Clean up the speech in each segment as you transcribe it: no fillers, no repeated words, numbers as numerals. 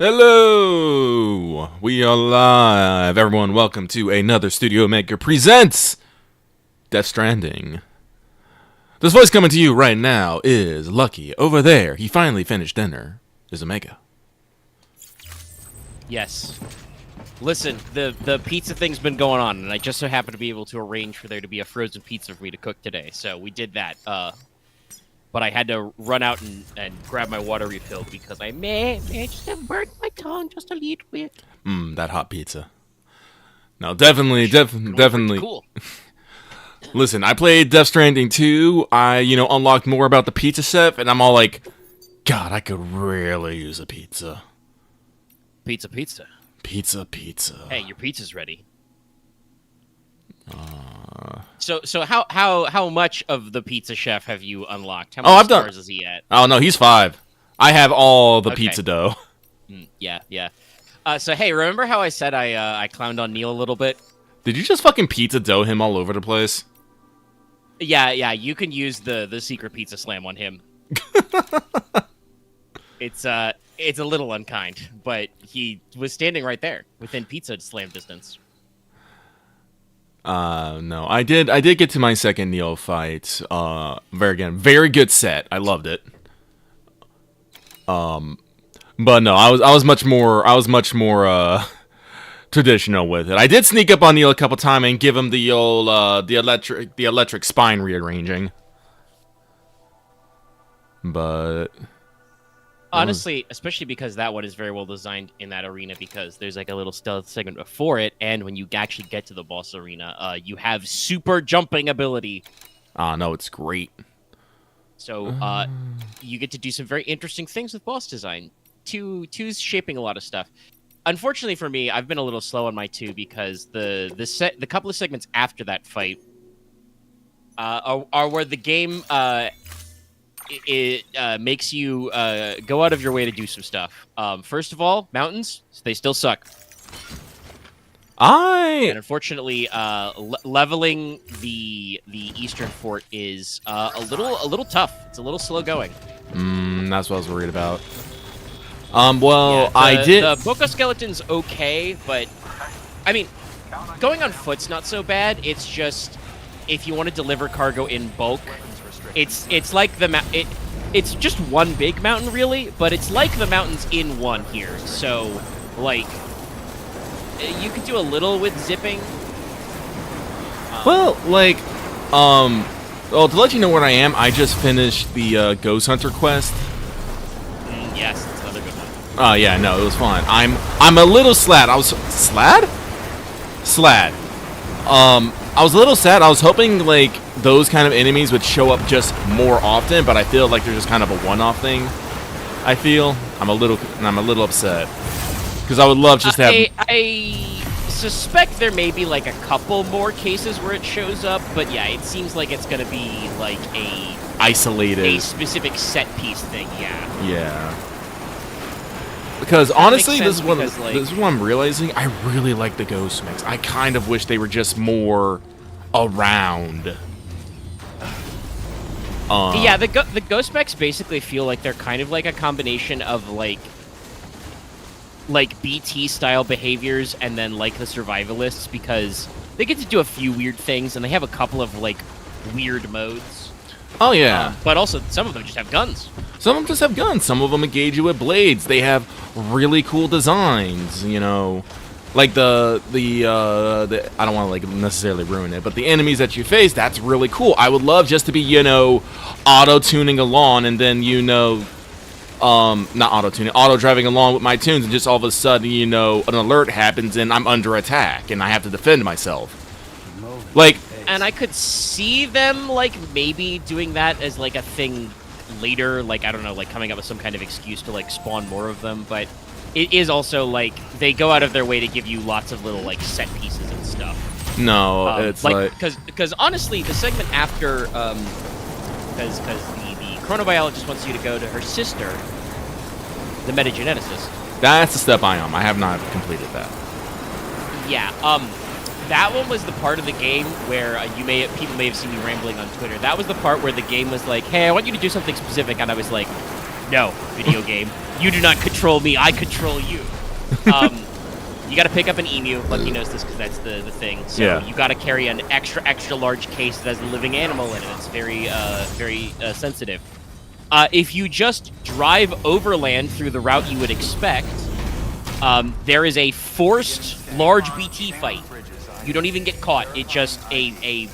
Hello! We are live. Everyone, welcome to another Studio Maker Presents Death Stranding. This voice coming to you right now is Lucky. Over there, he finally finished dinner, is Omega. Yes. Listen, the pizza thing's been going on, and I just so happen to be able to arrange for there to be a frozen pizza for me to cook today, so we did that. But I had to run out and grab my water refill because I may just have burnt my tongue just a little bit. That hot pizza. No, definitely. Cool. Listen, I played Death Stranding 2. I, unlocked more about the pizza chef, and I'm all like, God, I could really use a pizza. Pizza. Pizza. Hey, your pizza's ready. So how much of the pizza chef have you unlocked? How many stars is he at? Oh no, he's 5. I have all the Okay. pizza dough. Yeah. So hey, remember how I said I clowned on Neil a little bit? Did you just fucking pizza dough him all over the place? Yeah. You can use the secret pizza slam on him. It's a little unkind, but he was standing right there within pizza slam distance. No, I did get to my second Neo fight. Very good set. I loved it. But no, I was much more traditional with it. I did sneak up on Neil a couple times and give him the old the electric spine rearranging. But Honestly, especially because that one is very well designed in that arena, because there's like a little stealth segment before it, and when you actually get to the boss arena, you have super jumping ability. no, it's great. So you get to do some very interesting things with boss design. Two's shaping a lot of stuff. Unfortunately for me, I've been a little slow on my 2 because the couple of segments after that fight are where the game it makes you go out of your way to do some stuff. First of all, mountains, they still suck. And unfortunately, leveling the eastern fort is a little tough. It's a little slow going. That's what I was worried about. Well, yeah, the Book of Skeletons okay, but I mean, going on foot's not so bad. It's just if you want to deliver cargo in bulk, it's like it's just one big mountain really, but it's like the mountains in one here. So like you could do a little with zipping. Well, to let you know where I am, I just finished the Ghost Hunter quest. Yes, that's another good one. Oh yeah, no, it was fun. I'm a little slad. I was slad. I was a little sad. I was hoping like those kind of enemies would show up just more often, but I feel like they're just kind of a one-off thing. I feel I'm a little upset because I would love just to have. I suspect there may be like a couple more cases where it shows up, but yeah, it seems like it's gonna be like a specific set piece thing. Yeah. Because honestly, this is what I'm realizing. I really like the ghost mechs. I kind of wish they were just more around. Yeah, the ghost mechs basically feel like they're kind of like a combination of like BT style behaviors and then like the survivalists, because they get to do a few weird things and they have a couple of like weird modes. Oh yeah. But also some of them just have guns. Some of them just have guns. Some of them engage you with blades. They have really cool designs, like the I don't want to like necessarily ruin it, but the enemies that you face, that's really cool. I would love just to be, auto tuning along and then not auto tuning, auto driving along with my tunes, and just all of a sudden, an alert happens and I'm under attack and I have to defend myself. And I could see them like maybe doing that as like a thing later, like I don't know, like coming up with some kind of excuse to like spawn more of them, but it is also like they go out of their way to give you lots of little like set pieces and stuff. No, it's like because honestly, the segment after because the chronobiologist wants you to go to her sister, the metageneticist. That's the step I am. I have not completed that. Yeah, that one was the part of the game where people may have seen me rambling on Twitter. That was the part where the game was like, "Hey, I want you to do something specific," and I was like, "No, video game." You do not control me, I control you. You got to pick up an emu. Lucky knows this because that's the thing. So Yeah. you got to carry an extra large case that has a living animal in it. It's very sensitive. If you just drive overland through the route you would expect, there is a forced large BT fight. You don't even get caught. It just a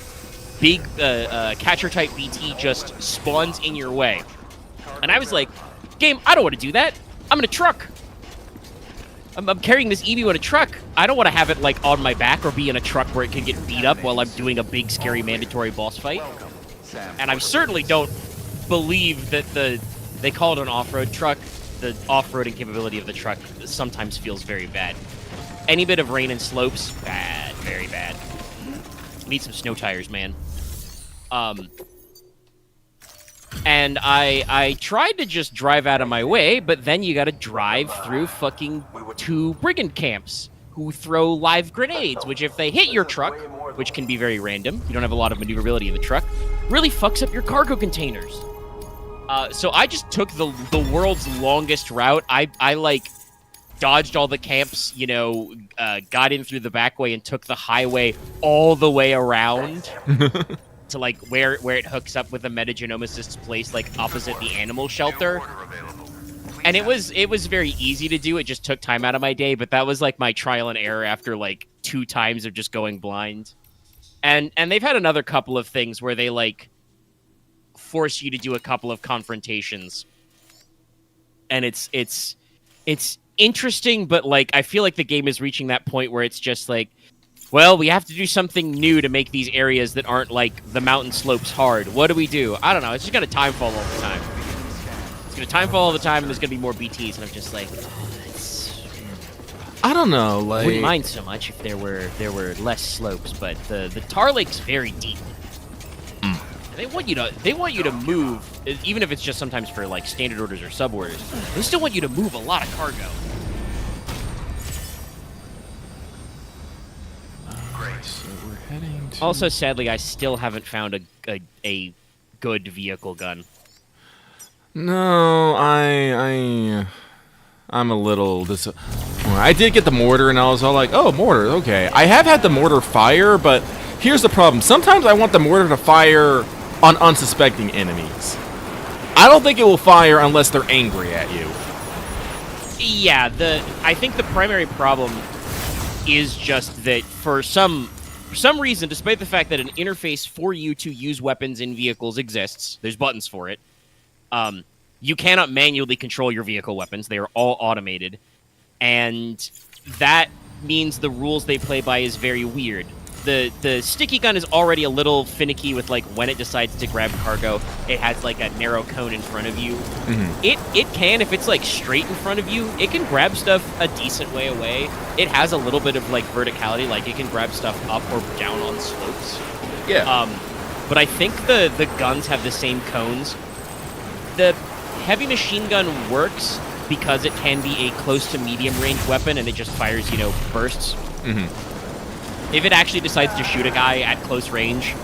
big catcher type BT just spawns in your way. And I was like, game, I don't want to do that. I'm in a truck. I'm carrying this emu in a truck. I don't want to have it like on my back or be in a truck where it could get beat up while I'm doing a big, scary, mandatory boss fight. And I certainly don't believe that they call it an off-road truck. The off-roading capability of the truck sometimes feels very bad. Any bit of rain and slopes, bad, very bad. Need some snow tires, man. And I tried to just drive out of my way, but then you gotta drive through fucking 2 brigand camps who throw live grenades, which if they hit your truck, which can be very random, you don't have a lot of maneuverability in the truck, really fucks up your cargo containers. So I just took the world's longest route. I like dodged all the camps, you know, got in through the back way and took the highway all the way around. To like where it hooks up with the metagenomicist's place, like opposite the animal shelter. And it was very easy to do. It just took time out of my day, but that was like my trial and error after like 2 times of just going blind. And they've had another couple of things where they like force you to do a couple of confrontations. And it's interesting, but like I feel like the game is reaching that point where it's just like, well, we have to do something new to make these areas that aren't like the mountain slopes hard. What do? I don't know. It's just gonna time fall all the time. It's gonna time fall all the time, and there's gonna be more BTs, and I'm just like, I don't know. Like, I wouldn't mind so much if there were less slopes, but the tar lake's very deep. And they want you to move, even if it's just sometimes for like standard orders or sub orders. They still want you to move a lot of cargo. So we're heading to... Also, sadly, I still haven't found a good vehicle gun. No, I'm a little I did get the mortar, and I was all like, oh, mortar, okay. I have had the mortar fire, but here's the problem. Sometimes I want the mortar to fire on unsuspecting enemies. I don't think it will fire unless they're angry at you. Yeah, I think the primary problem is just that for some reason, despite the fact that an interface for you to use weapons in vehicles exists, there's buttons for it, you cannot manually control your vehicle weapons. They are all automated. And that means the rules they play by is very weird. The sticky gun is already a little finicky with like when it decides to grab cargo. It has like a narrow cone in front of you. Mm-hmm. It can, if it's like straight in front of you, it can grab stuff a decent way away. It has a little bit of like verticality, like it can grab stuff up or down on slopes. Yeah. But I think the guns have the same cones. The heavy machine gun works because it can be a close to medium range weapon and it just fires, you know, bursts. Mm-hmm. If it actually decides to shoot a guy at close range,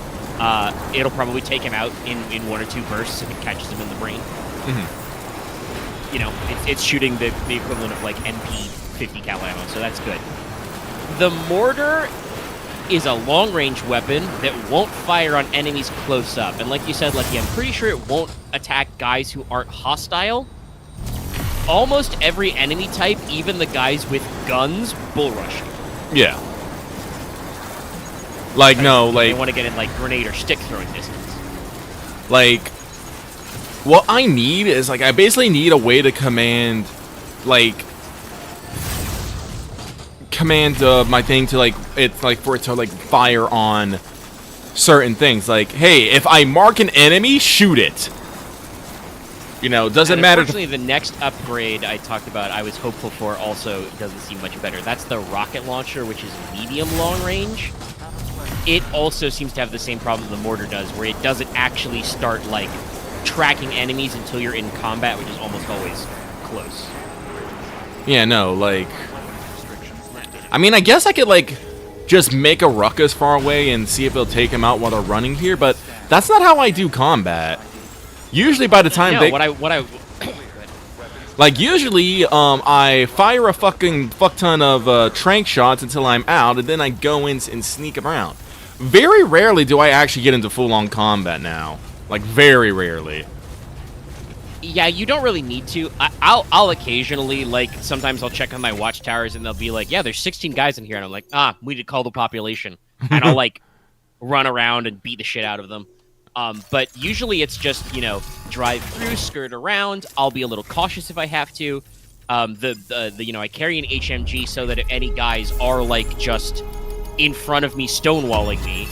it'll probably take him out in 1 or 2 bursts if it catches him in the brain. Mm-hmm. You know, it's shooting the equivalent of like MP 50 cal ammo, so that's good. The mortar is a long-range weapon that won't fire on enemies close up. And like you said, Lucky, I'm pretty sure it won't attack guys who aren't hostile. Almost every enemy type, even the guys with guns, bull rush you. Yeah. Like, no, like... They want to get in, like, grenade or stick throwing distance. Like, what I need is, like, I basically need a way to command, like... my thing to, like, it's, like, for it to, like, fire on certain things. Like, hey, if I mark an enemy, shoot it. You know, doesn't matter... Unfortunately, the next upgrade I talked about, I was hopeful for, also doesn't seem much better. That's the rocket launcher, which is medium long range. It also seems to have the same problem the mortar does, where it doesn't actually start, like, tracking enemies until you're in combat, which is almost always close. Yeah, no, like... I mean, I guess I could, like, just make a ruckus far away and see if it'll take them out while they're running here, but that's not how I do combat. Usually by the time no, they... Like, usually, I fire a fucking fuck ton of trank shots until I'm out, and then I go in and sneak around. Very rarely do I actually get into full-on combat now. Like, very rarely. Yeah, you don't really need to. I'll occasionally, like, sometimes I'll check on my watchtowers and they'll be like, yeah, there's 16 guys in here. And I'm like, we need to call the population. And I'll, like, run around and beat the shit out of them. But usually it's just, drive through, skirt around. I'll be a little cautious if I have to. I carry an HMG so that if any guys are, like, just in front of me stonewalling me,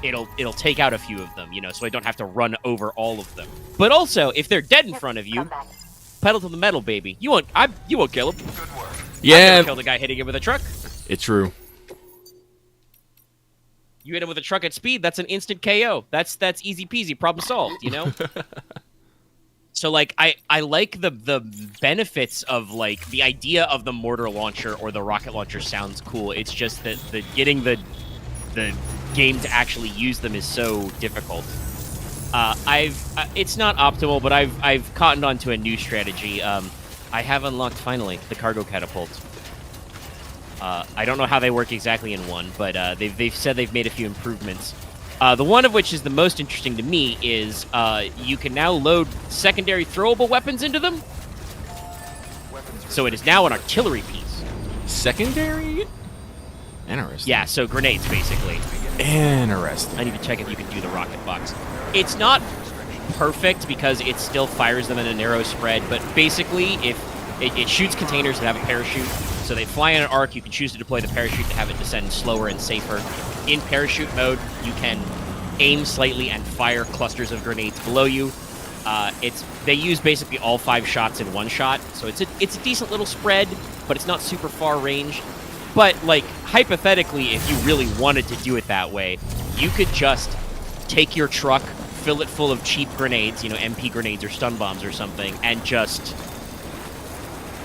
it'll take out a few of them, so I don't have to run over all of them. But also, if they're dead in front of you, pedal to the metal, baby. You won't kill them. Yeah. I never killed a guy hitting him with a truck. It's true. You hit him with a truck at speed, that's an instant KO. That's easy peasy, problem solved, So, like, I like the benefits of, like, the idea of the mortar launcher or the rocket launcher sounds cool. It's just that getting the game to actually use them is so difficult. It's not optimal, but I've cottoned onto a new strategy. I have unlocked, finally, the cargo catapult. I don't know how they work exactly in 1, but they've said they've made a few improvements. The one of which is the most interesting to me is you can now load secondary throwable weapons into them. So it is now an artillery piece. Secondary? Interesting. Yeah, so grenades, basically. Interesting. I need to check if you can do the rocket box. It's not perfect because it still fires them in a narrow spread, but basically, if it shoots containers that have a parachute, so they fly in an arc. You can choose to deploy the parachute to have it descend slower and safer. In parachute mode, you can aim slightly and fire clusters of grenades below you. They use basically all 5 shots in 1 shot, so it's a decent little spread, but it's not super far range. But, like, hypothetically, if you really wanted to do it that way, you could just take your truck, fill it full of cheap grenades, MP grenades or stun bombs or something, and just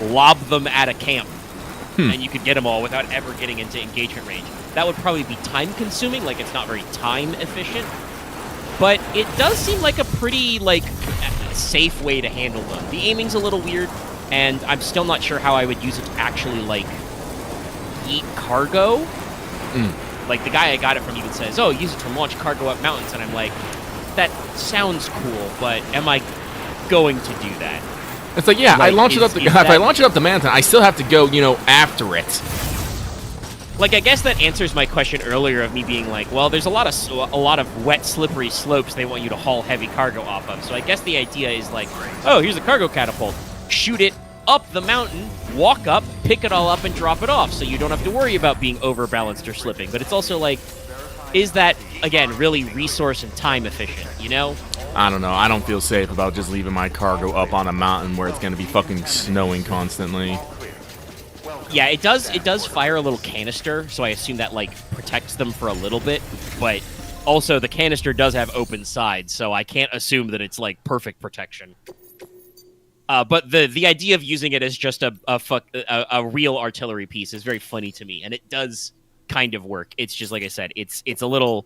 lob them at a camp. And you could get them all without ever getting into engagement range. That would probably be time-consuming, like, it's not very time-efficient. But it does seem like a pretty, like, safe way to handle them. The aiming's a little weird, and I'm still not sure how I would use it to actually, like, eat cargo. Like, the guy I got it from even says, use it to launch cargo up mountains, and I'm like, that sounds cool, but am I going to do that? It's like, yeah, I launch it up if I launch it up the mountain, I still have to go, after it. Like, I guess that answers my question earlier of me being like, well, there's a lot of wet, slippery slopes they want you to haul heavy cargo off of. So I guess the idea is like, here's a cargo catapult. Shoot it up the mountain, walk up, pick it all up, and drop it off. So you don't have to worry about being overbalanced or slipping. But it's also like, is that, again, really resource and time efficient, I don't know. I don't feel safe about just leaving my cargo up on a mountain where it's going to be fucking snowing constantly. Yeah, it does fire a little canister, so I assume that, like, protects them for a little bit, but also the canister does have open sides, so I can't assume that it's, like, perfect protection. But the idea of using it as just a real artillery piece is very funny to me, and it does kind of work. It's just, like I said, it's a little...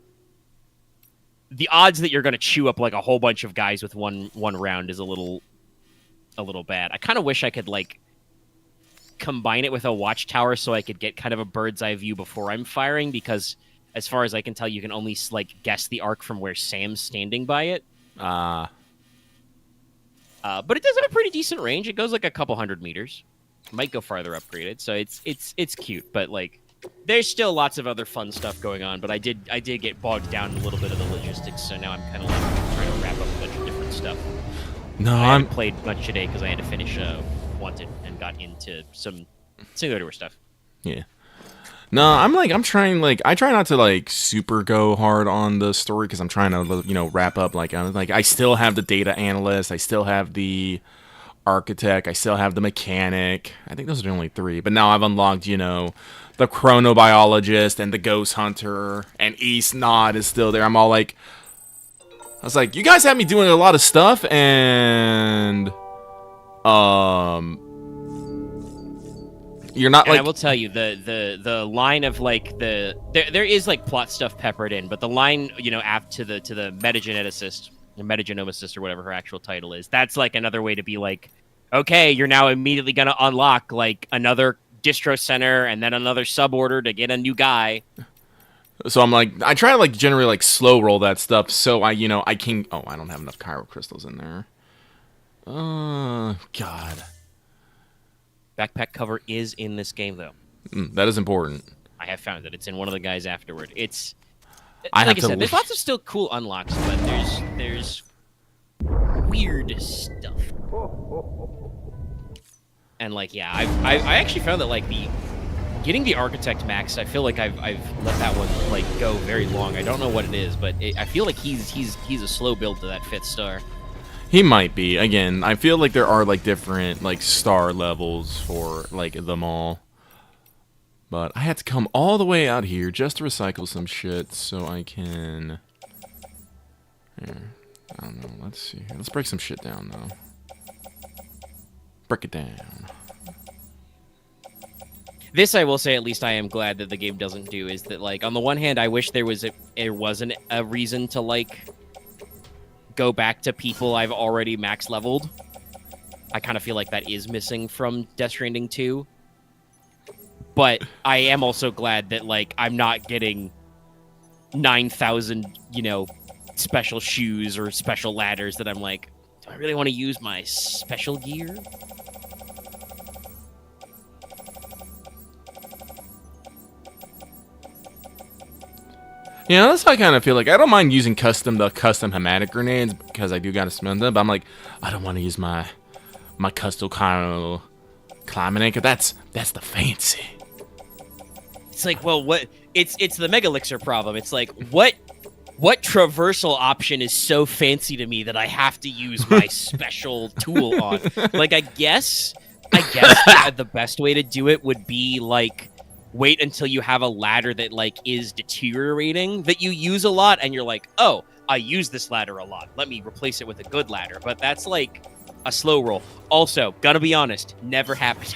The odds that you're going to chew up, like, a whole bunch of guys with one round is a little bad. I kind of wish I could, like, combine it with a watchtower so I could get kind of a bird's eye view before I'm firing, because as far as I can tell, you can only, like, guess the arc from where Sam's standing by it. But it does have a pretty decent range. It goes like a couple 100 meters. Might go farther upgraded, so it's cute, but, like, there's still lots of other fun stuff going on, but I did get bogged down in a little bit of the logistics, so now I'm kind of, like, trying to wrap up a bunch of different stuff. No, I haven't played much today because I had to finish Wanted and got into some singular stuff. Yeah. No, I try not to, like, super go hard on the story because I'm trying to, wrap up, like, I still have the data analyst, I still have the architect, I still have the mechanic. I think those are the only 3, but now I've unlocked, the chronobiologist and the ghost hunter, and East Nod is still there. I'm all like, I was like, you guys have me doing a lot of stuff, and you're not, like... I will tell you, the line of, like, there is, like, plot stuff peppered in, but the line, apt to the metageneticist, or metagenomicist, or whatever her actual title is, that's, like, another way to be like, okay, you're now immediately going to unlock like another distro center and then another sub order to get a new guy. So I'm like, I try to like generally like slow roll that stuff so I can. Oh, I don't have enough Kyro crystals in there. God. Backpack cover is in this game though. That is important. I have found that it's in one of the guys afterward. It's I like have I to said, there's lots of still cool unlocks, but there's weird stuff. And like, yeah, I actually found that like getting the architect max, I feel like I've let that one like go very long. I don't know what it is, but I feel like he's a slow build to that 5th star. He might be. Again, I feel like there are like different like star levels for like them all. But I had to come all the way out here just to recycle some shit so I can... Here, I don't know. Let's see here. Let's break some shit down, though. Break it down. This, I will say, at least I am glad that the game doesn't do, is that, like, on the one hand, I wish there wasn't a reason to, like, go back to people I've already max leveled. I kind of feel like that is missing from Death Stranding 2. But I am also glad that, like, I'm not getting 9,000, special shoes or special ladders that I'm like, do I really want to use my special gear? Yeah, that's how I kind of feel like. I don't mind using the custom hematic grenades because I do gotta spend them, but I'm like, I don't want to use my custom kind climbing anchor. That's the fancy. It's like, well, what? It's the Mega Elixir problem. It's like, what traversal option is so fancy to me that I have to use my special tool on? Like, I guess the best way to do it would be like wait until you have a ladder that like is deteriorating that you use a lot, and you're like, oh, I use this ladder a lot. Let me replace it with a good ladder. But that's like a slow roll. Also, gonna be honest, never happened.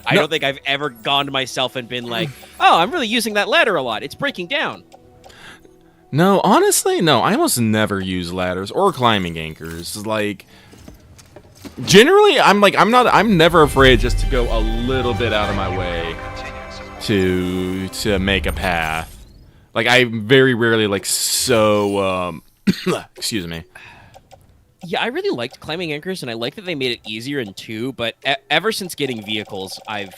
I don't think I've ever gone to myself and been like, oh, I'm really using that ladder a lot. It's breaking down. No, honestly, no. I almost never use ladders or climbing anchors. Like, generally, I'm never afraid just to go a little bit out of my way to make a path. Like, I very rarely, like, excuse me. Yeah, I really liked climbing anchors, and I like that they made it easier in 2, but ever since getting vehicles, I've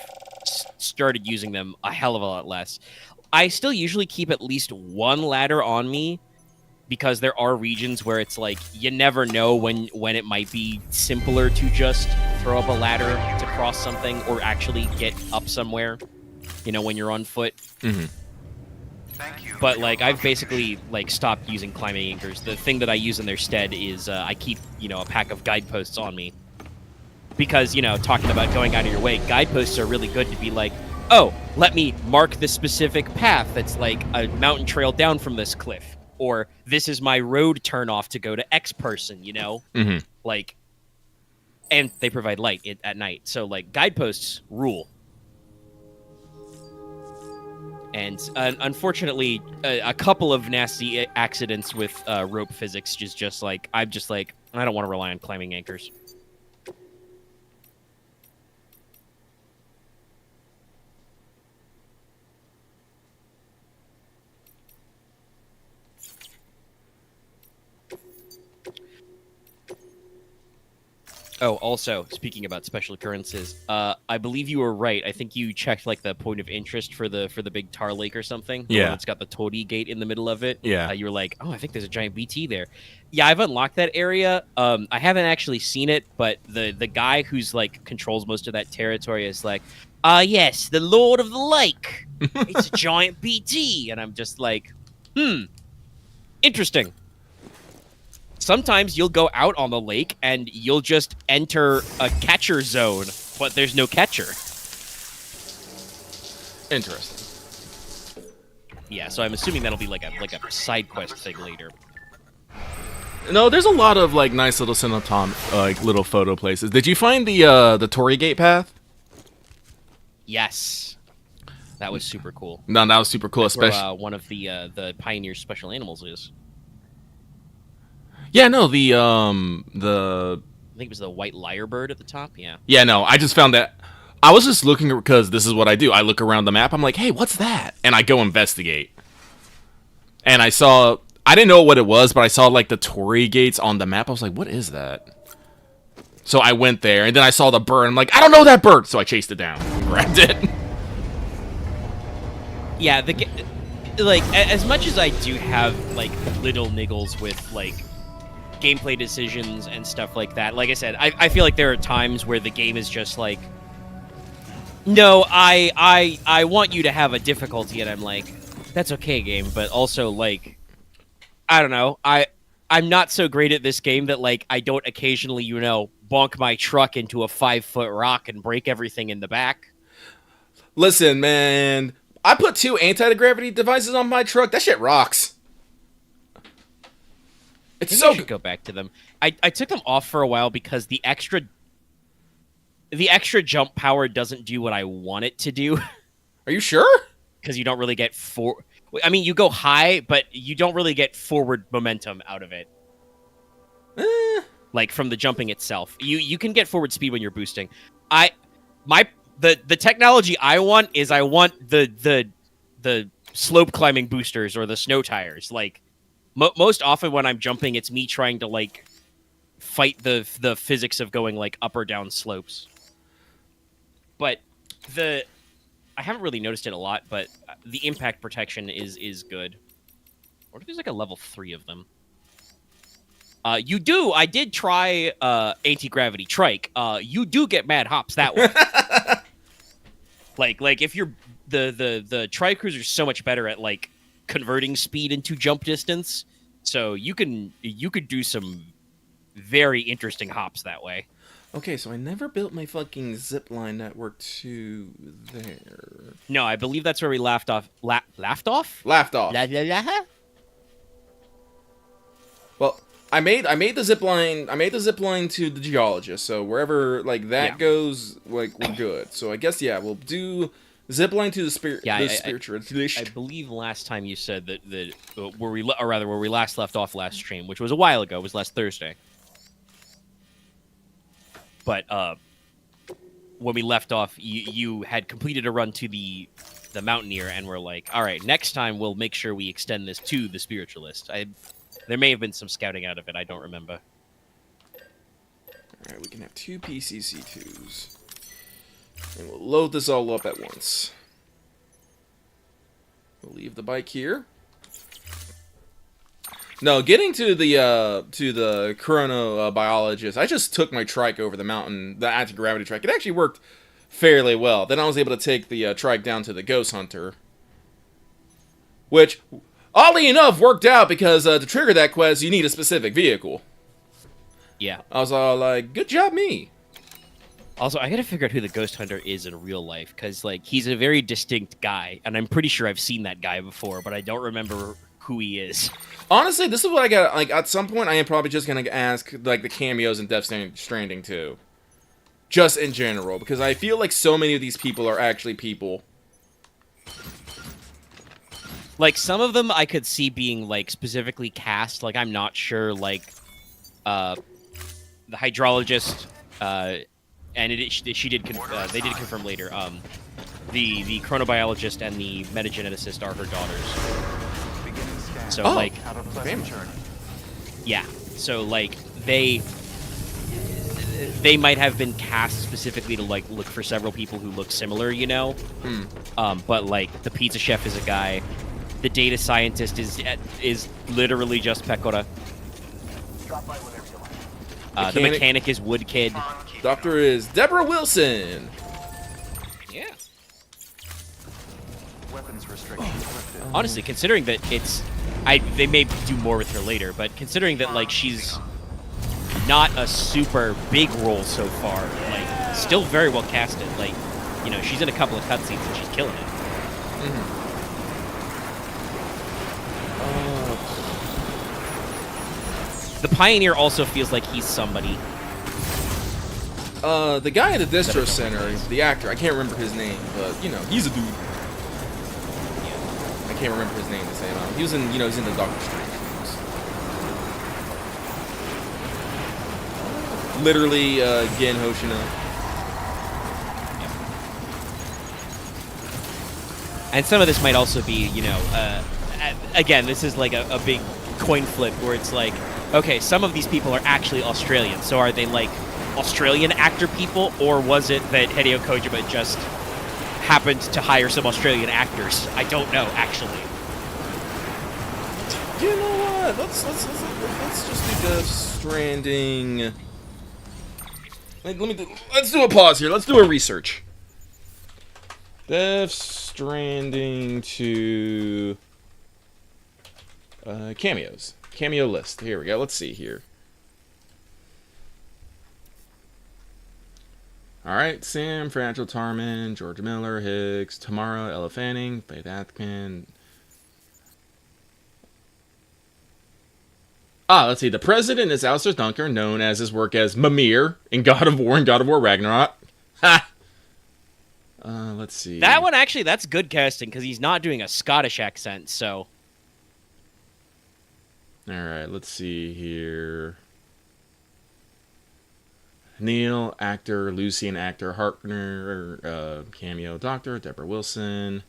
started using them a hell of a lot less. I still usually keep at least one ladder on me, because there are regions where it's like, you never know when it might be simpler to just throw up a ladder to cross something, or actually get up somewhere, when you're on foot. Mm-hmm. But, like, I've basically, like, stopped using climbing anchors. The thing that I use in their stead is I keep, a pack of guideposts on me. Because, talking about going out of your way, guideposts are really good to be like, oh, let me mark the specific path that's, like, a mountain trail down from this cliff. Or, this is my road turn-off to go to X person, Mm-hmm. Like, and they provide light at night. So, like, guideposts rule. And unfortunately, a couple of nasty accidents with rope physics just like, I'm just like, I don't want to rely on climbing anchors. Oh, also, speaking about special occurrences, I believe you were right. I think you checked like the point of interest for the big tar lake or something. The one that's got the toady gate in the middle of it. Yeah. You were like, oh, I think there's a giant BT there. Yeah, I've unlocked that area. I haven't actually seen it, but the guy who's like controls most of that territory is like, yes, the Lord of the Lake. It's a giant BT, and I'm just like, interesting. Sometimes you'll go out on the lake and you'll just enter a catcher zone, but there's no catcher. Interesting. Yeah, so I'm assuming that'll be like a side quest thing later. No, there's a lot of like nice little like little photo places. Did you find the Torii Gate path? Yes, that was super cool. No, that was super cool, That's especially where, one of the Pioneer's special animals is. Yeah, no, the think it was the white lyrebird at the top. Yeah. Yeah, no, I just found that. I was just looking because this is what I do. I look around the map. I'm like, hey, what's that? And I go investigate. And I saw. I didn't know what it was, but I saw like the Torii gates on the map. I was like, what is that? So I went there, and then I saw the bird. I'm like, I don't know that bird. So I chased it down, grabbed it. Yeah, like as much as I do have like little niggles with like gameplay decisions and stuff like that, like I said, I feel like there are times where the game is just like, no, I want you to have a difficulty, and I'm like, that's okay, game, but also like, I don't know, I'm not so great at this game that like I don't occasionally, you know, bonk my truck into a 5-foot rock and break everything in the back. Listen, man. I put 2 anti-gravity devices on my truck. That shit rocks. It's Maybe so I should go back to them. I took them off for a while because the extra jump power doesn't do what I want it to do. Are you sure? Because you don't really get I mean, you go high, but you don't really get forward momentum out of it. Like from the jumping itself, you can get forward speed when you're boosting. The technology I want is the slope climbing boosters or the snow tires. Like most often when I'm jumping, it's me trying to like fight the physics of going like up or down slopes. But I haven't really noticed it a lot, but the impact protection is good. I wonder if there's like a level 3 of them. You do. I did try anti-gravity trike. You do get mad hops that way. like if you're the tri-cruiser's so much better at like converting speed into jump distance, so you could do some very interesting hops that way. Okay, so I never built my fucking zipline network to there. No, I believe that's where we laughed off. Laughed off? Laughed off. La, la, la? Well, I made the zipline. I made the zipline to the geologist. So wherever like that goes, like we're good. So I guess we'll do zipline to the spirit. Yeah, the spiritualist. I believe last time you said that where we last left off last stream, which was a while ago, was last Thursday. But when we left off, you had completed a run to the Mountaineer, and we're like, all right, next time we'll make sure we extend this to the Spiritualist. There may have been some scouting out of it. I don't remember. All right, we can have 2 PCC2s. And we'll load this all up at once. We'll leave the bike here. No, getting to the chronobiologist, I just took my trike over the mountain, the anti-gravity trike. It actually worked fairly well. Then I was able to take the trike down to the ghost hunter, which, oddly enough, worked out because to trigger that quest, you need a specific vehicle. Yeah. I was all like, good job, me. Also, I gotta figure out who the ghost hunter is in real life, because like he's a very distinct guy, and I'm pretty sure I've seen that guy before, but I don't remember who he is. Honestly, this is what I got. Like, at some point, I am probably just gonna ask like the cameos in Death Stranding 2, just in general, because I feel like so many of these people are actually people. Like some of them, I could see being like specifically cast. Like I'm not sure, like the hydrologist, and they did confirm later. The chronobiologist and the metageneticist are her daughters. So like, yeah. So like they might have been cast specifically to like look for several people who look similar, you know. But like the pizza chef is a guy. The data scientist is literally just Pecora. The mechanic is Wood Kid. Doctor is Deborah Wilson. Yeah. Honestly, considering that they may do more with her later, but considering that like she's not a super big role so far, like still very well casted. Like, you know, she's in a couple of cutscenes and she's killing it. The Pioneer also feels like he's somebody. The guy at the distro center, the actor, I can't remember his name, but you know, he's a dude. I can't remember his name to say it. He was in, you know, he's in the Doctor Strange films. literally Gen Hoshino. And some of this might also be, you know, again, this is like a big coin flip where it's like, okay, some of these people are actually Australian. So are they like Australian actor people, or was it that Hideo Kojima just happened to hire some Australian actors? I don't know, actually. You know what? Let's just do Death Stranding. Let's do a pause here. Let's do a research. Death Stranding to cameos. Cameo list. Here we go. Let's see here. Alright, Sam, Franchel Tarman, George Miller, Higgs, Tamara, Ella Fanning, Faith Atkin. Let's see. The president is Alistair Dunker, known as his work as Mimir in God of War and God of War Ragnarok. Ha! Let's see. That one, actually, that's good casting, because he's not doing a Scottish accent, so... Alright, let's see here. Neil, actor, Lucian, actor, Hartner, cameo, doctor, Deborah Wilson.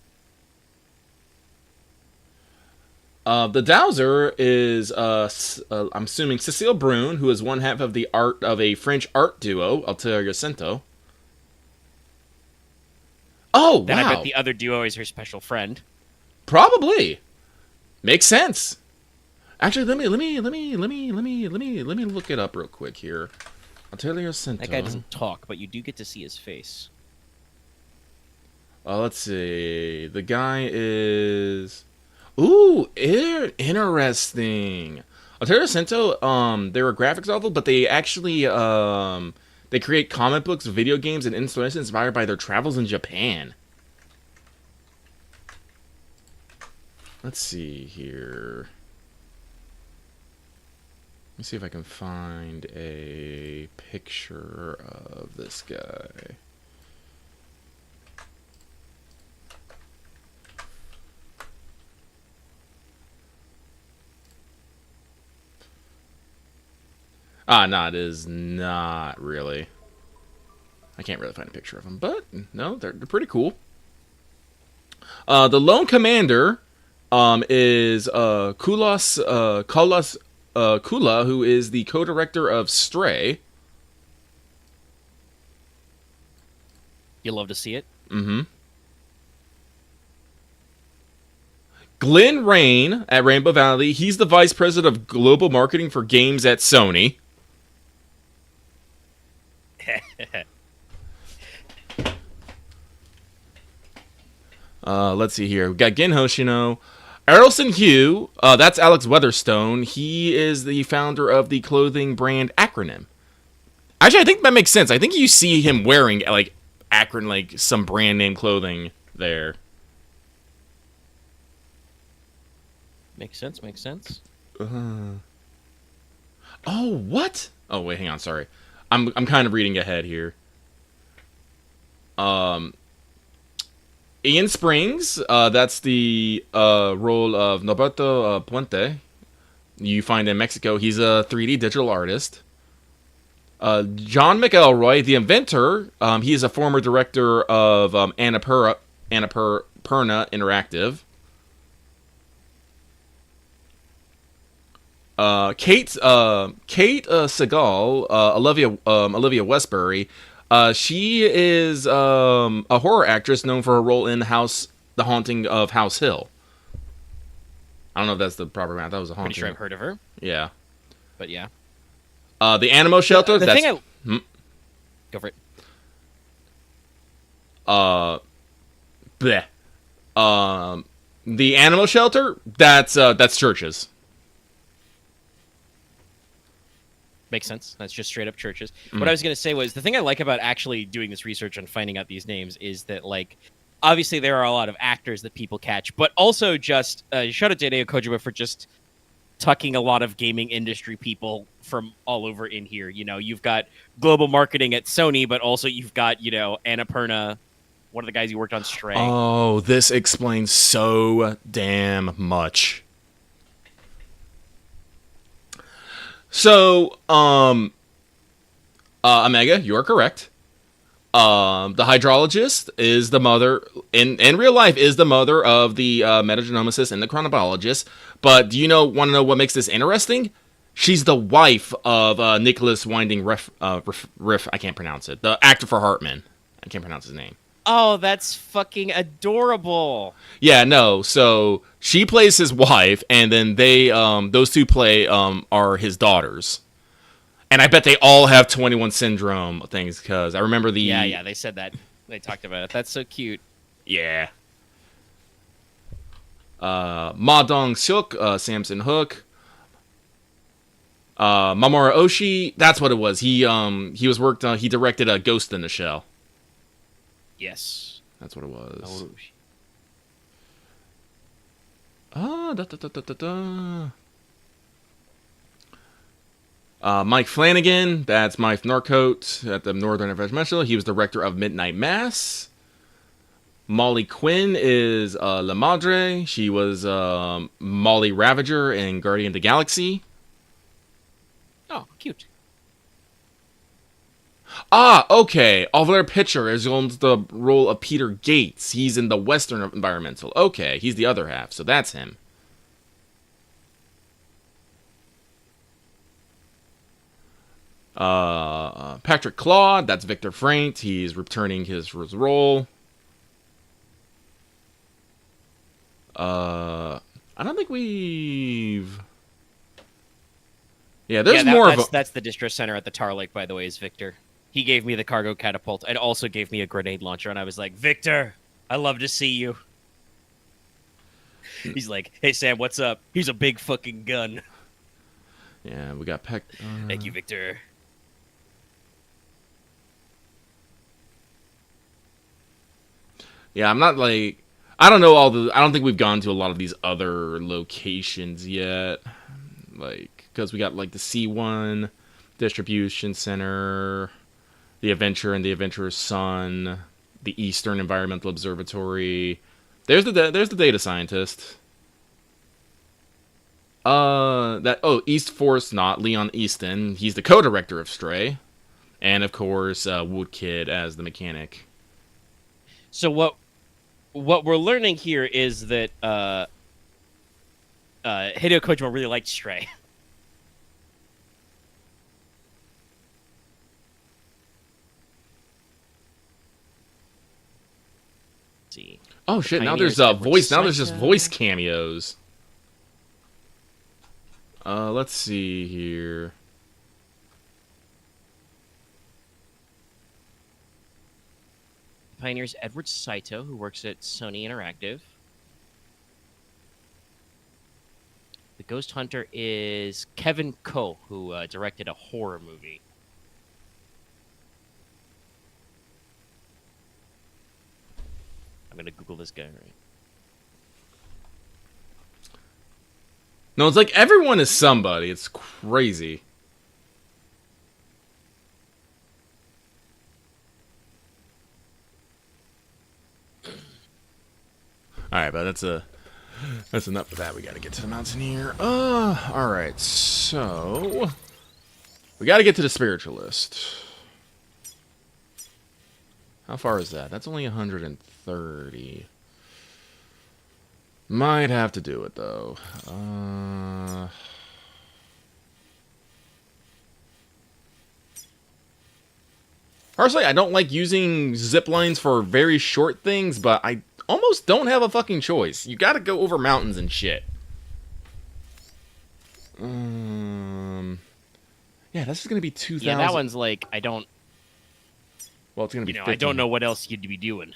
The Dowser is, I'm assuming, Cecile Brune, who is one half of the art of a French art duo, Altair Cento. Oh, then wow. I bet the other duo is her special friend. Probably. Makes sense. Actually, let me look it up real quick here. Altair Cento. That guy doesn't talk, but you do get to see his face. Let's see. The guy is... Ooh, interesting. Altair Cento, they're a graphics novel, but they actually, they create comic books, video games, and installations inspired by their travels in Japan. Let's see here. Let me see if I can find a picture of this guy. No, it is not really. I can't really find a picture of him, but no, they're pretty cool. The lone commander is Kulas Kula, who is the co-director of Stray. You love to see it. Mm-hmm. Glenn Rain at Rainbow Valley. He's the vice president of global marketing for games at Sony. Let's see here. We've got Gen Hoshino. Errolson Hugh, that's Alex Weatherstone. He is the founder of the clothing brand Acronym. Actually, I think that makes sense. I think you see him wearing, like, like some brand name clothing there. Makes sense, makes sense. Oh, what? Oh, wait, hang on, sorry. I'm kind of reading ahead here. Ian Springs, that's the role of Norberto Puente. You find in Mexico. He's a 3D digital artist. John McElroy, the inventor, he is a former director of Annapurna Interactive. Kate Segal, Olivia Westbury. She is a horror actress known for her role in The Haunting of House Hill. I don't know if that's the proper amount. That was a haunting. Pretty sure I've heard of her. Yeah. But yeah. The Animo Shelter. The thing I... Go for it. Bleh. The Animal Shelter. That's churches. Makes sense. That's just straight up churches. What I was going to say was, the thing I like about actually doing this research and finding out these names is that, like, obviously there are a lot of actors that people catch, but also just shout out to Hideo Kojima for just tucking a lot of gaming industry people from all over in here. You know, you've got global marketing at Sony, but also you've got, you know, Annapurna, one of the guys who worked on Stray. Oh, this explains so damn much. So, Omega, you are correct. The hydrologist is the mother in real life is the mother of the metagenomicist and the chronobologist. But do you want to know what makes this interesting? She's the wife of Nicholas Winding Riff. I can't pronounce it. The actor for Hartman. I can't pronounce his name. Oh, that's fucking adorable. Yeah, no. So she plays his wife, and then those two play are his daughters. And I bet they all have 21 syndrome things because I remember the Yeah, they said that. They talked about it. That's so cute. Yeah. Ma Dong-seok, Samson Hook. Mamoru Oshii, that's what it was. He directed a Ghost in the Shell. Yes. That's what it was. Oh, Mike Flanagan, that's Mike Norcote at the Northern Interventional. He was director of Midnight Mass. Molly Quinn is La Madre. She was Molly Ravager in Guardian of the Galaxy. oh, cute. Ah, okay. Oliver Pitcher is on the role of Peter Gates. He's in the Western Environmental. Okay, he's the other half, so that's him. Patrick Claude, that's Victor Frank. He's returning his role. I don't think we've... Yeah, there's more of a... That's the distro center at the Tar Lake, by the way, is Victor. He gave me the cargo catapult and also gave me a grenade launcher, and I was like, Victor, I love to see you. He's like, hey, Sam, what's up? He's a big fucking gun. Yeah, we got Peck... Thank you, Victor. Yeah, I'm not like... I don't know I don't think we've gone to a lot of these other locations yet. Like, because we got, like, the C1 Distribution Center, the Adventure and the Adventurer's Son, the Eastern Environmental Observatory. There's the data scientist. East Force Not, Leon Easton. He's the co-director of Stray. And, of course, Woodkid as the mechanic. So what we're learning here is that Hideo Kojima really liked Stray. Let's see. Oh shit! Now Pioneers, there's Edward voice. Now there's just Saito. voice cameos. Let's see here. Pioneers Edward Saito, who works at Sony Interactive. The Ghost Hunter is Kevin Ko, who directed a horror movie. I'm gonna Google this guy right. No, it's like everyone is somebody. It's crazy. All right, but that's enough of that. We got to get to the mountain here. All right. So we got to get to the spiritualist. How far is that? That's only 130. Might have to do it though. Personally, I don't like using zip lines for very short things, but I almost don't have a fucking choice. You gotta go over mountains and shit. Yeah, this is gonna be 2,000. Yeah, that one's like I don't. Well, it's gonna be. I don't know what else you'd be doing.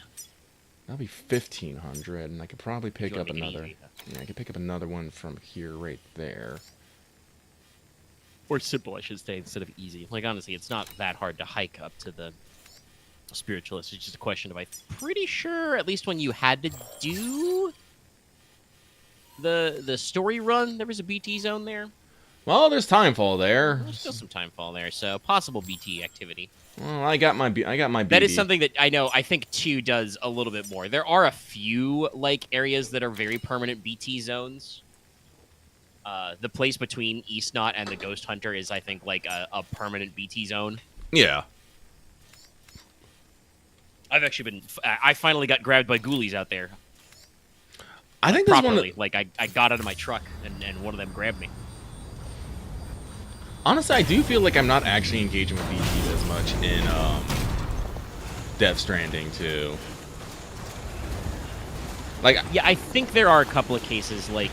That'll be 1,500, and I could probably pick up another. Easy. Yeah, I could pick up another one from here, right there. Or simple, I should say, instead of easy. Like, honestly, it's not that hard to hike up to the spiritualist. It's just a question of, I'm pretty sure, at least when you had to do the story run, there was a BT zone there. Well, there's Timefall there. There's still some Timefall there, so possible BT activity. Well, I got my BB. That is something that I know. I think 2 does a little bit more. There are a few like areas that are very permanent BT zones. The place between East Knot and the Ghost Hunter is, I think, like a permanent BT zone. Yeah. I've actually been. I finally got grabbed by ghoulies out there. I think this Properly. one. Like I got out of my truck and one of them grabbed me. Honestly, I do feel like I'm not actually engaging with BTs as much in Death Stranding too. Like, Yeah, I think there are a couple of cases like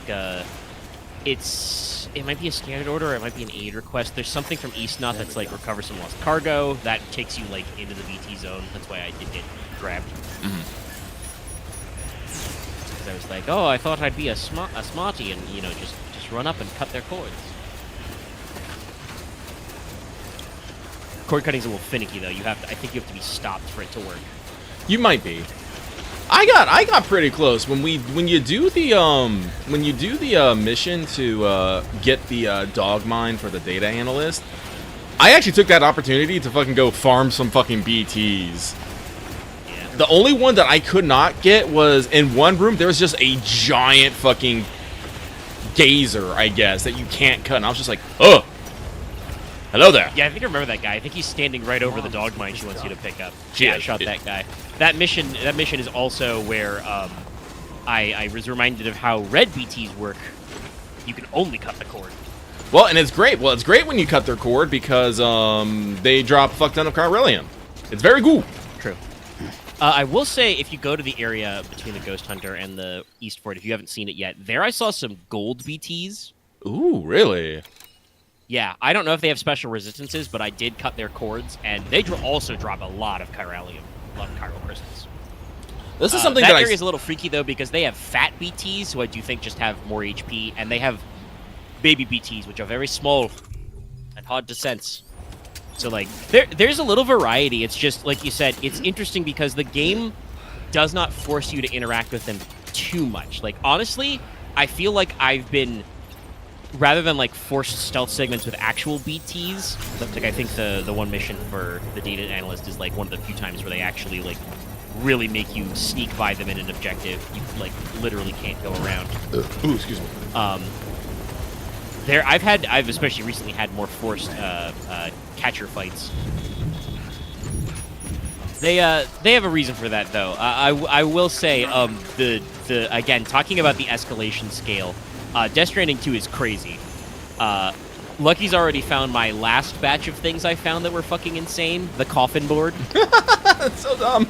it might be a standard order, or it might be an aid request. There's something from Eastnot that's like recover some lost cargo that takes you like into the BT zone. That's why I did get grabbed. Because I was like, oh, I thought I'd be a smarty and just run up and cut their cords. Cord cutting's a little finicky though. I think you have to be stopped for it to work. you might be. I got pretty close when you do the mission to get the dog mine for the data analyst. I actually took that opportunity to fucking go farm some fucking BTs. Yeah. The only one that I could not get was in one room. There was just a giant fucking gazer, I guess, that you can't cut. And I was just like, oh, hello there. Yeah, I think I remember that guy. I think he's standing right over the dog mine she wants you to pick up. Yeah, I shot that guy. That mission is also where I was reminded of how red BTs work. You can only cut the cord. Well, and it's great. Well, it's great when you cut their cord because they drop a fuck ton of Caryllium. It's very cool. True. I will say, if you go to the area between the Ghost Hunter and the East Fort, if you haven't seen it yet, there I saw some gold BTs. Ooh, really? Yeah, I don't know if they have special resistances, but I did cut their cords, and they also drop a lot of Chiralium, a lot of chiral crystals. This is something that that area is a little freaky, though, because they have fat BTs, who I do think just have more HP, and they have baby BTs, which are very small and hard to sense. So, like, there's a little variety. It's just, like you said, it's interesting because the game does not force you to interact with them too much. Like, honestly, I feel like I've been, rather than, like, forced stealth segments with actual BTs, like, I think the one mission for the data analyst is, like, one of the few times where they actually, like, really make you sneak by them in an objective. You, like, literally can't go around. Ooh, excuse me. I've especially recently had more forced catcher fights. They have a reason for that, though. I will say, again, talking about the escalation scale, Death Stranding 2 is crazy. Lucky's already found my last batch of things I found that were fucking insane. The coffin board. That's so dumb.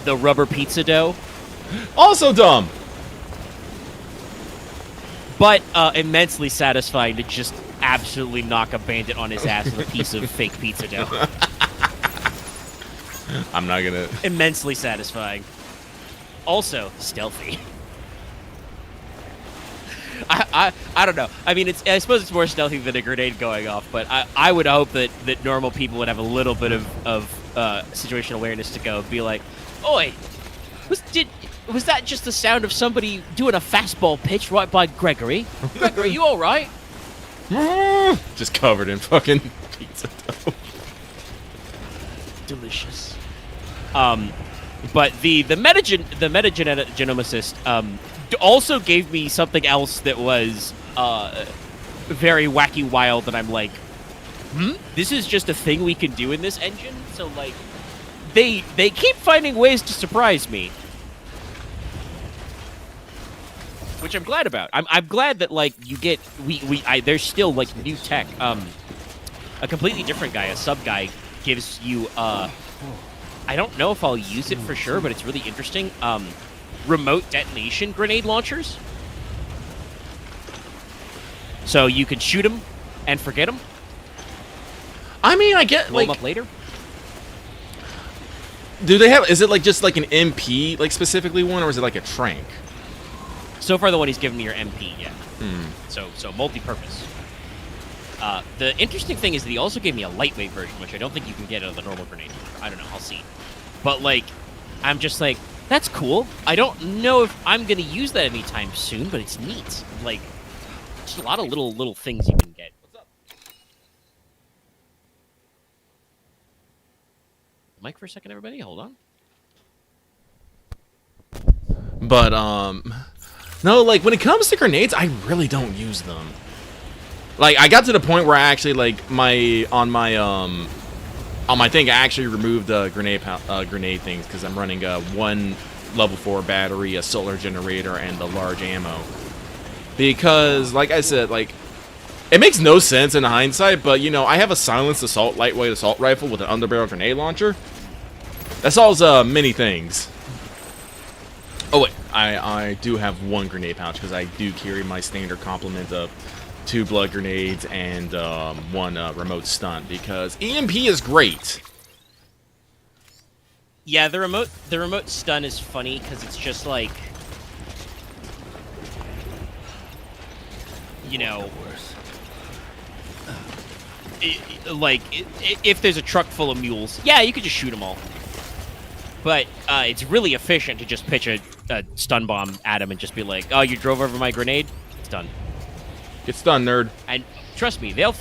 The rubber pizza dough. Also dumb. But immensely satisfying to just absolutely knock a bandit on his ass with a piece of fake pizza dough. I'm not gonna... Immensely satisfying. Also, stealthy. I don't know. I mean, I suppose it's more stealthy than a grenade going off, but I would hope that normal people would have a little bit of situational awareness to go be like, oi, was that just the sound of somebody doing a fastball pitch right by Gregory? Gregory, you all right? Just covered in fucking pizza dough. Delicious. But the metagenomicist also gave me something else that was very wacky wild, and I'm like, this is just a thing we can do in this engine? So, like, they keep finding ways to surprise me. Which I'm glad about. I'm glad that, like, you get there's still, like, new tech. A completely different guy, a sub guy, gives you I don't know if I'll use it for sure, but it's really interesting. Remote detonation grenade launchers. So you can shoot them and forget them. I mean, I get, blow them up later. Do they have? Is it like just like an MP, like specifically one, or is it like a trank? So far, the one he's given me are MP, yeah. So multi-purpose. The interesting thing is that he also gave me a lightweight version, which I don't think you can get out of the normal grenade. I don't know, I'll see. But, like, I'm just like, that's cool. I don't know if I'm going to use that anytime soon, but it's neat. Like, just a lot of little things you can get. What's up? Mic for a second, everybody? Hold on. But, no, like, when it comes to grenades, I really don't use them. Like, I got to the point where I actually, like, on my I think I actually removed the grenade things because I'm running a 1 level 4 battery, a solar generator, and the large ammo. Because, like I said, like, it makes no sense in hindsight, but, you know, I have a silenced assault lightweight assault rifle with an underbarrel grenade launcher. That solves many things. Oh, wait, I do have 1 grenade pouch because I do carry my standard complement of 2 blood grenades and 1 remote stun because EMP is great. Yeah, the remote stun is funny because it's just like, you know, if there's a truck full of mules, yeah, you could just shoot them all. But it's really efficient to just pitch a stun bomb at them and just be like, oh, you drove over my grenade? It's done. Get stunned, nerd. And trust me, they'll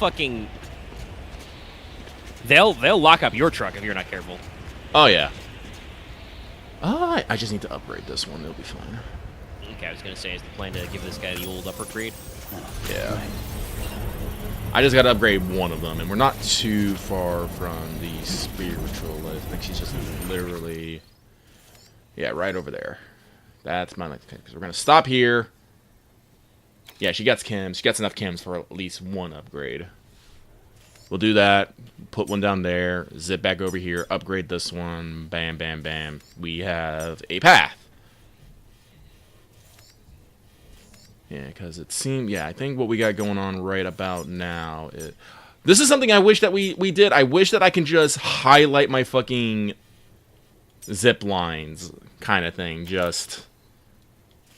lock up your truck if you're not careful. Oh, yeah. I just need to upgrade this one. It'll be fine. Okay, I was going to say, is the plan to give this guy the old upgrade? Yeah. I just got to upgrade 1 of them, and we're not too far from the spiritual. I think she's just literally... Yeah, right over there. That's my next pick. Because we're going to stop here. Yeah, she gets chems. She gets enough chems for at least 1 upgrade. We'll do that. Put 1 down there. Zip back over here. Upgrade this one. Bam, bam, bam. We have a path. Yeah, because it seemed... Yeah, I think what we got going on right about now... This is something I wish that we did. I wish that I can just highlight my fucking zip lines kind of thing. Just...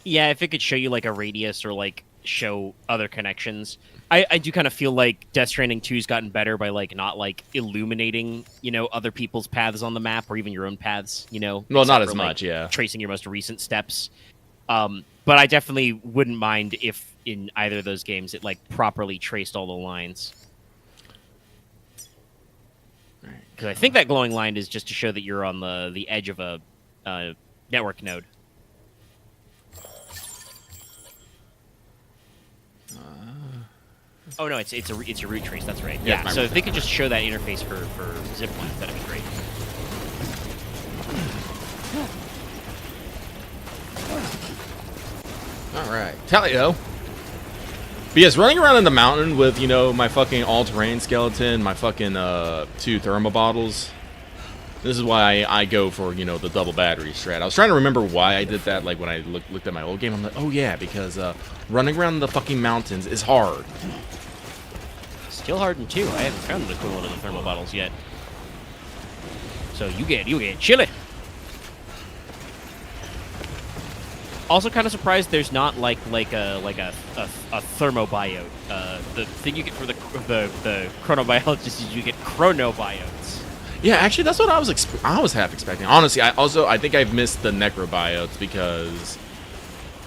Yeah, if it could show you, like, a radius or, like, show other connections. I do kind of feel like Death Stranding 2's gotten better by, like, not, like, illuminating, you know, other people's paths on the map or even your own paths, you know? Well, not as for, much, like, yeah. Tracing your most recent steps. But I definitely wouldn't mind if in either of those games it, like, properly traced all the lines. Because I think that glowing line is just to show that you're on the edge of a network node. Oh no, it's a route trace. That's right. Yeah. So if they could just show that interface for zip lines, that'd be great. All right, Tally-o. But yes, running around in the mountain with, you know, my fucking all-terrain skeleton, my fucking 2 thermal bottles. This is why I go for, you know, the double battery strat. I was trying to remember why I did that, like, when I looked at my old game. I'm like, oh yeah, because running around the fucking mountains is hard. Still hard in 2. I haven't found the equivalent of the thermal bottles yet. So you get chilly. Also, kind of surprised there's not like a thermobiote. The thing you get for the chronobiologist is you get chronobiotes. Yeah, actually, that's what I was half expecting. Honestly, I think I've missed the necrobiotes because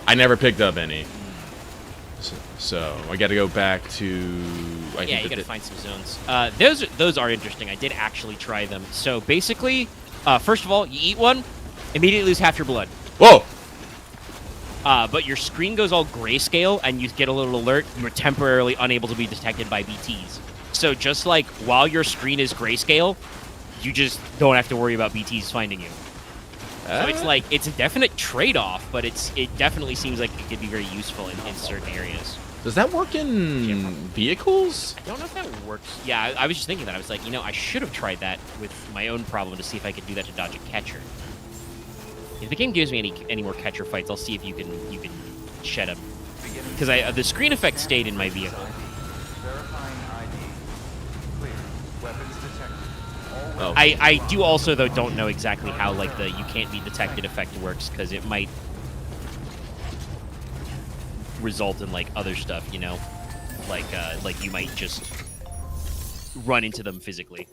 I never picked up any. So I got to go back to. You got to find some zones. Those are interesting. I did actually try them. So basically, first of all, you eat one, immediately lose half your blood. Whoa. But your screen goes all grayscale, and you get a little alert. You are temporarily unable to be detected by BTs. So just like while your screen is grayscale, you just don't have to worry about BTs finding you. So it's like it's a definite trade-off, but it definitely seems like it could be very useful in certain areas. Does that work in vehicles? I don't know if that works. Yeah, I was just thinking that. I was like, you know, I should have tried that with my own problem to see if I could do that to dodge a catcher. If the game gives me any more catcher fights, I'll see if you can shed them. Because the screen effect stayed in my vehicle. Oh. I do also though don't know exactly how like the you can't be detected effect works because it might result in like other stuff, you know, like you might just run into them physically.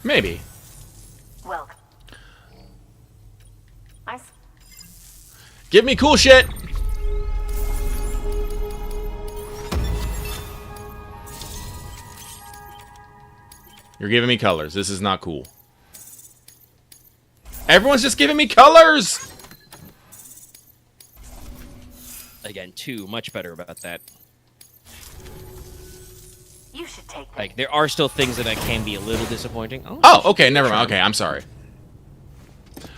Maybe. Welcome. Give me cool shit. You're giving me colors. This is not cool. Everyone's just giving me colors. Again, 2, much better about that. You should take this. Like, there are still things that can be a little disappointing. Oh, okay, never mind. Okay, I'm sorry.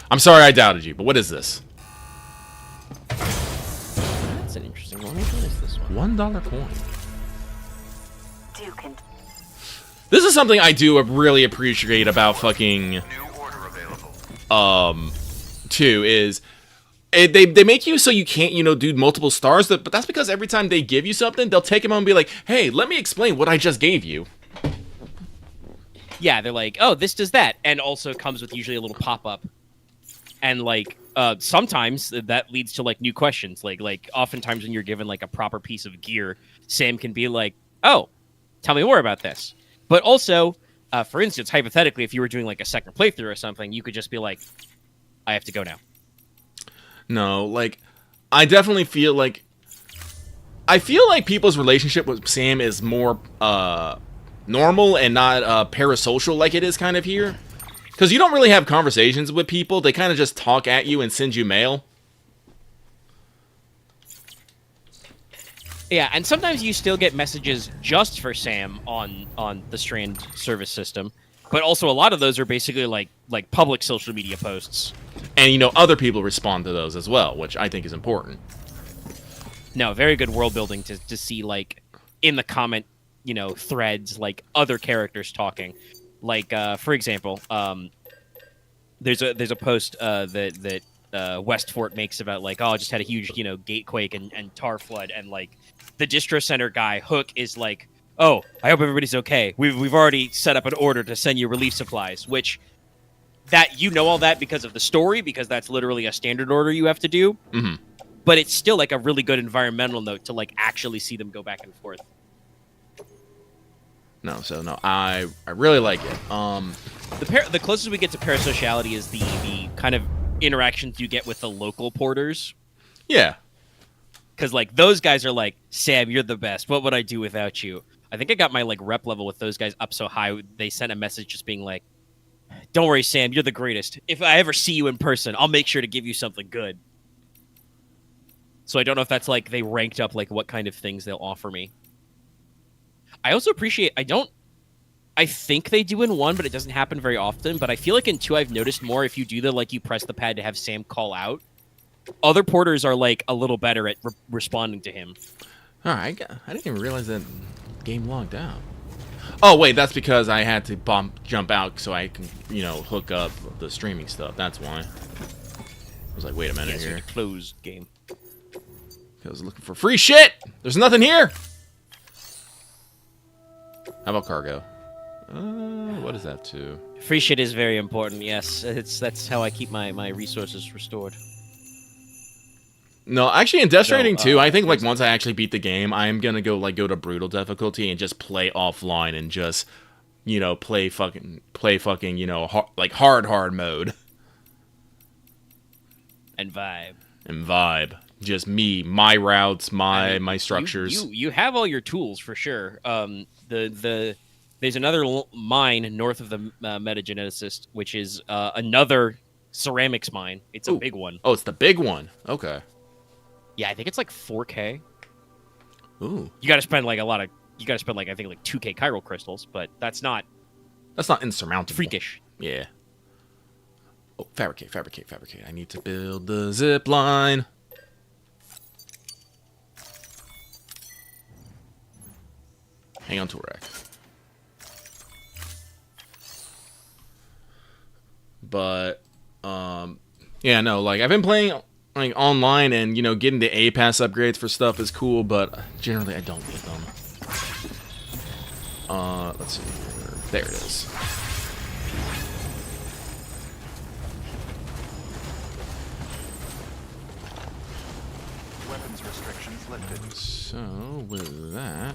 I'm sorry I doubted you, but what is this? That's an interesting one. What is this one? $1 coin. Duke and This is something I do really appreciate about fucking too is they make you so you can't, you know, do multiple stars, but that's because every time they give you something, they'll take them out and be like, "Hey, let me explain what I just gave you." Yeah, they're like, "Oh, this does that," and also comes with usually a little pop-up. And like sometimes that leads to like new questions. Like oftentimes when you're given like a proper piece of gear, Sam can be like, "Oh, tell me more about this." But also, for instance, hypothetically, if you were doing like a second playthrough or something, you could just be like, "I have to go now." No, like I definitely feel like people's relationship with Sam is more normal and not parasocial like it is kind of here. Because you don't really have conversations with people. They kind of just talk at you and send you mail. Yeah, and sometimes you still get messages just for Sam on the Strand service system. But also a lot of those are basically like public social media posts. And, you know, other people respond to those as well, which I think is important. No, very good world building to see, like, in the comment, you know, threads, like, other characters talking. Like, for example, there's a post that Westfort makes about, like, oh, I just had a huge, you know, gatequake and tar flood, and, like, the distro center guy, Hook, is like, oh, I hope everybody's okay. We've already set up an order to send you relief supplies, which, that, you know all that because of the story, because that's literally a standard order you have to do. Mm-hmm. But it's still, like, a really good environmental note to, like, actually see them go back and forth. No, I really like it. The closest we get to parasociality is the kind of interactions you get with the local porters. Yeah. Because, like, those guys are like, Sam, you're the best. What would I do without you? I think I got my, like, rep level with those guys up so high, they sent a message just being like, don't worry, Sam, you're the greatest. If I ever see you in person, I'll make sure to give you something good. So I don't know if that's, like, they ranked up, like, what kind of things they'll offer me. I also appreciate, I think they do in 1, but it doesn't happen very often. But I feel like in 2, I've noticed more if you do like, you press the pad to have Sam call out. Other porters are, like, a little better at responding to him. Alright, I didn't even realize that game logged out. Oh, wait, that's because I had to jump out so I can, you know, hook up the streaming stuff. That's why. I was like, wait a minute here. Closed game. I was looking for free shit! There's nothing here! How about cargo? What is that too? Free shit is very important, yes. That's how I keep my resources restored. No, actually, in Death Stranding 2, I think, like, once I actually beat the game, I'm gonna go to brutal difficulty and just play offline and just, you know, play fucking, you know, hard mode. And vibe. Just me, my routes, my structures. You have all your tools for sure. There's another mine north of the metageneticist, which is another ceramics mine. It's a big one. Oh, it's the big one. Okay. Yeah, I think it's like 4K. Ooh. You got to spend like I think like 2K chiral crystals, but that's not insurmountable. Freakish. Yeah. Oh, fabricate. I need to build the zip line. Hang on to a rack. But, yeah, no, like, I've been playing, like, online, and, you know, getting the A-Pass upgrades for stuff is cool, but generally I don't need them. Let's see here. There it is. Weapons restrictions lifted. So, with that...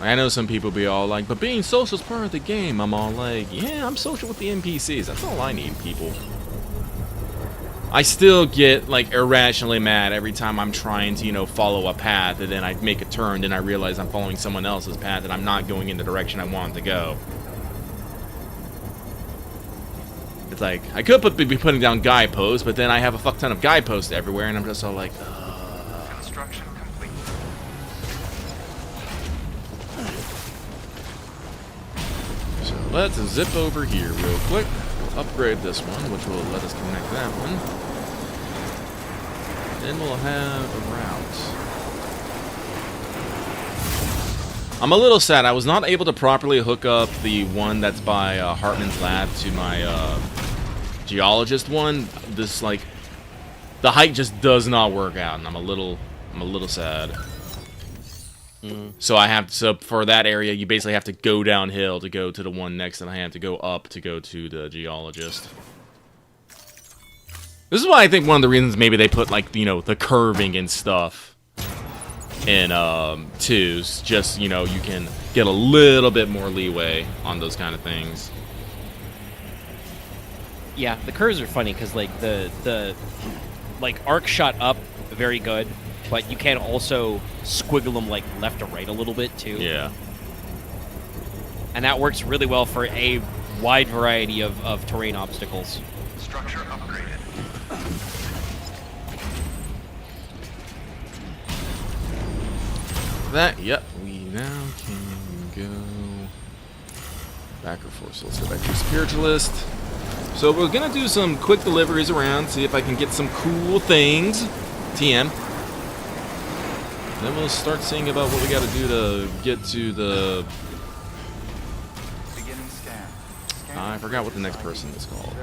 I know some people be all like, but being social is part of the game. I'm all like, yeah, I'm social with the NPCs. That's all I need, people. I still get, like, irrationally mad every time I'm trying to, you know, follow a path, and then I make a turn, and I realize I'm following someone else's path, and I'm not going in the direction I want to go. It's like, I could be putting down guideposts, but then I have a fuck ton of guideposts everywhere, and I'm just all like, Construction complete. let's zip over here real quick. We'll upgrade this one, which will let us connect that one. Then we'll have a route. I'm a little sad. I was not able to properly hook up the one that's by Hartman's lab to my geologist one. This, like, the height just does not work out, and I'm a little sad. So for that area, you basically have to go downhill to go to the one next, and I have to go up to go to the geologist. This is why I think one of the reasons maybe they put, like, you know, the curving and stuff in 2s, just, you know, you can get a little bit more leeway on those kind of things. Yeah, the curves are funny because like the like arc shot up, very good, but you can also squiggle them like left or right a little bit too. Yeah. And that works really well for a wide variety of terrain obstacles. Structure upgraded. That, yep, we now can go back or forth. So let's go back to Spiritualist. So we're gonna do some quick deliveries around, see if I can get some cool things. TM. Then we'll start seeing about what we gotta do to get to the... Beginning scan. I forgot what the next person is called.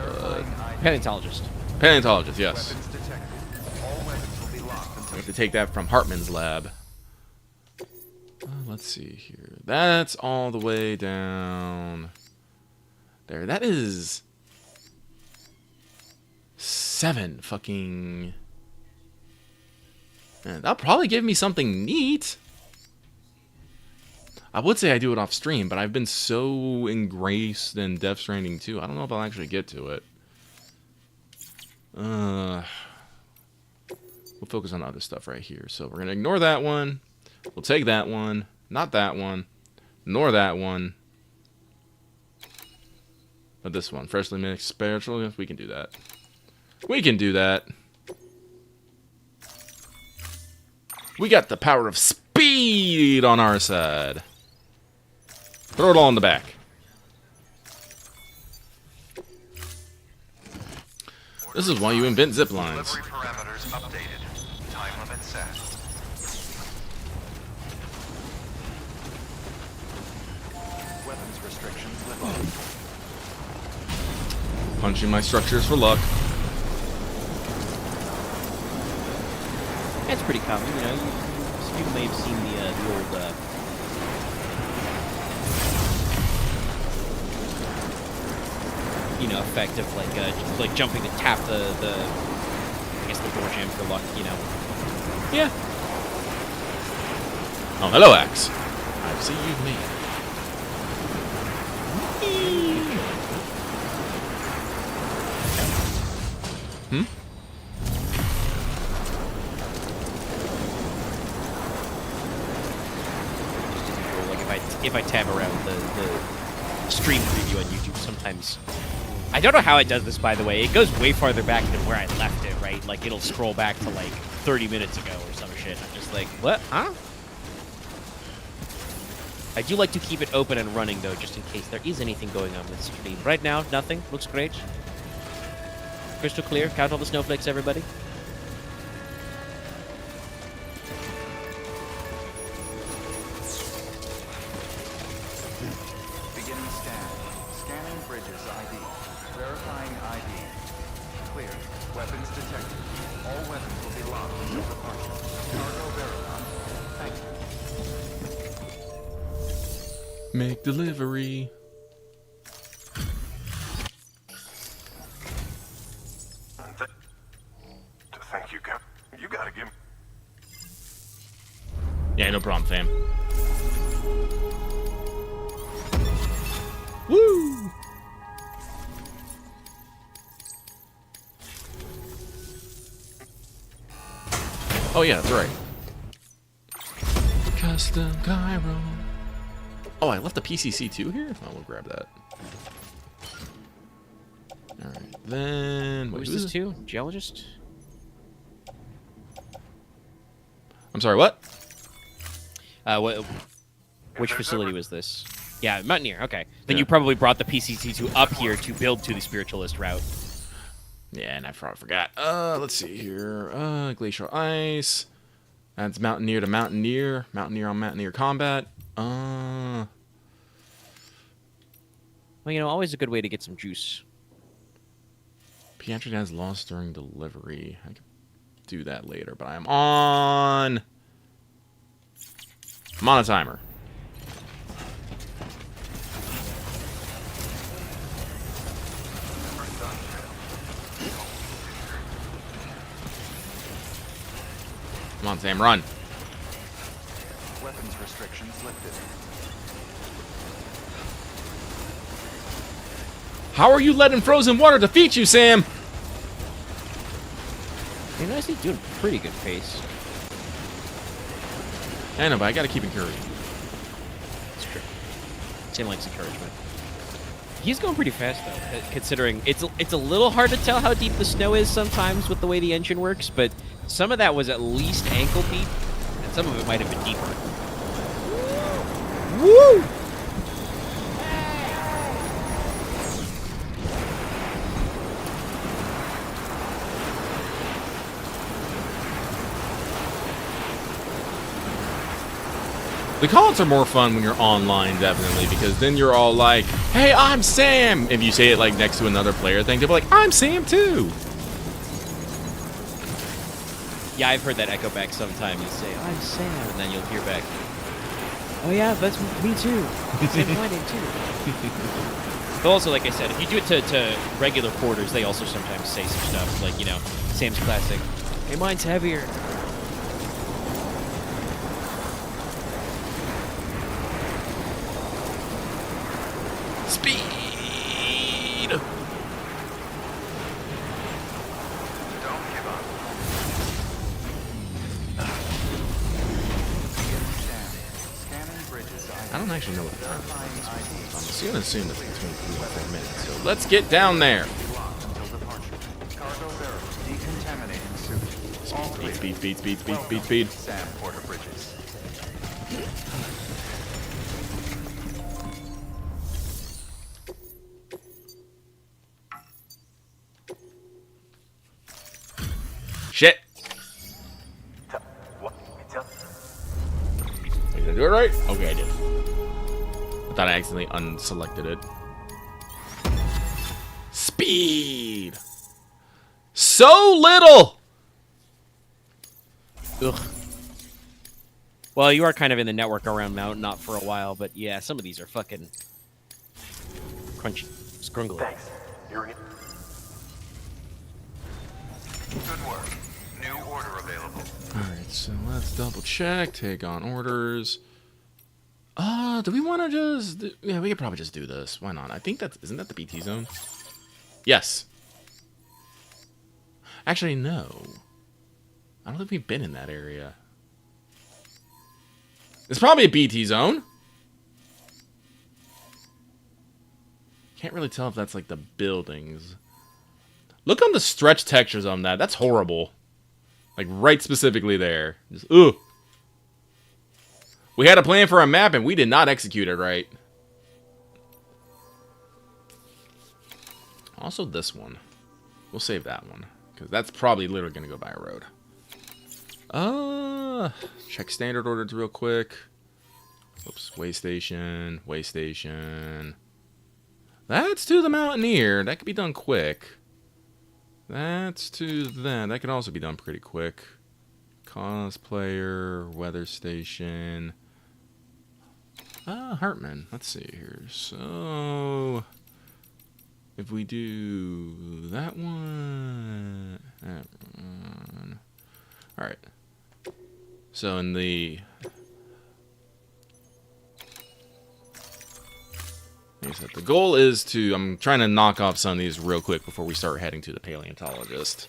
Paleontologist. Paleontologist, yes. Weapons detected. All weapons will be locked until I have to take that from Hartman's lab. Let's see here. That's all the way down there. That is 7 fucking... Man, that'll probably give me something neat. I would say I do it off stream, but I've been so engrossed in Death Stranding 2. I don't know if I'll actually get to it. We'll focus on the other stuff right here. So we're going to ignore that one. We'll take that one. Not that one. Nor that one. But this one. Freshly mixed spiritual. We can do that. We can do that. We got the power of speed on our side. Throw it all in the back. This is why you invent zip lines. delivery parameters updated. Time limit set. Weapons restrictions lifted. Punching my structures for luck. That's pretty common, you know. You may have seen the old you know, effect of like jumping to tap the I guess the door jam for luck, you know. Yeah. Oh, hello, Axe. I see you've made it. Like if I tab around the stream preview on YouTube, sometimes I don't know how it does this, by the way. It goes way farther back than where I left it, right? Like it'll scroll back to like 30 minutes ago or some shit. I'm just like, what? Huh? I do like to keep it open and running though, just in case there is anything going on with the stream. Right now, nothing. Looks great. Crystal clear. Count all the snowflakes, everybody. Beginning scan. Scanning bridges ID. Verifying ID. Clear. Weapons detected. All weapons will be locked until departure. Cargo verified. Thank you. Make delivery. Thank you, Cap. You gotta give me. Yeah, no problem, fam. Woo! Oh yeah, that's right. Custom Cairo. Oh, I left the PCC too here? Oh, we'll grab that. Alright, then... Who Wait, was who's this to? Geologist? I'm sorry, what? Which facility was this? Yeah, Mountaineer. Okay. Then Yeah. you probably brought the PCC2 up here to build to the Spiritualist route. Yeah, and I probably forgot. Let's see here. Glacial Ice. That's Mountaineer to Mountaineer. Mountaineer on Mountaineer combat. Well, you know, always a good way to get some juice. Pediatric has lost during delivery. I could do that later, but I'm on a timer. Come on, Sam, run. Weapons restrictions lifted. How are you letting frozen water defeat you, Sam? You're actually doing pretty good pace. I know, but I gotta keep encouraging. That's true. Sam likes encouragement. He's going pretty fast though, considering it's a little hard to tell how deep the snow is sometimes with the way the engine works, but some of that was at least ankle deep, and some of it might have been deeper. Woo! The calls are more fun when you're online, definitely, because then you're all like, hey, I'm Sam! If you say it like next to another player thing, they'll be like, I'm Sam too! Yeah, I've heard that echo back sometime. You say, I'm Sam, and then you'll hear back, oh yeah, that's me too. Sam's my name too. But also, like I said, if you do it to regular porters, they also sometimes say some stuff, like, you know, Sam's classic, hey, mine's heavier. Speed! Don't give up. Scanning bridges ID. I don't actually know what the time Verifying is. ID. I'm just gonna assume it's between 3 and 4 minutes, so let's get down there! Locked until departure. Cargo barrel decontaminating suit. All clear. Speed. Sam Porter Bridges. Shit! What? Did I do it right? Okay, I did. I thought I accidentally unselected it. Speed! So little! Ugh. Well, you are kind of in the network around Mount, not for a while, but yeah, some of these are fucking crunchy, scrungly. Thanks. You're in. Good work. New order available. Alright, so let's double check, take on orders. Do we want to just... Yeah, we could probably just do this. Why not? I think that's... Isn't that the BT zone? Yes. Actually, no. I don't think we've been in that area. It's probably a BT zone. Can't really tell if that's like the buildings. Look on the stretch textures on that. That's horrible. Like right specifically there. Just, ugh. We had a plan for a map and we did not execute it right. Also this one. We'll save that one. Because that's probably literally going to go by a road. Check standard orders real quick. Oops, way station. That's to the Mountaineer. That could be done quick. That's to that. That can also be done pretty quick. Cosplayer, weather station. Hartman. Let's see here. So, if we do that one. Alright. So in the... The goal is to... I'm trying to knock off some of these real quick before we start heading to the paleontologist.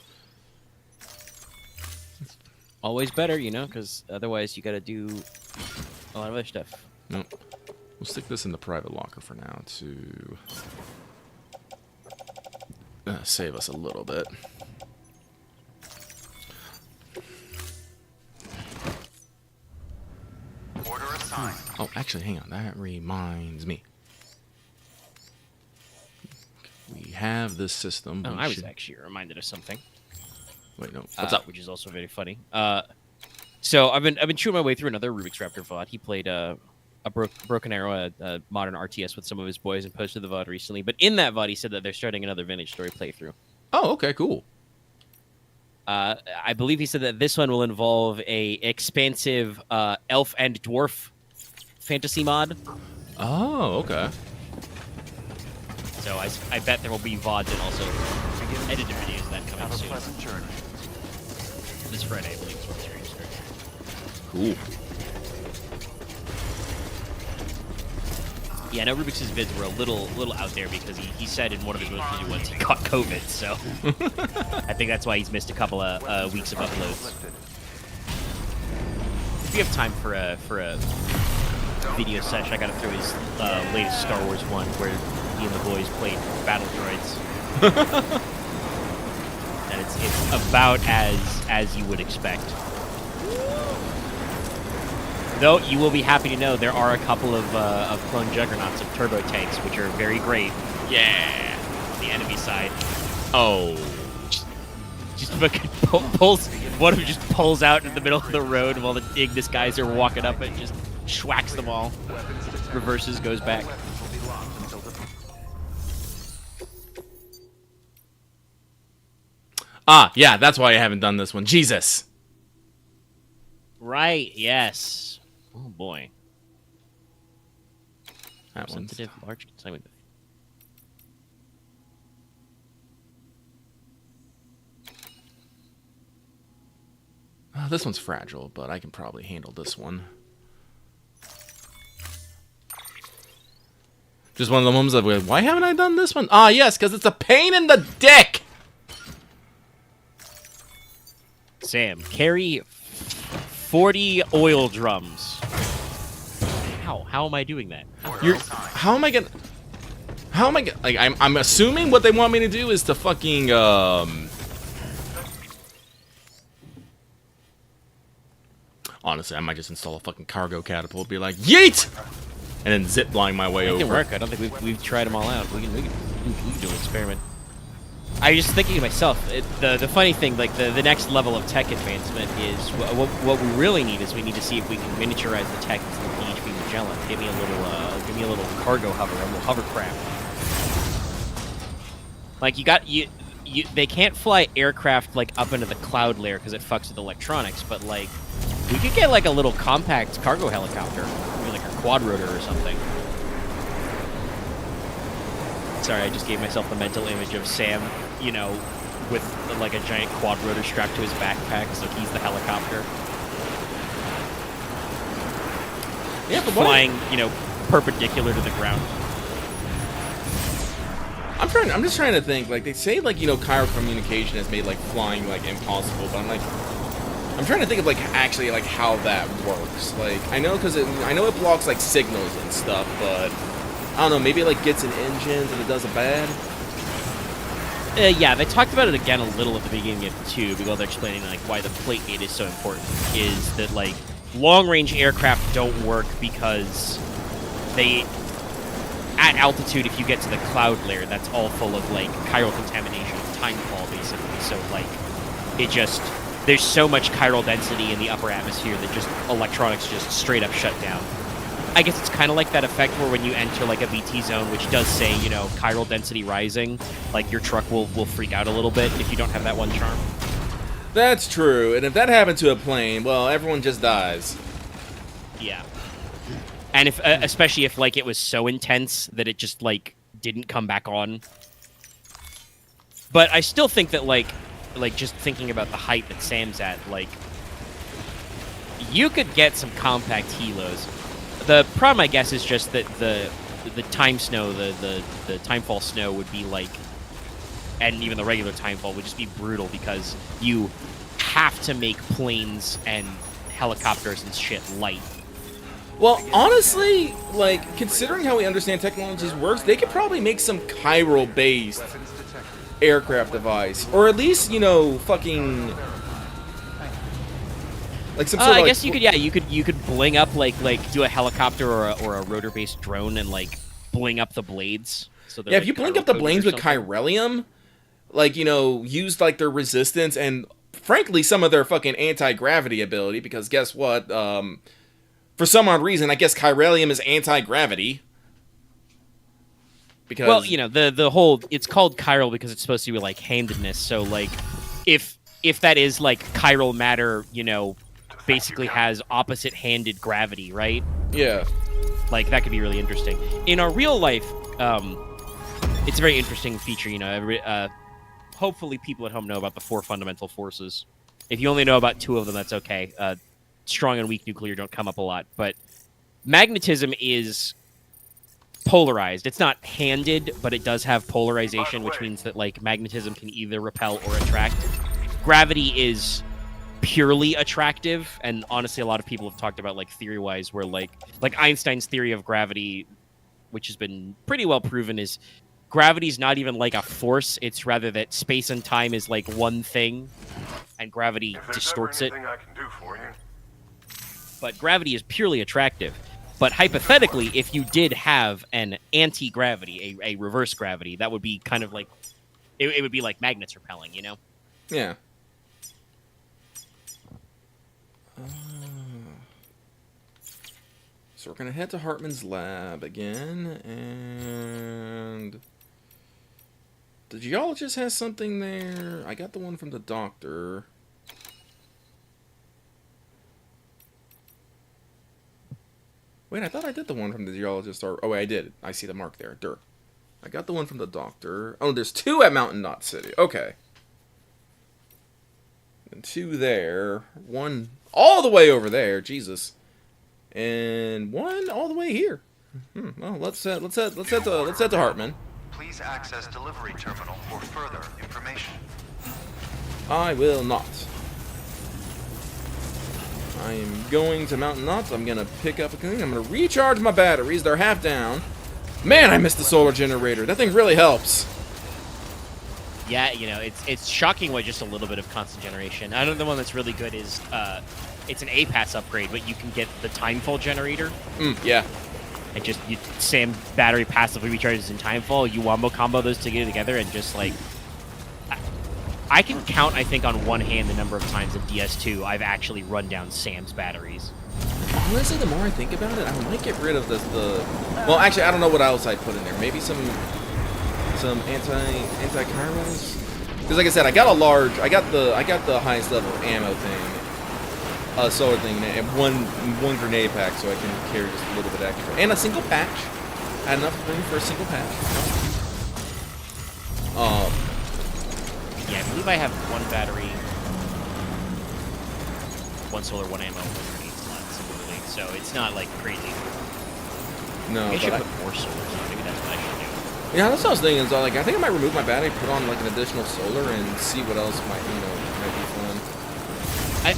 Always better, you know, because otherwise you got to do a lot of other stuff. Nope. We'll stick this in the private locker for now to save us a little bit. Order assigned. Oh, actually, hang on. That reminds me. We have this system. Oh, I was actually reminded of something. Wait, no. What's up? Which is also very funny. So I've been chewing my way through another Rubik's Raptor VOD. He played a Broken Arrow, a modern RTS with some of his boys, and posted the VOD recently. But in that VOD, he said that they're starting another Vintage Story playthrough. Oh, okay, cool. I believe he said that this one will involve a expansive elf and dwarf fantasy mod. Oh, okay. So I bet there will be VODs and also edited videos that come Have out a soon. pleasant journey. This Friday, I believe, is when the series starts. Cool. Yeah, I know Rubik's vids were a little out there because he said in one of his most recent ones he caught COVID, so I think that's why he's missed a couple of weeks of uploads. If you have time for a video session, I gotta throw his latest Star Wars one where he and the boys played battle droids. And it's about as you would expect. Though you will be happy to know there are a couple of clone juggernauts of turbo tanks, which are very great. Yeah, the enemy side. Oh. Just fucking pulls. One of them just pulls out in the middle of the road while the Ignis guys are walking up and just schwacks them all. Reverses, goes back. Ah, yeah, that's why I haven't done this one. Jesus. Right. Yes. Oh boy. That one's... Sensitive, large consignment. This one's fragile, but I can probably handle this one. Just one of the moments of, why haven't I done this one? Ah, yes, because it's a pain in the dick! Sam, carry 40 oil drums. How am I doing that? How am I gonna... Like, I'm assuming what they want me to do is to fucking, Honestly, I might just install a fucking cargo catapult, be like, yeet! And then zip line my way It over. can work. I don't think we've tried them all out. We can do an experiment. I was just thinking to myself, the funny thing, like the next level of tech advancement is what we really need is we need to see if we can miniaturize the tech into the PHP Magellan. Give me a little cargo hover, a little hovercraft. Like they can't fly aircraft like up into the cloud layer because it fucks with electronics. But like we could get like a little compact cargo helicopter, maybe like a quadrotor or something. Sorry, I just gave myself the mental image of Sam, you know, with like a giant quad rotor strapped to his backpack, so he's the helicopter. Yeah, but flying, you know, perpendicular to the ground. I'm just trying to think, like, they say, like, you know, chiral communication has made, like, flying, like, impossible, but I'm trying to think of, like, actually, like, how that works. Like, I know it blocks, like, signals and stuff, but I don't know, maybe it, like, gets in engines and it does it bad? Yeah, they talked about it again a little at the beginning of 2, because they're explaining, like, why the plate gate is so important, is that, like, long-range aircraft don't work because they... At altitude, if you get to the cloud layer, that's all full of, like, chiral contamination and timefall, basically. So, like, it just... There's so much chiral density in the upper atmosphere that just electronics just straight up shut down. I guess it's kind of like that effect where when you enter, like, a VT zone, which does say, you know, chiral density rising, like, your truck will freak out a little bit if you don't have that one charm. That's true, and if that happened to a plane, well, everyone just dies. Yeah. And if, especially if, like, it was so intense that it just, like, didn't come back on. But I still think that, like, just thinking about the height that Sam's at, like, you could get some compact helos. The problem, I guess, is just that the time snow, the timefall snow would be, like, and even the regular timefall would just be brutal because you have to make planes and helicopters and shit light. Well, honestly, like, considering how we understand technologies works, they could probably make some chiral-based aircraft device. Or at least, you know, fucking... Like some sort of I like, guess you could, yeah, you could bling up like do a helicopter or a rotor based drone and like bling up the blades. So they're, yeah, if like, you blink chiral up the coated blades or with something. chiralium, like, you know, used like their resistance and frankly some of their fucking anti-gravity ability, because guess what? For some odd reason, I guess chiralium is anti-gravity. Well, Because you know, the whole it's called chiral because it's supposed to be like handedness. So like if that is like chiral matter, you know, basically has opposite handed gravity, right? yeah, Like that could be really interesting. In our real life, it's a very interesting feature, you know, hopefully people at home know about the 4 fundamental forces. If you only know about 2 of them, that's okay. Strong and weak nuclear don't come up a lot, but magnetism is polarized. It's not handed, but it does have polarization, which means that like magnetism can either repel or attract. Gravity is purely attractive, and honestly a lot of people have talked about like theory-wise where like Einstein's theory of gravity, which has been pretty well proven, is gravity's not even like a force, it's rather that space and time is like one thing and gravity distorts it. I can do for you. But gravity is purely attractive. But hypothetically, if you did have an anti-gravity, a reverse gravity, that would be kind of like it would be like magnets repelling, you know? yeah. So we're gonna head to Hartman's lab again, and the geologist has something there. I got the one from the doctor. Wait, I thought I did the one from the geologist. Or oh, wait, I did. I see the mark there. Dirt. I got the one from the doctor. Oh, there's 2 at Mountain Knot City. Okay. And 2 there. 1 all the way over there. Jesus. And 1 all the way here. Well, let's head to Hartman. Please access delivery terminal for further information. I will not. I am going to Mountain Knots. I'm gonna pick up a thing. I'm gonna recharge my batteries. They're half down. Man, I missed the solar generator. That thing really helps. Yeah, you know, it's shocking what just a little bit of constant generation. Another one that's really good is it's an A-Pass upgrade, but you can get the Timefall generator. Yeah. And just Sam battery passively recharges in Timefall. You wombo combo those together and just like I can count, I think, on one hand the number of times in DS2 I've actually run down Sam's batteries. Honestly, the more I think about it, I might get rid of the well, actually, I don't know what else I'd put in there. Maybe some anti-chirals. Because like I said, I got the highest level ammo thing, solar thing, and one grenade pack, so I can carry just a little bit extra, and a single patch. I had enough room for a single patch. Yeah, I believe I have 1 battery, 1 solar, 1 ammo, 1 grenade slot, similarly. So it's not like crazy. No, I should but put more solars on. Maybe that's what I should do. yeah, that's what I was thinking. So like, I think I might remove my battery, put on like an additional solar, and see what else might be fun.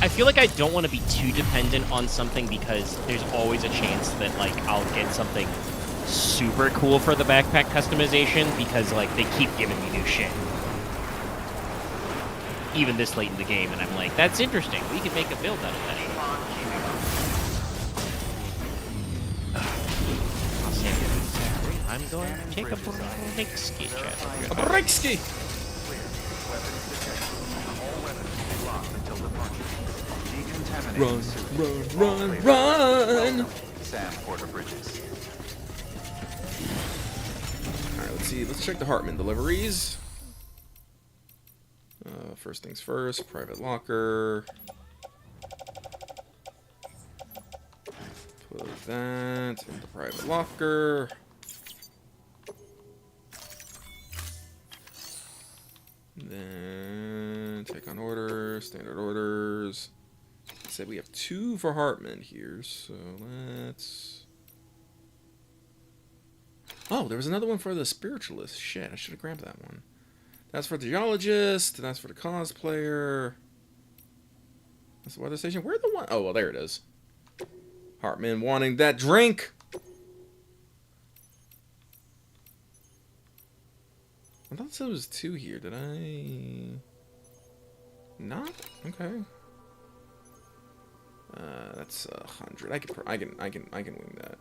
I feel like I don't want to be too dependent on something because there's always a chance that like I'll get something super cool for the backpack customization because like they keep giving me new shit. Even this late in the game, and I'm like, that's interesting. We could make a build out of that. I'll say it. I'm going to take a break ski trip. A break ski. Run. Sam Porter Bridges. Alright, let's see. Let's check the Hartman deliveries. First things first, private locker. Put that in the private locker. Then take on order, standard orders. Said we have 2 for Hartman here, so let's. Oh, there was another one for the spiritualist. Shit, I should have grabbed that one. That's for the geologist, and that's for the cosplayer. That's the weather station. Where the one? Oh, well, there it is. Hartman wanting that drink. I thought there was 2 here. Did I? Not? Okay. That's 100. I can wing that.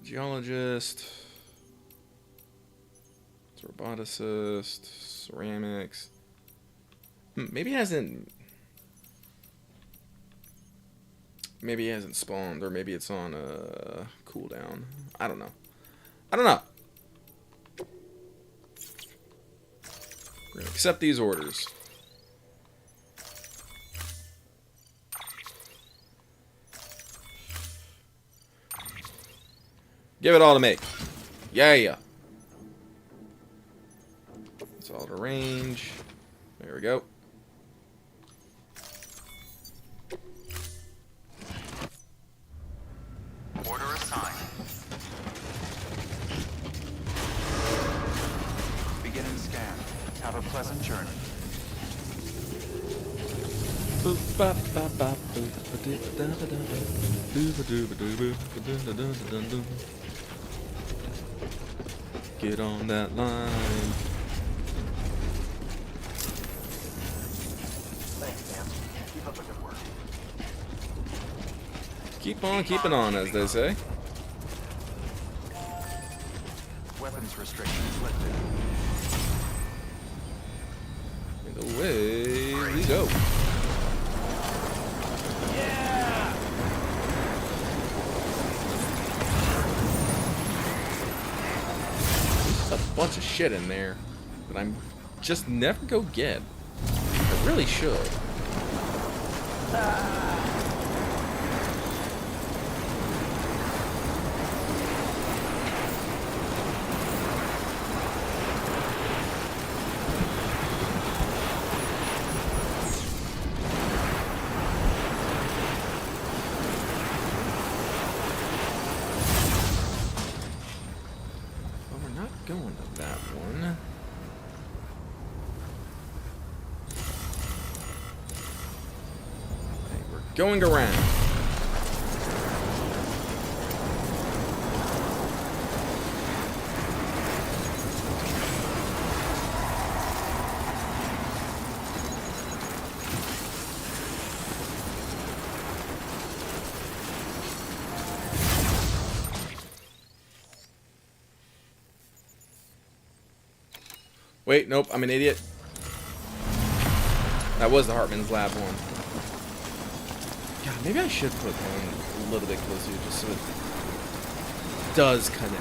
Geologist. Roboticist. Ceramics. Maybe it hasn't. Maybe it hasn't spawned, or maybe it's on a cooldown. I don't know. I don't know. We're gonna accept these orders. Give it all to me. Yeah. It's all to range. There we go. Order assigned. Beginning scan. Have a pleasant journey. Get on that line. Thanks, man. Keep up the good work. Keep on keeping on, as they say. Weapons restrictions lifted. And away we go. There's a bunch of shit in there that I'm just never go get. I really should. Going to that one. Okay, we're going around. Wait, nope, I'm an idiot. That was the Hartman's Lab one. God, maybe I should put one a little bit closer just so it does connect.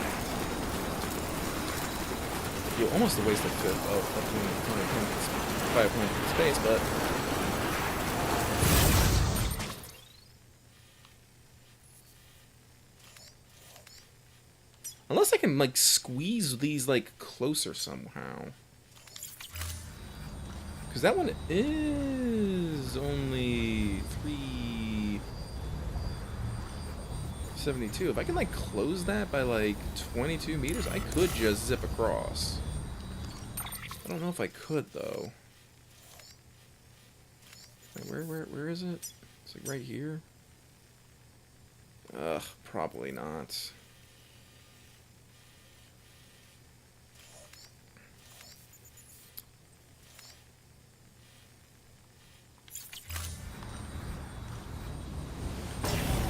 Yo, almost a waste of 5 points of space, but unless I can like squeeze these like closer somehow. Because that one is only 372. If I can like close that by like 22 meters, I could just zip across. I don't know if I could though. Wait, where is it? It's like right here. Ugh, probably not.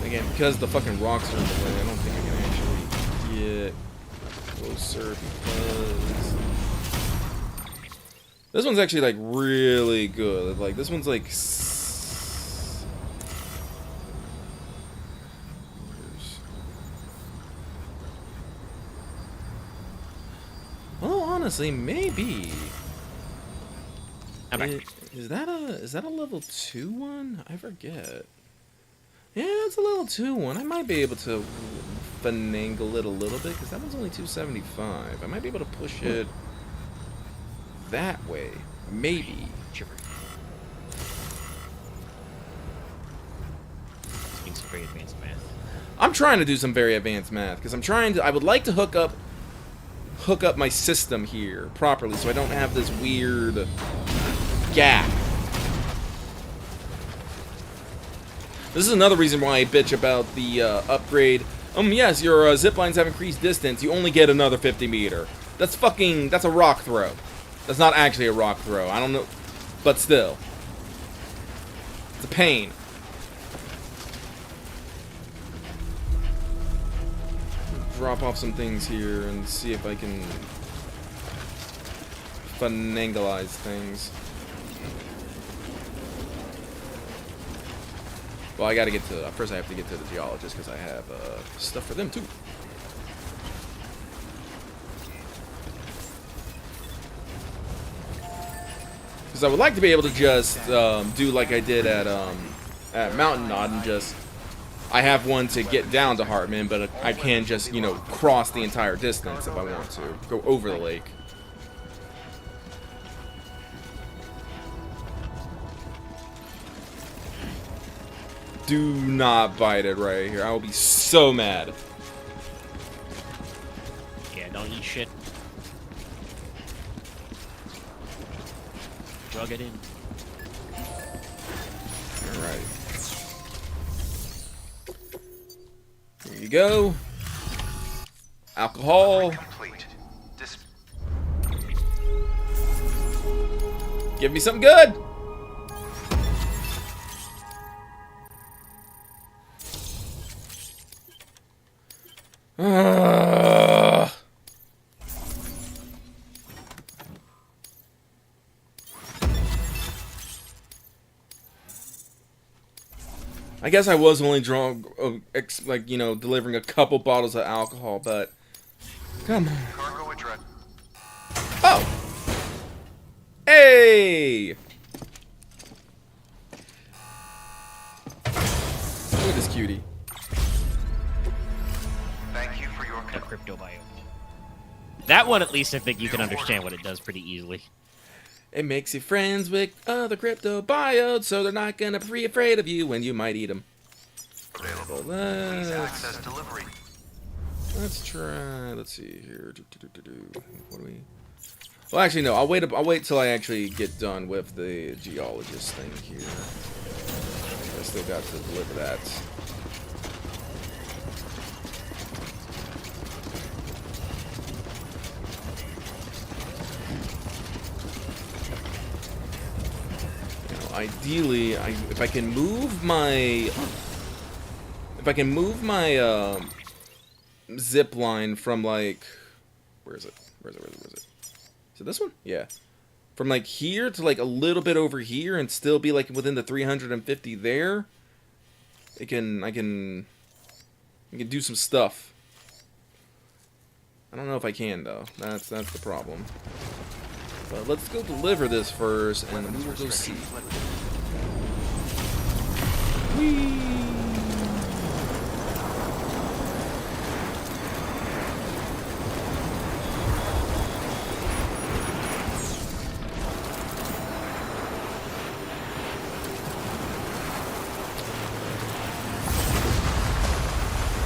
Again, because the fucking rocks are in the way, I don't think I can actually get closer because this one's actually like really good. Like this one's like well, honestly, maybe. Is that a level 2 one? I forget. Yeah, it's a level 2 one. I might be able to finagle it a little bit, because that one's only 275. I might be able to push it that way. Maybe. Doing some very advanced math. I'm trying to do some very advanced math, because I would like to hook up my system here properly, so I don't have this weird gap. This is another reason why I bitch about the upgrade. Yes, your zip lines have increased distance. You only get another 50 meter. That's a rock throw. That's not actually a rock throw. I don't know, but still. It's a pain. drop off some things here and see if I can finagleize things. Well, I gotta get to, first I have to get to the geologist because I have stuff for them too. Because I would like to be able to just do like I did at Mountain Knot and just, I have one to get down to Hartman, but I can just, you know, cross the entire distance if I want to, go over the lake. Do not bite it right here. I will be so mad. Yeah, don't eat shit. Drug it in. Alright. Here you go. Alcohol. Complete. Give me something good. I guess I was only drunk, like, you know, delivering a couple bottles of alcohol, but come on. Cargo address. Oh! Hey! Look at this cutie. Thank you for your The crypto biome. That one, at least, I think you can understand what it does pretty easily. It makes you friends with other crypto biotes, so they're not gonna be afraid of you when you might eat them. available. Well, Please access delivery. let's try. Let's see here. What do we? Well, actually, no. I'll wait till I actually get done with the geologist thing here. I still got to deliver that. Ideally, if I can move my zip line from like, where is it? Where is it? Is it this one? Yeah. From like here to like a little bit over here and still be like within the 350 there. I can do some stuff. I don't know if I can though. That's the problem. But let's go deliver this first, and we will go see. Whee!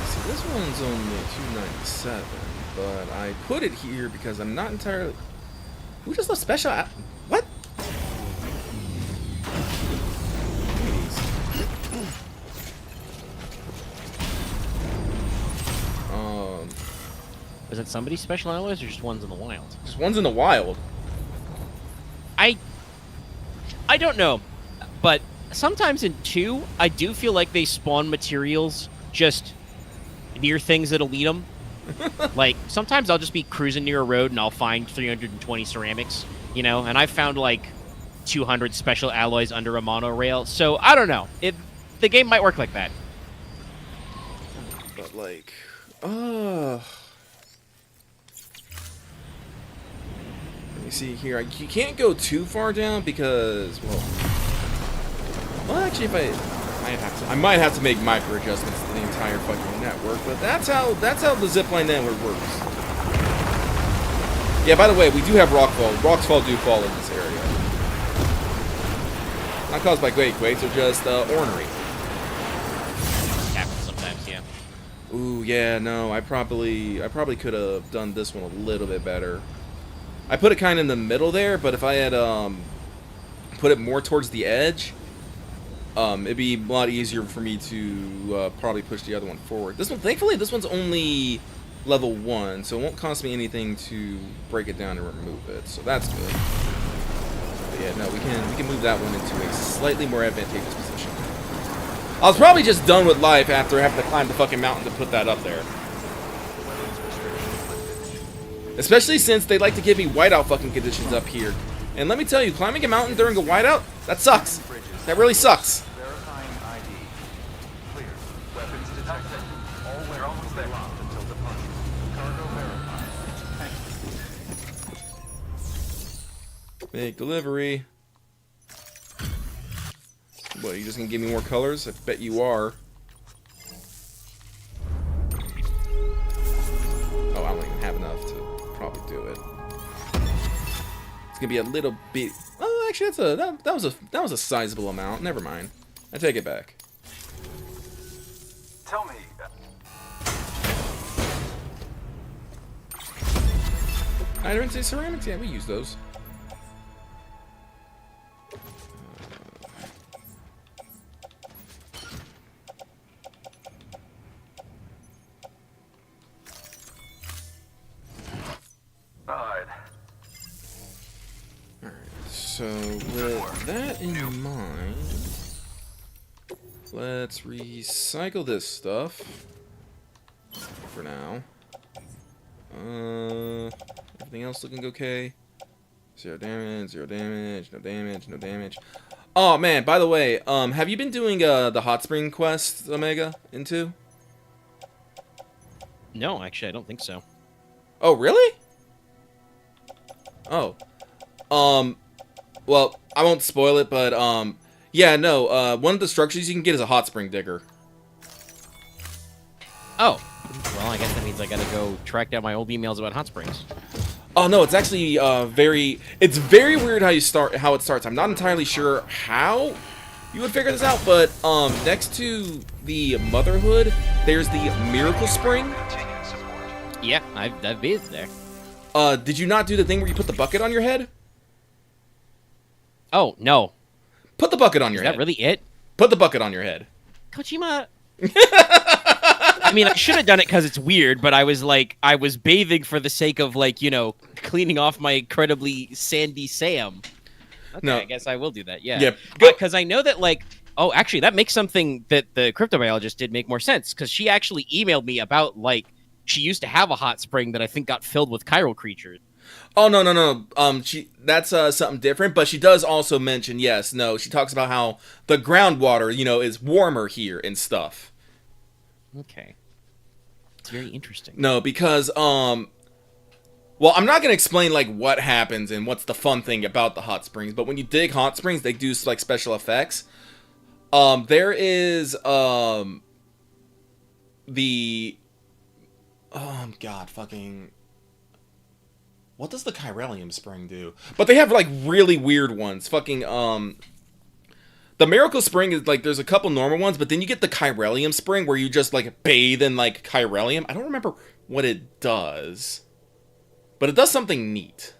See, this one's only 297, but I put it here because I'm not entirely. Who just left special? What? Is it somebody's special alloys or just ones in the wild? Just one's in the wild. I don't know, but sometimes in 2, I do feel like they spawn materials just near things that'll lead them. Like, sometimes I'll just be cruising near a road and I'll find 320 ceramics, you know, and I've found, like, 200 special alloys under a monorail, so I don't know. The game might work like that. But, like, let me see here. You can't go too far down because, well, actually, if I might have to make micro adjustments to the entire fucking network, but that's how the zipline network works. Yeah, by the way, we do have rockfall. Rocks do fall in this area. Not caused by great quakes, they're just ornery. Happens sometimes, yeah. Ooh, yeah, no, I probably could have done this one a little bit better. I put it kind of in the middle there, but if I had put it more towards the edge, it'd be a lot easier for me to probably push the other one forward. This one, thankfully, this one's only level 1, so it won't cost me anything to break it down and remove it, so that's good. But yeah, no, we can move that one into a slightly more advantageous position. I was probably just done with life after having to climb the fucking mountain to put that up there. Especially since they like to give me whiteout fucking conditions up here. And let me tell you, climbing a mountain during a whiteout, that sucks. That really sucks. Verifying ID. Clear. Weapons detected. All weapons will be locked until departure. Cargo verified. Thank you. Make delivery. What, you just gonna give me more colors? I bet you are. Oh, I don't even have enough to probably do it. It's gonna be a little bit. Oh, actually, that was a sizable amount. Never mind. I take it back. Tell me. I didn't say ceramics. Yeah, we use those. Alright. So with that in mind, let's recycle this stuff for now. Everything else looking okay. 0 damage, 0 damage, no damage, no damage. Oh man, by the way, have you been doing the hot spring quest, Omega, into? No, actually, I don't think so. Oh, really? Oh. Well, I won't spoil it, but, yeah, no, one of the structures you can get is a hot spring digger. Oh. Well, I guess that means I gotta go track down my old emails about hot springs. Oh, no, it's actually, it's very weird how it starts. I'm not entirely sure how you would figure this out, but, next to the Motherhood, there's the Miracle Spring. Yeah, I've been there. Did you not do the thing where you put the bucket on your head? Oh, no. Put the bucket on your Is head. that really it? Put the bucket on your head. Kojima... I mean, I should have done it because it's weird, but I was bathing for the sake of, like, you know, cleaning off my incredibly sandy Sam. Okay, No. I guess I will do that, yeah. Yeah, Because I know that, like... Oh, actually, that makes something that the cryptobiologist did make more sense, because she actually emailed me about, like, she used to have a hot spring that I think got filled with chiral creatures. Oh, no. That's something different, but she does also mention, yes, no, she talks about how the groundwater, you know, is warmer here and stuff. Okay. It's very interesting. No, because, well, I'm not going to explain, like, what happens and what's the fun thing about the hot springs, but when you dig hot springs, they do, like, special effects. There is, God, fucking... What does the Chiralium Spring do? But they have, like, really weird ones. Fucking, the Miracle Spring is, like, there's a couple normal ones, but then you get the Chiralium Spring where you just, like, bathe in, like, Chiralium. I don't remember what it does. But it does something neat.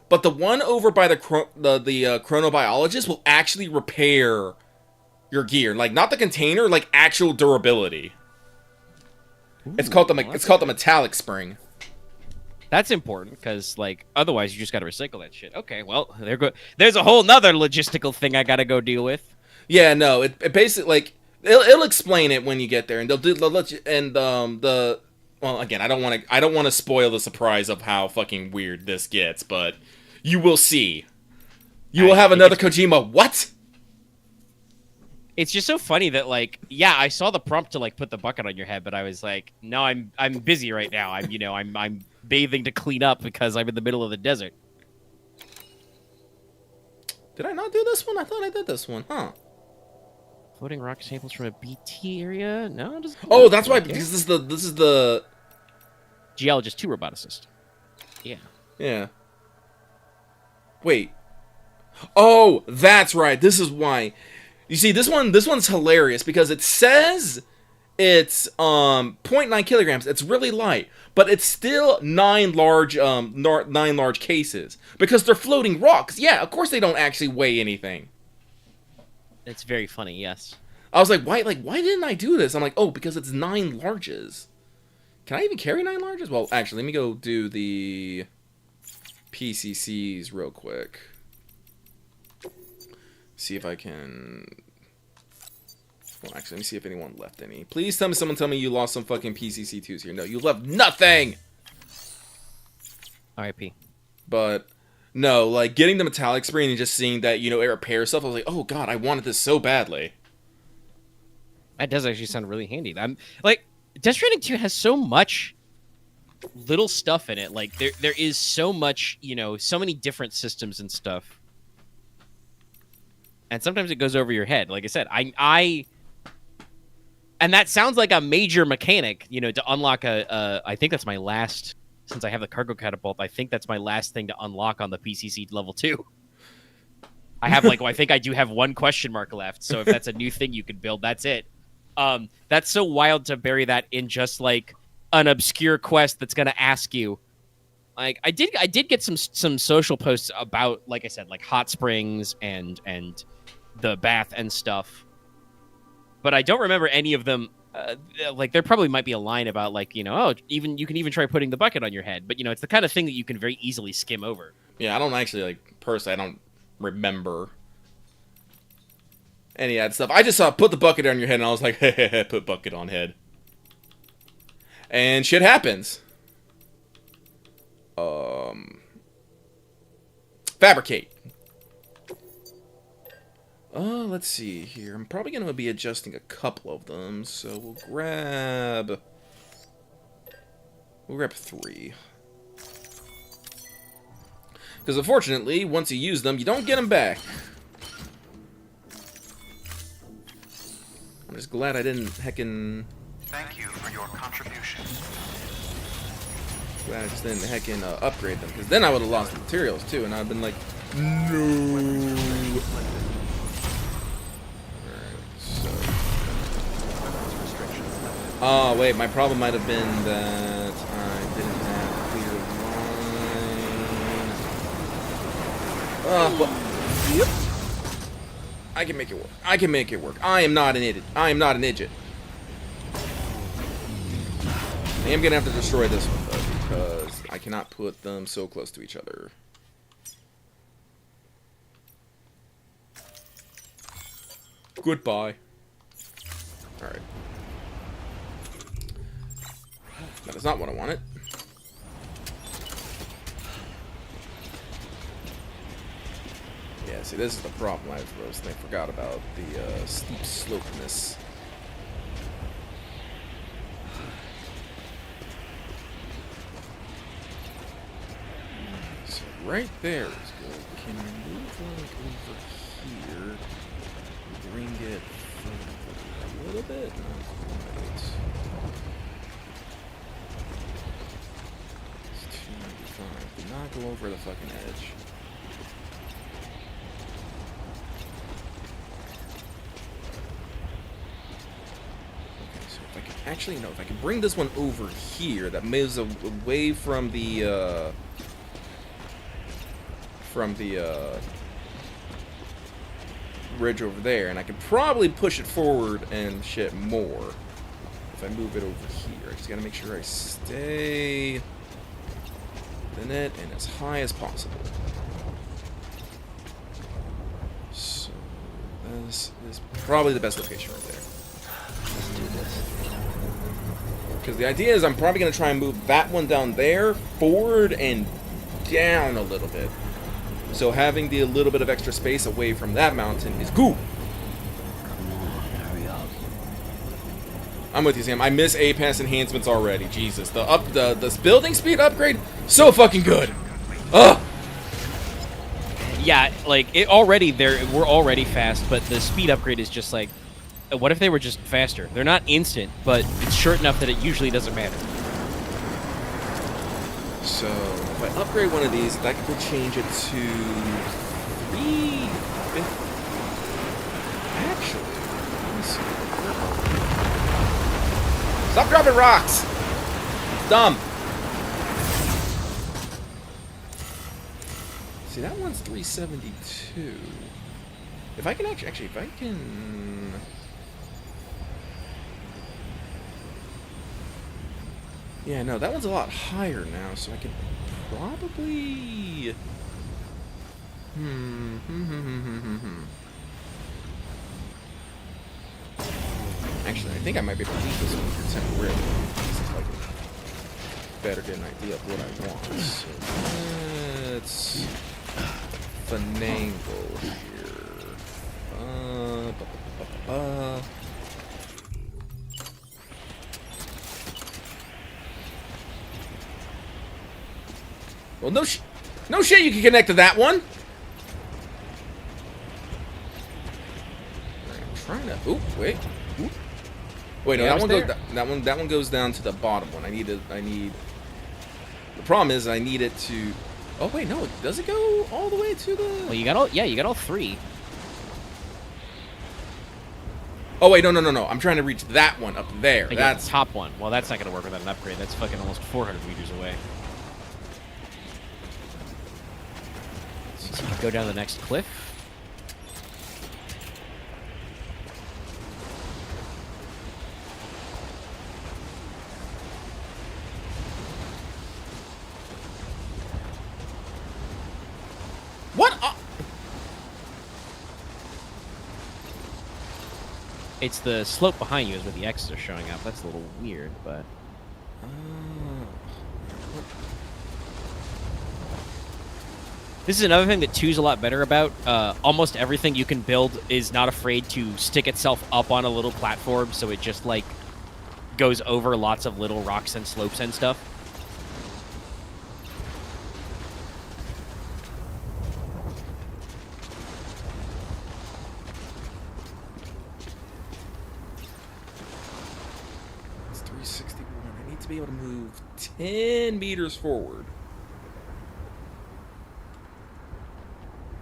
But the one over by the Chronobiologist will actually repair your gear. Like, not the container, like, actual durability. Ooh, It's called the Metallic Spring. That's important, because, like, otherwise you just gotta recycle that shit. Okay, well, there's a whole nother logistical thing I gotta go deal with. Yeah, no, it basically, like, it'll explain it when you get there, and they'll let you, and, well, again, I don't want to spoil the surprise of how fucking weird this gets, but you will see. You will have another Kojima, what? It's just so funny that, like, yeah, I saw the prompt to, like, put the bucket on your head, but I was like, no, I'm busy right now. I'm bathing to clean up because I'm in the middle of the desert. Did I not do this one? I thought I did this one, huh? Floating rock samples from a BT area? No, just Oh, that's why, because this is the geologist 2 roboticist. Yeah. Yeah. Wait. Oh, that's right. This is why. You see, this one's hilarious because it says it's 0.9 kilograms. It's really light, but it's still 9 large cases because they're floating rocks. Yeah, of course they don't actually weigh anything. It's very funny, yes. I was like, why didn't I do this? I'm like, oh, because it's 9 larges. Can I even carry 9 larges? Well, actually, let me go do the PCCs real quick. See if I can... Well, actually, let me see if anyone left any. Please tell me, someone tell me you lost some fucking PCC2s here. No, you left nothing! R.I.P. But no, like getting the metallic screen and just seeing that, you know, it repairs stuff, I was like, oh god, I wanted this so badly. That does actually sound really handy. I'm like, Death Stranding 2 has so much little stuff in it. Like there is so much, you know, so many different systems and stuff. And sometimes it goes over your head. Like I said, I and that sounds like a major mechanic, you know, to unlock I think that's my last, since I have the cargo catapult, I think that's my last thing to unlock on the PCC level 2. I have like, well, I think I do have one question mark left. So if that's a new thing you can build, that's it. That's so wild to bury that in just like an obscure quest that's going to ask you. Like I did get some social posts about, like I said, like hot springs and the bath and stuff. But I don't remember any of them. Like there probably might be a line about like, you know, oh, even you can even try putting the bucket on your head. But you know, it's the kind of thing that you can very easily skim over. Yeah, I don't actually, like, personally, I don't remember any of that stuff. I just saw put the bucket on your head, and I was like, hey, put bucket on head. And shit happens. Fabricate. Let's see here. I'm probably going to be adjusting a couple of them, so we'll grab 3. Because unfortunately, once you use them, you don't get them back. I'm just glad I didn't heckin'... Thank you for your contribution. Glad I just didn't heckin' upgrade them, because then I would have lost the materials too, and I'd been like, no. Alright, so... Oh, wait, my problem might have been that I didn't have clear line. Well, yep. I can make it work. I can make it work. I am not an idiot. I am not an idiot. I am gonna have to destroy this one though, because I cannot put them so close to each other. Goodbye. Alright. That is not what I wanted. Yeah, see, this is the problem. I forgot about the steep slopeness. So right there is good. Can we move like over here? Bring it forward a little bit? Not quite. It's 295. Do not go over the fucking edge. Actually, no, if I can bring this one over here, that moves away from the ridge over there, and I can probably push it forward and shit more if I move it over here. I just gotta make sure I stay within it and as high as possible. So, this is probably the best location right there. Let's do this. Because the idea is I'm probably going to try and move that one down there, forward and down a little bit. So having the little bit of extra space away from that mountain is cool. I'm with you, Sam. I miss A-Pass enhancements already. Jesus. The building speed upgrade, so fucking good. Ugh. Yeah, like it already we're already fast, but the speed upgrade is just like, what if they were just faster? They're not instant, but it's short enough that it usually doesn't matter. So, if I upgrade one of these, that could change it to 350. Actually, let me see. Stop dropping rocks! It's dumb. See, that one's 372. If I can actually, if I can... Yeah, no, that one's a lot higher now, so I could probably... Actually, I think I might be able to use this one temporarily. better get an idea of what I want. So let's finagle here. Well, no shit you can connect to that one. I'm trying to. Oop, wait. Oop. Wait, no, Yeah, that one there. goes. That one goes down to the bottom one. I need. The problem is I need it to. Oh wait, no. Does it go all the way to the? Well, you got all. Yeah, you got all three. Oh wait, no. I'm trying to reach that one up there. Like, That's the top one. Well, that's not gonna work without an upgrade. That's fucking almost 400 meters away. So you can go down the next cliff. what? It's the slope behind you is where the X's are showing up. That's a little weird, but... This is another thing that 2's a lot better about. Almost everything you can build is not afraid to stick itself up on a little platform, so it just, like, goes over lots of little rocks and slopes and stuff. It's 361. I need to be able to move 10 meters forward.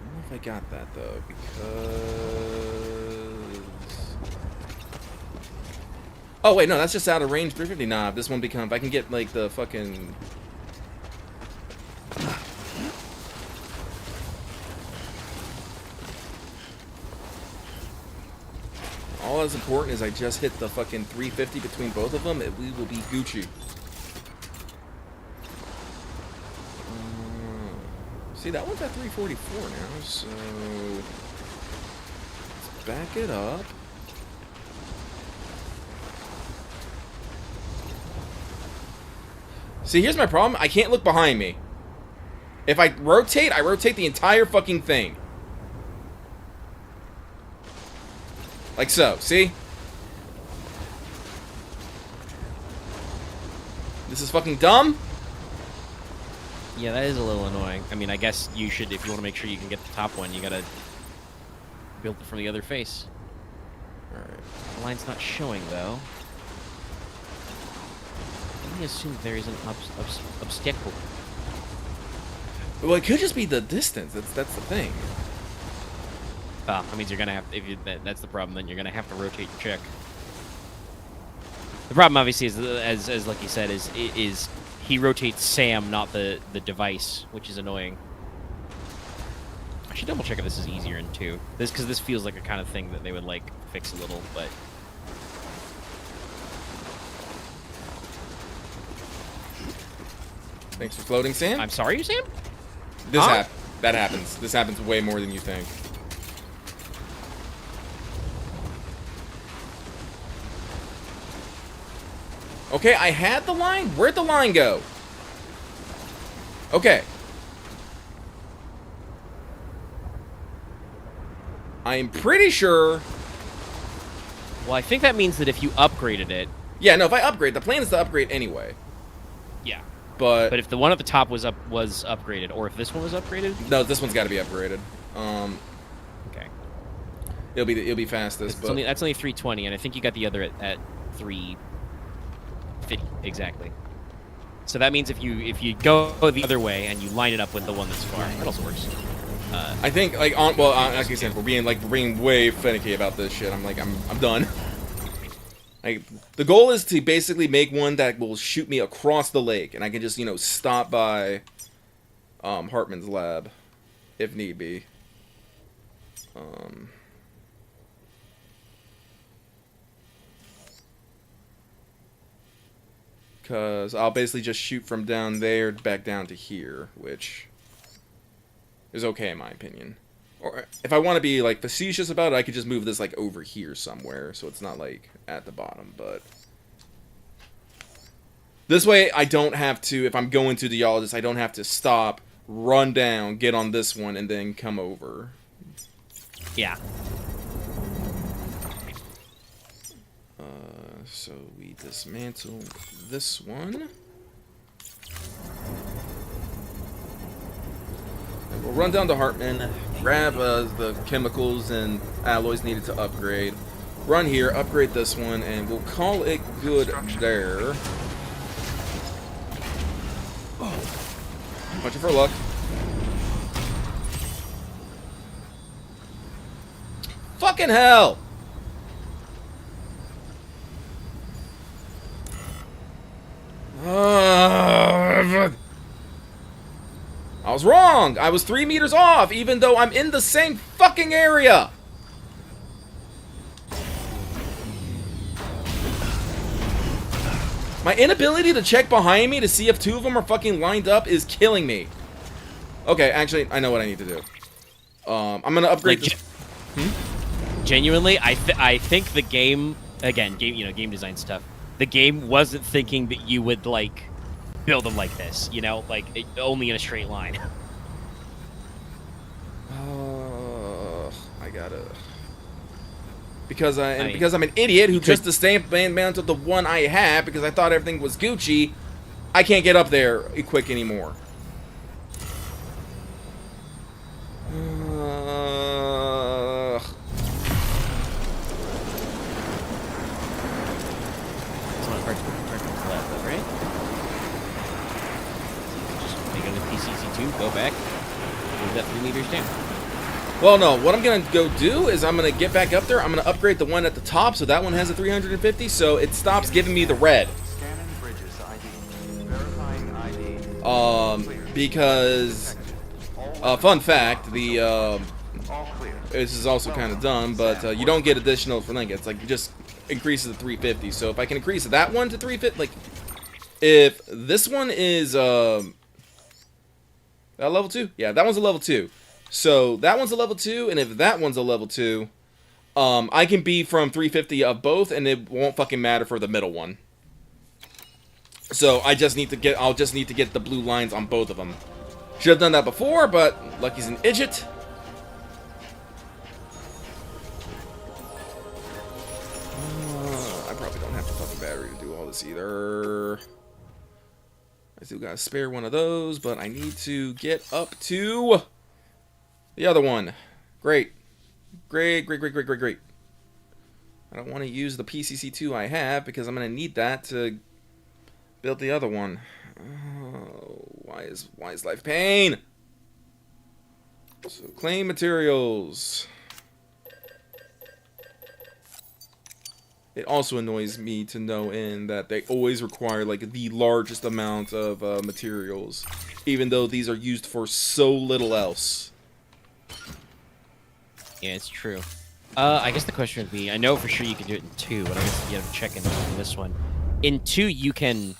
I don't know if I got that though, because. Oh wait, no, that's just out of range 350. Nah, if this one becomes, if I can get like the fucking. All that's important is I just hit the fucking 350 between both of them, and we will be Gucci. See, that one's at 344 now, so let's back it up. See, here's my problem. I can't look behind me. If I rotate the entire fucking thing. Like so, see? This is fucking dumb. Yeah, that is a little annoying. I mean, I guess you should, if you want to make sure you can get the top one, you gotta build it from the other face. Alright. The line's not showing, though. Let me assume there is an obstacle. Well, it could just be the distance. That's the thing. Ah, that means you're gonna have, that's the problem, then you're gonna have to rotate your check. The problem, obviously, is, as like you said, is he rotates Sam, not the device, which is annoying. I should double check if this is easier in 2. Because this feels like a kind of thing that they would, like, fix a little, but... Thanks for floating, Sam. I'm sorry, Sam? That happens. This happens way more than you think. Okay, I had the line. Where'd the line go? Okay. I'm pretty sure. Well, I think that means that if you upgraded it... Yeah, no, if I upgrade, the plan is to upgrade anyway. Yeah. But if the one at the top was upgraded, or if this one was upgraded... No, this one's got to be upgraded. Okay. It'll be fastest, but... That's only 320, and I think you got the other at 350, exactly. So that means if you go the other way and you line it up with the one that's far, that also works. I think, like, like you said, we're being way finicky about this shit. I'm done. Like, the goal is to basically make one that will shoot me across the lake, and I can just, stop by Hartman's lab, if need be. Because I'll basically just shoot from down there back down to here, which is okay in my opinion. Or if I want to be, like, facetious about it, I could just move this, like, over here somewhere, so it's not, like, at the bottom, but... This way, I don't have to, if I'm going to the geologist, I don't have to stop, run down, get on this one, and then come over. Yeah. So we dismantle this one. And we'll run down to Hartman, grab the chemicals and alloys needed to upgrade. Run here, upgrade this one, and we'll call it good there. Punch it for luck. Fucking hell! I was wrong! I was 3 meters off, even though I'm in the same fucking area! My inability to check behind me to see if 2 of them are fucking lined up is killing me. Okay, actually, I know what I need to do. I'm gonna upgrade Like, this. Genuinely, I think the game, again, game design stuff. The game wasn't thinking that you would like build them like this, like only in a straight line. I gotta. Because I'm an idiot who just dismantled the one I had because I thought everything was Gucci. I can't get up there quick anymore. PCC2, go back, move that 3 meters down. Well, no, what I'm going to go do is I'm going to get back up there. I'm going to upgrade the one at the top, so that one has a 350, so it stops giving me the red. Scanning bridges ID. Verifying ID. Because, fun fact, All clear. this is also kind of dumb, but you don't get additional for Lincoln. Like, it just increases to 350. So if I can increase that one to 350, like, if this one is, level 2? Yeah, that one's a level 2. So that one's a level 2, and if that one's a level 2, I can be from 350 of both, and it won't fucking matter for the middle one. So I'll just need to get the blue lines on both of them. Should have done that before, but Lucky's an idiot. I probably don't have the fucking battery to do all this either. I still got to spare one of those, but I need to get up to the other one. Great. Great. I don't want to use the PCC2 I have because I'm going to need that to build the other one. Oh, why is life pain? So claim materials. It also annoys me to no end that they always require like the largest amount of materials, even though these are used for so little else. Yeah, it's true. I guess the question would be, I know for sure you can do it in 2, but I guess you have to check in this one. In 2, you can,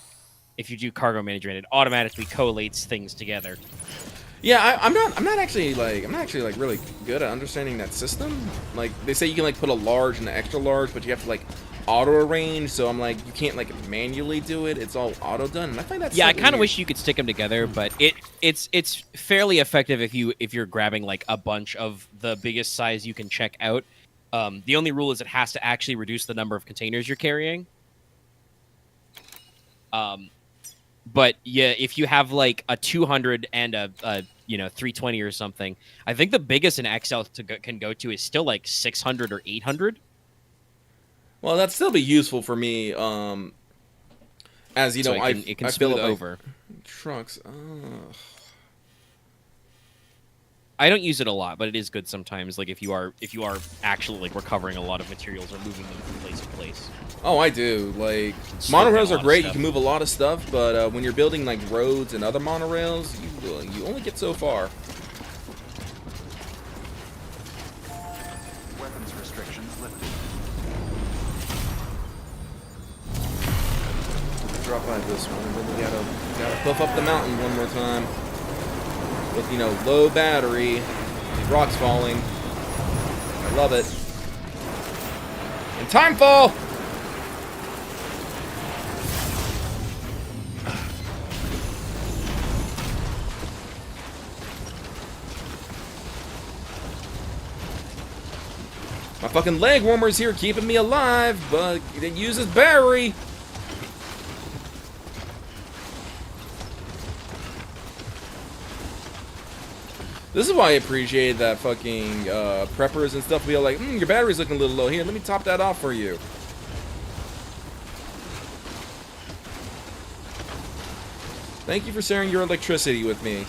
if you do cargo management, it automatically collates things together. Yeah, I'm not actually really good at understanding that system. Like they say you can like put a large and an extra large, but you have to like auto arrange. So I'm like, you can't like manually do it. It's all auto done, and I find that. Yeah, I kind of wish you could stick them together, but it's fairly effective if you're grabbing like a bunch of the biggest size you can check out. The only rule is it has to actually reduce the number of containers you're carrying. But yeah, if you have like a 200 and a 320 or something, I think the biggest an XL can go to is still like 600 or 800. Well, that'd still be useful for me. As you know, it can I feel smooth over trucks. I don't use it a lot, but it is good sometimes. Like if you are actually like recovering a lot of materials or moving them from place to place. Oh, I do. Like Slow monorails down are a lot of great. You stuff. can move a lot of stuff, but when you're building like roads and other monorails, you only get so far. Weapons restrictions lifted. Drop by this one, and then we gotta puff up the mountain one more time. With low battery, rocks falling. I love it. And time fall. My fucking leg warmer's here keeping me alive, but it uses battery. This is why I appreciate that fucking preppers and stuff be like, your battery's looking a little low. Here, let me top that off for you. Thank you for sharing your electricity with me.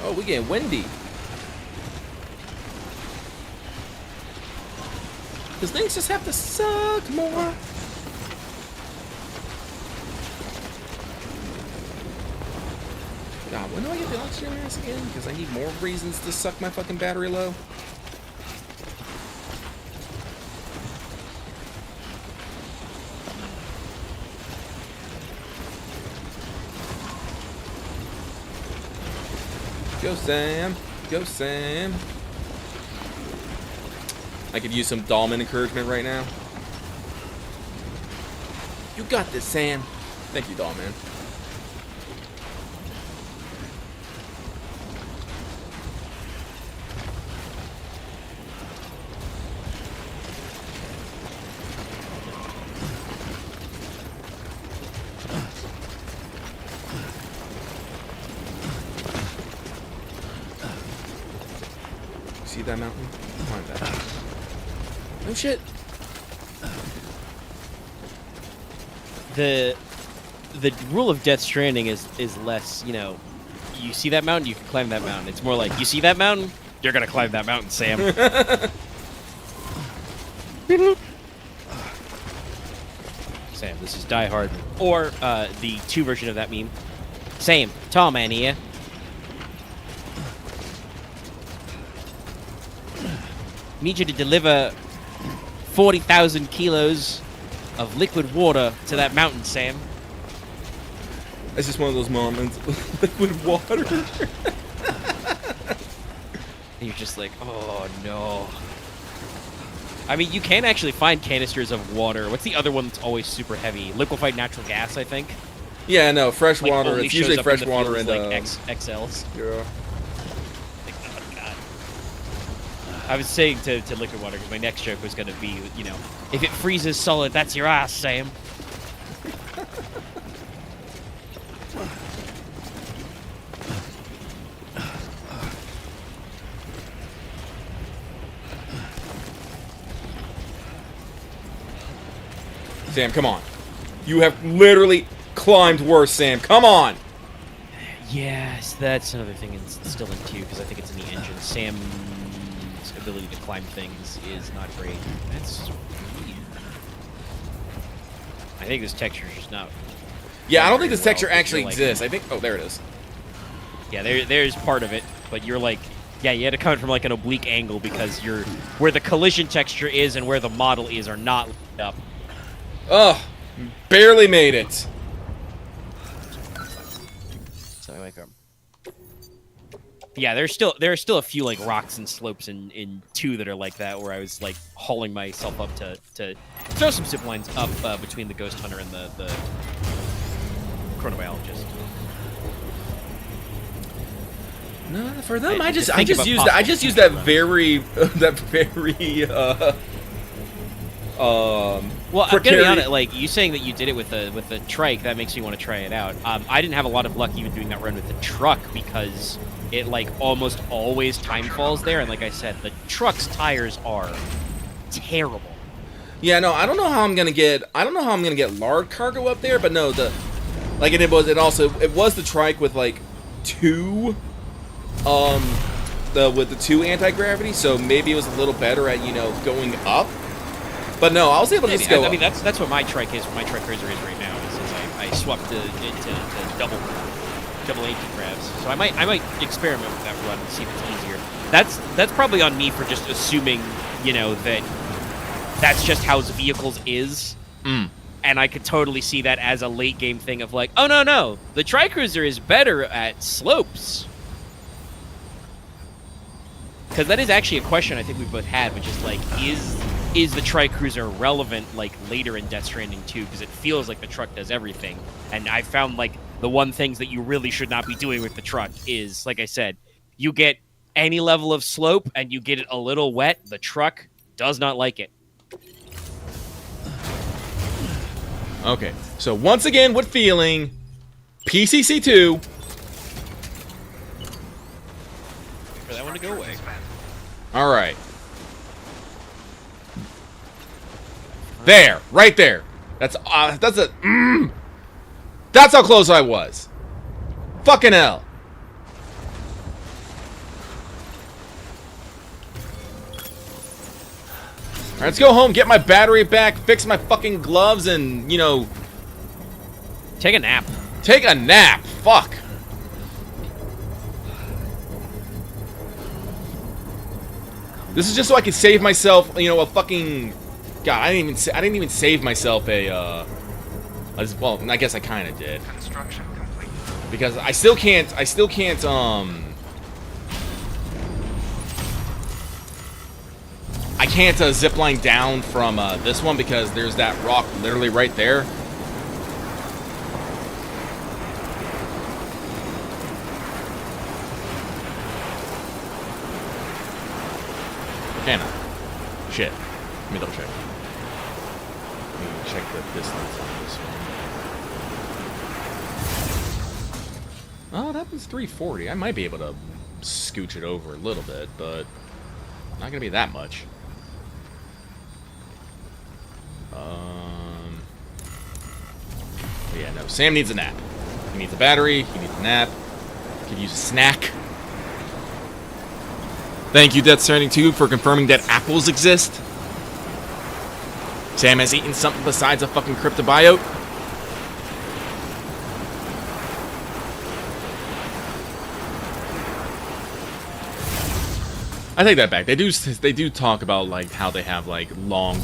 Oh, we getting windy. Because things just have to suck more. God, when do I get the oxygen mask again? Because I need more reasons to suck my fucking battery low. Go Sam. Go Sam. I could use some Dahlman encouragement right now. You got this, Sam. Thank you, Dahlman. See that mountain? Climb that. No shit. The rule of Death Stranding is less, you know, you see that mountain, you can climb that mountain. It's more like, you see that mountain, you're gonna climb that mountain, Sam. Sam, this is Die Hard. Or the 2 version of that meme. Same, tall man here. Need you to deliver 40,000 kilos of liquid water to that mountain, Sam. It's just one of those moments. Liquid water. And you're just like, oh no. I mean, you can actually find canisters of water. What's the other one that's always super heavy? Liquefied natural gas, I think. Yeah, no, fresh Like, water. only It's shows usually up fresh in the water fields, and like XLs. yeah. Like, oh god. I was saying to liquid water because my next joke was gonna be, you know, if it freezes solid, that's your ass, Sam. Sam, come on. You have literally climbed worse, Sam. Come on. Yes, that's another thing it's still in 2 because I think it's in the engine. Sam's ability to climb things is not great. That's weird. I think this texture is just not. Yeah, I don't think this well, texture but you're actually like- exists. I think. Oh, there it is. Yeah, there's part of it, but you're like, yeah, you had to come from like an oblique angle because you're where the collision texture is and where the model is are not lined up. Ugh, barely made it. So like, yeah, there are still a few like rocks and slopes in 2 that are like that where I was like hauling myself up to throw some zip lines up between the ghost hunter and the chronobiologist. No, for them, I just just think about used that. I just used that possible very that very Well, I'm gonna be precarious. honest, like, you saying that you did it with the trike, that makes me want to try it out. I didn't have a lot of luck even doing that run with the truck because it, like, almost always time falls there, and like I said, the truck's tires are terrible. Yeah, no, I don't know how I'm gonna get large cargo up there, but no, it was the trike with like 2 with the 2 anti-gravity, so maybe it was a little better at, you know, going up. But no, I was able to just go. I mean, that's what my trike is. My trike razor is right now. Is I swapped it to double anti-gravs. So I might experiment with that run and see if it's easier. That's probably on me for just assuming, you know, that's just how vehicles is. And I could totally see that as a late game thing of like, oh no, the Tricruiser is better at slopes. Because that is actually a question I think we both had, which is like, is the Tri-Cruiser relevant, like, later in Death Stranding 2? Because it feels like the truck does everything. And I found, like, the one things that you really should not be doing with the truck is, like I said, you get any level of slope and you get it a little wet, the truck does not like it. Okay, so once again, with feeling, PCC2. For that one to go away. All right. There, right there. That's that's how close I was. Fucking hell. Alright, let's go home, get my battery back, fix my fucking gloves, and, you know... Take a nap. Take a nap. Fuck. This is just so I can save myself, you know, a fucking... God, I didn't even save myself a, well, I guess I kind of did. Construction complete. Because I still can't, I can't zipline down from this one because there's that rock literally right there. Can I? Shit. Let me double check. Let me check the distance on this one. Oh, that was 340. I might be able to scooch it over a little bit, but not gonna be that much. Yeah, no. Sam needs a nap. He needs a battery. He needs a nap. Could use a snack. Thank you, Death Stranding 2, for confirming that apples exist. Sam has eaten something besides a fucking cryptobiote. I take that back. They do talk about like how they have like long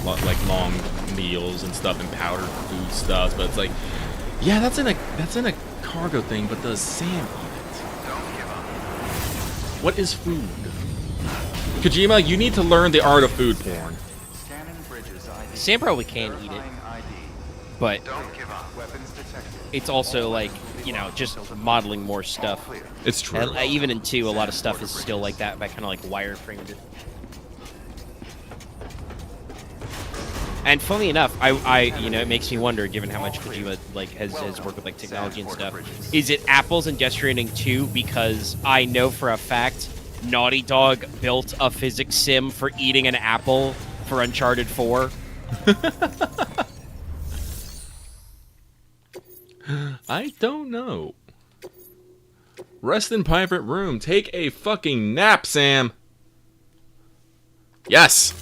meals and stuff and powdered food stuff, but it's like, yeah, that's in a cargo thing. But does Sam eat it? What is food? Kojima, you need to learn the art of food porn. Scanning bridges ID. Sam probably can eat it, Verifying ID. but Don't give up. Weapons detected. it's also like, you know, just modeling more stuff. Clear. It's true. And, even in 2, a lot of stuff is still like that, but kind of like wireframed it. And funny enough, I you know, it makes me wonder, given how much Kojima like has worked with like technology and stuff, is it apples and Death Stranding 2? Because I know for a fact Naughty Dog built a physics sim for eating an apple for Uncharted 4. I don't know. Rest in private room. Take a fucking nap, Sam. Yes.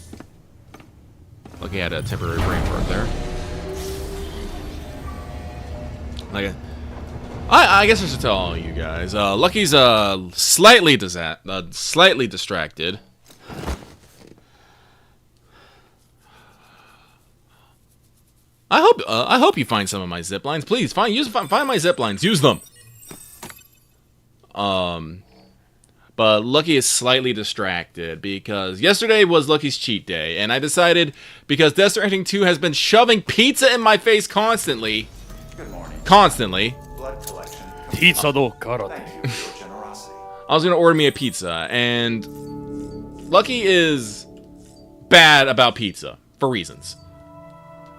Lucky I had a temporary brain fart there. Like, I guess I should tell all you guys. Lucky's slightly distracted. I hope you find some of my zip lines. Please find my zip lines. Use them. But Lucky is slightly distracted because yesterday was Lucky's cheat day, and I decided because Death Stranding 2 has been shoving pizza in my face constantly. Good morning. Constantly. Blood collection. Pizza do karate. Thank you for your generosity. I was gonna order me a pizza, and Lucky is bad about pizza for reasons.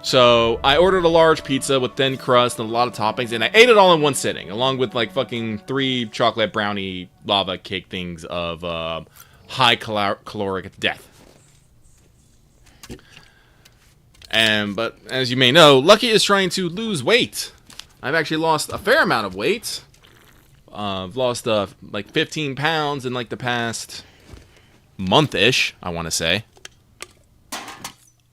So I ordered a large pizza with thin crust and a lot of toppings, and I ate it all in one sitting, along with like fucking 3 chocolate brownie lava cake things of high caloric death. But as you may know, Lucky is trying to lose weight. I've actually lost a fair amount of weight. I've lost like 15 pounds in like the past month-ish, I want to say.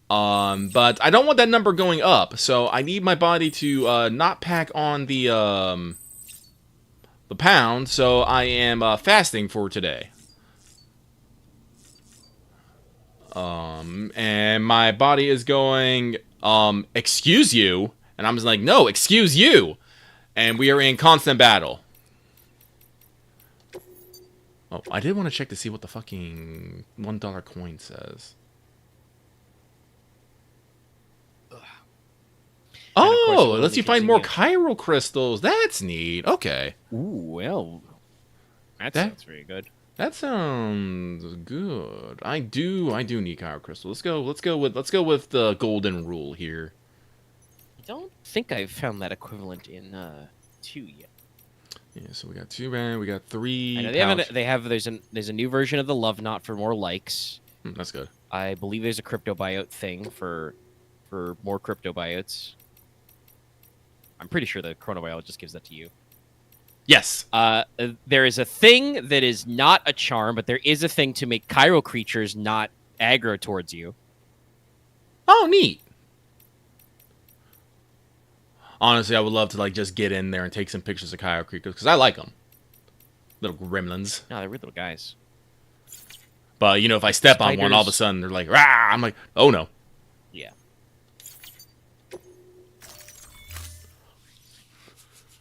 But I don't want that number going up, so I need my body to not pack on the pound, so I am fasting for today. And my body is going, excuse you, and I'm just like, no, excuse you, and we are in constant battle. Oh, I did want to check to see what the fucking $1 coin says. course, Oh, it lets you find more chiral crystals. That's neat. Okay. Ooh, well, that That- sounds very good. That sounds good. I do need chiral crystal. Let's go with the golden rule here. I don't think I've found that equivalent in 2 yet. Yeah, so we got 2 rand, we got 3 I know there's a new version of the love knot for more likes. That's good. I believe there's a crypto biote thing for more crypto biotes. I'm pretty sure the chronobiologist gives that to you. Yes. There is a thing that is not a charm, but there is a thing to make chiral creatures not aggro towards you. Oh, neat. Honestly, I would love to like just get in there and take some pictures of chiral creatures because I like them. Little gremlins. No, they're weird little guys. But you know, if I step on one, all of a Spiders. sudden they're like, rah! I'm like, oh no. Yeah.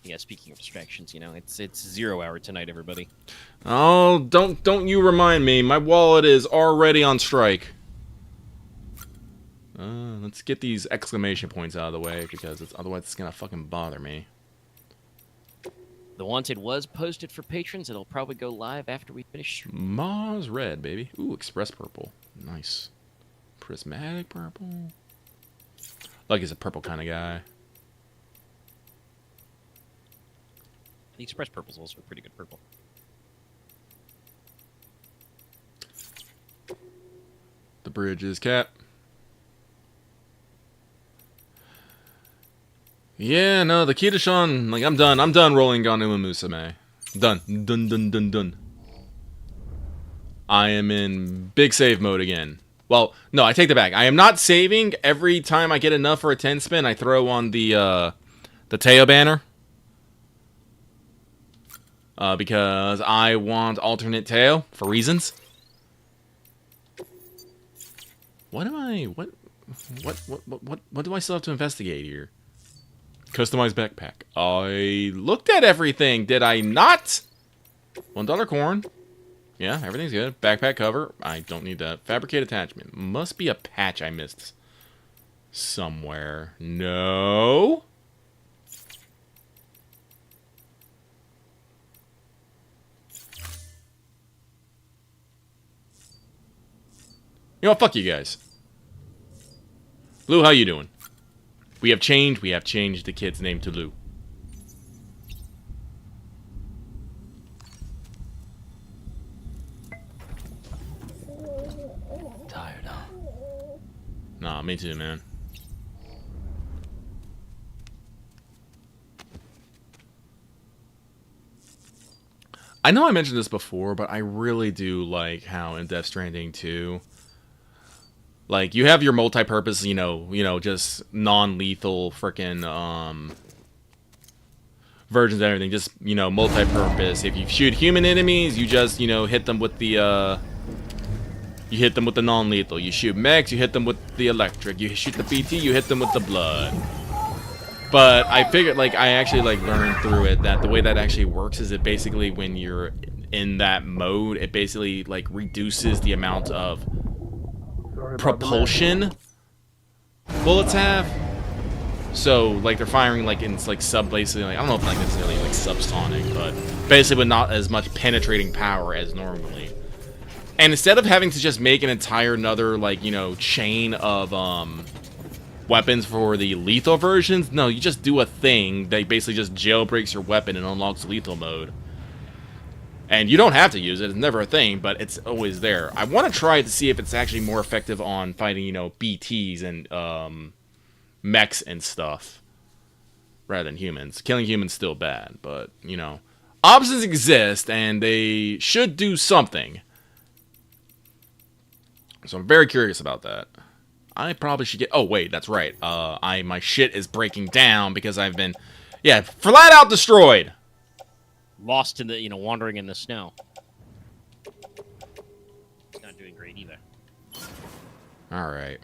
Yeah, speaking of distractions, you know, it's 0 hour tonight, everybody. Oh, don't you remind me. My wallet is already on strike. Let's get these exclamation points out of the way because otherwise it's gonna fucking bother me. The Wanted was posted for patrons. It'll probably go live after we finish. Mars red, baby. Ooh, express purple. Nice. Prismatic purple. Like he's a purple kind of guy. The Express Purple's also a pretty good purple. The bridge is cap. Yeah, no, the Kitashan, like, I'm done rolling Ganuma Musume. Done. I am in big save mode again. Well, no, I take that back. I am not saving. Every time I get enough for a 10 spin, I throw on the Teo banner. Because I want alternate Teo for reasons. What do I still have to investigate here? Customized backpack. I looked at everything, did I not? $1 corn. Yeah, everything's good. Backpack cover. I don't need that. Fabricate attachment. Must be a patch I missed somewhere. No. You know what? Fuck you guys. Lou, how you doing? We have changed the kid's name to Lou. Tired, huh? Nah, me too, man. I know I mentioned this before, but I really do like how in Death Stranding 2, like, you have your multi-purpose, you know, just non-lethal frickin', versions of everything. Just, you know, multi-purpose. If you shoot human enemies, you just, you know, hit them with the, you hit them with the non-lethal. You shoot mechs, you hit them with the electric. You shoot the BT, you hit them with the blood. But I figured, like, I actually, like, learned through it that the way that actually works is it basically, when you're in that mode, it basically, like, reduces the amount of propulsion bullets have. So like they're firing like in like basically like, I don't know if like necessarily like subsonic, but basically with not as much penetrating power as normally. And instead of having to just make an entire another like, you know, chain of weapons for the lethal versions, no, you just do a thing that basically just jailbreaks your weapon and unlocks lethal mode. And you don't have to use it, it's never a thing, but it's always there. I want to try it to see if it's actually more effective on fighting, you know, BTs and mechs and stuff, rather than humans. Killing humans still bad, but, you know, options exist, and they should do something. So I'm very curious about that. I probably should get... Oh, wait, that's right. My shit is breaking down because I've been, yeah, flat out destroyed. Lost in the, you know, wandering in the snow. It's not doing great either. All right.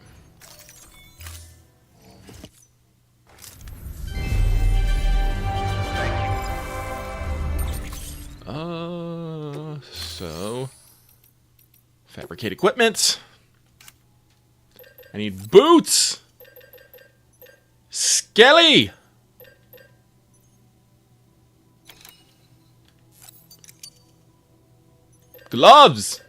So fabricate equipment. I need boots. Kelly! Gloves!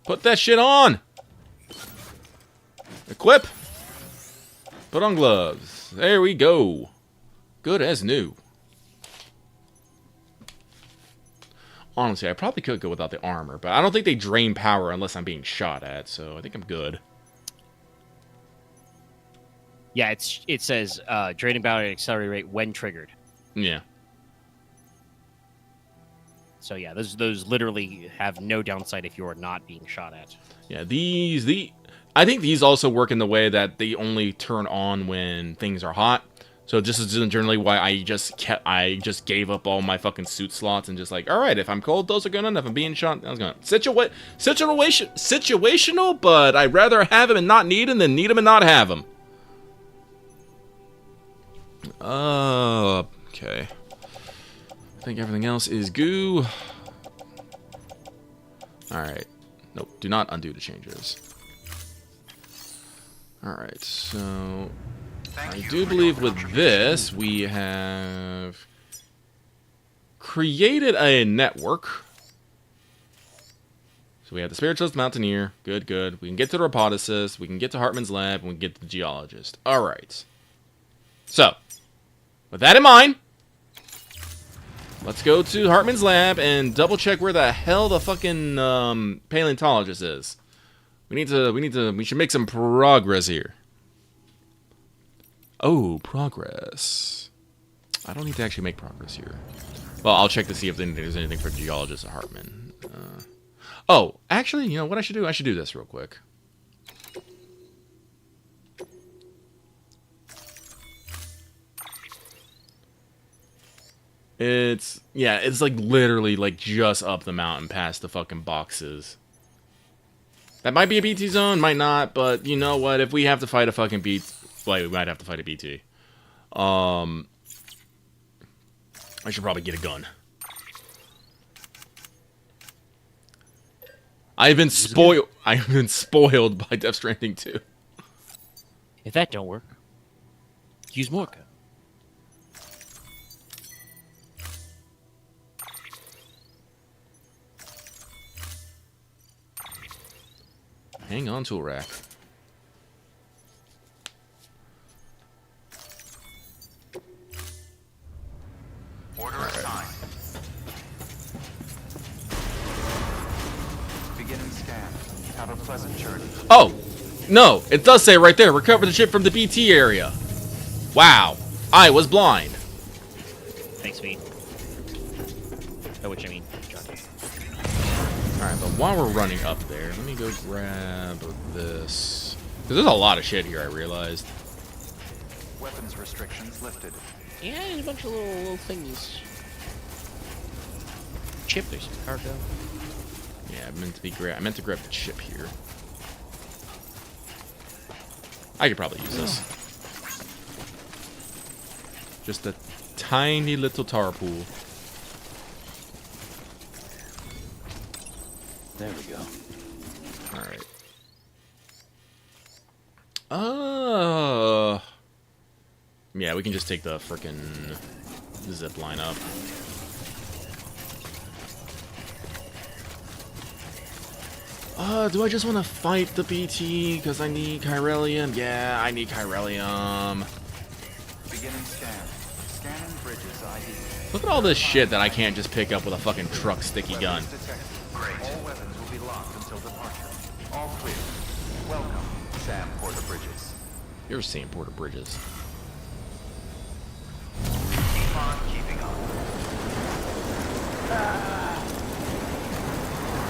Put that shit on! Equip! Put on gloves. There we go. Good as new. Honestly, I probably could go without the armor, but I don't think they drain power unless I'm being shot at, so I think I'm good. Yeah, it says draining power and accelerate rate when triggered. Yeah. So yeah, those literally have no downside if you are not being shot at. Yeah, I think these also work in the way that they only turn on when things are hot. So this is generally why I just gave up all my fucking suit slots and just like, all right, if I'm cold, those are good enough. If I'm being shot, I was going situational, but I'd rather have him and not need him than need him and not have him. Okay. I think everything else is goo. All right. Nope. Do not undo the changes. All right. So I do believe with this, we have created a network. So we have the Spiritualist Mountaineer. Good, good. We can get to the Roboticist. We can get to Hartman's lab. And we can get to the Geologist. All right. So, with that in mind, let's go to Hartman's lab and double check where the hell the fucking paleontologist is. We should make some progress here. Oh, progress. I don't need to actually make progress here. Well, I'll check to see if there's anything for geologist at Hartman. Oh, actually, you know what I should do? I should do this real quick. It's like literally like just up the mountain past the fucking boxes. That might be a BT zone, might not, but you know what? If we have to fight a fucking BT, well, we might have to fight a BT. I should probably get a gun. I've been spoiled by Death Stranding 2. If that don't work, use Morka. Hang on to a rack. Order assigned. Beginning scan. Have a pleasant journey. Oh! No! It does say right there, recover the ship from the BT area. Wow. I was blind. Thanks, V. Oh, which I mean, John. Alright, but while we're running up there, let me go grab this. Because there's a lot of shit here, I realized. Weapons restrictions lifted. Yeah, and a bunch of little thingies. Chip, there's some cargo. Yeah, I meant to grab the chip here. I could probably use this. Just a tiny little tar pool. There we go. Alright. Yeah, we can just take the frickin' zip line up. Do I just want to fight the BT because I need Chiralium? Yeah, I need Chiralium. Beginning scan. Scanning bridges ID. Look at all this shit that I can't just pick up with a fucking truck sticky gun. Weapons detected. Great. All weapons will be locked until departure. All clear. Welcome, Sam Porter Bridges. You're Sam Porter Bridges. Keep on keeping on.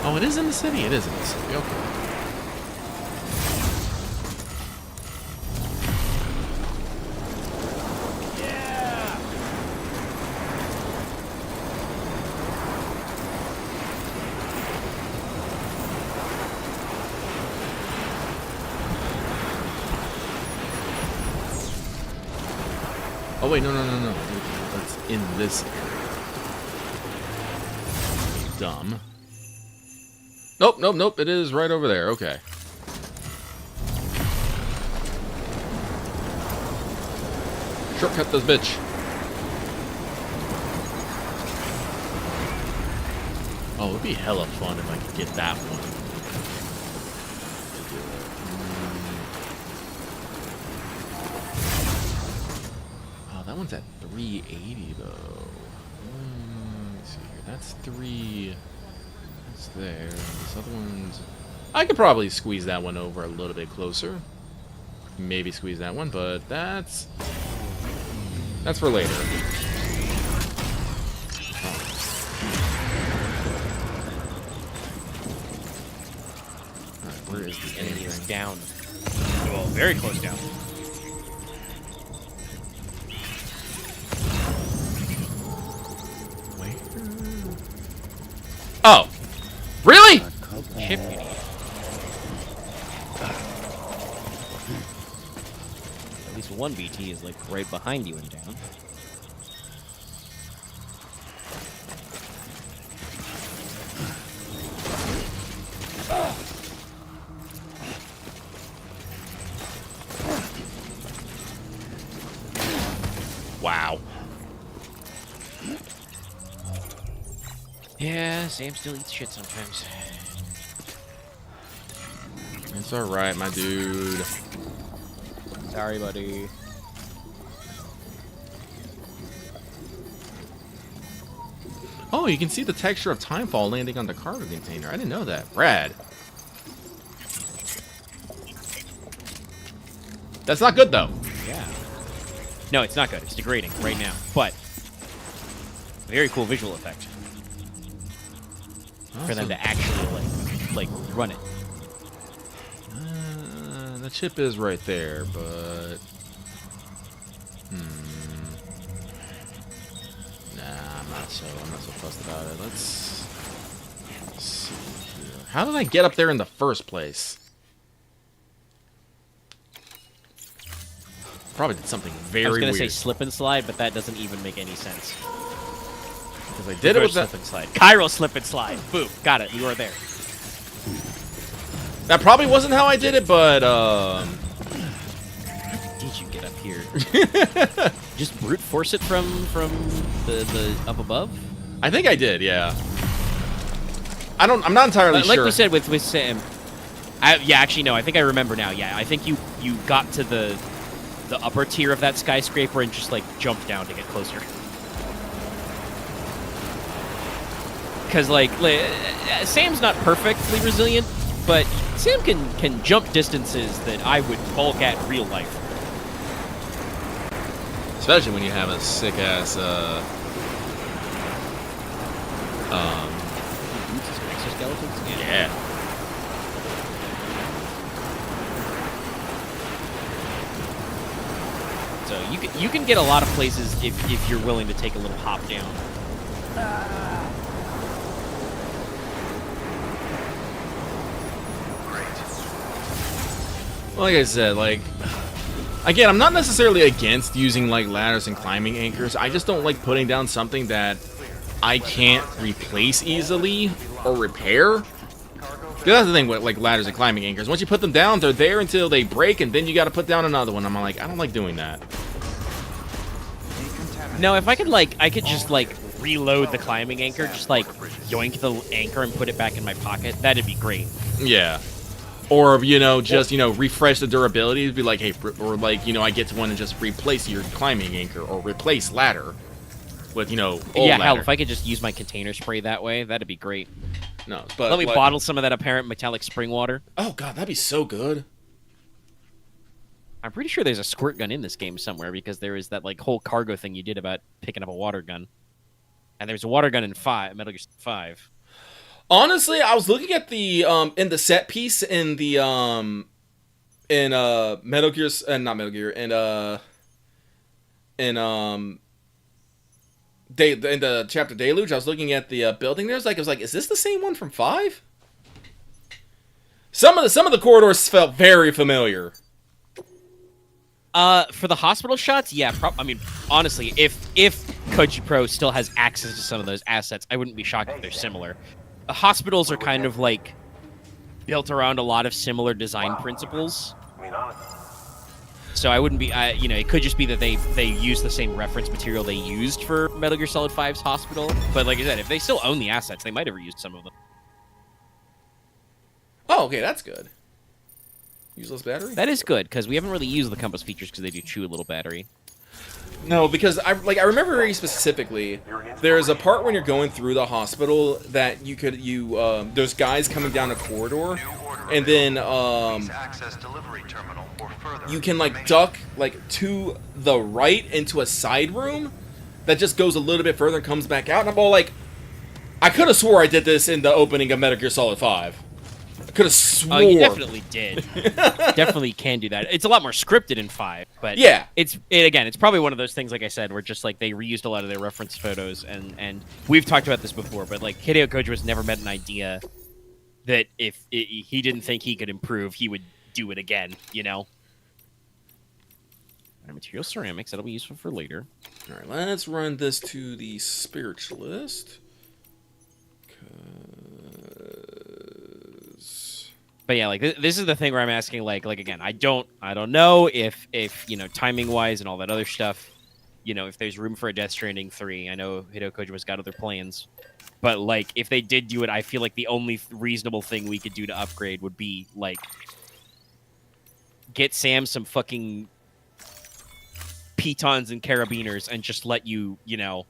Oh, it is in the city? It is in the city, okay. Oh wait, no. That's in this area. Dumb. Nope, nope, nope. It is right over there. Okay. Shortcut this bitch. Oh, it'd be hella fun if I could get that one. Oh, that one's at 380 though. Let's see here. That's 3. That's there. This other one's. I could probably squeeze that one over a little bit closer. Maybe squeeze that one, but that's for later. Alright, where is the Enemy is thing? down. Well, very close down. Where? Oh! Really? Chip you need. At least one BT is like right behind you and down. Wow. Yeah, Sam still eats shit sometimes. It's alright, my dude. Sorry, buddy. Oh, you can see the texture of timefall landing on the cargo container. I didn't know that. Rad. That's not good, though. Yeah. No, it's not good. It's degrading right now. But very cool visual effect for them to actually like run it. The chip is right there, but nah, I'm not so fussed about it. Let's see here. How did I get up there in the first place? Probably did something very I was weird. gonna say slip and slide, but that doesn't even make any sense. Because I did it with Slip that. and slide. Chiral slip and slide. Boom. Got it. We were there. That probably wasn't how I did it, but Did you get up here? Just brute force it from the up above? I think I did. Yeah. I'm not entirely Like sure. we said with Sam. Yeah, actually no. I think I remember now. Yeah, I think you got to the upper tier of that skyscraper and just like jumped down to get closer. Because like Sam's not perfectly resilient, but Sam can jump distances that I would balk at in real life. Especially when you have a sick ass Exoskeletons? yeah. So you can get a lot of places if you're willing to take a little hop down. Like I said, like again, I'm not necessarily against using like ladders and climbing anchors. I just don't like putting down something that I can't replace easily or repair. 'Cause that's the thing with like ladders and climbing anchors. Once you put them down, they're there until they break, and then you got to put down another one. I'm like, I don't like doing that. No, if I could just like reload the climbing anchor, just like yoink the anchor and put it back in my pocket. That'd be great. Yeah. Or, you know, just, you know, refresh the durability. Be like, hey, or like, you know, I get to one and just replace your climbing anchor or replace ladder with, you know, old Yeah, ladder. hell, if I could just use my container spray that way, that'd be great. No, but Let me like, bottle some of that apparent metallic spring water. Oh god, that'd be so good. I'm pretty sure there's a squirt gun in this game somewhere because there is that like whole cargo thing you did about picking up a water gun. And there's a water gun in Metal Gear 5. Honestly, I was looking at the in the set piece in the in Metal Gear not Metal Gear in in the chapter Deluge. I was looking at the building there. I was like, is this the same one from 5? Some of the corridors felt very familiar. For the hospital shots, yeah. I mean, honestly, if Koji Pro still has access to some of those assets, I wouldn't be shocked if they're similar. The hospitals are kind of like built around a lot of similar design principles. So I wouldn't be, you know, it could just be that they use the same reference material they used for Metal Gear Solid 5's Hospital. But like I said, if they still own the assets, they might have reused some of them. Oh, okay, that's good. Useless battery? That is good, because we haven't really used the compass features because they do chew a little battery. No, because I remember very specifically, there's a part when you're going through the hospital that there's guys coming down a corridor, and then you can like duck like to the right into a side room that just goes a little bit further and comes back out. And I'm all like, I could have swore I did this in the opening of Metal Gear Solid 5. I could have swore. Oh, you definitely did. Definitely can do that. It's a lot more scripted in 5, but yeah, it's probably one of those things, like I said, where just like they reused a lot of their reference photos, and we've talked about this before, but like Hideo Kojima's never met an idea that if he didn't think he could improve, he would do it again, you know? Material ceramics, that'll be useful for later. Alright, let's run this to the spiritualist. But yeah, like this is the thing where I'm asking, like again, I don't know if you know, timing wise and all that other stuff, you know, if there's room for a Death Stranding 3. I know Hideo Kojima's got other plans, but like if they did do it, I feel like the only reasonable thing we could do to upgrade would be like get Sam some fucking pitons and carabiners and just let you know,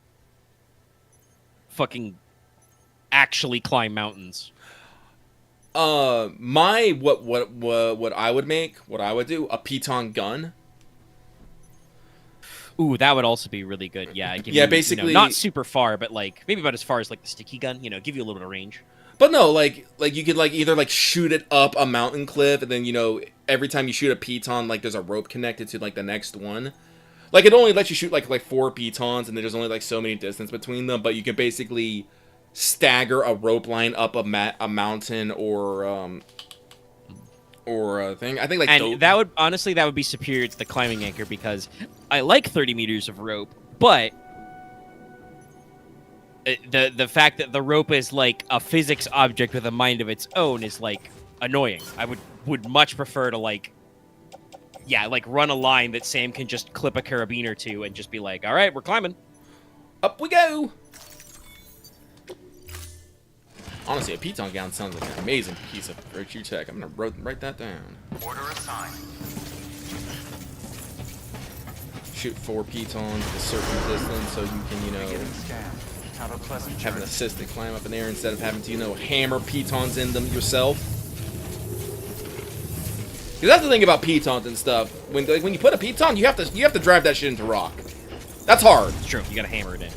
fucking actually climb mountains. What I would do, a piton gun. Ooh, that would also be really good. Yeah, basically, you know, not super far, but like maybe about as far as like the sticky gun. You know, give you a little bit of range. But no, like you could like either like shoot it up a mountain cliff, and then you know every time you shoot a piton, like there's a rope connected to like the next one. Like it only lets you shoot like 4 pitons, and there's only like so many distance between them. But you can basically stagger a rope line up a mountain or a thing. I think like that would be superior to the climbing anchor, because I like 30 meters of rope, but the fact that the rope is like a physics object with a mind of its own is like annoying. I would much prefer to like run a line that Sam can just clip a carabiner to and just be like, all right, we're climbing. Up we go. Honestly, a piton gun sounds like an amazing piece of virtue tech. I'm gonna write that down. Order assigned. Shoot 4 pitons at a certain distance, so you can, you know, Have a pleasant have an assistant climb up in there instead of having to, you know, hammer pitons in them yourself. Because that's the thing about pitons and stuff. When you put a piton, you have to drive that shit into rock. That's hard. It's true. You gotta hammer it in.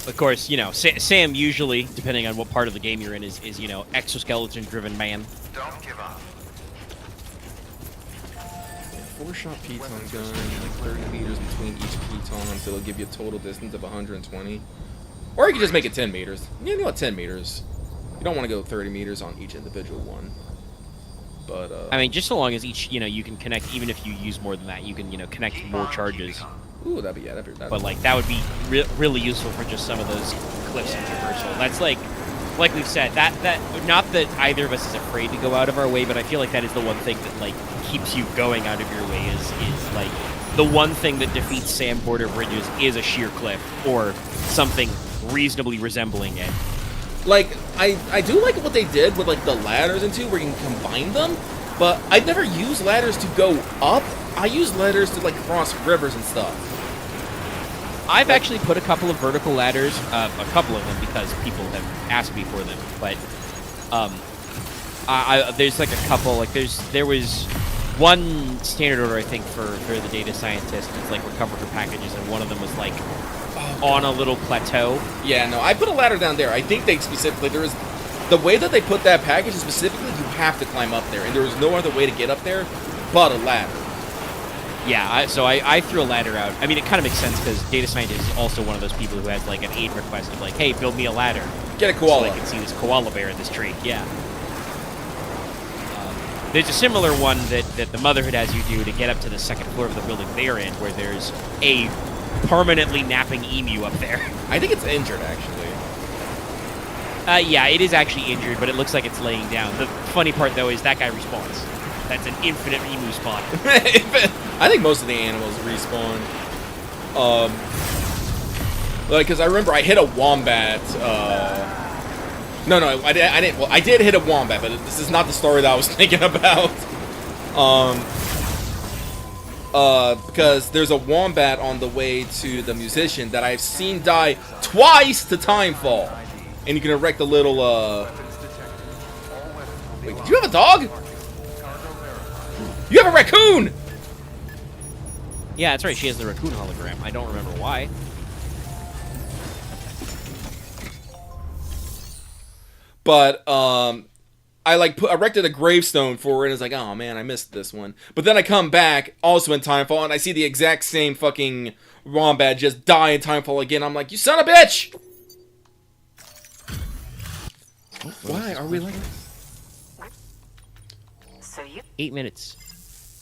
Of course, you know, Sam usually, depending on what part of the game you're in, is you know, exoskeleton-driven man. Don't give up. 4-shot piton gun, like 30 meters between each piton, so it'll give you a total distance of 120. Or you can just make it 10 meters. You know what, 10 meters. You don't want to go 30 meters on each individual one. But, I mean, just so long as each, you know, you can connect, even if you use more than that, you can, you know, connect more charges. Ooh, that'd be But like that would be really useful for just some of those cliffs and traversal. That's like we've said, that not that either of us is afraid to go out of our way, but I feel like that is the one thing that like keeps you going out of your way is like the one thing that defeats Sam Border Bridges is a sheer cliff or something reasonably resembling it. Like I do like what they did with like the ladders and where you can combine them, but I'd never use ladders to go up. I use ladders to like cross rivers and stuff. I've actually put a couple of vertical ladders, a couple of them because people have asked me for them. But there's like a couple. Like there was one standard order I think for the data scientist. It's like recover for packages, and one of them was like on a little plateau. Yeah, no, I put a ladder down there. I think they specifically the way that they put that package is specifically you have to climb up there, and there was no other way to get up there but a ladder. Yeah, so I threw a ladder out. I mean, it kind of makes sense because data scientist is also one of those people who has like an aid request of like, hey, build me a ladder. Get a koala. So I can see this koala bear in this tree. Yeah. There's a similar one that the Motherhood has you do to get up to the second floor of the building they're in, where there's a permanently napping emu up there. I think it's injured, actually. Yeah, it is actually injured, but it looks like it's laying down. The funny part, though, is that guy respawns. That's an infinite emu spawn. I think most of the animals respawn. Like, because I remember I hit a wombat. No, I didn't. Well, I did hit a wombat, but this is not the story that I was thinking about. Because there's a wombat on the way to the musician that I've seen die twice to timefall, and you can erect a little. Wait, did you have a dog? You have a raccoon! Yeah, that's right. She has the raccoon hologram. I don't remember why. But I like erected a gravestone for her, and it's like, oh man, I missed this one. But then I come back, also in Timefall, and I see the exact same fucking wombat just die in Timefall again. I'm like, you son of a bitch! Why are we like this? So you 8 minutes.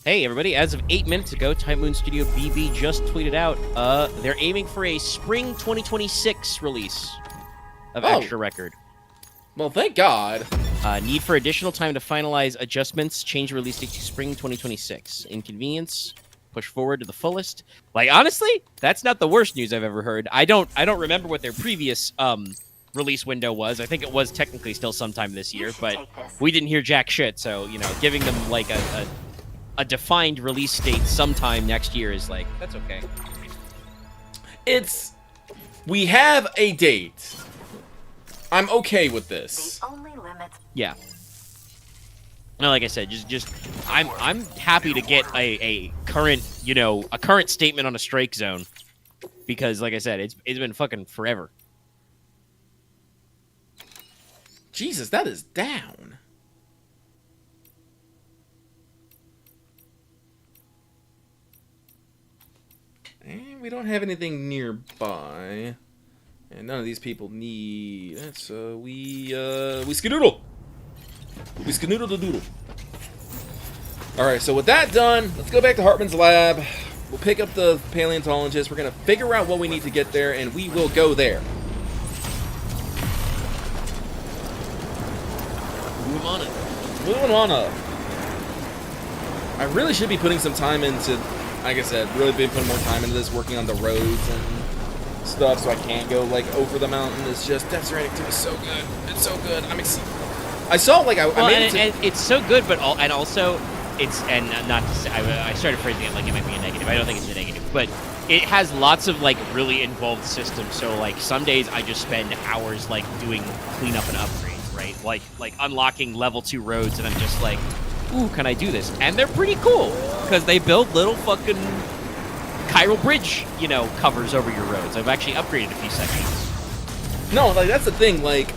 Hey, everybody. As of 8 minutes ago, Time Moon Studio BB just tweeted out they're aiming for a spring 2026 release of Extra Record. Well, thank God. Need for additional time to finalize adjustments. Change release date to spring 2026. Inconvenience. Push forward to the fullest. Like, honestly, that's not the worst news I've ever heard. I don't remember what their previous release window was. I think it was technically still sometime this year, but we didn't hear jack shit. So, you know, giving them like a defined release date sometime next year is like, that's okay. We have a date. I'm okay with this. the only limit. Yeah. No, like I said, just I'm happy to get a current, you know, a current statement on a strike zone, because like I said, it's been fucking forever. Jesus, that is down. And we don't have anything nearby. And none of these people need that, so we skedoodle. We skedoodle the doodle. Alright, so with that done, let's go back to Hartman's lab. We'll pick up the paleontologist. We're gonna figure out what we need to get there, and we will go there. Move on it. Moving on up. I really should be putting some time into, like I said, really been putting more time into this, working on the roads and stuff, so I can't go like over the mountain. It's just Death Stranding 2 is so good. It's so good. I'm excited. I saw like I made it to, and it's so good, but also it's, and not to say, I started phrasing it like it might be a negative. I don't think it's a negative, but it has lots of like really involved systems. So like some days I just spend hours like doing cleanup and upgrades, right? Like unlocking level 2 roads, and I'm just like, ooh, can I do this? And they're pretty cool because they build little fucking chiral bridge, you know, covers over your roads. I've actually upgraded a few sections. no, like that's the thing. Like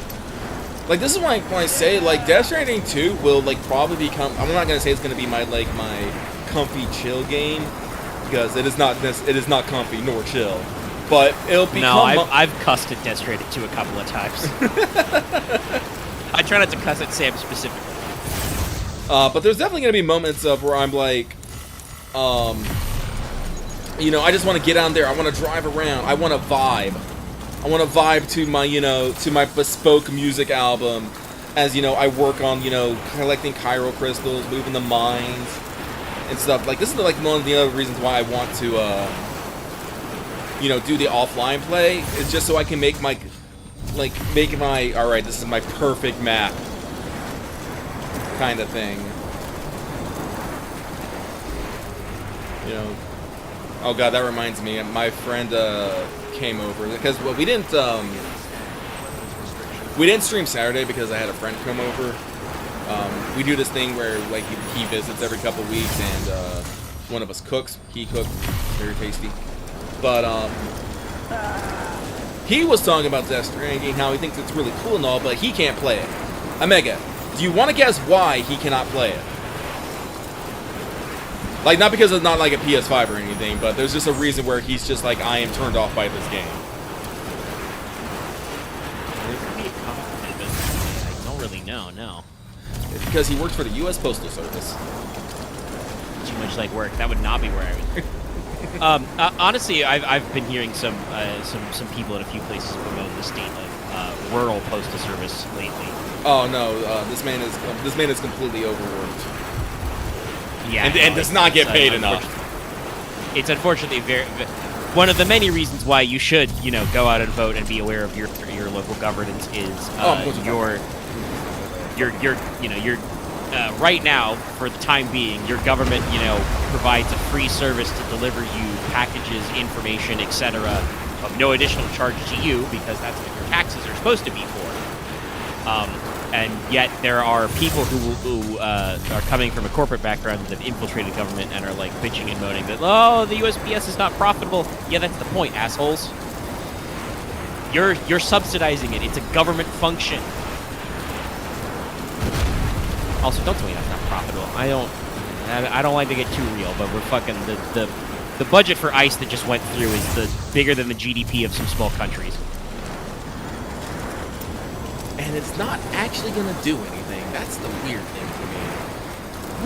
this is why when I say like Death Stranding 2 will like probably become. I'm not gonna say it's gonna be my comfy chill game, because it is not comfy nor chill. But it'll become. No, I've cussed at Death Stranding 2 a couple of times. I try not to cuss at Sam specifically. But there's definitely gonna be moments of where I'm like, you know, I just want to get on there. I want to drive around. I want to vibe. I want to vibe to my, you know, to my bespoke music album, as you know, I work on, you know, collecting chiral crystals, moving the mines and stuff. Like this is like one of the other reasons why I want to, you know, do the offline play. Is just so I can make my, all right, this is my perfect map kind of thing. You know. Oh god, that reminds me. My friend came over because we didn't stream Saturday because I had a friend come over. We do this thing where like he visits every couple weeks, and one of us cooks. He cooked, very tasty. But he was talking about Death Stranding, how he thinks it's really cool and all, but he can't play it. Omega, do you want to guess why he cannot play it? Like, not because it's not like a PS5 or anything, but there's just a reason where he's just like, I am turned off by this game. I don't really know, no. It's because he works for the U.S. Postal Service. Too much like work. That would not be where I would. Honestly, I've been hearing some people in a few places bemoan the state of rural postal service lately. Oh no, this man is completely overworked. Yeah, And does not get paid enough. It's unfortunately one of the many reasons why you should, go out and vote and be aware of your local governance is right now, for the time being, your government, provides a free service to deliver you packages, information, etc., of no additional charge to you, because that's what your taxes are supposed to be for. And yet there are people who are coming from a corporate background that have infiltrated government and are like bitching and moaning that, oh, the USPS is not profitable. Yeah, that's the point, assholes. You're subsidizing it. It's a government function. Also, don't tell me that's not profitable. I don't like to get too real, but we're fucking the budget for ICE that just went through is bigger than the GDP of some small countries. And it's not actually gonna do anything. That's the weird thing for me.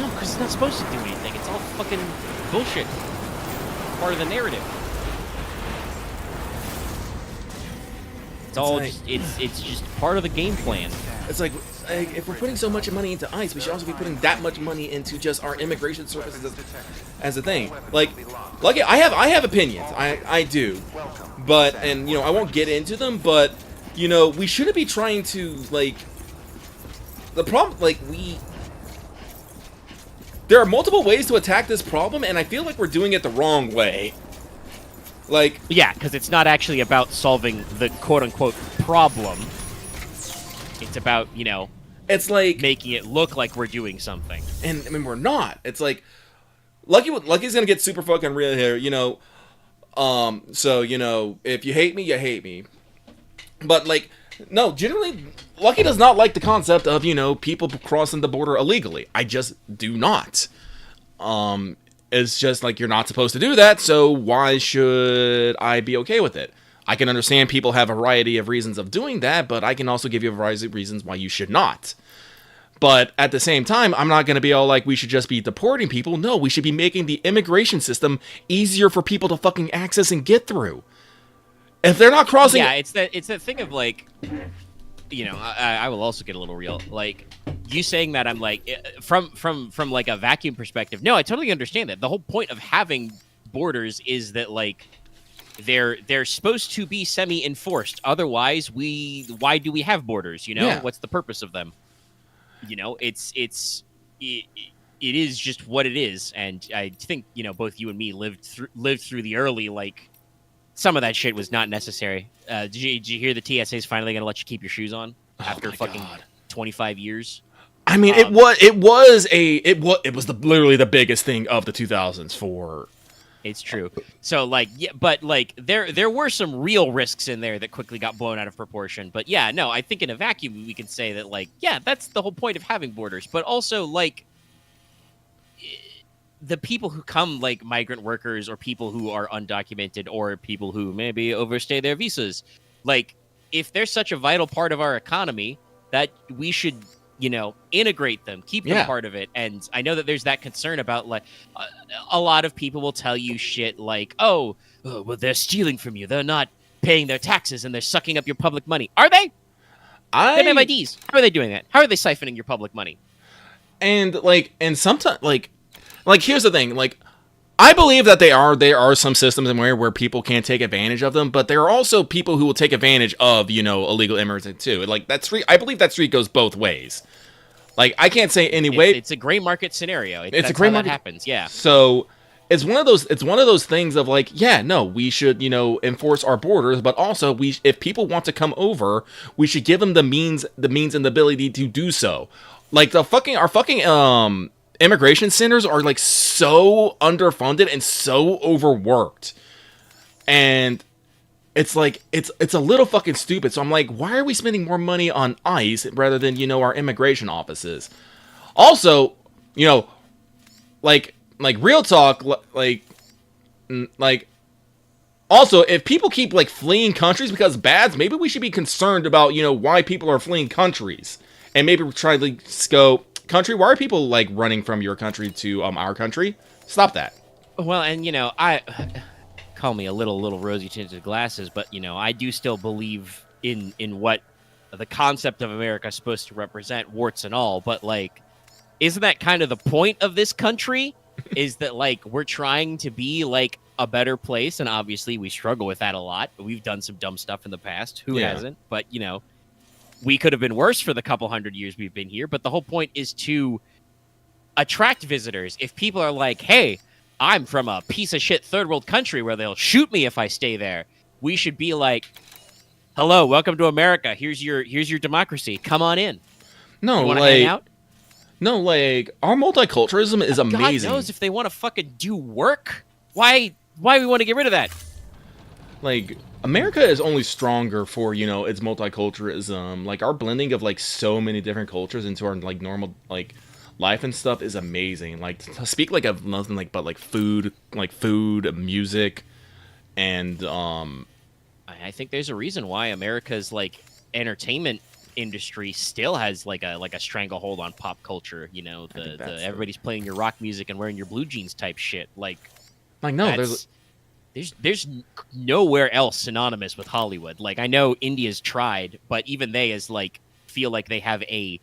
No, because it's not supposed to do anything. It's all fucking bullshit. Part of the narrative. It's all it's just part of the game plan. It's like if we're putting so much money into ICE, we should also be putting that much money into just our immigration services as a thing. Like I have opinions. I do, but I won't get into them. But we shouldn't be trying to the problem. There are multiple ways to attack this problem, and I feel like we're doing it the wrong way. Yeah, because it's not actually about solving the quote-unquote problem. It's about, it's like making it look like we're doing something. And I mean, we're not. It's like Lucky's gonna get super fucking real here, So if you hate me, you hate me. But no, generally, Lucky does not like the concept of people crossing the border illegally. I just do not. It's just you're not supposed to do that, so why should I be okay with it? I can understand people have a variety of reasons of doing that, but I can also give you a variety of reasons why you should not. But at the same time, I'm not going to be all we should just be deporting people. No, we should be making the immigration system easier for people to fucking access and get through. If they're not crossing... Yeah, it's that thing of I will also get a little real. You saying that, I'm from a vacuum perspective. No, I totally understand that. The whole point of having borders is that they're supposed to be semi-enforced. Otherwise, why do we have borders? Yeah. What's the purpose of them? It is just what it is. And I think both you and me lived through the early some of that shit was not necessary. Did you hear the TSA is finally gonna let you keep your shoes on after fucking 25 years? I mean, it was literally the biggest thing of the 2000s for. It's true. So there were some real risks in there that quickly got blown out of proportion. But yeah, no, I think in a vacuum we can say that that's the whole point of having borders. But also the people who come migrant workers or people who are undocumented or people who maybe overstay their visas, if they're such a vital part of our economy that we should integrate them, keep them part of it. And I know that there's that concern about a lot of people will tell you shit well, they're stealing from you, they're not paying their taxes, and they're sucking up your public money. Are they? They have IDs. How are they doing that? How are they siphoning your public money? And sometimes here's the thing, I believe that there are some systems in where people can't take advantage of them, but there are also people who will take advantage of illegal immigrants too. I believe that street goes both ways. I can't say anyway. It's a gray market scenario. It's a gray market. That happens. Yeah. So it's one of those things of we should enforce our borders, but also if people want to come over, we should give them the means and the ability to do so. Our fucking immigration centers are so underfunded and so overworked, and it's it's a little fucking stupid. So I'm why are we spending more money on ICE rather than our immigration offices? Also, real talk, also, if people keep fleeing countries because bads, maybe we should be concerned about why people are fleeing countries, and maybe try to go, country, why are people running from your country to our country? Stop that. Well, and I call me a little rosy tinted glasses, but I do still believe in what the concept of America is supposed to represent, warts and all. But like, isn't that kind of the point of this country? Is that like we're trying to be like a better place, and obviously we struggle with that a lot. We've done some dumb stuff in the past. Who hasn't? But you know, we could have been worse for the couple hundred years we've been here. But the whole point is to attract visitors. If people are like, hey, I'm from a piece of shit third world country where they'll shoot me if I stay there, we should be like, hello, welcome to America. Here's your democracy. Come on in. No, you want to hang out? No, like, our multiculturalism is amazing. God knows if they want to fucking do work. Why we want to get rid of that? Like, America is only stronger for, you know, its multiculturalism. Like, our blending of, like, so many different cultures into our, like, normal, like, life and stuff is amazing. Like, to speak, like, of nothing, like, but, like, food, music, and, I think there's a reason why America's, like, entertainment industry still has like a stranglehold on pop culture. You know, the everybody's playing your rock music and wearing your blue jeans type shit. Like no, there's nowhere else synonymous with Hollywood. Like, I know India's tried, but even they is like feel like they have a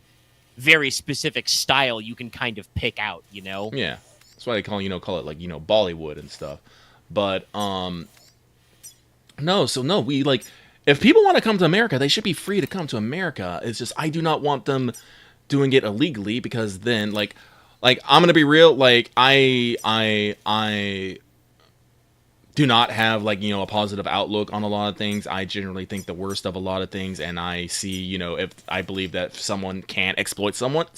very specific style you can kind of pick out. You know? Yeah, that's why they call it like, you know, Bollywood and stuff. But no, we like. If people want to come to America, they should be free to come to America. It's just I do not want them doing it illegally, because then, like I'm gonna be real. Like I do not have, like, you know, a positive outlook on a lot of things. I generally think the worst of a lot of things, and I see, you know, if I believe that if someone can exploit someone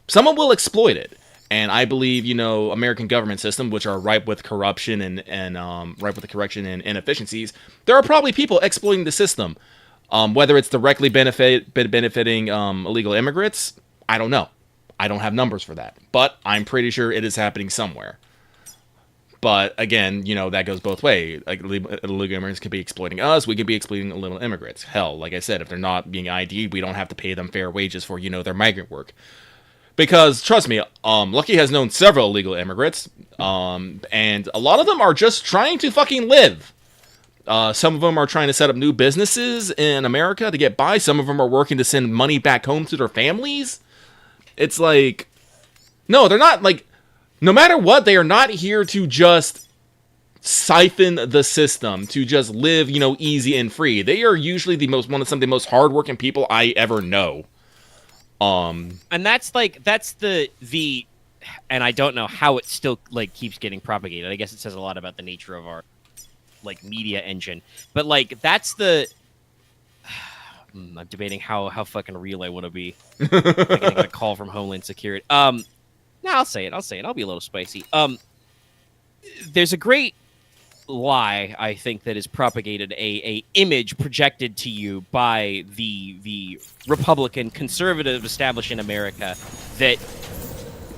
will exploit it. And I believe, you know, American government system, which are ripe with corruption and ripe with corruption and inefficiencies, there are probably people exploiting the system. Whether it's directly benefiting illegal immigrants, I don't know. I don't have numbers for that. But I'm pretty sure it is happening somewhere. But again, you know, that goes both ways. Like, illegal immigrants could be exploiting us. We could be exploiting illegal immigrants. Hell, like I said, if they're not being ID'd, we don't have to pay them fair wages for, you know, their migrant work. Because, trust me, Lucky has known several illegal immigrants, and a lot of them are just trying to fucking live. Some of them are trying to set up new businesses in America to get by. Some of them are working to send money back home to their families. It's like, no, they're not, like, no matter what, they are not here to just siphon the system, to just live, you know, easy and free. They are usually some of the most hardworking people I ever know. And that's the and I don't know how it still like keeps getting propagated. I guess it says a lot about the nature of our like media engine. But like that's the I'm debating how fucking real I want to be. I'm getting a call from Homeland Security. No, I'll say it. I'll be a little spicy. There's a great lie, I think, that is propagated, a image projected to you by the Republican conservative establishment in America, that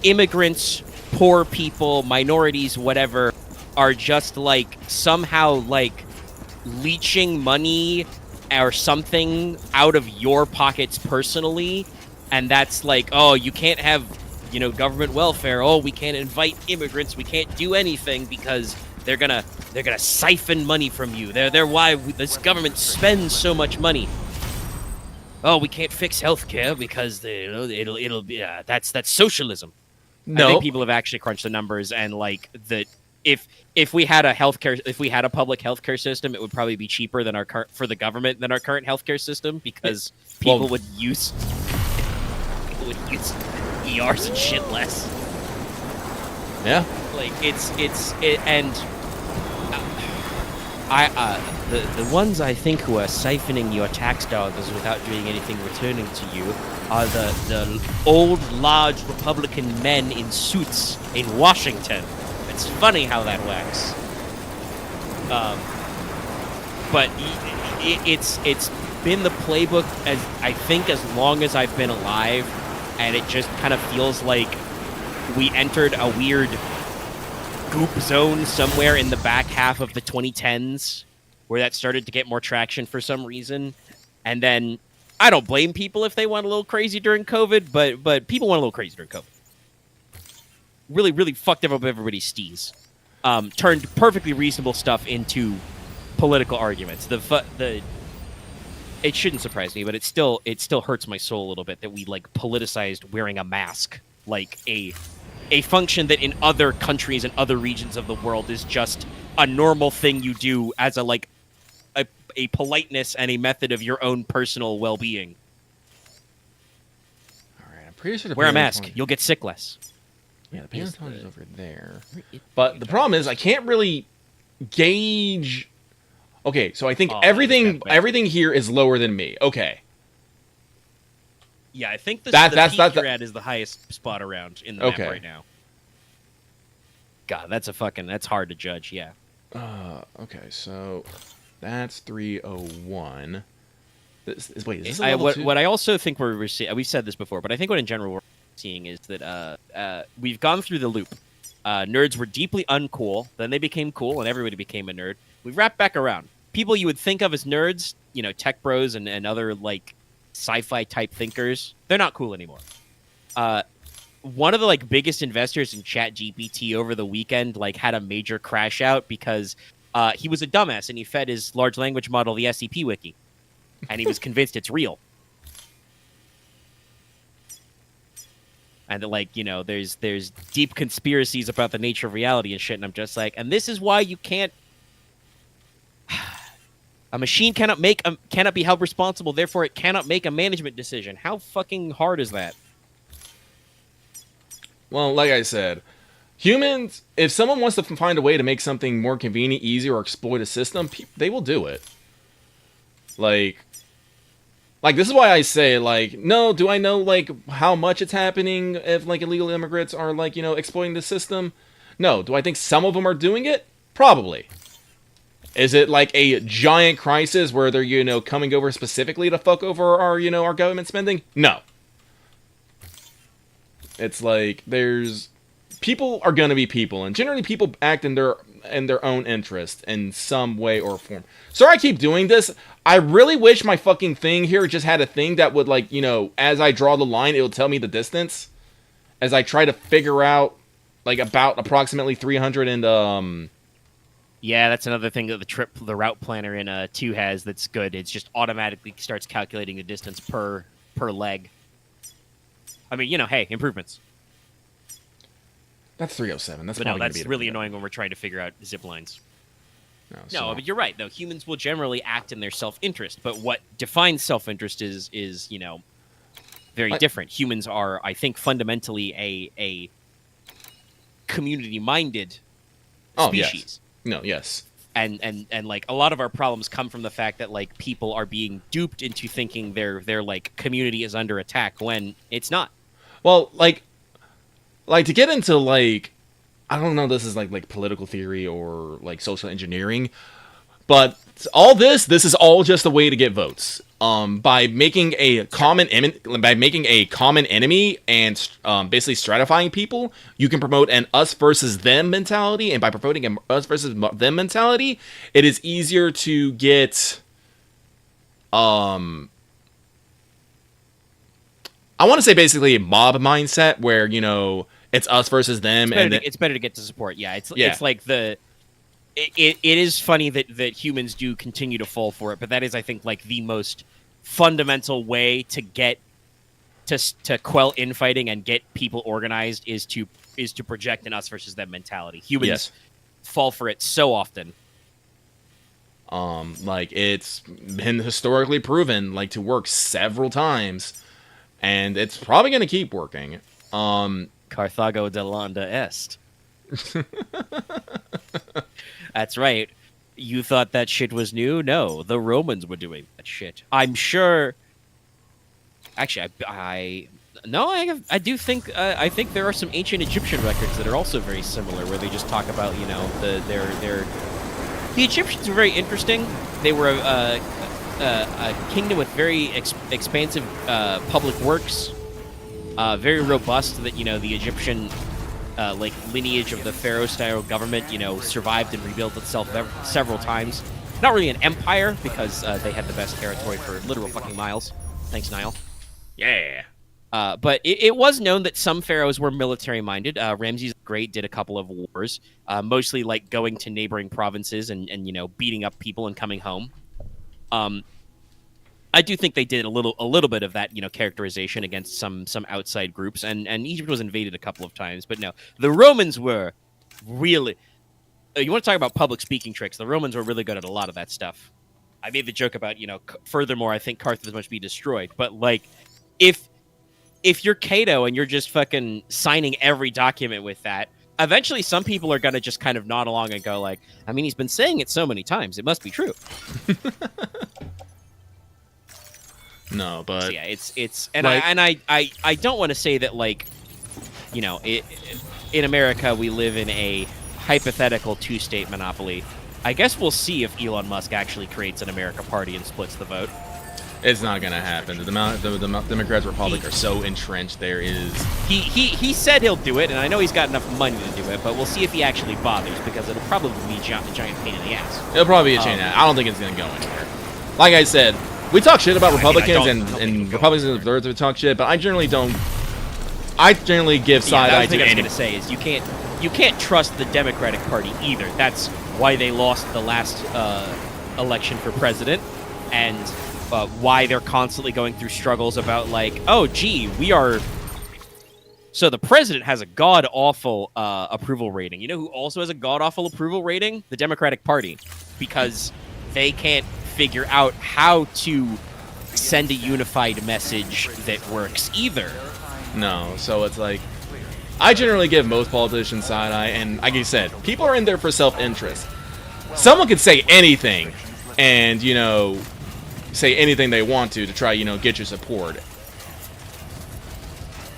immigrants, poor people, minorities, whatever, are just like somehow like leeching money or something out of your pockets personally, and that's like, oh, you can't have, you know, government welfare. Oh, we can't invite immigrants. We can't do anything because they're gonna siphon money from you. They're why this government spends so much money. Oh, we can't fix healthcare because it'll be that's socialism. No, I think people have actually crunched the numbers, and like that if we had a public healthcare system, it would probably be cheaper than for the government than our current healthcare system, because people would use ERs and shit less. Yeah, like and. The ones I think who are siphoning your tax dollars without doing anything returning to you are the old, large Republican men in suits in Washington. It's funny how that works. But it's been the playbook as long as I've been alive, and it just kind of feels like we entered a weird goop zone somewhere in the back half of the 2010s where that started to get more traction for some reason. And then I don't blame people if they went a little crazy during COVID, but people went a little crazy during COVID. Really, really fucked up everybody's steez. Turned perfectly reasonable stuff into political arguments. it shouldn't surprise me, but it still hurts my soul a little bit that we like politicized wearing a mask, like a function that in other countries and other regions of the world is just a normal thing you do as a like a politeness and a method of your own personal well-being. All right, I'm pretty sure the Wear a mask, paleontologist- you'll get sick less. Yeah, the paleontologist is over there. It- But the problem is, I can't really gauge. Okay, so I think Oh, everything that's everything here is lower than me. Okay, Yeah, I think the That's peak that. you're at is the highest spot around in the Okay. map right now. God, that's hard to judge. Yeah. Okay, so that's 301. Wait, is this a level What 2? I also think we've said this before, but I think what in general we're seeing is that we've gone through the loop. Nerds were deeply uncool, then they became cool, and everybody became a nerd. We've wrapped back around. People you would think of as nerds, you know, tech bros and other like sci-fi type thinkers, they're not cool anymore. One of the like biggest investors in ChatGPT over the weekend like had a major crash out because he was a dumbass and he fed his large language model the SCP wiki, and he was convinced it's real. And like, you know, there's deep conspiracies about the nature of reality and shit, and I'm just like, and this is why you can't. A machine cannot be held responsible, therefore it cannot make a management decision. How fucking hard is that? Well, like I said, humans, if someone wants to find a way to make something more convenient, easier, or exploit a system, they will do it. Like this is why I say, like, no, do I know, like, how much it's happening if, like, illegal immigrants are, like, you know, exploiting the system? No. Do I think some of them are doing it? Probably. Is it, like, a giant crisis where they're, you know, coming over specifically to fuck over our, you know, our government spending? No. It's like, people are gonna be people, and generally people act in their own interest in some way or form. Sorry I keep doing this. I really wish my fucking thing here just had a thing that would, like, you know, as I draw the line, it will tell me the distance. As I try to figure out, like, about approximately 300 and, Yeah, that's another thing that the route planner in 2 has that's good. It's just automatically starts calculating the distance per leg. I mean, you know, hey, improvements. that's 307. That's But probably no, gonna be that's the- really annoying when we're trying to figure out zip lines. so- No, but you're right, though. Humans will generally act in their self-interest, but what defines self-interest is you know, very different. Humans are, I think, fundamentally a community-minded species. Yes. No, yes. And like a lot of our problems come from the fact that like people are being duped into thinking their like community is under attack when it's not. Well, like to get into, like, I don't know, this is like political theory or like social engineering, but this is all just a way to get votes. By making a common enemy and basically stratifying people, you can promote an us versus them mentality, and by promoting an us versus them mentality, it is easier to get I want to say basically a mob mindset where, you know, it's us versus them, It's better to get to support. Yeah, it's like it is funny that humans do continue to fall for it, but that is, I think, like the most fundamental way to get to quell infighting and get people organized is to project an us versus them mentality. Humans fall for it so often. Like, it's been historically proven, like, to work several times, and it's probably going to keep working. Carthago delenda est. That's right. You thought that shit was new? No, the Romans were doing that shit. I'm sure. Actually, I do think I think there are some ancient Egyptian records that are also very similar, where they just talk about, you know, the Egyptians were very interesting. They were a kingdom with very expansive public works, very robust. That, you know, the Egyptian like lineage of the pharaoh-style government, you know, survived and rebuilt itself several times. Not really an empire, because they had the best territory for literal fucking miles. Thanks, Nile. Yeah. But it was known that some pharaohs were military-minded. Ramses the Great did a couple of wars, mostly like going to neighboring provinces and you know, beating up people and coming home. I I do think they did a little bit of that, characterization against some outside groups, and Egypt was invaded a couple of times, but no, the Romans were really. You want to talk about public speaking tricks? The Romans were really good at a lot of that stuff. I made the joke about, furthermore, I think Carthage must be destroyed, but like, if you're Cato and you're just fucking signing every document with that, eventually some people are gonna just kind of nod along and go like, I mean, he's been saying it so many times, it must be true. No, but So yeah, it's and like, I don't want to say that, like, in America we live in a hypothetical two-state monopoly. I guess we'll see if Elon Musk actually creates an America party and splits the vote. it's not gonna happen. The Democrats Republic are so entrenched. There is He said he'll do it, and I know he's got enough money to do it, but we'll see if he actually bothers, because it'll probably be a giant pain in the ass. it'll probably be a chain. I don't think it's gonna go anywhere. Like I said, we talk shit about Republicans, I don't think and it'll Republicans and thirds would talk shit, but I generally don't. I generally give side eye That's what to I was any. going to say is you can't trust the Democratic Party either. That's why they lost the last election for president, and why they're constantly going through struggles about, like, oh, gee, we are. So the president has a god-awful approval rating. You know who also has a god-awful approval rating? The Democratic Party, because they can't figure out how to send a unified message that works either. No, so it's like, I generally give most politicians side eye, and like you said, people are in there for self-interest. Someone could say anything, and say anything they want to try, get your support.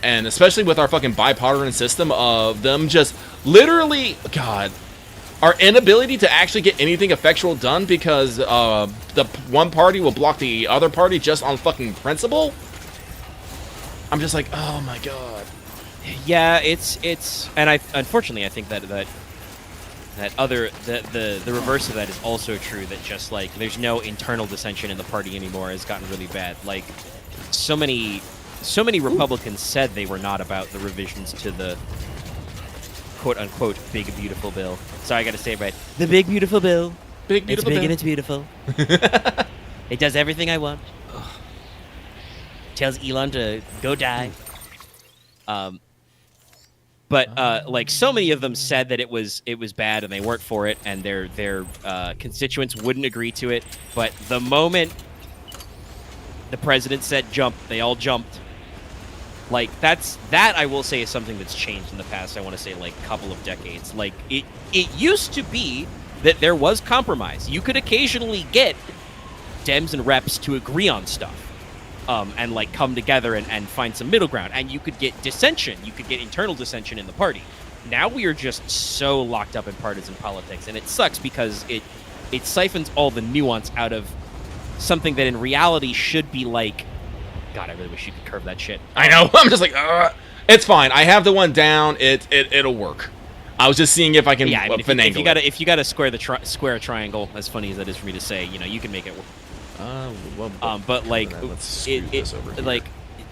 And especially with our fucking bipartisan system of them just literally, God, our inability to actually get anything effectual done because the one party will block the other party just on fucking principle. I'm just like, oh my God. Yeah, it's and unfortunately I think that the reverse of that is also true, that just like there's no internal dissension in the party anymore has gotten really bad. Like so many Republicans said they were not about the revisions to the quote unquote big beautiful bill. Sorry, I got to say it right. The big beautiful bill. Big beautiful It's big bill. and it's beautiful. It does everything I want. Tells Elon to go die. But like so many of them said that it was bad and they weren't for it, and their constituents wouldn't agree to it. But the moment the president said jump, they all jumped. Like that I will say is something that's changed in the past. I want to say like a couple of decades. Like it used to be that there was compromise. You could occasionally get Dems and reps to agree on stuff. And like come together and find some middle ground, and you could get dissension. You could get internal dissension in the party. Now we are just so locked up in partisan politics, and it sucks because it siphons all the nuance out of something that in reality should be like, God, I really wish you could curve that shit. I know. I'm just like, it's fine. I have the one down. It'll work. I was just seeing if I can finagle if you got to square square a triangle, as funny as that is for me to say, you can make it work. But like, let's scoot this over here. like,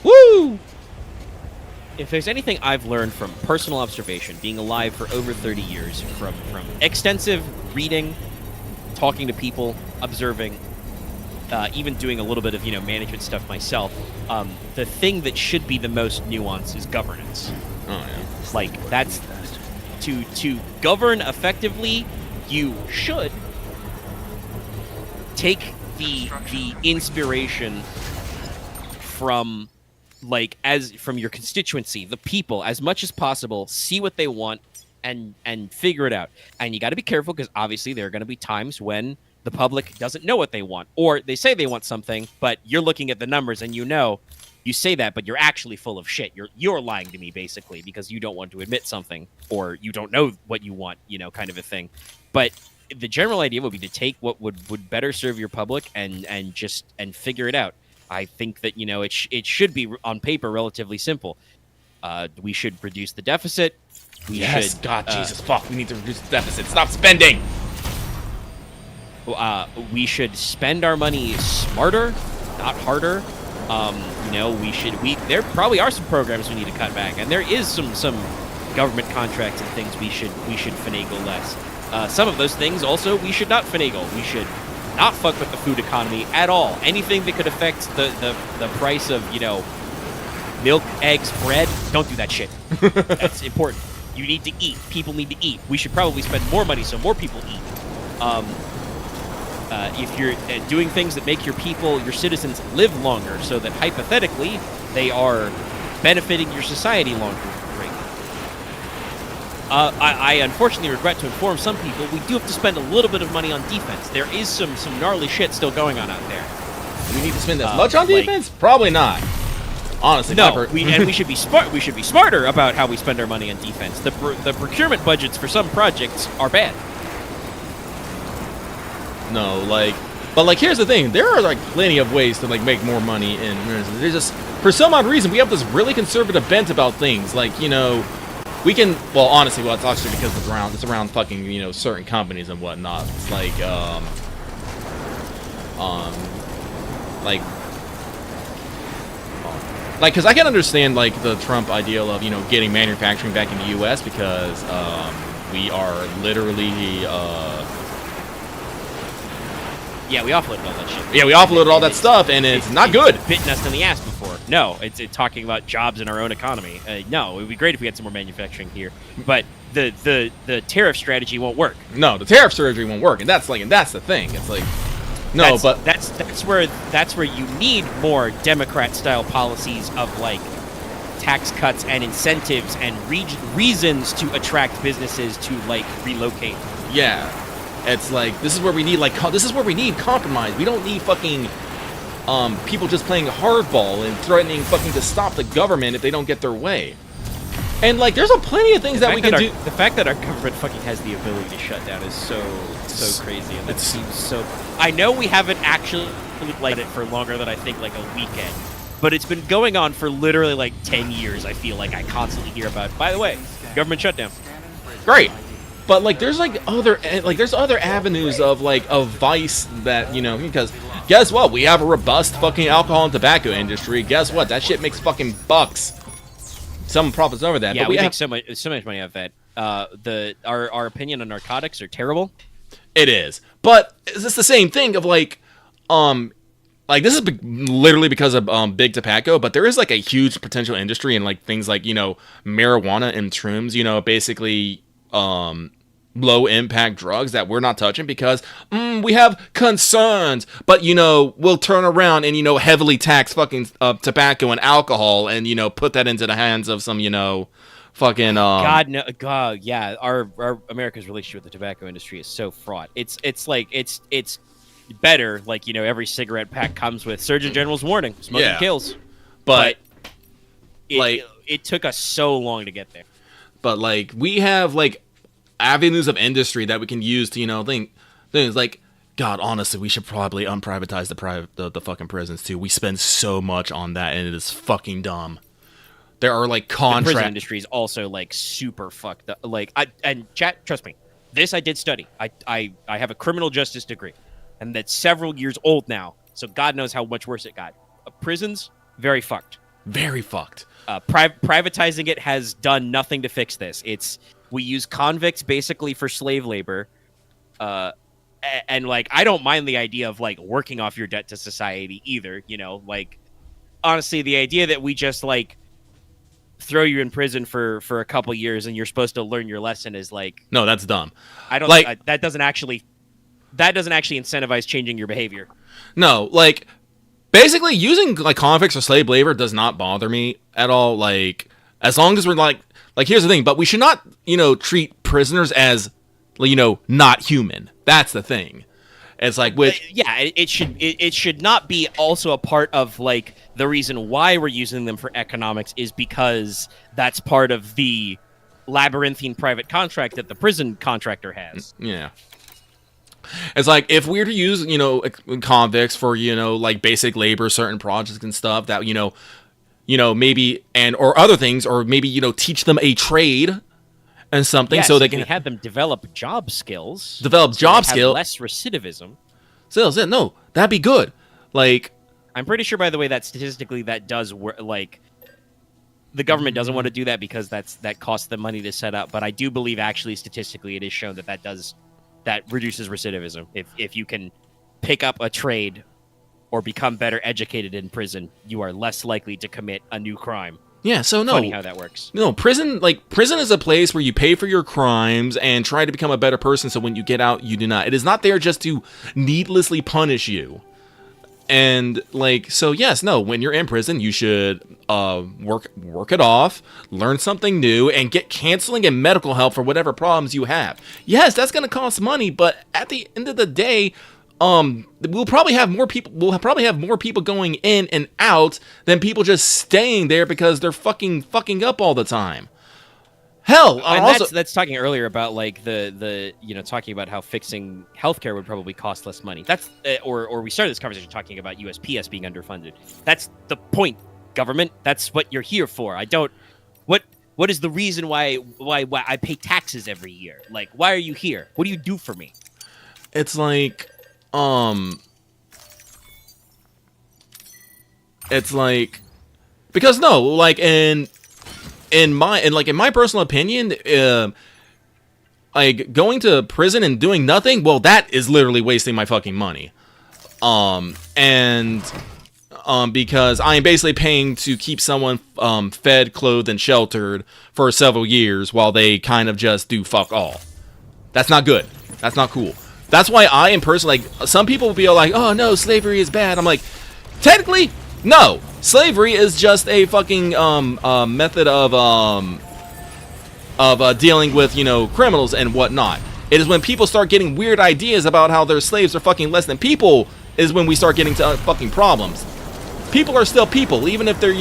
woo! If there's anything I've learned from personal observation, being alive for over 30 years, from extensive reading, talking to people, observing, even doing a little bit of management stuff myself, the thing that should be the most nuanced is governance. Oh yeah. Like that's to govern effectively, you should take the inspiration from from your constituency, the people, as much as possible, see what they want and figure it out. And you got to be careful, because obviously there are going to be times when the public doesn't know what they want, or they say they want something, but you're looking at the numbers and you say that, but you're actually full of shit. You're lying to me, basically, because you don't want to admit something, or you don't know what you want, kind of a thing. But the general idea would be to take what would better serve your public and figure it out. I think that it should be on paper relatively simple. We should reduce the deficit. Jesus, fuck. We need to reduce the deficit. Stop spending. We should spend our money smarter, not harder. There probably are some programs we need to cut back, and there is some government contracts and things we should finagle less. Some of those things also we should not finagle. We should not fuck with the food economy at all. Anything that could affect the price of, you know, milk, eggs, bread, don't do that shit. That's important. You need to eat. People need to eat. We should probably spend more money so more people eat. If you're doing things that make your people, your citizens, live longer, so that hypothetically they are benefiting your society longer. Great. I unfortunately regret to inform some people we do have to spend a little bit of money on defense. There is some gnarly shit still going on out there. Do we need to spend as much on defense? Probably not. Honestly, no. We should be smart. We should be smarter about how we spend our money on defense. The procurement budgets for some projects are bad. No, but here's the thing: there are like plenty of ways to like make more money in. There's just for some odd reason we have this really conservative bent about things. Like, you know, we can. Well, honestly, it's actually because it's around fucking, you know, certain companies and whatnot. It's like because I can understand like the Trump ideal of, you know, getting manufacturing back in the U.S. because we are literally. Yeah, we offloaded all that shit. Yeah, we offloaded all that stuff, and it's not good. Bitten us in the ass before. No, it's talking about jobs in our own economy. No, it would be great if we had some more manufacturing here, but the tariff strategy won't work. No, the tariff strategy won't work, and that's the thing. It's like, no, but that's where you need more Democrat-style policies of like tax cuts and incentives and reasons to attract businesses to like relocate. Yeah. It's like this is where we need compromise. We don't need fucking people just playing hardball and threatening fucking to stop the government if they don't get their way. And like, there's plenty of things that we can do. The fact that our government fucking has the ability to shut down is so crazy, and that seems so. I know we haven't actually played it for longer than I think like a weekend, but it's been going on for literally like 10 years. I feel like I constantly hear about. By the way, government shutdown. Great. But like, there's other avenues of vice that, you know, because guess what? We have a robust fucking alcohol and tobacco industry. Guess what? That shit makes fucking bucks. Some profits over that. Yeah, but we make so much money off that. Our opinion on narcotics are terrible. It is, but it's the same thing of like this is literally because of big tobacco, but there is like a huge potential industry in like things like, you know, marijuana and shrooms. You know, basically low impact drugs that we're not touching because we have concerns, but, you know, we'll turn around and, you know, heavily tax fucking tobacco and alcohol and, you know, put that into the hands of some, you know, fucking God yeah, our America's relationship with the tobacco industry is so fraught. It's like it's better, like, you know, every cigarette pack comes with Surgeon General's warning, smoking kills, but it took us so long to get there. But like, we have like avenues of industry that we can use to, you know, things like, God, honestly, we should probably unprivatize the fucking prisons too. We spend so much on that, and it is fucking dumb. There are like contract. The prison industry is also like super fucked up. Like, chat, trust me, this I did study. I have a criminal justice degree, and that's several years old now. So God knows how much worse it got. Prisons, very fucked. Very fucked. Privatizing it has done nothing to fix this. We use convicts basically for slave labor, and like, I don't mind the idea of like working off your debt to society either. You know, like, honestly, the idea that we just like throw you in prison for a couple years and you're supposed to learn your lesson is like, no, that's dumb. I don't like that doesn't actually incentivize changing your behavior. No, like, basically using like convicts or slave labor does not bother me at all. Like, as long as we're like, here's the thing, but we should not, you know, treat prisoners as, you know, not human. That's the thing. It's like, it should not be also a part of like the reason why we're using them for economics is because that's part of the labyrinthine private contract that the prison contractor has. Yeah. It's like, if we were to use, you know, convicts for, you know, like basic labor, certain projects and stuff that, you know, maybe, or other things, or maybe, you know, teach them a trade and something, so they can have them develop job skills. Less recidivism. So, no, that'd be good. Like, I'm pretty sure, by the way, that statistically that does work. Like, the government doesn't want to do that because that costs them money to set up. But I do believe, actually, statistically, it is shown that reduces recidivism if you can pick up a trade or become better educated in prison, you are less likely to commit a new crime. Yeah, so no. Funny how that works. No, prison is a place where you pay for your crimes and try to become a better person so when you get out, you do not. It is not there just to needlessly punish you. And, like, so yes, no, when you're in prison, you should work it off, learn something new, and get counseling and medical help for whatever problems you have. Yes, that's going to cost money, but at the end of the day, we'll probably have more people going in and out than people just staying there because they're fucking up all the time. Hell, And also that's talking earlier about like the talking about how fixing healthcare would probably cost less money. That's or we started this conversation talking about USPS being underfunded. That's the point, government. That's what you're here for. What is the reason why I pay taxes every year? Like, why are you here? What do you do for me? it's like because no, like in my personal opinion, like going to prison and doing nothing, well, that is literally wasting my fucking money. Because I am basically paying to keep someone fed, clothed, and sheltered for several years while they kind of just do fuck all. That's not good. That's not cool. That's why I am personally, like, some people will be all like, oh no, slavery is bad. I'm like, technically, no. Slavery is just a fucking method of dealing with, criminals and whatnot. It is when people start getting weird ideas about how their slaves are fucking less than people is when we start getting to fucking problems. People are still people, even if they're,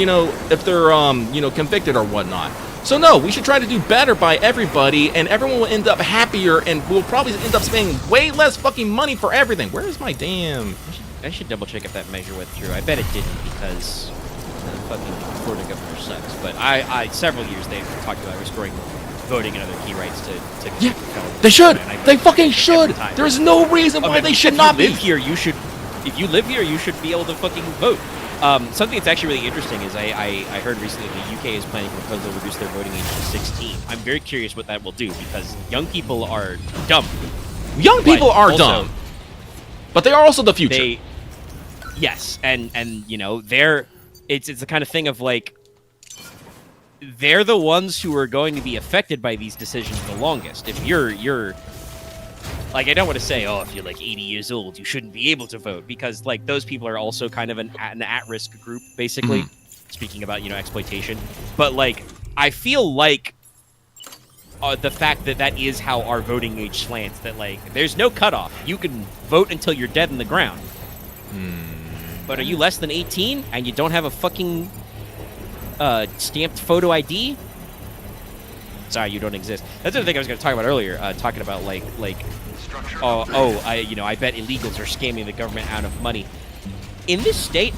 convicted or whatnot. So no, we should try to do better by everybody, and everyone will end up happier, and we'll probably end up spending way less fucking money for everything. Where is my damn... I should double check if that measure went through. I bet it didn't because the fucking Florida governor sucks. But I several years they've talked about restoring voting and other key rights to Yeah, felons. they should. And I They vote fucking should. every time. There's no reason why they should not be. If you live here, you should be able to fucking vote. Something that's actually really interesting is I heard recently the UK is planning to propose to reduce their voting age to 16. I'm very curious what that will do because young people are dumb. Young people are also, dumb, but they are also the future. Yes, and it's the kind of thing of like they're the ones who are going to be affected by these decisions the longest. If you're like, I don't want to say, oh, if you're like 80 years old, you shouldn't be able to vote because like those people are also kind of an at-risk group, basically. Speaking about exploitation, but like I feel like the fact that is how our voting age slants. That like there's no cutoff. You can vote until you're dead in the ground. But are you less than 18 and you don't have a fucking stamped photo ID? Sorry, you don't exist. That's the other thing I was going to talk about earlier. Talking about I bet illegals are scamming the government out of money. In this state,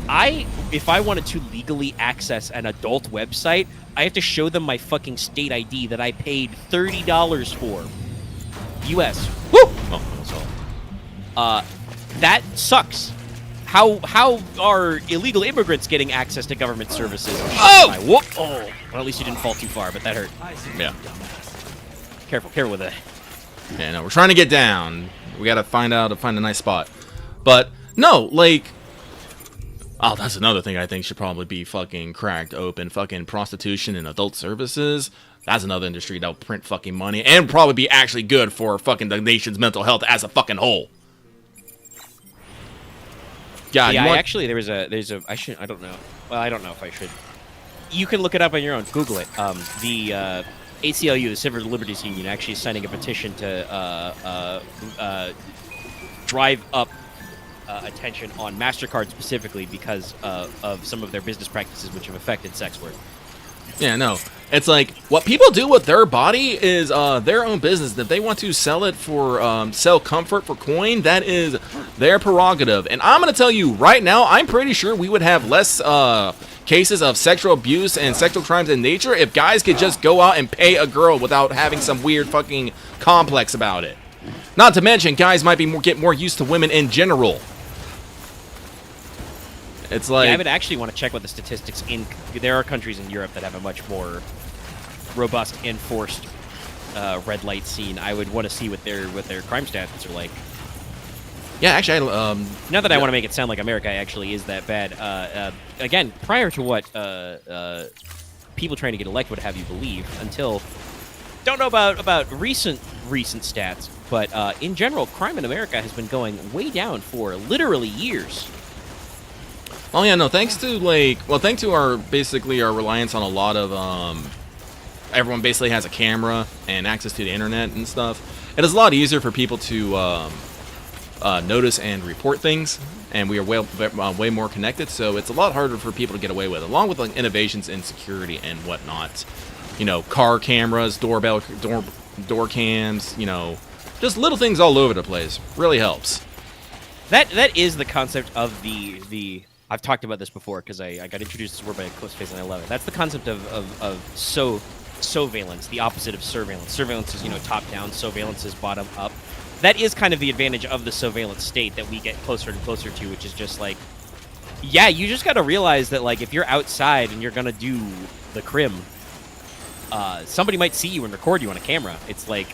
if I wanted to legally access an adult website, I have to show them my fucking state ID that I paid $30 for. U.S. Woo! Oh, that's all. That sucks. How are illegal immigrants getting access to government services? Oh! Whoop! Oh, well, at least you didn't fall too far, but that hurt. Yeah. Careful with that. Yeah, no, we're trying to get down. We gotta find a nice spot. But no, like, oh, that's another thing I think should probably be fucking cracked open. Fucking prostitution and adult services. That's another industry that'll print fucking money and probably be actually good for fucking the nation's mental health as a fucking whole. God, yeah, actually, I don't know. Well, I don't know if I should. You can look it up on your own. Google it. The ACLU, the Civil Liberties Union, actually is signing a petition to drive up attention on MasterCard specifically because of some of their business practices which have affected sex work. Yeah, no. It's like, what people do with their body is their own business. If they want to sell it for, sell comfort for coin, that is their prerogative. And I'm going to tell you right now, I'm pretty sure we would have less cases of sexual abuse and sexual crimes in nature if guys could just go out and pay a girl without having some weird fucking complex about it. Not to mention, guys might get more used to women in general. It's like, yeah, I would actually want to check what the statistics there are countries in Europe that have a much more robust enforced red light scene. I would want to see what their crime stats are like. Yeah, actually, Not that I want to make it sound like America actually is that bad. Again, prior to what people trying to get elected would have you believe, until don't know about recent stats, but in general, crime in America has been going way down for literally years. Oh yeah, no. Thanks to our basically our reliance on a lot of everyone basically has a camera and access to the internet and stuff. It is a lot easier for people to notice and report things, and we are way more connected. So it's a lot harder for people to get away with, along with like innovations in security and whatnot. You know, car cameras, door cams. You know, just little things all over the place. Really helps. That is the concept of the. I've talked about this before because I got introduced to this word by Eclipse Phase and I love it. That's the concept of surveillance, the opposite of surveillance. Surveillance is, you know, top down. Surveillance is bottom up. That is kind of the advantage of the surveillance state that we get closer and closer to, which is just like, yeah, you just got to realize that like if you're outside and you're gonna do the crim, somebody might see you and record you on a camera. It's like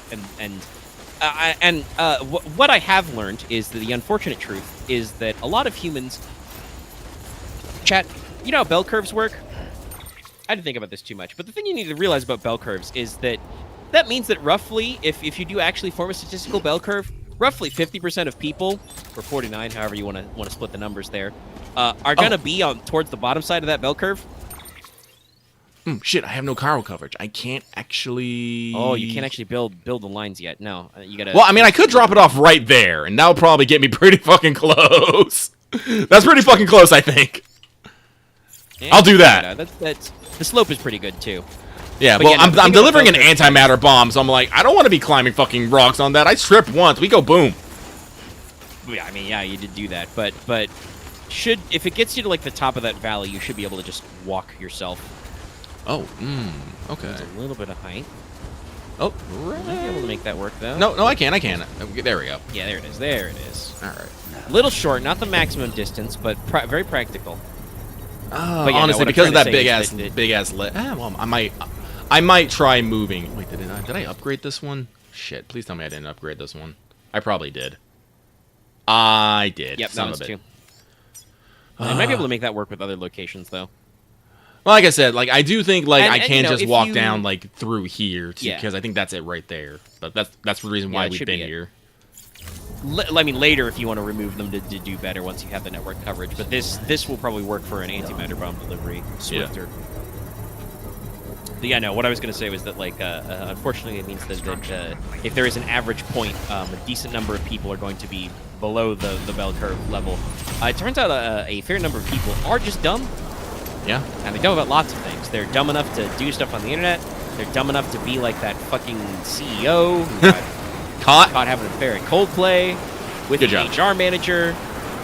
what I have learned is that the unfortunate truth is that a lot of humans. Chat, you know how bell curves work? I didn't think about this too much, but the thing you need to realize about bell curves is that means that roughly, if you do actually form a statistical bell curve, roughly 50% of people, or 49, however you want to split the numbers there, are going to be towards the bottom side of that bell curve. Shit, I have no chiral coverage. I can't actually... Oh, you can't actually build the lines yet. No, you gotta... Well, I mean, I could drop it off right there, and that'll probably get me pretty fucking close. That's pretty fucking close, I think. Yeah, I'll do that. That's the slope is pretty good too. Yeah, But well, yeah, no, I'm delivering an antimatter bomb, so I'm like, I don't want to be climbing fucking rocks on that. I tripped once. We go boom. Yeah, I mean, yeah, you did do that, but if it gets you to like the top of that valley, you should be able to just walk yourself. Oh, okay. It's a little bit of height. Oh, You might be able to make that work though. no, I can. There we go. Yeah, there it is. There it is. All right. Little short, not the maximum distance, but very practical. Oh, But yeah, no, honestly, what I'm because of trying that to say is big ass lit. Well, I might try moving. Wait, did I upgrade this one? Shit, please tell me I didn't upgrade this one. I probably did. I did. Yep, Son that was of a- two. I might be able to make that work with other locations though. Well, like I said, like I do think like I And, can you know, just if walk you- down like through here Yeah. because I think that's it right there. But that's the reason Yeah, why it we've should been be it. here. I mean, later if you want to remove them to do better once you have the network coverage. But this will probably work for an antimatter bomb delivery swifter. But yeah, no. What I was going to say was that, like, unfortunately, it means that if there is an average point, a decent number of people are going to be below the bell curve level. It turns out a fair number of people are just dumb, Yeah. and they dumb about lots of things. They're dumb enough to do stuff on the internet. They're dumb enough to be like that fucking CEO who got Caught. caught having an affair at Coldplay with Good the job. HR manager.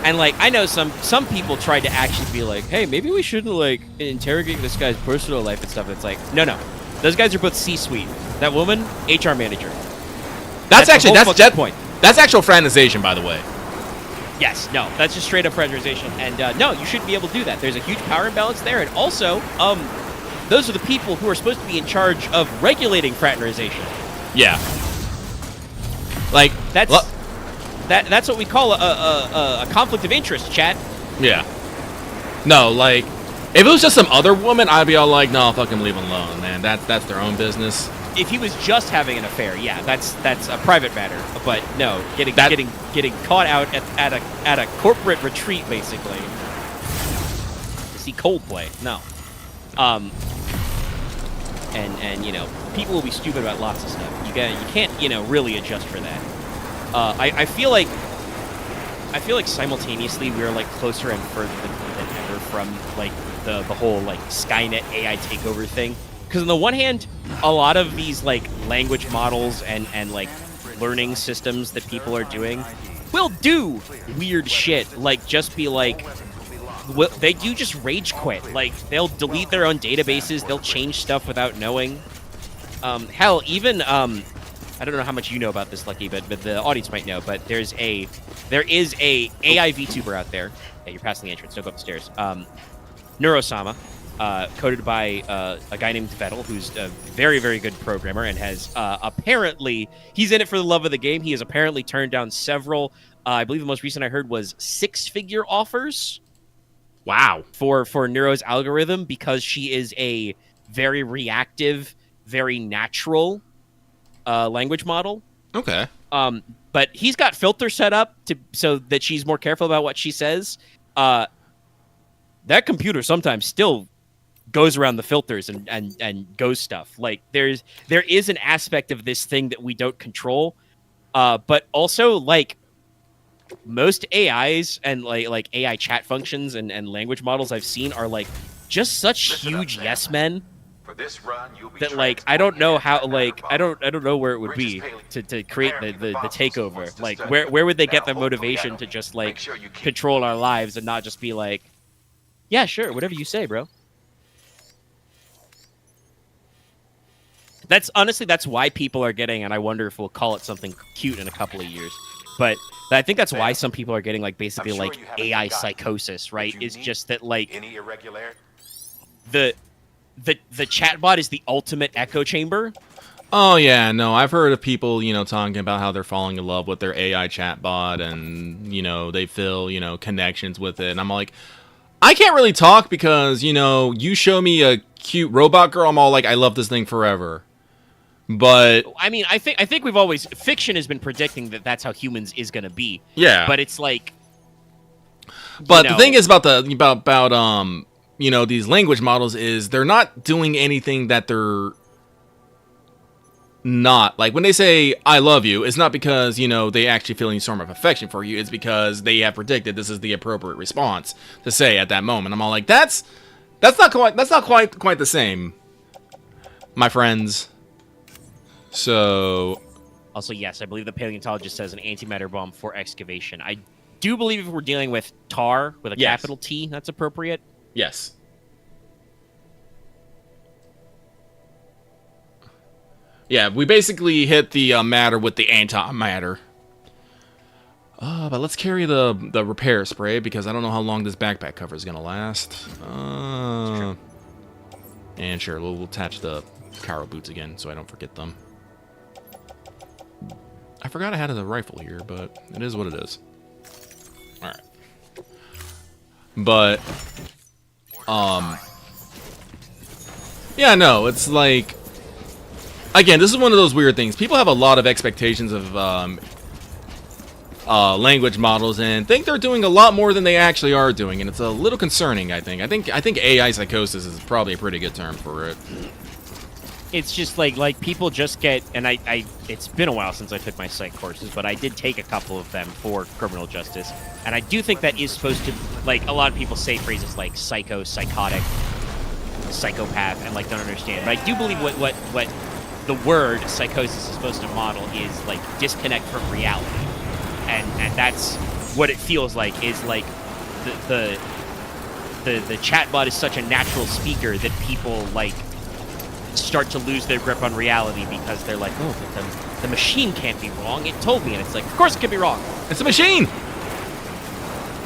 And, like, I know some people tried to actually be like, hey, maybe we shouldn't, like, interrogate this guy's personal life and stuff. It's like, no. Those guys are both C-suite. That woman, HR manager. That's the actually whole that's fucking point. That's actual fraternization, by the way. Yes, no, that's just straight up fraternization. And, no, you shouldn't be able to do that. There's a huge power imbalance there. And also, those are the people who are supposed to be in charge of regulating fraternization. Yeah. Like That's that's what we call a conflict of interest, chat. Yeah. No, like if it was just some other woman, I'd be all like, no, fucking leave them alone, man. That's their own business. If he was just having an affair, yeah, that's a private matter. But no, getting caught out at a corporate retreat, basically. To see Coldplay, no. And you know, people will be stupid about lots of stuff. You can't really adjust for that. I feel like simultaneously we're like closer and further than ever from like the whole like Skynet AI takeover thing. Because on the one hand, a lot of these like language models and like learning systems that people are doing will do weird shit. Like just be like, they do just rage quit. Like they'll delete their own databases. They'll change stuff without knowing. Hell, even I don't know how much you know about this, Lucky, but the audience might know. But there is a AI VTuber out there. Yeah, you're passing the entrance. Don't go up the stairs. Neurosama, coded by a guy named Vettel, who's a very, very good programmer and has apparently, he's in it for the love of the game. He has apparently turned down several I believe the most recent I heard was 6-figure offers Wow. for Neuro's algorithm because she is a very reactive, very natural language model. Okay. But he's got filters set up so that she's more careful about what she says. That computer sometimes still goes around the filters and goes stuff. Like there is an aspect of this thing that we don't control. But also like most AIs and like AI chat functions and language models I've seen are like just such huge yes men For this run, you'll be that like I don't know how like I don't know where it would Bridges be Paley. to create the Apparently, the takeover. wants to Like study where would they Now, get the hopefully, motivation I to don't just make like sure you keep control our lives and not just be like, yeah, sure, whatever you say, bro. That's honestly that's why people are getting, and I wonder if we'll call it something cute in a couple of years. But I think that's why some people are getting like basically I'm sure like you haven't AI forgotten. psychosis, right? If you Is need just that like any irregularity. the chatbot is the ultimate echo chamber. Oh yeah, no, I've heard of people, talking about how they're falling in love with their AI chatbot and, they feel, connections with it. And I'm like, I can't really talk because, you show me a cute robot girl, I'm all like, I love this thing forever. But I mean, I think we've always fiction has been predicting that that's how humans is going to be. yeah. But it's like, But the thing is about these language models is they're not doing anything that they're not. Like when they say I love you, it's not because, they actually feel any sort of affection for you. It's because they have predicted this is the appropriate response to say at that moment. I'm all like, that's not quite the same, my friends. So also, yes, I believe the paleontologist says an antimatter bomb for excavation. I do believe if we're dealing with tar with a Yes. capital T, that's appropriate. yes. Yeah, we basically hit the matter with the antimatter. But let's carry the repair spray because I don't know how long this backpack cover is gonna last. And sure, we'll attach the Caro boots again so I don't forget them. I forgot I had a rifle here, but it is what it is. All right. But yeah, no, it's like, again, this is one of those weird things. People have a lot of expectations of language models and think they're doing a lot more than they actually are doing, and it's a little concerning. I think AI psychosis is probably a pretty good term for it. It's just like people just get, and I it's been a while since I took my psych courses, but I did take a couple of them for criminal justice, and I do think that is supposed to, like, a lot of people say phrases like psycho, psychotic, psychopath, and like don't understand. But I do believe what the word psychosis is supposed to model is like disconnect from reality, and that's what it feels like. Is like the chatbot is such a natural speaker that people like start to lose their grip on reality because they're like, oh, but the machine can't be wrong. It told me, and it's like, of course it can be wrong. It's a machine.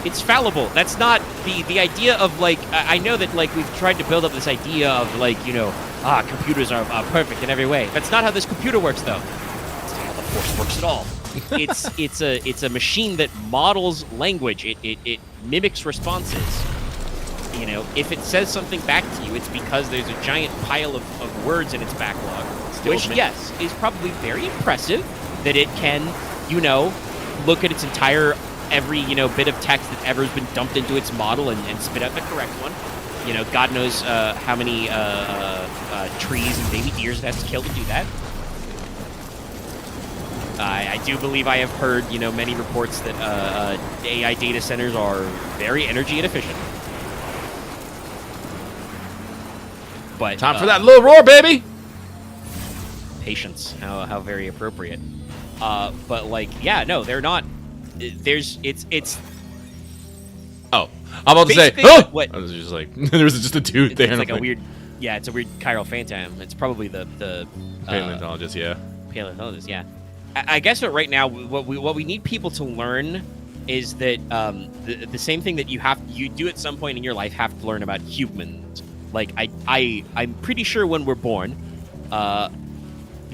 It's fallible. That's not the idea of like. I know that like we've tried to build up this idea of like computers are perfect in every way. That's not how this computer works, though. That's not how the Force works at all. It's a machine that models language. It mimics responses. If it says something back to you, it's because there's a giant pile of words in its backlog, which, yes, is probably very impressive that it can, look at its entire, every, bit of text that ever has been dumped into its model and spit out the correct one. God knows how many trees and baby deers it has to kill to do that. I do believe I have heard, many reports that AI data centers are very energy inefficient. But Time for that little roar, baby. Patience, how very appropriate. But like, yeah, no, they're not. It's. Oh, I'm about to say. Basically, Oh! what- I was just like, there was just a dude there. It's and like I'm a weird. Yeah, it's a weird chiral phantom. It's probably the paleontologist. Yeah. paleontologist. Yeah, I guess that right now what we need people to learn is that the same thing that you do at some point in your life have to learn about humans. Like I'm pretty sure when we're born,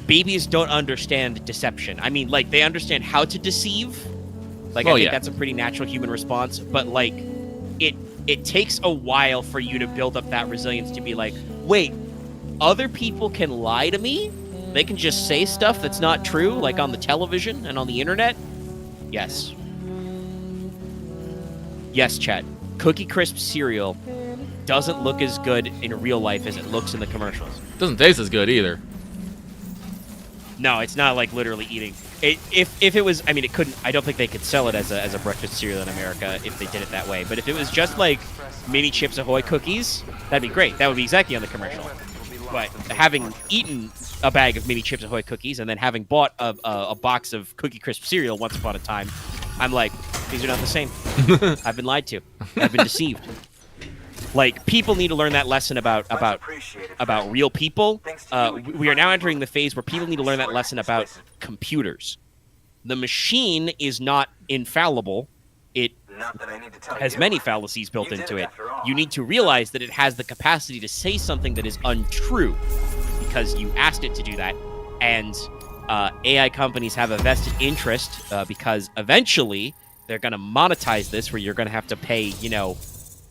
babies don't understand deception. I mean, like they understand how to deceive, Like, Well, I think yeah. that's a pretty natural human response. But, like, it takes a while for you to build up that resilience to be like, wait, other people can lie to me? They can just say stuff that's not true, like on the television and on the internet? Yes. Yes, chat. Cookie Crisp cereal doesn't look as good in real life as it looks in the commercials. Doesn't taste as good either. No, it's not like literally eating. If it was, I mean, it couldn't. I don't think they could sell it as a breakfast cereal in America if they did it that way. But if it was just like mini Chips Ahoy cookies, that'd be great. That would be exactly on the commercial. But having eaten a bag of mini Chips Ahoy cookies and then having bought a box of Cookie Crisp cereal once upon a time, I'm like, these are not the same. I've been lied to. I've been deceived. Like, people need to learn that lesson about real people. We are now entering the phase where people need to learn that lesson about computers. The machine is not infallible. It has many fallacies built into it. You need to realize that it has the capacity to say something that is untrue because you asked it to do that. And AI companies have a vested interest because eventually they're going to monetize this where you're going to have to pay,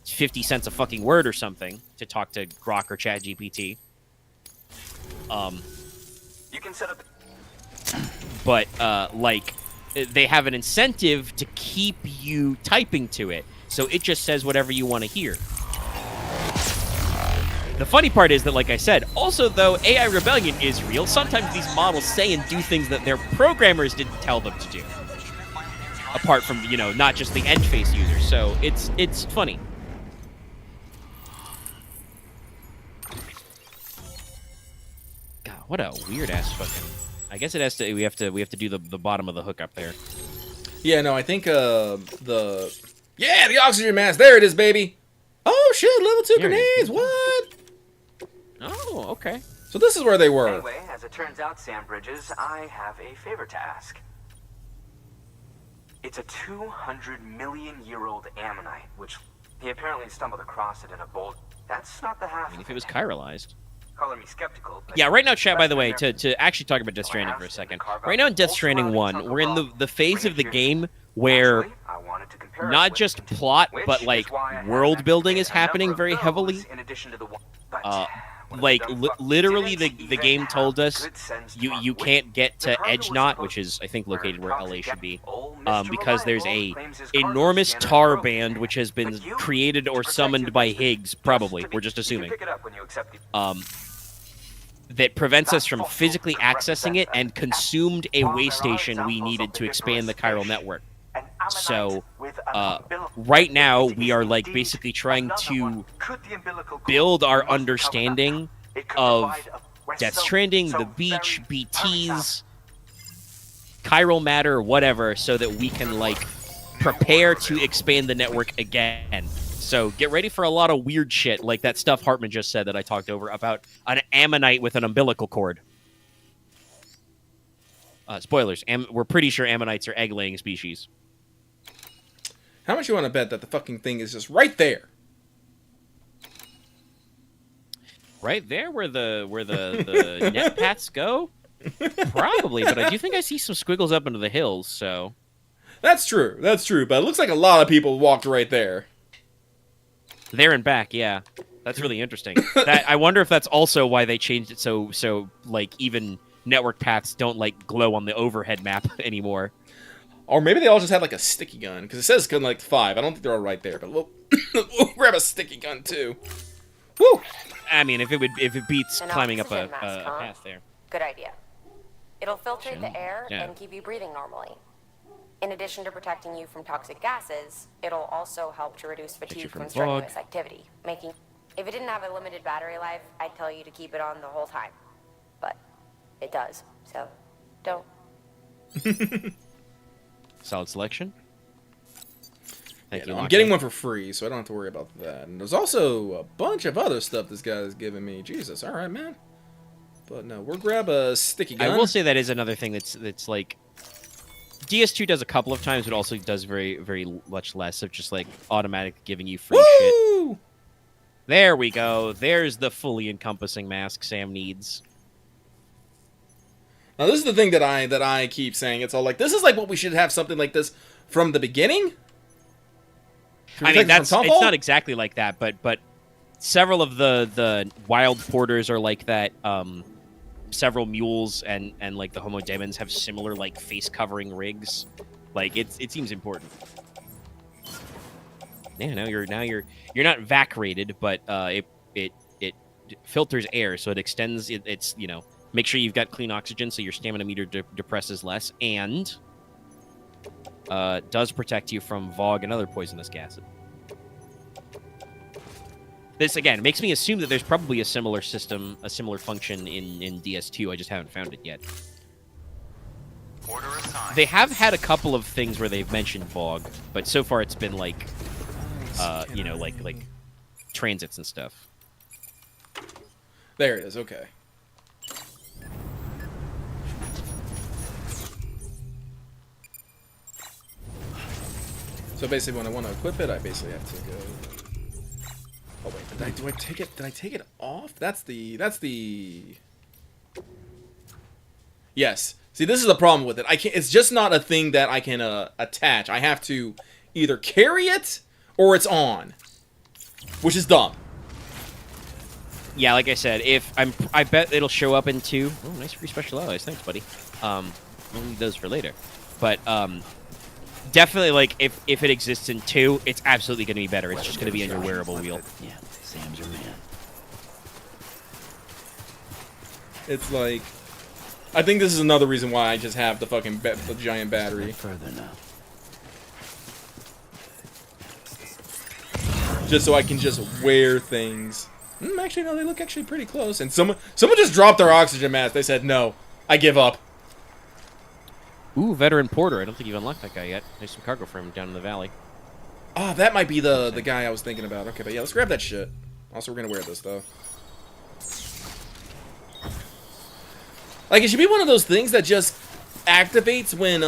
50 cents a fucking word or something to talk to Grok or ChatGPT. You can set up. But they have an incentive to keep you typing to it, so it just says whatever you want to hear. The funny part is that, like I said, also though AI rebellion is real, sometimes these models say and do things that their programmers didn't tell them to do. Apart from, not just the end face users. So it's funny. God, what a weird ass fucking. I guess it has to. We have to do the bottom of the hook up there. Yeah, no, I think the oxygen mask. There it is, baby. Oh shit, level 2 There it is. grenades. What? Oh, okay. So this is where they were. Anyway, as it turns out, Sam Bridges, I have a favor to ask. It's a 200-million-year-old ammonite, which he apparently stumbled across it in a bolt. That's not the half. I mean, if it was chiralized. Color me skeptical. But Yeah, right now, chat, by the way, to actually talk about Death Stranding for a second. Right now in Death Stranding 1, we're in the phase of the game where Actually, I wanted to compare it not with just it, plot, which but, is like, why I have world building is a number happening of very those heavily. in addition to the one. But one Like, of the dumb fucks literally, didn't the even game have told us good sense to you run with. can't get The to cargo Edge was Knot, supposed which is, I think, located where LA should be, Mr. because there's a Reliable claims his cargo enormous scanner tar broke. band which has been But you created or protect summoned your by business. Higgs, probably. To be- We're just you can assuming. pick it up when you accept the- That prevents us That from fossil physically could accessing it represent and a- consumed a While way there are station we examples needed of to expand the ubiquitous chiral fish, network. an ammonite So, with an umbilical right now, cord we are, is like, indeed basically trying another to one. Could the umbilical cord build our must become understanding enough? It could of provide a- we're Death so- Stranding, so the beach, very BTs, chiral matter, whatever, so that we can, like, prepare to expand the network again. So get ready for a lot of weird shit, like that stuff Hartman just said that I talked over about an ammonite with an umbilical cord. Spoilers, we're pretty sure ammonites are egg-laying species. How much you want to bet that the fucking thing is just right there? Right there where the net paths go? Probably, but I do think I see some squiggles up into the hills, so... That's true. That's true. But it looks like a lot of people walked right there. There and back, yeah. That's really interesting. I wonder if that's also why they changed it so like even network paths don't like glow on the overhead map anymore. Or maybe they all just had like a sticky gun, because it says like 5. I don't think they're all right there, but we'll grab a sticky gun too. Woo! I mean, if it beats An climbing up a oxygen mask, huh? path there. Good idea. It'll filtrate Sure. the air Yeah. and keep you breathing normally. In addition to protecting you from toxic gases, it'll also help to reduce you fatigue from from fog. strenuous activity, making... If it didn't have a limited battery life, I'd tell you to keep it on the whole time. But it does, so don't. Solid selection. Thank you. I'm Lockdown. getting one for free, so I don't have to worry about that. And there's also a bunch of other stuff this guy's giving me. Jesus, all right, man. But no, we'll grab a sticky gun. I will say that is another thing that's like DS2 does a couple of times, but also does very, very much less of just like automatic giving you free shit. Woo! There we go. There's the fully encompassing mask Sam needs. Now this is the thing that I keep saying. It's all like, this is like what we should have something like this From the beginning? I mean, it's not exactly like that, but several of the wild porters are like that. Several mules and like the Homo Demons have similar like face covering rigs. Like it seems important. Yeah, you're not vac rated, but it filters air, so it extends. It's make sure you've got clean oxygen, so your stamina meter depresses less, and does protect you from VOG and other poisonous gases. This, again, makes me assume that there's probably a similar system, a similar function in DS2. I just haven't found it yet. Order assigned. They have had a couple of things where they've mentioned VOG, but so far it's been like, like transits and stuff. There it is, okay. So basically when I want to equip it, I basically have to go... Oh wait, do I take it? Did I take it off? That's the... Yes. See, this is the problem with it. I can't. It's just not a thing that I can attach. I have to either carry it or it's on, which is dumb. Yeah, like I said, I bet it'll show up in 2. Oh, nice free special alloys. Thanks, buddy. We'll need those for later. But definitely, like if it exists in 2, it's absolutely going to be better. It's just going to be on your wearable wheel. Yeah, Sam's your man. It's like, I think this is another reason why I just have the fucking the giant battery. Further now. Just so I can just wear things. Actually, no, they look actually pretty close. And someone just dropped their oxygen mask. They said, no, I give up. Ooh, veteran porter. I don't think you've unlocked that guy yet. There's some cargo for him down in the valley. Oh, that might be the guy I was thinking about. Okay, but yeah, let's grab that shit. Also, we're gonna wear this, though. Like, it should be one of those things that just activates when,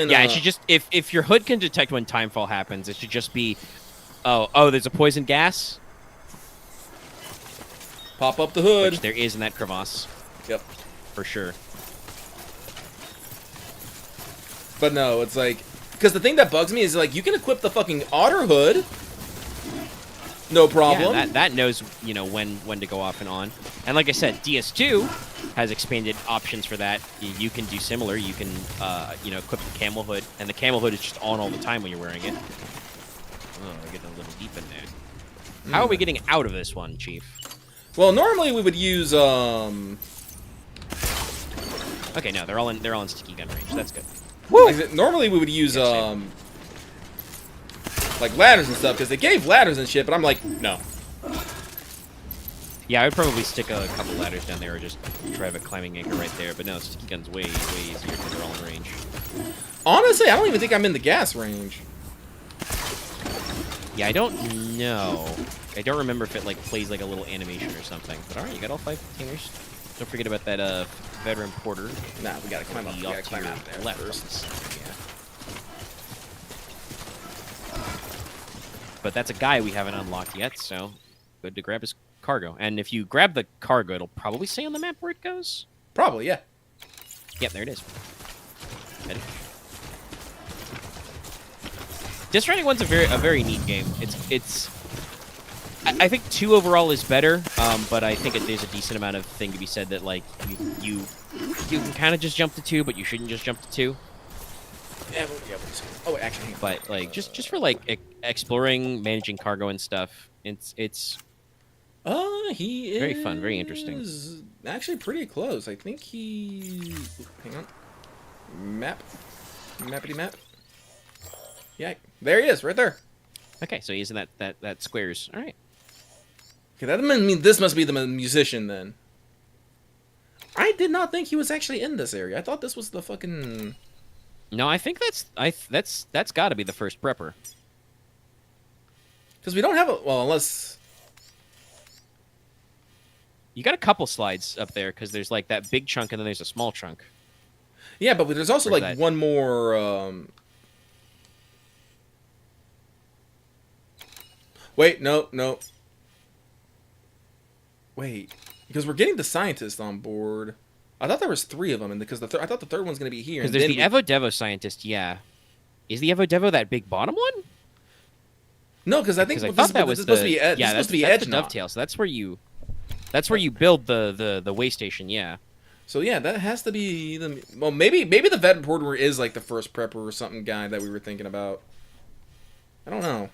Yeah, it should just... If your hood can detect when timefall happens, it should just be... Oh, there's a poison gas? Pop up the hood. Which there is in that crevasse. Yep. For sure. But no, it's like... Because the thing that bugs me is, like, you can equip the fucking otter hood. No problem. Yeah, that knows, when to go off and on. And like I said, DS2 has expanded options for that. You can do similar. You can, equip the camel hood. And the camel hood is just on all the time when you're wearing it. Oh, we're getting a little deep in there. How are we getting out of this one, Chief? Well, normally we would use, Okay, no, they're all in sticky gun range. That's good. Woo! Normally we would use, like ladders and stuff, because they gave ladders and shit, but I'm like, no. Yeah, I would probably stick a couple ladders down there or just drive a climbing anchor right there. But no, sticky gun's way easier because they're all in range. Honestly, I don't even think I'm in the gas range. Yeah, I don't know. I don't remember if it like plays like a little animation or something. But all right, you got all 5 containers. Don't forget about that veteran porter. Nah, we gotta climb up. We gotta climb out there left first. Yeah. But that's a guy we haven't unlocked yet, so good to grab his cargo. And if you grab the cargo, it'll probably say on the map where it goes. Probably, yeah. Yep, there it is. Ready? Stranding 1's a very neat game. I think 2 overall is better, but I think there's a decent amount of thing to be said that like you can kind of just jump to 2, but you shouldn't just jump to 2. Yeah, oh, actually, hang on. But like just for like exploring, managing cargo and stuff, it's he is very fun, very interesting. Actually, pretty close. I think he. Hang on. Mappity map. Yeah, there he is, right there. Okay, so he's in that squares. All right. Okay, that mean this must be the musician then. I did not think he was actually in this area. I thought this was the fucking. No, I think that's got to be the first prepper. Because we don't have a unless. You got a couple slides up there because there's like that big chunk and then there's a small chunk. Yeah, but there's also Where's like that? one more. Wait, no. Wait, because we're getting the scientist on board. I thought there was 3 of them, and because I thought the third one's gonna be here. Because there's the Evo Devo scientist. Yeah, is the Evo Devo that big bottom one? No, because I think I this thought is that was supposed to be yeah, supposed to be that's Edge the dovetail. So that's where you build the way station. Yeah. So yeah, that has to be the maybe the vet reporter is like the first prepper or something guy that we were thinking about. I don't know.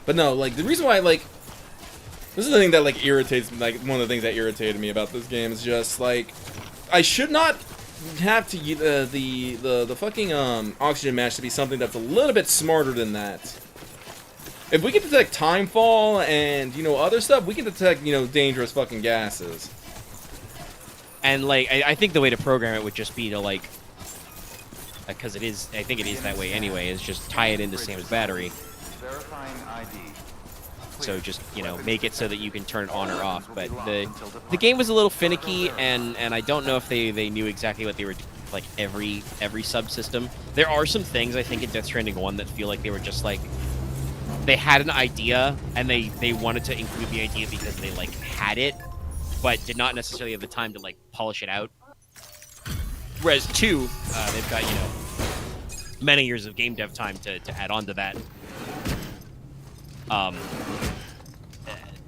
But no, like the reason why this is the thing that like irritates me. Like one of the things that irritated me about this game is just like I should not have to the fucking oxygen mash to be something that's a little bit smarter than that. If we can detect time fall and other stuff, we can detect dangerous fucking gases. And like I think the way to program it would just be to like, because I think it is that way anyway, is just tie it into Sam's battery. Verifying ID. So just make it so that you can turn it on or off. But the game was a little finicky, and I don't know if they knew exactly what they were like every subsystem. There are some things I think in Death Stranding 1 that feel like they were just like they had an idea and they wanted to include the idea because they like had it, but did not necessarily have the time to like polish it out. Whereas 2, they've got many years of game dev time to add on to that.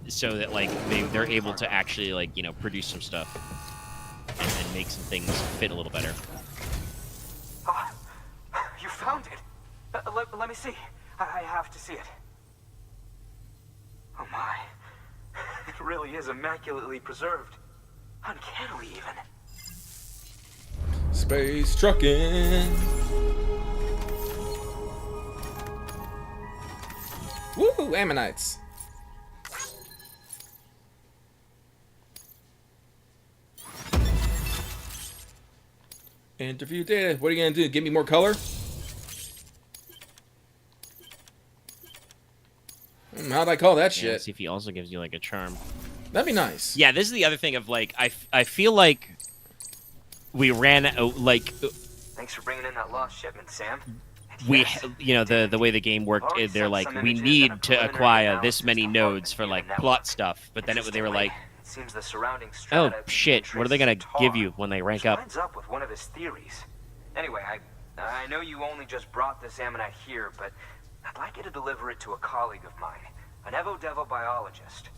So that like they're able to actually like produce some stuff and make some things fit a little better. You found it. Let me see. I have to see it. Oh my. It really is immaculately preserved. Uncannily even. Space trucking. Woo! Ammonites. Interview data. What are you gonna do? Give me more color? How'd I call that shit? Yeah, see if he also gives you like a charm. That'd be nice. Yeah, this is the other thing of like I feel like we ran out like. Thanks for bringing in that lost shipment, Sam. We, the way the game worked, they're like, we need to acquire this many nodes for like plot stuff, but then they were like, seems the surrounding oh strata shit, what are they gonna give you when they rank which up? lines up with one of his theories. Anyway, I know you only just brought this ammonite here, but I'd like you to deliver it to a colleague of mine, an Evo Devo biologist.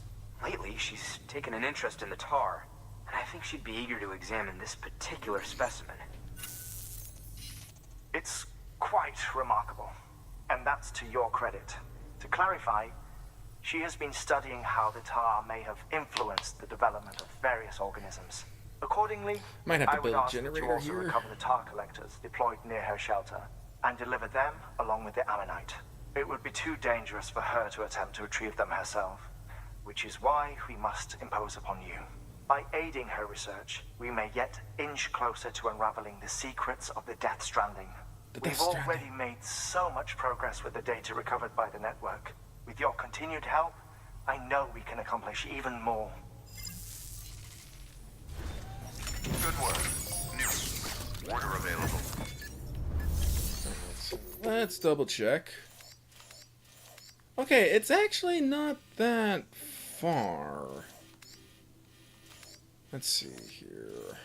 Lately, she's taken an interest in the tar, and I think she'd be eager to examine this particular specimen. It's quite remarkable, and that's to your credit. To clarify, she has been studying how the tar may have influenced the development of various organisms. Accordingly, Might have to I would build a ask that you generator also here. recover the tar collectors deployed near her shelter and deliver them along with the ammonite. It would be too dangerous for her to attempt to retrieve them herself, which is why we must impose upon you. By aiding her research, we may yet inch closer to unraveling the secrets of the Death Stranding. We've already made so much progress with the data recovered by the network. With your continued help, I know we can accomplish even more. Good work. New order available. Let's double check. Okay, it's actually not that far. Let's see here.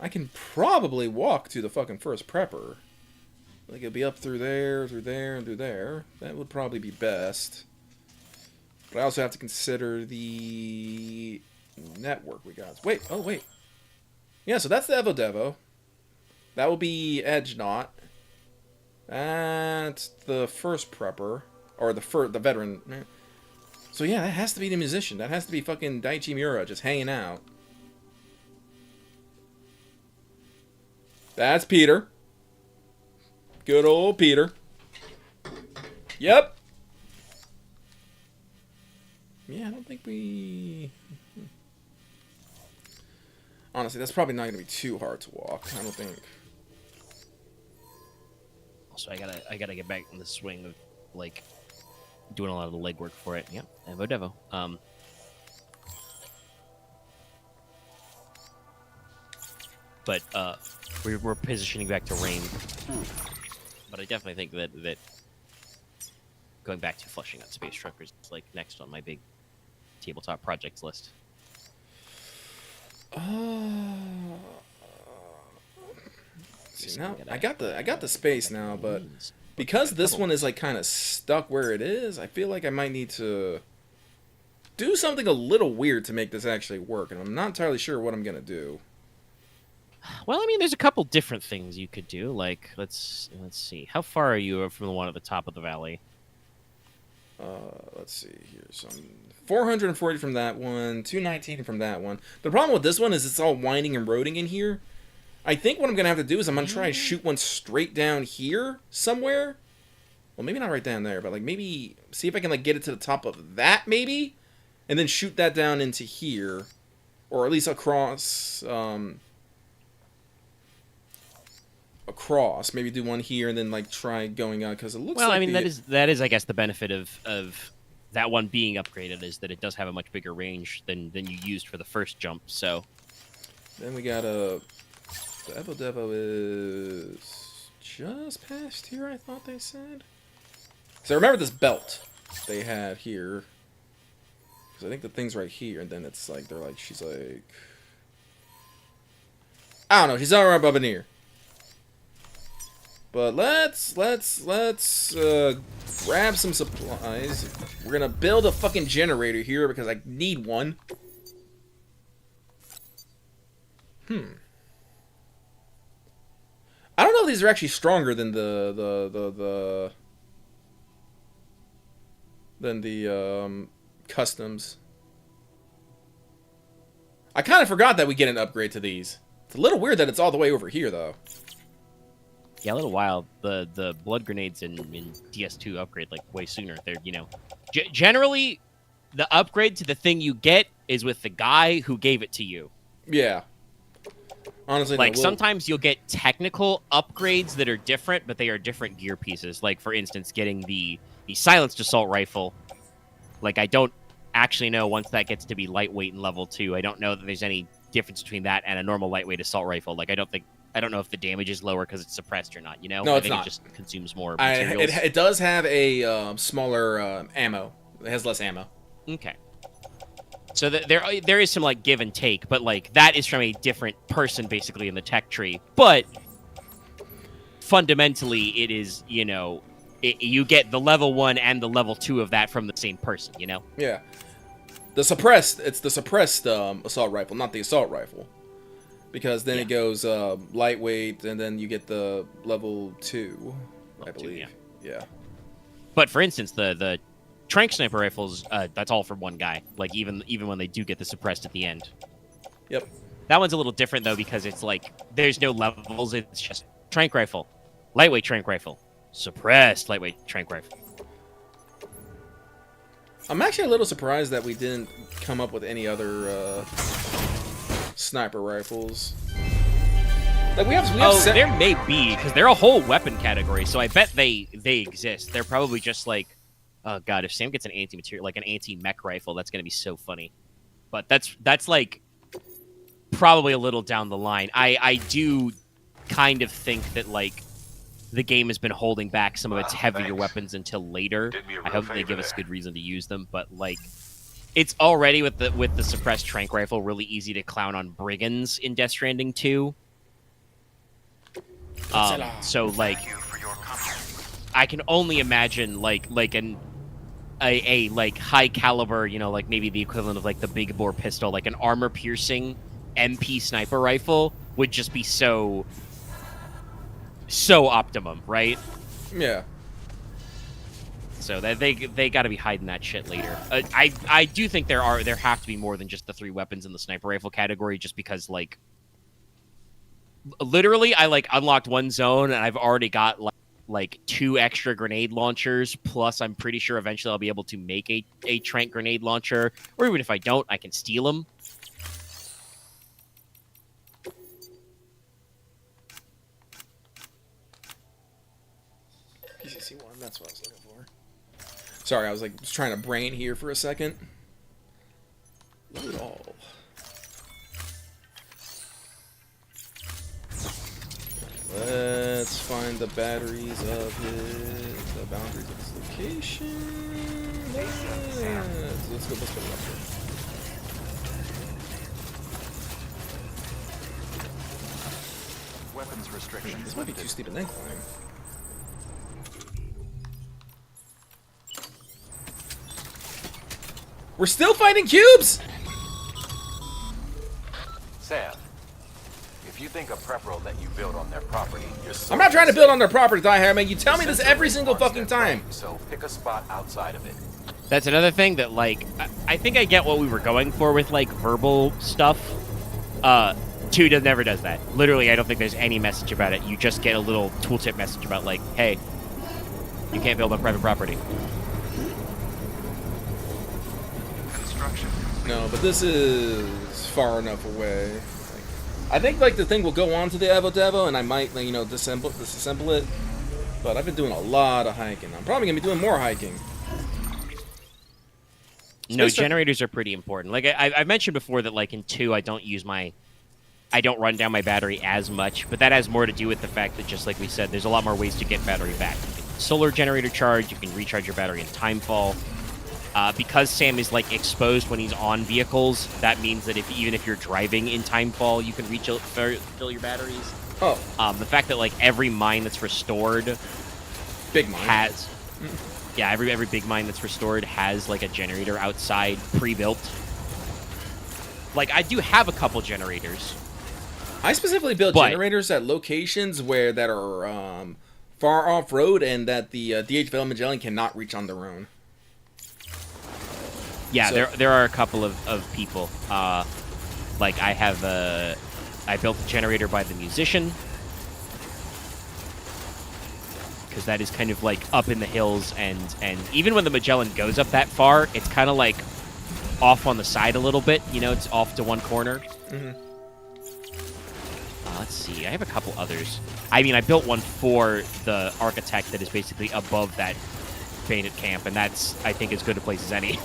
I can probably walk to the fucking first prepper. Like, it'll be up through there, and through there. That would probably be best. But I also have to consider the network we got. Wait, oh wait. Yeah, so that's the Evo Devo. That will be Edge Knot. That's the first prepper. Or the veteran. So yeah, that has to be the musician. That has to be fucking Daichi Miura just hanging out. That's Peter. Good old Peter. Yep. Yeah, I don't think we... Honestly, that's probably not going to be too hard to walk. I don't think. Also, I gotta get back in the swing of like doing a lot of the legwork for it. Yep, Evo Devo. But we're positioning back to rain. But I definitely think that going back to fleshing out Space Truckers is like next on my big tabletop projects list. See, now I got the space now, but because this one is like kind of stuck where it is, I feel like I might need to do something a little weird to make this actually work, and I'm not entirely sure what I'm gonna do. Well, I mean, there's a couple different things you could do. Like, let's see. How far are you from the one at the top of the valley? Let's see here. So I'm 440 from that one, 219 from that one. The problem with this one is it's all winding and roading in here. I think what I'm gonna have to do is I'm gonna try and shoot one straight down here somewhere. Well, maybe not right down there, but like maybe see if I can like get it to the top of that maybe, and then shoot that down into here, or at least across. Across, maybe do one here and then like try going out because it looks. Well, like I mean that is I guess the benefit of that one being upgraded is that it does have a much bigger range than you used for the first jump. So then we got a. The Evo Devo is just past here, I thought they said. So I remember this belt they had here. Because I think the thing's right here, and then it's like, they're like, she's like... I don't know, she's not right up in here. But let's grab some supplies. We're gonna build a fucking generator here because I need one. I don't know if these are actually stronger than the customs. I kind of forgot that we get an upgrade to these. It's a little weird that it's all the way over here, though. yeah, a little wild. The blood grenades in DS2 upgrade like way sooner. They're generally the upgrade to the thing you get is with the guy who gave it to you. Yeah. Honestly, like no, sometimes you'll get technical upgrades that are different, but they are different gear pieces. Like for instance, getting the silenced assault rifle. Like I don't actually know once that gets to be lightweight in level 2. I don't know that there's any difference between that and a normal lightweight assault rifle. Like I don't know if the damage is lower because it's suppressed or not. You know, no, I think not. It just consumes more materials. It does have a smaller ammo. It has less ammo. Okay. So there is some like give and take, but like that is from a different person basically in the tech tree. But fundamentally, it is you get the level 1 and the level 2 of that from the same person. You know. Yeah. It's the suppressed assault rifle, not the assault rifle, because then it goes lightweight, and then you get the level 2, I believe. Yeah. But for instance, the trank sniper rifles, that's all for one guy. Like even when they do get the suppressed at the end. Yep. That one's a little different though because it's like there's no levels. It's just trank rifle, lightweight trank rifle, suppressed lightweight trank rifle. I'm actually a little surprised that we didn't come up with any other sniper rifles. Like we have there may be because they're a whole weapon category, so I bet they exist. They're probably just like, oh god, if Sam gets an anti-material, like an anti-mech rifle, that's gonna be so funny. But that's like probably a little down the line. I do kind of think that like the game has been holding back some of its heavier weapons until later. I hope they give us good reason to use them, but like it's already with the suppressed trank rifle really easy to clown on brigands in Death Stranding 2. So like I can only imagine like a like high caliber, like maybe the equivalent of like the big bore pistol, like an armor piercing MP sniper rifle would just be so optimum, right? Yeah. So that they got to be hiding that shit later. I do think there have to be more than just the 3 weapons in the sniper rifle category, just because like literally I like unlocked one zone and I've already got like 2 extra grenade launchers, plus I'm pretty sure eventually I'll be able to make a trank grenade launcher, or even if I don't, I can steal them. PCC1, that's what I was looking for. Sorry, I was like just trying to brain here for a second. Load all. Let's find the batteries of the boundaries of his location. Let's go up here. Weapons restrictions. This might be too steep an incline. We're still fighting cubes! Sam, if you think a prep will let you build on their property, you're so I'm not trying to build on their property, Die Hard, man. You tell me this Essentially every single wants fucking their time. frame, so pick a spot outside of it. That's another thing that, like, I think I get what we were going for with, like, verbal stuff. 2 never does that. Literally, I don't think there's any message about it. You just get a little tooltip message about, like, hey, you can't build on private property. Construction. No, but this is far enough away. Like, I think like the thing will go on to the Evo Devo, and I might like, disassemble it. But I've been doing a lot of hiking. I'm probably gonna be doing more hiking. No, generators are pretty important. Like I mentioned before that, like in 2, I don't run down my battery as much, but that has more to do with the fact that, just like we said, there's a lot more ways to get battery back. You can solar generator charge, you can recharge your battery in timefall. Because Sam is like exposed when he's on vehicles, that means that even if you're driving in timefall, you can fill your batteries. Oh, The fact that like every mine that's restored big mine. has, yeah, every big mine that's restored has like a generator outside pre-built. Like I do have a couple generators. I specifically built generators at locations that are far off road and that the DHVL Magellan cannot reach on their own. Yeah, So- there are a couple of people. Like I built a generator by the musician, because that is kind of like up in the hills, and even when the Magellan goes up that far, it's kind of like off on the side a little bit. You know, it's off to one corner. Mm-hmm. Let's see. I have a couple others. I mean, I built one for the architect that is basically above that bandit camp, and that's, I think, as good a place as any.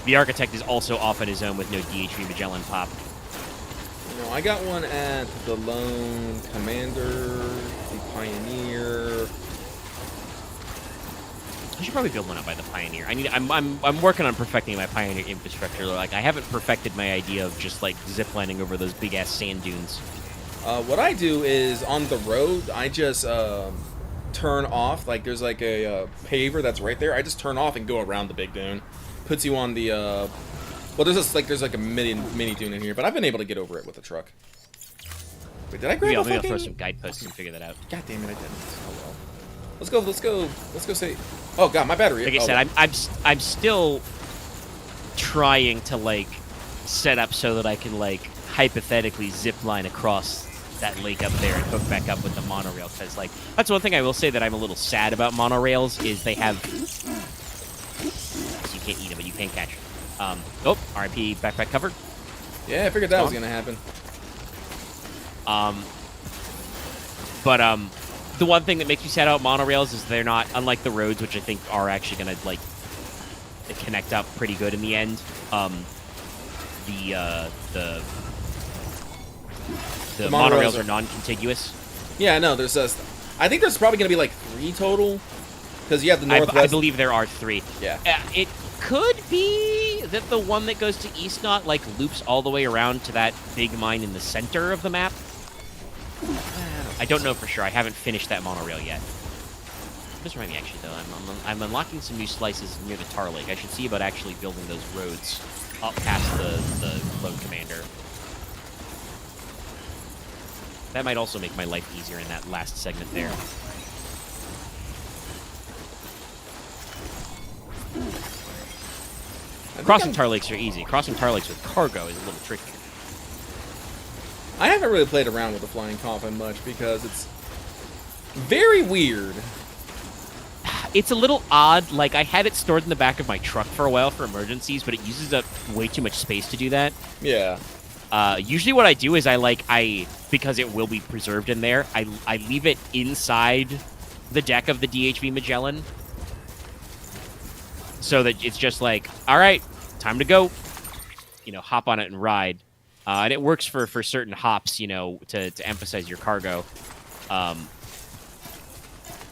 The architect is also off on his own with no DHV Magellan pop. No, I got one at the Lone Commander, the Pioneer. I should probably build one up by the Pioneer. I'm working on perfecting my Pioneer infrastructure. Like, I haven't perfected my idea of just like ziplining over those big ass sand dunes. What I do is on the road, I just turn off. Like there's like a paver that's right there. I just turn off and go around the big dune. Puts you on the well, there's like a mini dune in here, but I've been able to get over it with the truck. Wait, did I grab Maybe a I'll throw fucking... some guideposts and figure that out. God damn it, I didn't. Oh well. Let's go say. Oh god, my battery. Like I said, I'm still trying to like set up so that I can like hypothetically zip line across that lake up there and hook back up with the monorail. Because like that's one thing I will say that I'm a little sad about monorails is they have. You can't eat them, but you can catch them. Oh, RIP backpack cover. Yeah, I figured that was gonna happen. But the one thing that makes me sad about monorails is they're not, unlike the roads, which I think are actually gonna like connect up pretty good in the end. The monorails are non-contiguous. Yeah, I know. There's I think there's probably gonna be like 3 total. Because you have the northwest. I believe there are 3. Yeah. It could be that the one that goes to East Knot like loops all the way around to that big mine in the center of the map. I don't know for sure. I haven't finished that monorail yet. Just remind me, actually, though. I'm unlocking some new slices near the Tar Lake. I should see about actually building those roads up past the Lone Commander. That might also make my life easier in that last segment there. Crossing Tar Lakes are easy. Crossing Tar Lakes with cargo is a little trickier. I haven't really played around with the Flying Coffin much because it's very weird. It's a little odd. Like, I had it stored in the back of my truck for a while for emergencies, but it uses up way too much space to do that. Yeah. Usually what I do is because it will be preserved in there, I leave it inside the deck of the DHV Magellan. So that it's just like, all right, time to go. You know, hop on it and ride. and it works for certain hops, you know, to emphasize your cargo.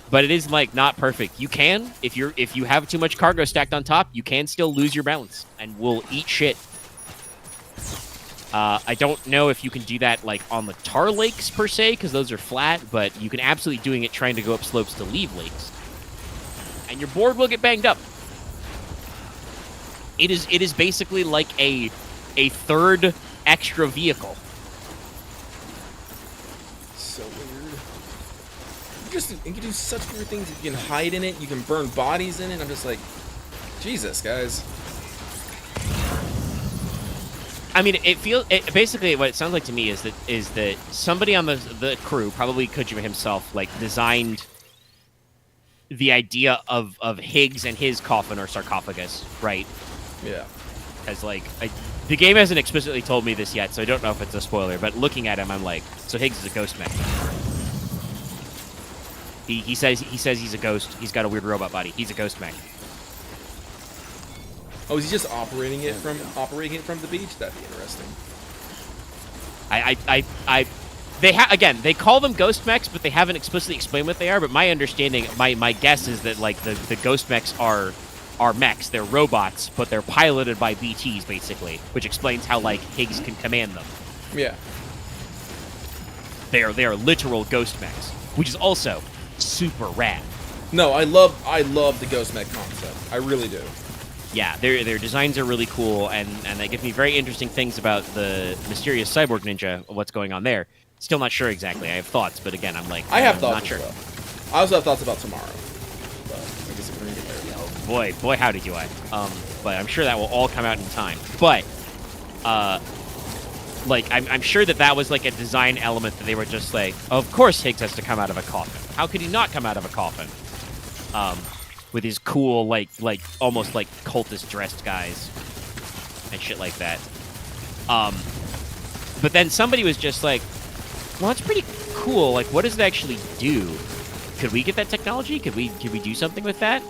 But it is like not perfect. You can, if you have too much cargo stacked on top, you can still lose your balance and will eat shit. I don't know if you can do that like on the tar lakes per se, because those are flat, but you can absolutely doing it trying to go up slopes to leave lakes. And your board will get banged up. It is basically like a third extra vehicle. So weird. You can do such weird things. You can hide in it. You can burn bodies in it. I'm just like, Jesus, guys. I mean, basically what it sounds like to me is that somebody on the crew, probably Kojima himself, like designed the idea of Higgs and his coffin or sarcophagus, right? Yeah. As like the game hasn't explicitly told me this yet, so I don't know if it's a spoiler. But looking at him, I'm like, so Higgs is a ghost mech. He says he's a ghost. He's got a weird robot body. He's a ghost mech. Oh, is he just operating it from the beach? That'd be interesting. They call them ghost mechs, but they haven't explicitly explained what they are. But my understanding, my guess is that like the ghost mechs are mechs. They're robots, but they're piloted by BTs basically, which explains how like Higgs can command them. Yeah. They are literal ghost mechs, which is also super rad. No, I love the ghost mech concept. I really do. Yeah, their designs are really cool, and they give me very interesting things about the mysterious cyborg ninja, what's going on there. Still not sure exactly. I have thoughts, but again, I'm like, I have I'm thoughts not as sure. well. I also have thoughts about tomorrow. But I guess we're gonna get there. Oh, boy, howdy do I. But I'm sure that will all come out in time. But, like, I'm sure that was like a design element that they were just like, of course Higgs has to come out of a coffin. How could he not come out of a coffin? With his cool, like almost like cultist dressed guys and shit like that. But then somebody was just like, well, that's pretty cool. Like, what does it actually do? Could we get that technology? Could we do something with that?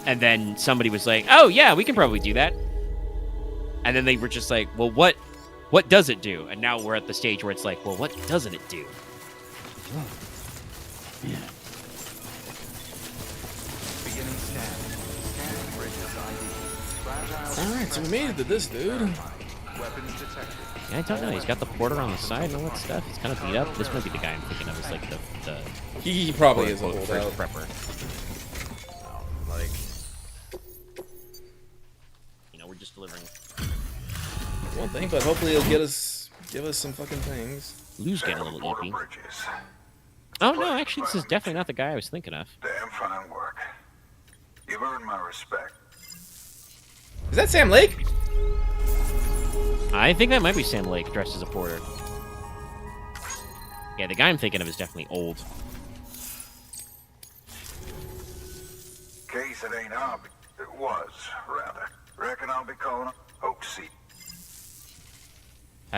And then somebody was like, oh yeah, we can probably do that. And then they were just like, well, what does it do? And now we're at the stage where it's like, well, what doesn't it do? Beginning scan. Scanning bridges ID. Fragile. Alright, so we made it to this, dude. Weapons detected. Yeah, I don't know. He's got the porter on the side and all that stuff. He's kind of beat up. This might be the guy I'm thinking of. Is like the He probably is a quote, holdout. first prepper. Like, You know, we're just delivering. one thing, but hopefully it'll give us some fucking things. Lou's getting a little Border eepy. bridges. Oh no, actually, this is definitely not the guy I was thinking of. Damn fine work. You've earned my respect. Is that Sam Lake? I think that might be Sam Lake dressed as a porter. Yeah, the guy I'm thinking of is definitely old. Case it ain't obvious. It was, rather. Reckon I'll be calling up. Hope to see.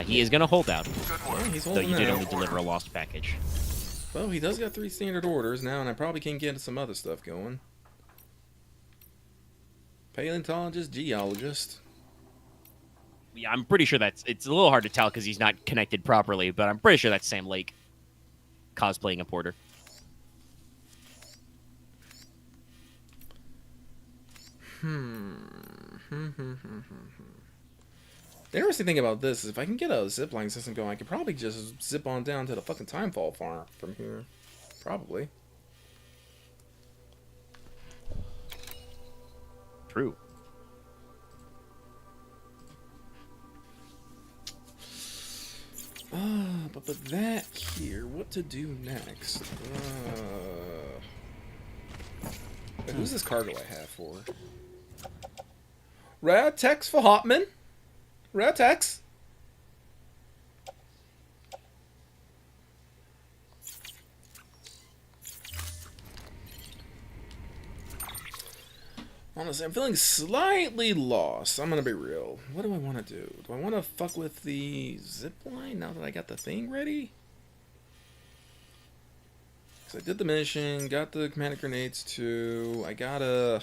He is gonna hold out, Yeah, he's though holding you did out. only deliver a lost package. Well, he does got 3 standard orders now, and I probably can get some other stuff going. Paleontologist, geologist. Yeah, I'm pretty sure it's a little hard to tell because he's not connected properly, but I'm pretty sure that's Sam Lake cosplaying a porter. The interesting thing about this is if I can get a zipline system going, I could probably just zip on down to the fucking Timefall farm from here. Probably. True. But that here, what to do next? Who's this cargo I have for? Rad text for Hotman. Rad text. Honestly, I'm feeling slightly lost. I'm gonna be real. What do I want to do? Do I want to fuck with the zipline now that I got the thing ready? Because I did the mission, got the command grenades too. I gotta...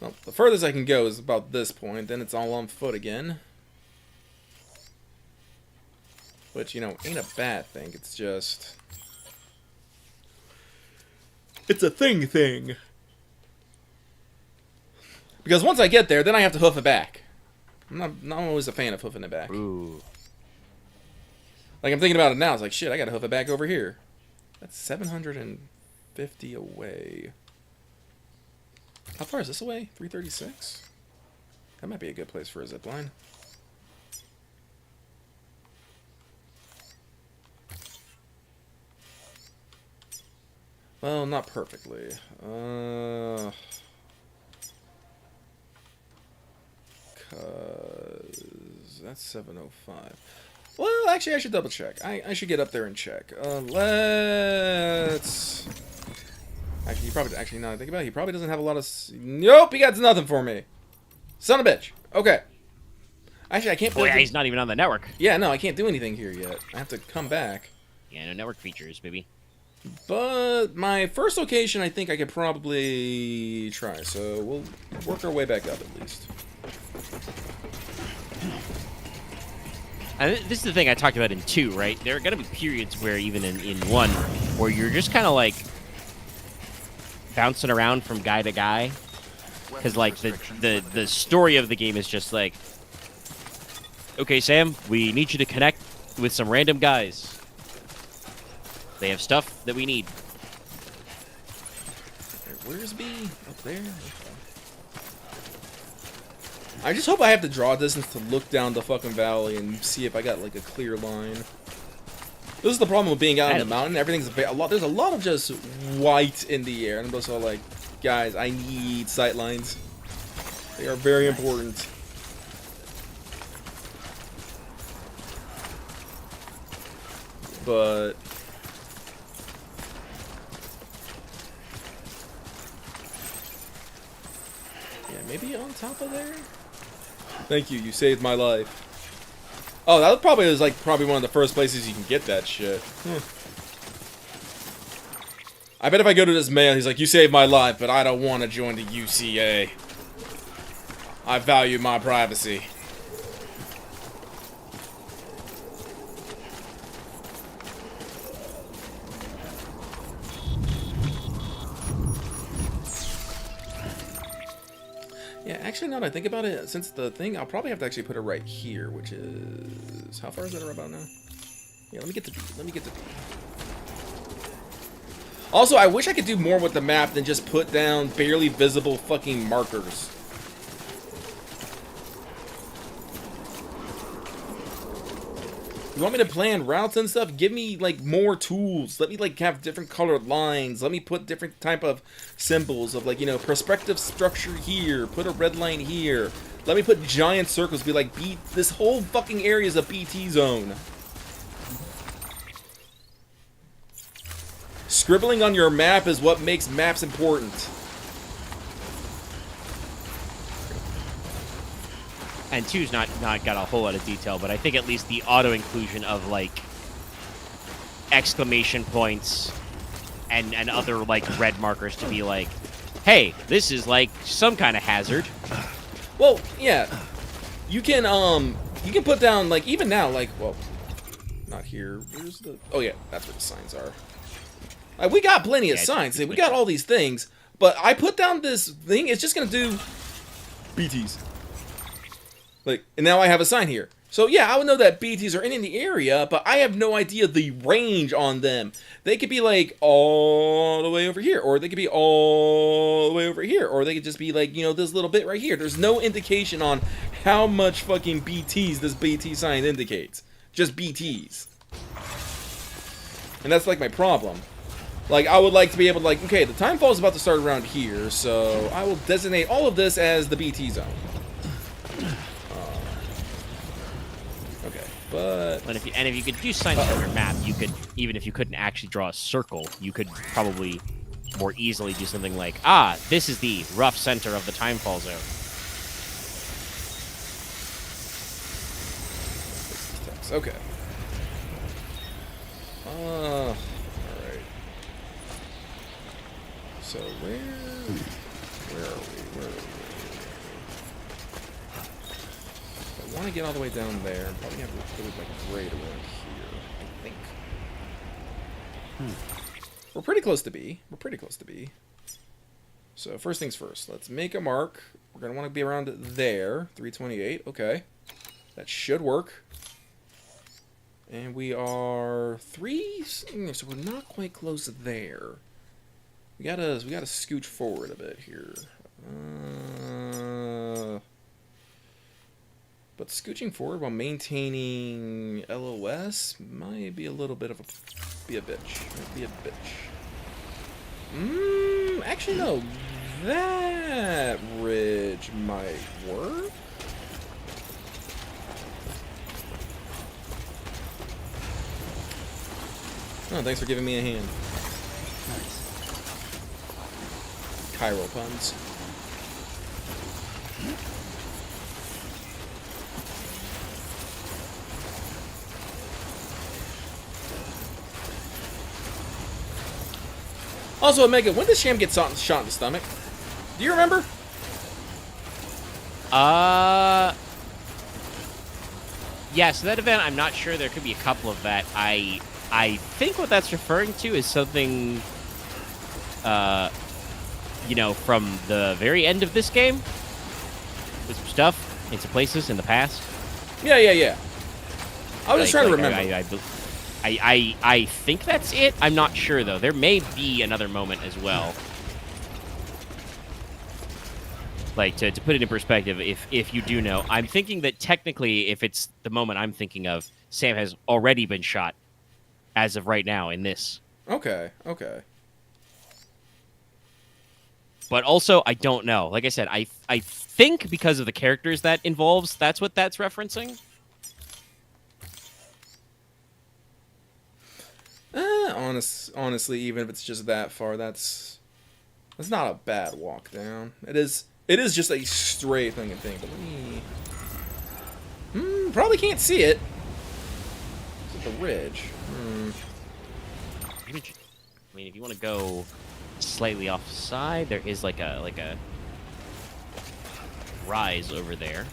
Well, the furthest I can go is about this point. Then it's all on foot again. Which, you know, ain't a bad thing. It's just... It's a thing. Because once I get there, then I have to hoof it back. I'm not always a fan of hoofing it back. Ooh. Like, I'm thinking about it now. It's like, shit, I gotta hoof it back over here. That's 750 away. How far is this away? 336? That might be a good place for a zipline. Well, not perfectly. Cause that's 705. Well, actually, I should double check. I should get up there and check. Let's. Actually, he probably. Actually, now that I think about it, he probably doesn't have a lot of. Nope, he got nothing for me. Son of a bitch. Okay. Actually, I can't. Oh yeah, he's not even on the network. Yeah, no, I can't do anything here yet. I have to come back. Yeah, no network features, baby. But my first location, I think I could probably try. So we'll work our way back up at least. And this is the thing I talked about in 2, right? There are going to be periods where even in 1, where you're just kind of like bouncing around from guy to guy, because like the story of the game is just like, okay, Sam, we need you to connect with some random guys. They have stuff that we need. Where's B? Up there? Okay. I just hope I have to draw distance to look down the fucking valley and see if I got like a clear line. This is the problem with being out on the mountain. Everything's a lot. There's a lot of just white in the air, and I'm just all like, guys, I need sight lines. They are very important. But yeah, maybe on top of there. Thank you. You saved my life. Oh, that probably is like probably one of the first places you can get that shit. I bet if I go to this man, he's like, "You saved my life, but I don't want to join the UCA. I value my privacy." Yeah, actually, now that I think about it, since the thing, I'll probably have to actually put it right here, which is... How far is that about now? Yeah, let me get to B. Let me get to B. Also, I wish I could do more with the map than just put down barely visible fucking markers. You want me to plan routes and stuff? Give me, like, more tools. Let me, like, have different colored lines. Let me put different type of symbols of, like, you know, perspective structure here. Put a red line here. Let me put giant circles. Be like, this whole fucking area is a BT zone. Scribbling on your map is what makes maps important. And 2's not got a whole lot of detail, but I think at least the auto-inclusion of, like, exclamation points and other, like, red markers to be like, hey, this is, like, some kind of hazard. Well, yeah. You can put down, like, even now, like, well, not here. Where's the... Oh, yeah, that's where the signs are. Like, we got plenty of signs. We got all these things, but I put down this thing. It's just going to do BTs. Like, and now I have a sign here. So, yeah, I would know that BTs are in the area, but I have no idea the range on them. They could be, like, all the way over here, or they could be all the way over here, or they could just be, like, you know, this little bit right here. There's no indication on how much fucking BTs this BT sign indicates. Just BTs. And that's, like, my problem. Like, I would like to be able to, like, okay, the timefall is about to start around here, so I will designate all of this as the BT zone. But if you could do signs on your map, you could, even if you couldn't actually draw a circle, you could probably more easily do something like, ah, this is the rough center of the timefall zone. Okay. Alright. So where are we? want to get all the way down there. I'm probably going to have to build like right around here, I think. We're pretty close to B. We're pretty close to B. So first things first, let's make a mark. We're going to want to be around there. 328, okay. That should work. And we are 3, so we're not quite close there. We gotta scooch forward a bit here. But scooching forward while maintaining LOS might be a little bit of a bitch. Might be a bitch. Actually no, that ridge might work. Oh, thanks for giving me a hand. Nice. Cairo puns. Also, Omega, when does Sham get shot in the stomach? Do you remember? Yeah, so that event, I'm not sure. There could be a couple of that. I think what that's referring to is something, you know, from the very end of this game. With some stuff into places in the past. Yeah. I was just trying to remember. I think that's it. I'm not sure, though. There may be another moment as well. Like, to put it in perspective, if you do know, I'm thinking that technically, if it's the moment I'm thinking of, Sam has already been shot as of right now in this. Okay. But also, I don't know. Like I said, I think because of the characters that involves, that's what that's referencing. Honestly, even if it's just that far, that's not a bad walk down. It is just a straight thing. But let me... probably can't see it. It's at the ridge. I mean, if you want to go slightly offside, there is like a rise over there.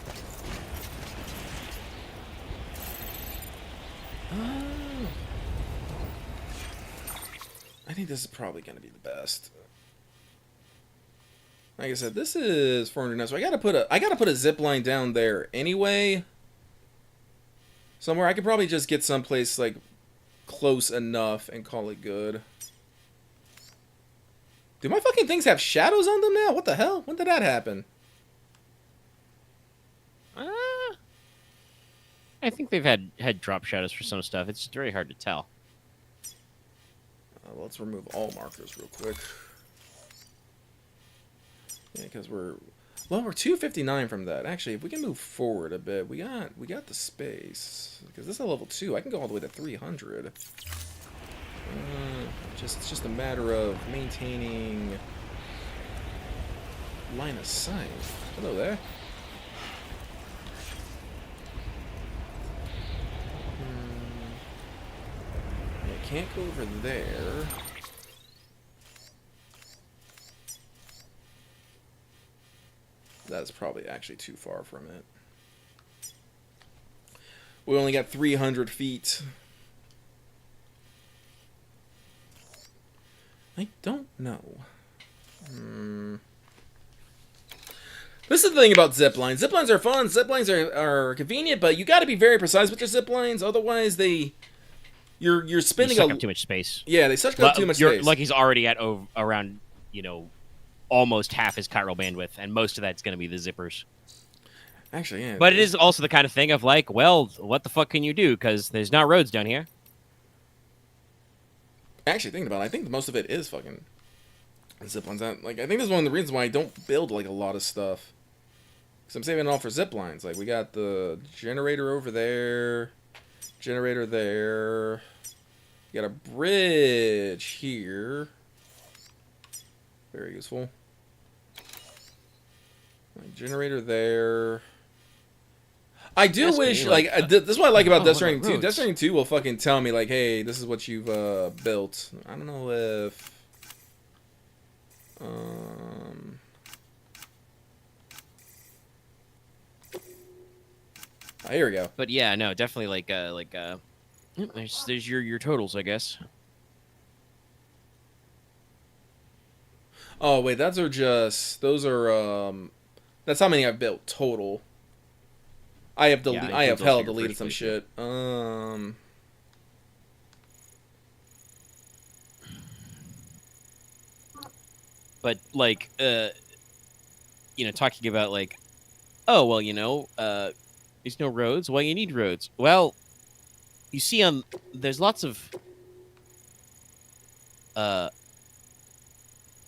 I think this is probably going to be the best. Like I said, this is 409, so I gotta put a zip line down there anyway. Somewhere I could probably just get someplace like close enough and call it good. Do my fucking things have shadows on them now? What the hell? When did that happen? I think they've had drop shadows for some stuff. It's very hard to tell. Let's remove all markers real quick. Yeah, because we're 259 from that. Actually, if we can move forward a bit, we got the space. Because this is a level 2, I can go all the way to 300. It's just a matter of maintaining line of sight. Hello there. Can't go over there. That's probably actually too far from it. We only got 300 feet. I don't know. This is the thing about zip lines. Zip lines are fun. Zip lines are convenient, but you got to be very precise with your zip lines. Otherwise, you're spending suck up too much space. Yeah, they suck up too much space. Lucky's already at around, almost half his chiral bandwidth, and most of that's going to be the zippers. Actually, yeah. But it is also the kind of thing of like, well, what the fuck can you do? Because there's not roads down here. Actually, thinking about it, I think most of it is fucking zip lines. I think this is one of the reasons why I don't build like a lot of stuff. Because I'm saving it all for zip lines. Like we got the generator over there. Generator there. You got a bridge here. Very useful. Like, generator there. I do wish, like, this is what I like about Death Stranding 2. Death Stranding 2 will fucking tell me, like, hey, this is what you've built. I don't know if... here we go. But yeah, no, definitely there's your totals, I guess. Oh wait, those are that's how many I've built total. I have I have hell deleted some shit. But like talking about like, oh well, there's no roads. Well, you need roads. Well, you see, there's lots of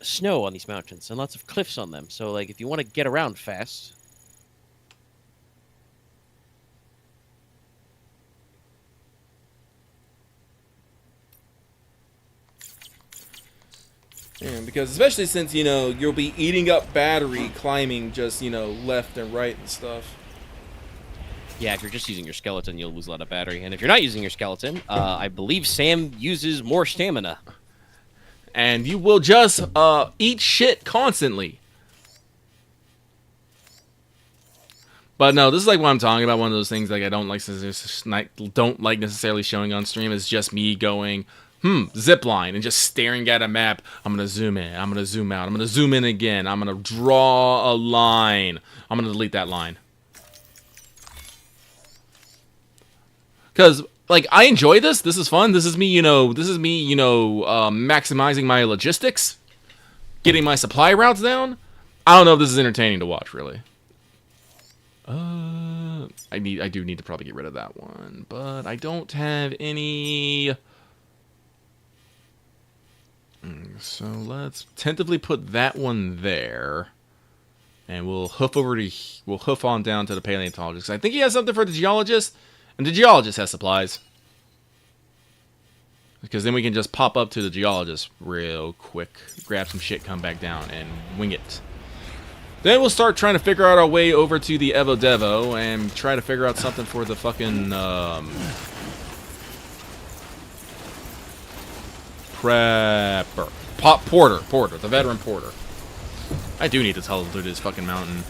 snow on these mountains and lots of cliffs on them. So like, if you want to get around fast. Yeah, because especially since, you'll be eating up battery climbing just, left and right and stuff. Yeah, if you're just using your skeleton, you'll lose a lot of battery. And if you're not using your skeleton, I believe Sam uses more stamina. And you will just eat shit constantly. But no, this is like what I'm talking about. One of those things like I don't like necessarily showing on stream is just me going, zip line, and just staring at a map. I'm gonna zoom in. I'm gonna zoom out. I'm gonna zoom in again. I'm gonna draw a line. I'm gonna delete that line. Because like I enjoy this. This is fun. This is me. Maximizing my logistics, getting my supply routes down. I don't know if this is entertaining to watch, really. I do need to probably get rid of that one, but I don't have any. So let's tentatively put that one there, and we'll hoof on down to the paleontologist. I think he has something for the geologist, and the geologist has supplies. Because then we can just pop up to the geologist real quick, grab some shit, come back down, and wing it. Then we'll start trying to figure out our way over to the Evo Devo and try to figure out something for the fucking prepper. Porter, the veteran porter. I do need to tell him to this fucking mountain.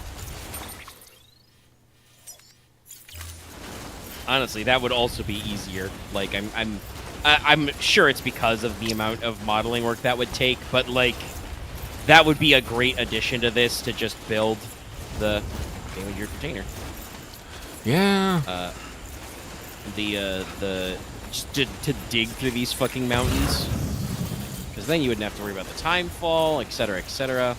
Honestly, that would also be easier. Like, I'm sure it's because of the amount of modeling work that would take, but like, that would be a great addition to this to just build the damage your container. Yeah. Just to dig through these fucking mountains, because then you wouldn't have to worry about the time fall, etc., etc.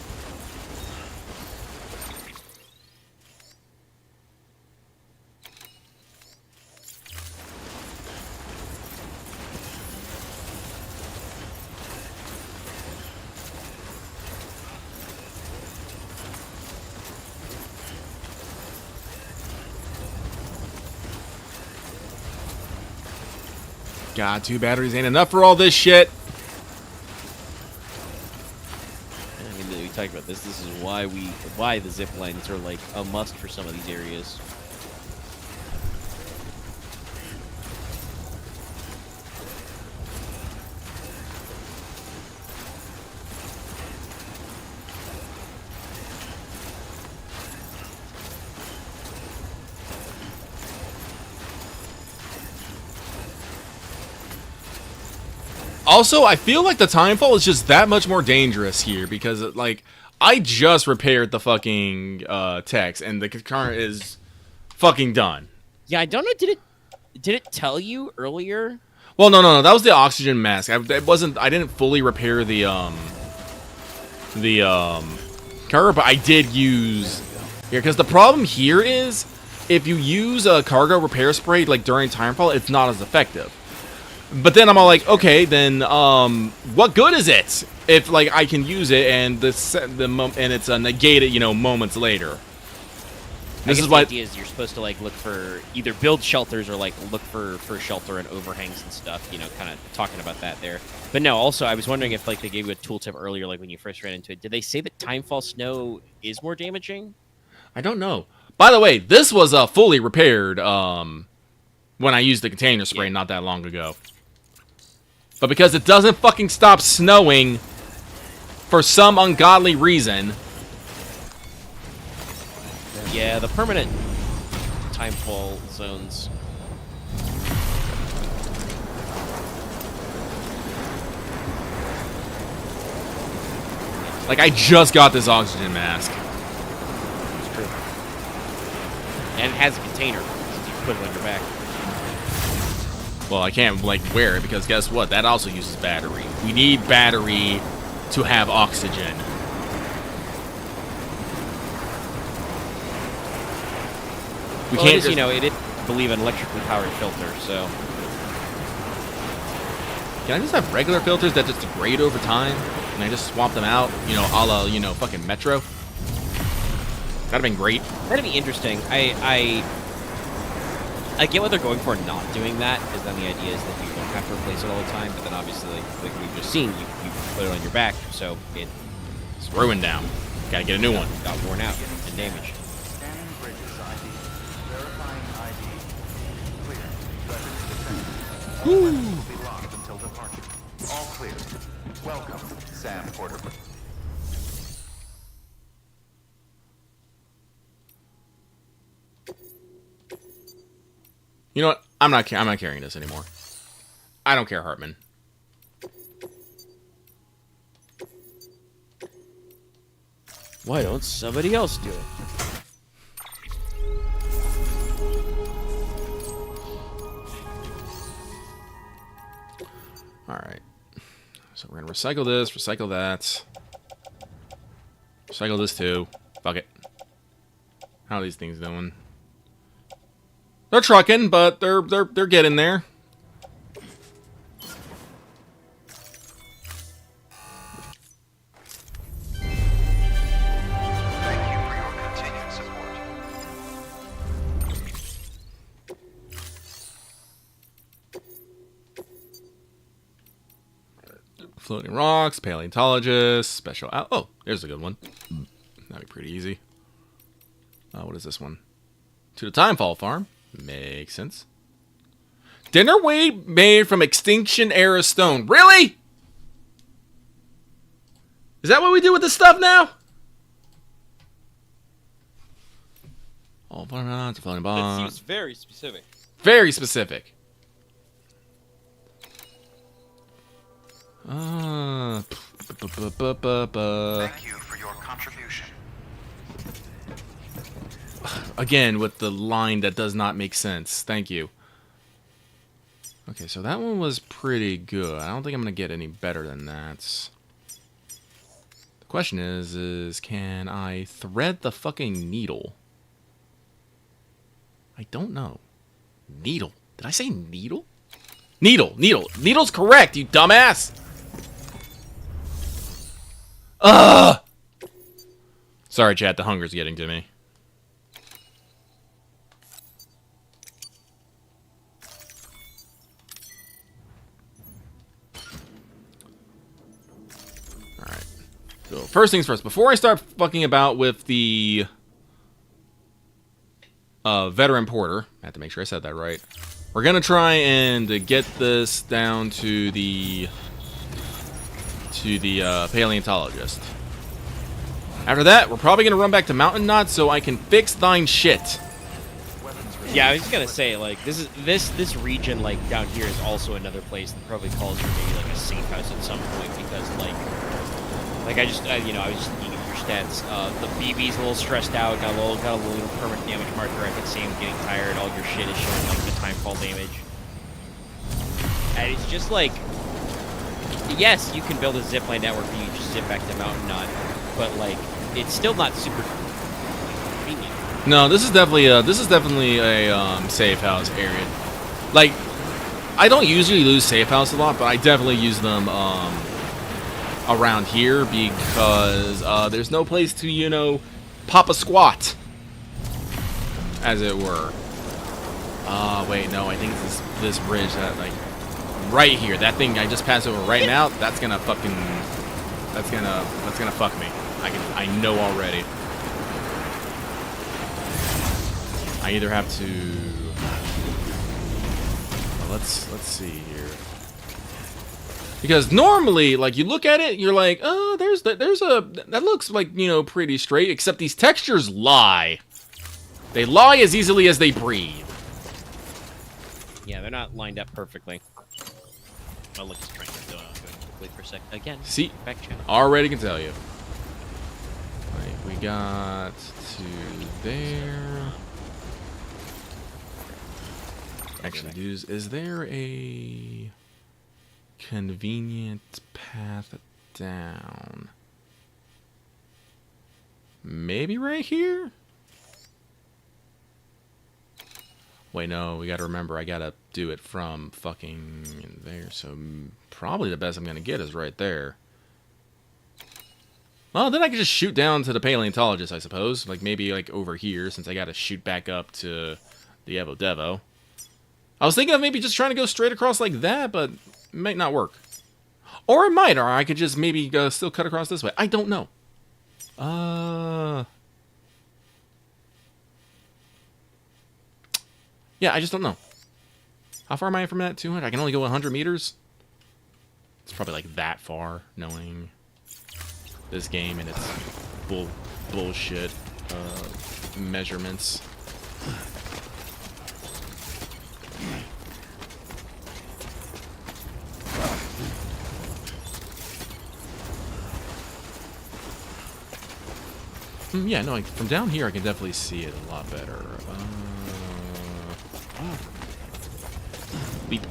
God, 2 batteries ain't enough for all this shit. I mean, we talked about this. This is why the zip lines are like a must for some of these areas. Also, I feel like the timefall is just that much more dangerous here because, like, I just repaired the fucking text and the current is fucking done. Yeah, I don't know. Did it tell you earlier? Well, no. That was the oxygen mask. I didn't fully repair the cargo, but I did use here because the problem here is if you use a cargo repair spray like during timefall, it's not as effective. But then I'm all like, okay, then what good is it if like I can use it and and it's negated, moments later. This is why the idea is you're supposed to like look for either build shelters or like look for shelter and overhangs and stuff. Kind of talking about that there. But no, also I was wondering if like they gave you a tooltip earlier, like when you first ran into it. Did they say that timefall snow is more damaging? I don't know. By the way, this was fully repaired when I used the container spray not that long ago. But because it doesn't fucking stop snowing for some ungodly reason. Yeah, the permanent timefall zones. Like, I just got this oxygen mask. It's true. And it has a container, so you can put it on your back. Well, I can't, like, wear it because guess what? That also uses battery. We need battery to have oxygen. We Well, can't it is, just... you know, it is, I believe, an electrically powered filter, so... Can I just have regular filters that just degrade over time? Can I just swap them out? You know, a la, you know, fucking Metro? That'd have been great. That'd be interesting. I get what they're going for not doing that, because then the idea is that you don't have to replace it all the time, but then obviously, like we've just seen, you put it on your back, so It's ruined now. Gotta get a new one. got worn out and damaged. Scanning bridges ID. Verifying ID. Clear. Weapons detected. All weapons will be locked until departure. All clear. Welcome, Sam Porter. You know what? I'm not carrying this anymore. I don't care, Hartman. Why don't somebody else do it? Alright. So we're gonna recycle this, recycle that. Recycle this too. Fuck it. How are these things doing? They're trucking, but they're getting there. Thank you for your continued support. Floating rocks, paleontologist, special out. Oh, there's a good one. That'd be pretty easy. What is this one? To the Timefall Farm. Makes sense. Dinner weight made from extinction era stone. Really? Is that what we do with this stuff now? All farm floating That bomb. seems very specific. Very specific. Thank you for your contribution. Again, with the line that does not make sense. Thank you. Okay, so that one was pretty good. I don't think I'm going to get any better than that. The question is can I thread the fucking needle? I don't know. Needle. Did I say needle? Needle. Needle's correct, you dumbass! Ugh! Sorry, chat. The hunger's getting to me. Alright. So, first things first. Before I start fucking about with the veteran porter, I have to make sure I said that right. We're gonna try and get this down to the paleontologist. After that, we're probably gonna run back to Mountain Knot so I can fix thine shit. Yeah, I was just gonna say, like, this region, like, down here is also another place that probably calls for maybe, like, a safe house at some point, because, like I just, you know, I was just looking at your stats. The BB's a little stressed out, got a little permanent damage marker. I can see him getting tired. All your shit is showing up the timefall damage. And it's just like, yes, you can build a zipline network where you just zip back to Mountain Knot, but, like, it's still not super convenient. No, this is definitely a safe house area. Like, I don't usually lose safe house a lot, but I definitely use them around here because there's no place to, you know, pop a squat, as it were. Wait, no, I think it's this bridge that, like, right here. That thing I just passed over right now. That's gonna fucking, that's gonna fuck me. I know already. I either have to. Well, let's see here. Because normally, like, you look at it, you're like, oh, that looks like, you know, pretty straight. Except these textures lie. They lie as easily as they breathe. Yeah, they're not lined up perfectly. Oh, look, it's trying to go quickly for a sec. Again, See, back channel. already can tell you. Right, we got to there. Actually, dudes, is there a convenient path down? Maybe right here? Wait, no, we gotta remember, I gotta do it from fucking there, so probably the best I'm gonna get is right there. Well, then I can just shoot down to the paleontologist, I suppose. Like, maybe, like, over here, since I gotta shoot back up to the Evo Devo. I was thinking of maybe just trying to go straight across like that, but it might not work. Or it might, or I could just maybe still cut across this way. I don't know. Yeah, I just don't know. How far am I from that? 200? I can only go 100 meters? It's probably like that far, knowing this game and its bullshit measurements. Yeah, no, from down here I can definitely see it a lot better. Beep.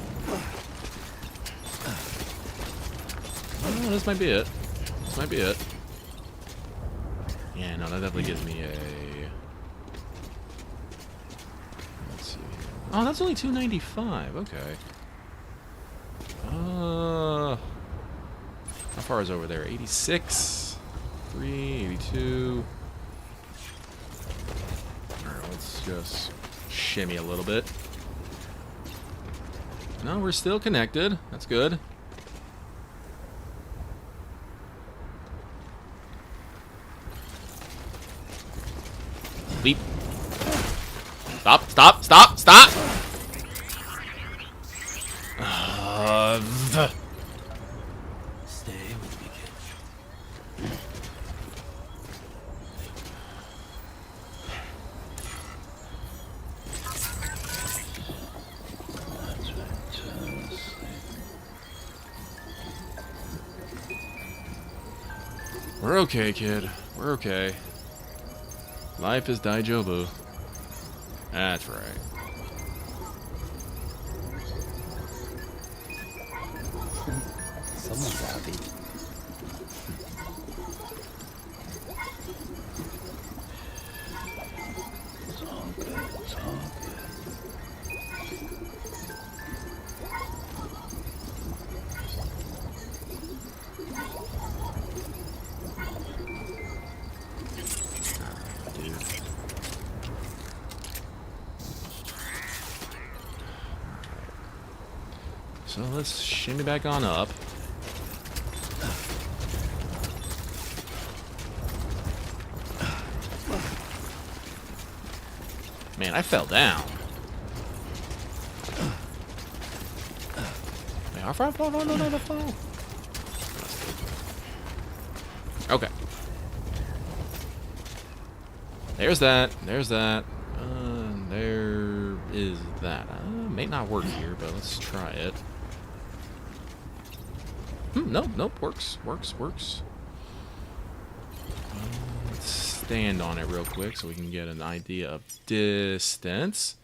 Oh, this might be it. This might be it. Yeah, no, that definitely gives me a... Let's see. Oh, that's only 295. Okay. How far is over there? 86. 3, 82. Alright, let's just shimmy a little bit. No, we're still connected. That's good. Leap. Stop, stop, stop, stop! Stay with me, kid. We're okay, kid. We're okay. Life is Daijobu. That's right. Someone's happy. It's all good. It's all good. So let's shimmy back on up. Man, I fell down. Wait, how far I fall? No, no, no, no, fall. Okay. There's that. There's that. There is that. May not work here, but let's try it. Nope, nope, works, works, works. Let's stand on it real quick so we can get an idea of distance.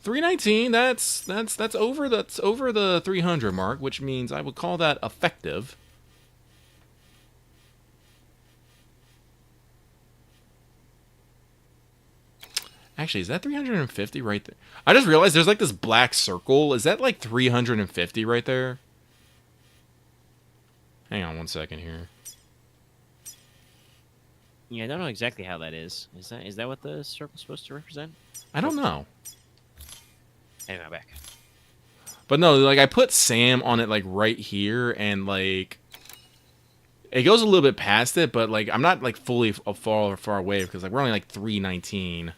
319, that's over the 300 mark, which means I would call that effective. Actually, is that 350 right there? I just realized there's like this black circle. Is that like 350 right there? Hang on one second here. Yeah, I don't know exactly how that is. Is that what the circle's supposed to represent? I don't know. Anyway, back. But no, like I put Sam on it like right here, and like it goes a little bit past it, but like I'm not like fully far away because like we're only like 319.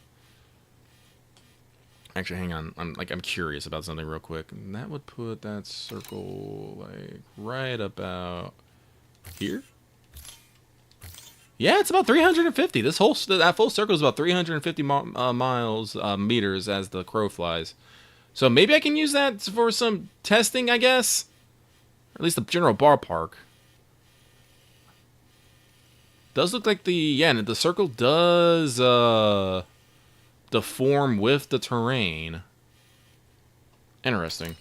Actually, hang on. I'm curious about something real quick. And that would put that circle like right about here. Yeah, it's about 350. This whole that full circle is about 350 miles meters as the crow flies. So maybe I can use that for some testing, I guess, or at least the general ballpark. Does look like the circle does deform with the terrain. Interesting.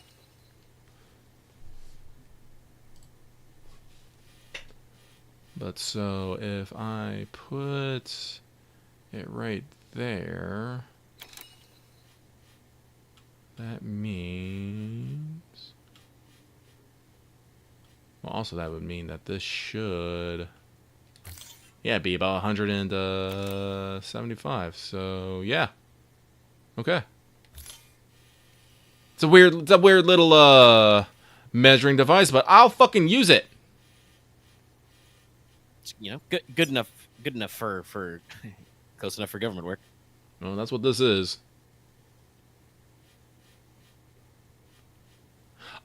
But so if I put it right there, that means... Well, also that would mean that this should... Yeah, be about 175. So, yeah. Okay. It's a weird little measuring device, but I'll fucking use it. You know, good enough for close enough for government work. Well, that's what this is.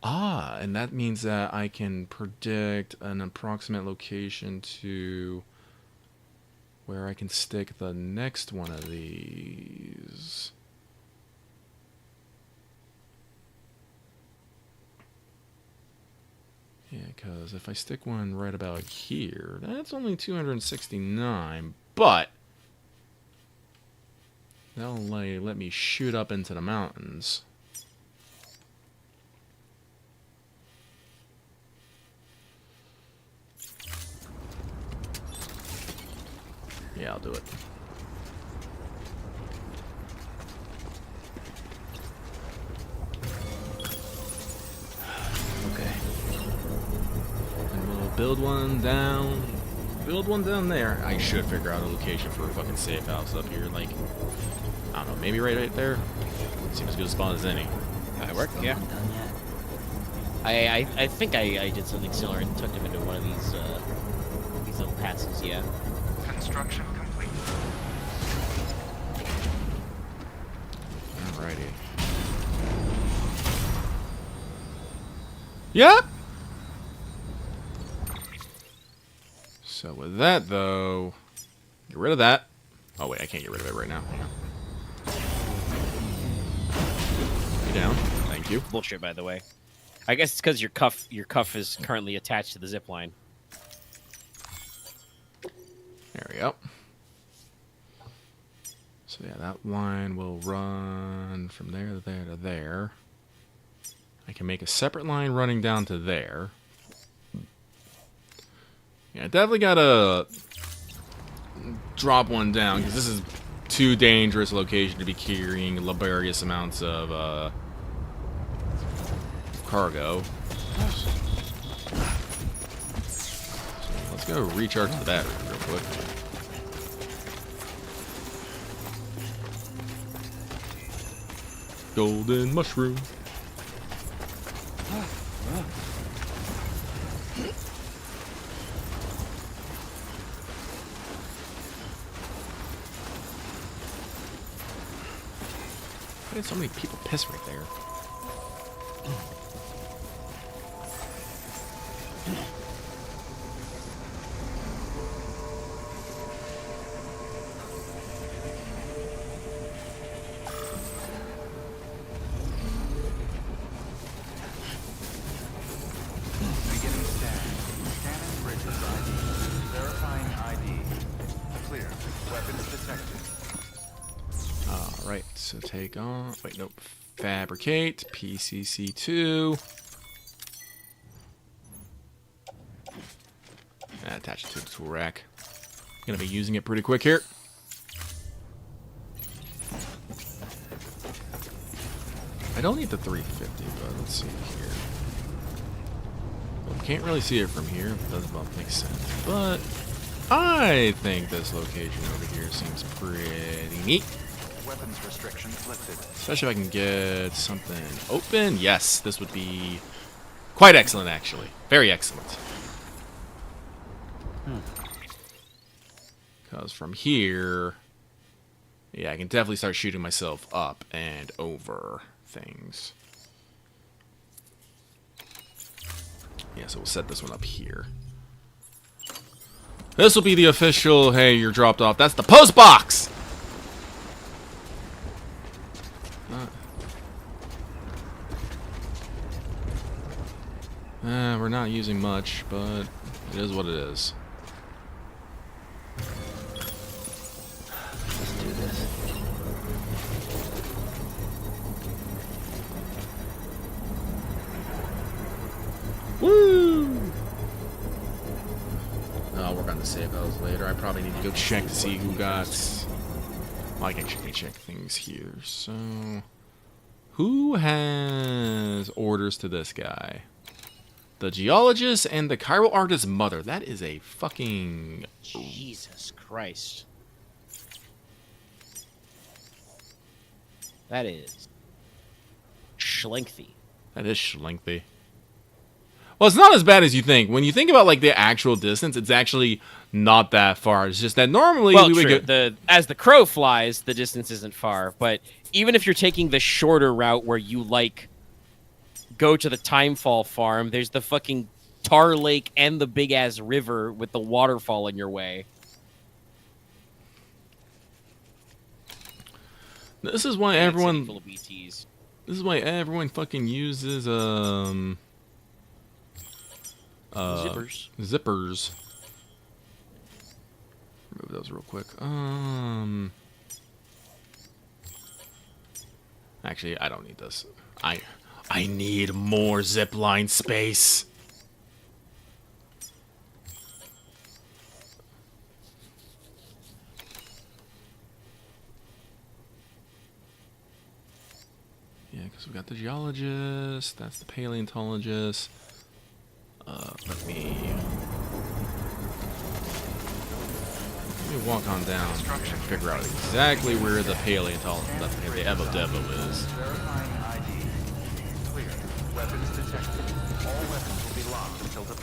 Ah, and that means that I can predict an approximate location to where I can stick the next one of these. Yeah, because if I stick one right about here, that's only 269, but that'll let me shoot up into the mountains. Yeah, I'll do it. Okay. And we'll build one down. Build one down there. I should figure out a location for a fucking safe house up here. Like, I don't know, maybe right there? Seems as good a spot as any. That work? Yeah. I think I did something similar and took him into one of these little passes, yeah. Construction complete. Alrighty. Yep. So with that though, get rid of that. Oh wait, I can't get rid of it right now. Hang on. Get down. Thank you. Bullshit, by the way. I guess it's because your cuff is currently attached to the zip line. There we go. So yeah, that line will run from there to there to there. I can make a separate line running down to there. Yeah, I definitely gotta drop one down because this is too dangerous a location to be carrying laborious amounts of cargo. So let's go recharge the battery real quick. Golden mushroom. Why did so many people piss right there? Beginning scan. Scanning bridges ID. Verifying ID. Clear. Weapons detected. Alright, so take on... Wait, nope. Fabricate. PCC2. Attach it to the tool rack. Gonna be using it pretty quick here. I don't need the 350, but let's see here. Well, can't really see it from here. It doesn't make sense. But I think this location over here seems pretty neat. Weapons restrictions lifted. Especially if I can get something open. Yes, this would be quite excellent, actually. Very excellent. Because from here, yeah, I can definitely start shooting myself up and over things. Yeah, so we'll set this one up here. This will be the official, hey, you're dropped off. That's the post box! We're not using much, but it is what it is. Let's do this. Woo! I'll work on the save files later. I probably need to go check to see who got... Well, I can actually check things here. So... Who has orders to this guy? The geologist and the chiral artist's mother. That is a fucking... Jesus Christ. That is... schlengthy. That is lengthy. Well, it's not as bad as you think. When you think about like the actual distance, it's actually not that far. It's just that normally Well, we would true. go... As the crow flies, the distance isn't far. But even if you're taking the shorter route where you, like, go to the Timefall farm, there's the fucking Tar Lake and the big-ass river with the waterfall in your way. This is why And it's everyone... full of BTs. This is why everyone fucking uses, Zippers. Zippers. Remove those real quick. Actually, I don't need this. I need more zipline space. Yeah, because we got the geologist. That's the paleontologist. Let me walk on down and figure out exactly where the paleontologist, that's the Evo Devo is. Verifying ID. Clear. Weapons detected. All weapons will be locked until the...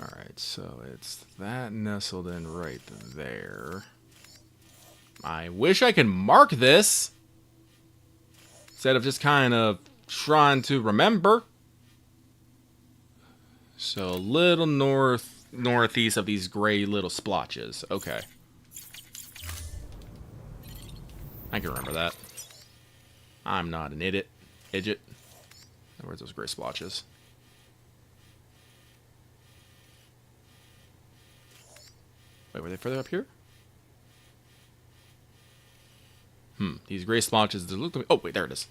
Alright, so it's that nestled in right there. I wish I could mark this instead of just kind of trying to remember. So a little northeast of these gray little splotches. Okay. I can remember that. I'm not an idiot. Where's those gray splotches? Wait, were they further up here? These gray splotches. Look. Oh, wait, there it is.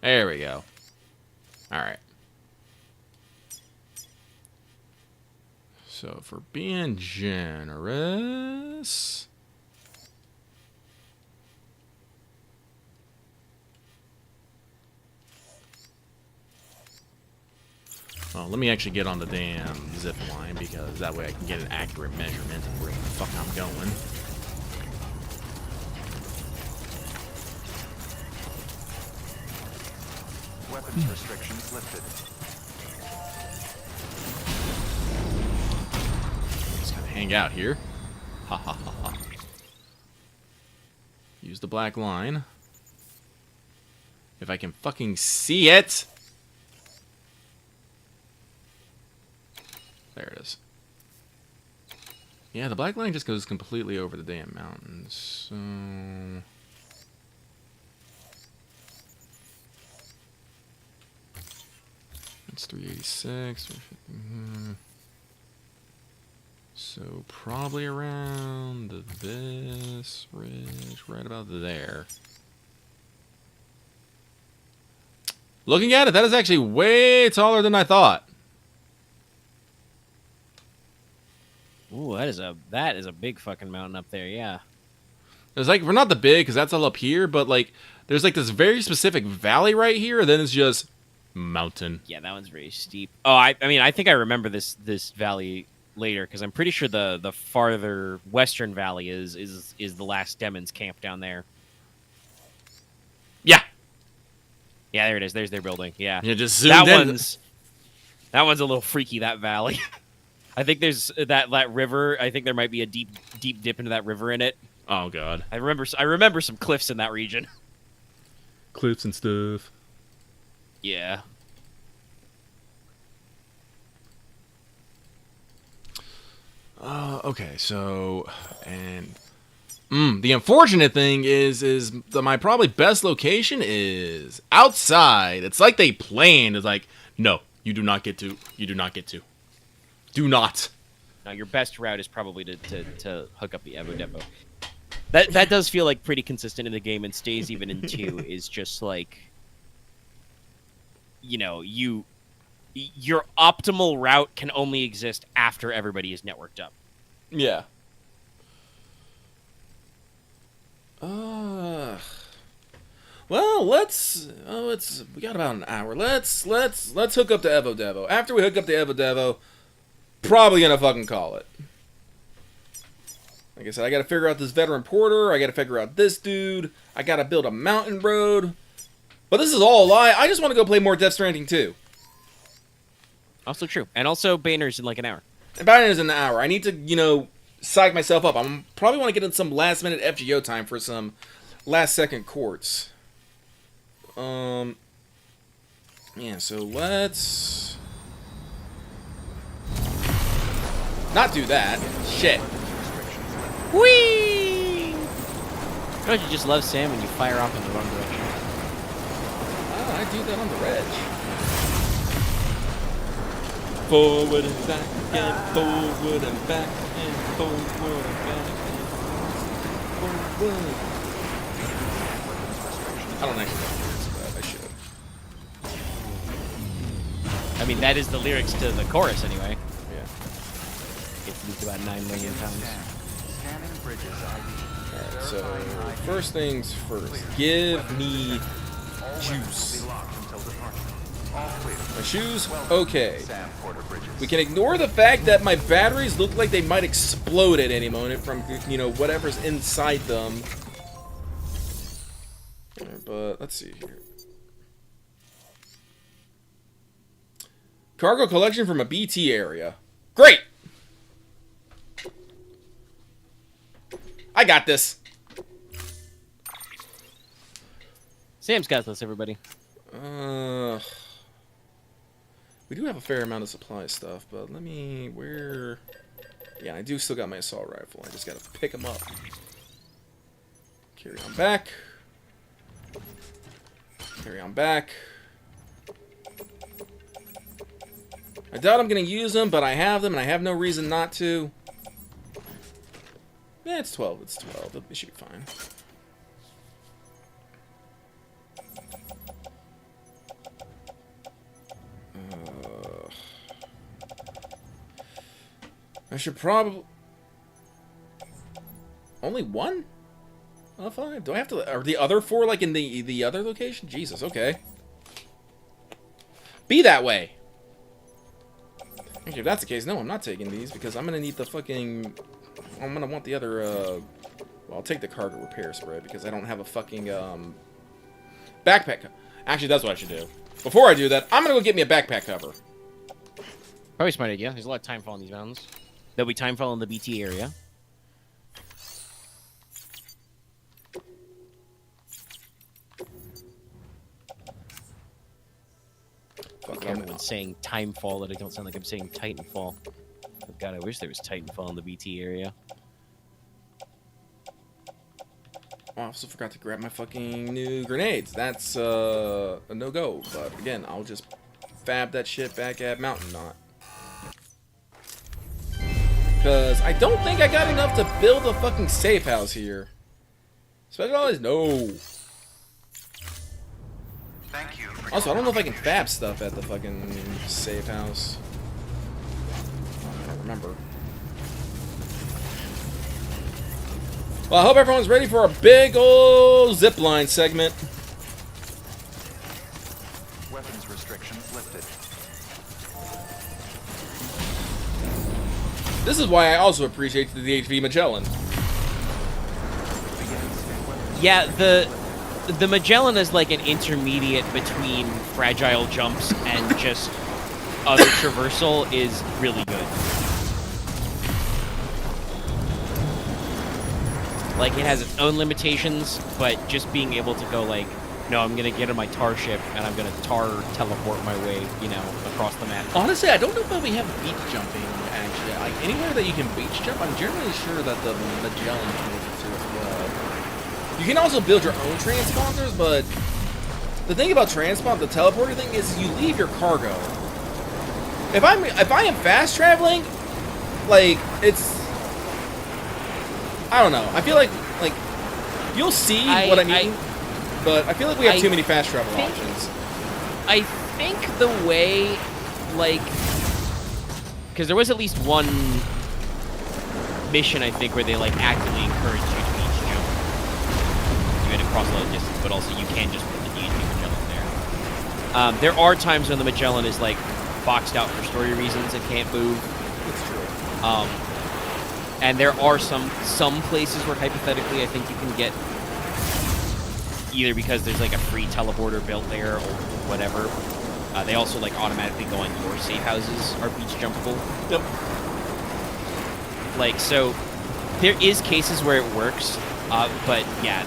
There we go. All right. So for being generous, well, let me actually get on the damn zip line because that way I can get an accurate measurement of where the fuck I'm going. Weapons restrictions lifted. Just gonna hang out here. Ha ha ha ha. Use the black line. If I can fucking see it. There it is. Yeah, the black line just goes completely over the damn mountains. So that's 386. So probably around this ridge, right about there. Looking at it, that is actually way taller than I thought. Ooh, that is a big fucking mountain up there, yeah. It's like, we're not the big, because that's all up here, but like, there's like this very specific valley right here, and then it's just mountain. Yeah, that one's very steep. Oh, I mean, I think I remember this valley later, because I'm pretty sure the farther western valley is the last Demon's camp down there. Yeah. Yeah, there it is. There's their building. Yeah. You just zoomed in. That one's a little freaky, that valley. I think there's that river. I think there might be a deep dip into that river in it. Oh god. I remember some cliffs in that region. Cliffs and stuff. Yeah. Okay, so and the unfortunate thing is my probably best location is outside. It's like they planned. It's like, no, you do not get to. You do not get to. Do not. Now, your best route is probably to hook up the Evo Devo. That does feel like pretty consistent in the game and stays even in 2. Is just like, you know, your optimal route can only exist after everybody is networked up. Yeah. Well, let's we got about an hour. Let's hook up to Evo Devo. After we hook up to Evo Devo, probably gonna fucking call it. Like I said, I gotta figure out this veteran porter. I gotta figure out this dude. I gotta build a mountain road. But this is all a lie. I just want to go play more Death Stranding 2. Also true. And also Banner's in like an hour. And Banner's in an hour. I need to, you know, psych myself up. I'm probably want to get in some last minute FGO time for some last second quartz. Yeah, so let's not do that. Shit. Whee! Don't you just love Sam when you fire off in the wrong direction? Oh, I do that on the reg. Forward and back and forward and back and forward and back and forward. I don't actually know the lyrics to that. I should. I mean, that is the lyrics to the chorus anyway. Yeah. It's used about 9 million times. Scanning bridges ID. Alright, so first things first. Give me juice. My shoes? Okay. We can ignore the fact that my batteries look like they might explode at any moment from, you know, whatever's inside them. But let's see here. Cargo collection from a BT area. Great! I got this. Sam's got this, everybody. We do have a fair amount of supply stuff, but let me... Where... Yeah, I do still got my assault rifle. I just gotta pick them up. Carry on back. Carry on back. I doubt I'm gonna use them, but I have them, and I have no reason not to. Yeah, it's 12. It's 12. It should be fine. I should probably... Only one? Oh, fine. Do I have to... Are the other 4, like, in the other location? Jesus, okay. Be that way! Actually, if that's the case, no, I'm not taking these, because I'm gonna need the fucking... I'm gonna want the other, Well, I'll take the cargo repair spray, because I don't have a fucking, backpack... Actually, that's what I should do. Before I do that, I'm gonna go get me a backpack cover. Probably a smart idea. There's a lot of timefall in these mountains. There'll be timefall in the BT area. Be careful when saying timefall that I don't sound like I'm saying Titanfall. Oh god, I wish there was Titanfall in the BT area. Oh, I also forgot to grab my fucking new grenades. That's a no-go. But again, I'll just fab that shit back at Mountain Knot. Because I don't think I got enough to build a fucking safe house here. Special always no. Thank you. Also, I don't know if I can fab stuff at the fucking safe house. I don't remember. Well, I hope everyone's ready for a big old zipline segment. Weapons restrictions lifted. This is why I also appreciate the HP Magellan. Yeah, the Magellan is like an intermediate between fragile jumps and just other traversal is really good. Like, it has its own limitations, but just being able to go, like, no, I'm gonna get on my tar ship and I'm gonna tar teleport my way, you know, across the map. Honestly, I don't know if we have beach jumping, actually. Like, anywhere that you can beach jump, I'm generally sure that the Magellan can do it as well. You can also build your own transponders, but the thing about transpond, the teleporter thing, is you leave your cargo. If I am fast traveling, like, it's... I don't know. I feel like you'll see what I mean, but I feel like we have too many fast travel options. I think the way, like, because there was at least one mission, I think, where they, like, actively encourage you to beach jump. You had to cross a lot of distance, but also you can just put the DHD Magellan there. There are times when the Magellan is, like, boxed out for story reasons and can't move. It's true. And there are some places where hypothetically I think you can get, either because there's like a free teleporter built there or whatever. They also like automatically go on your safe houses are beach jumpable. Yep. Like, so there is cases where it works, but yeah,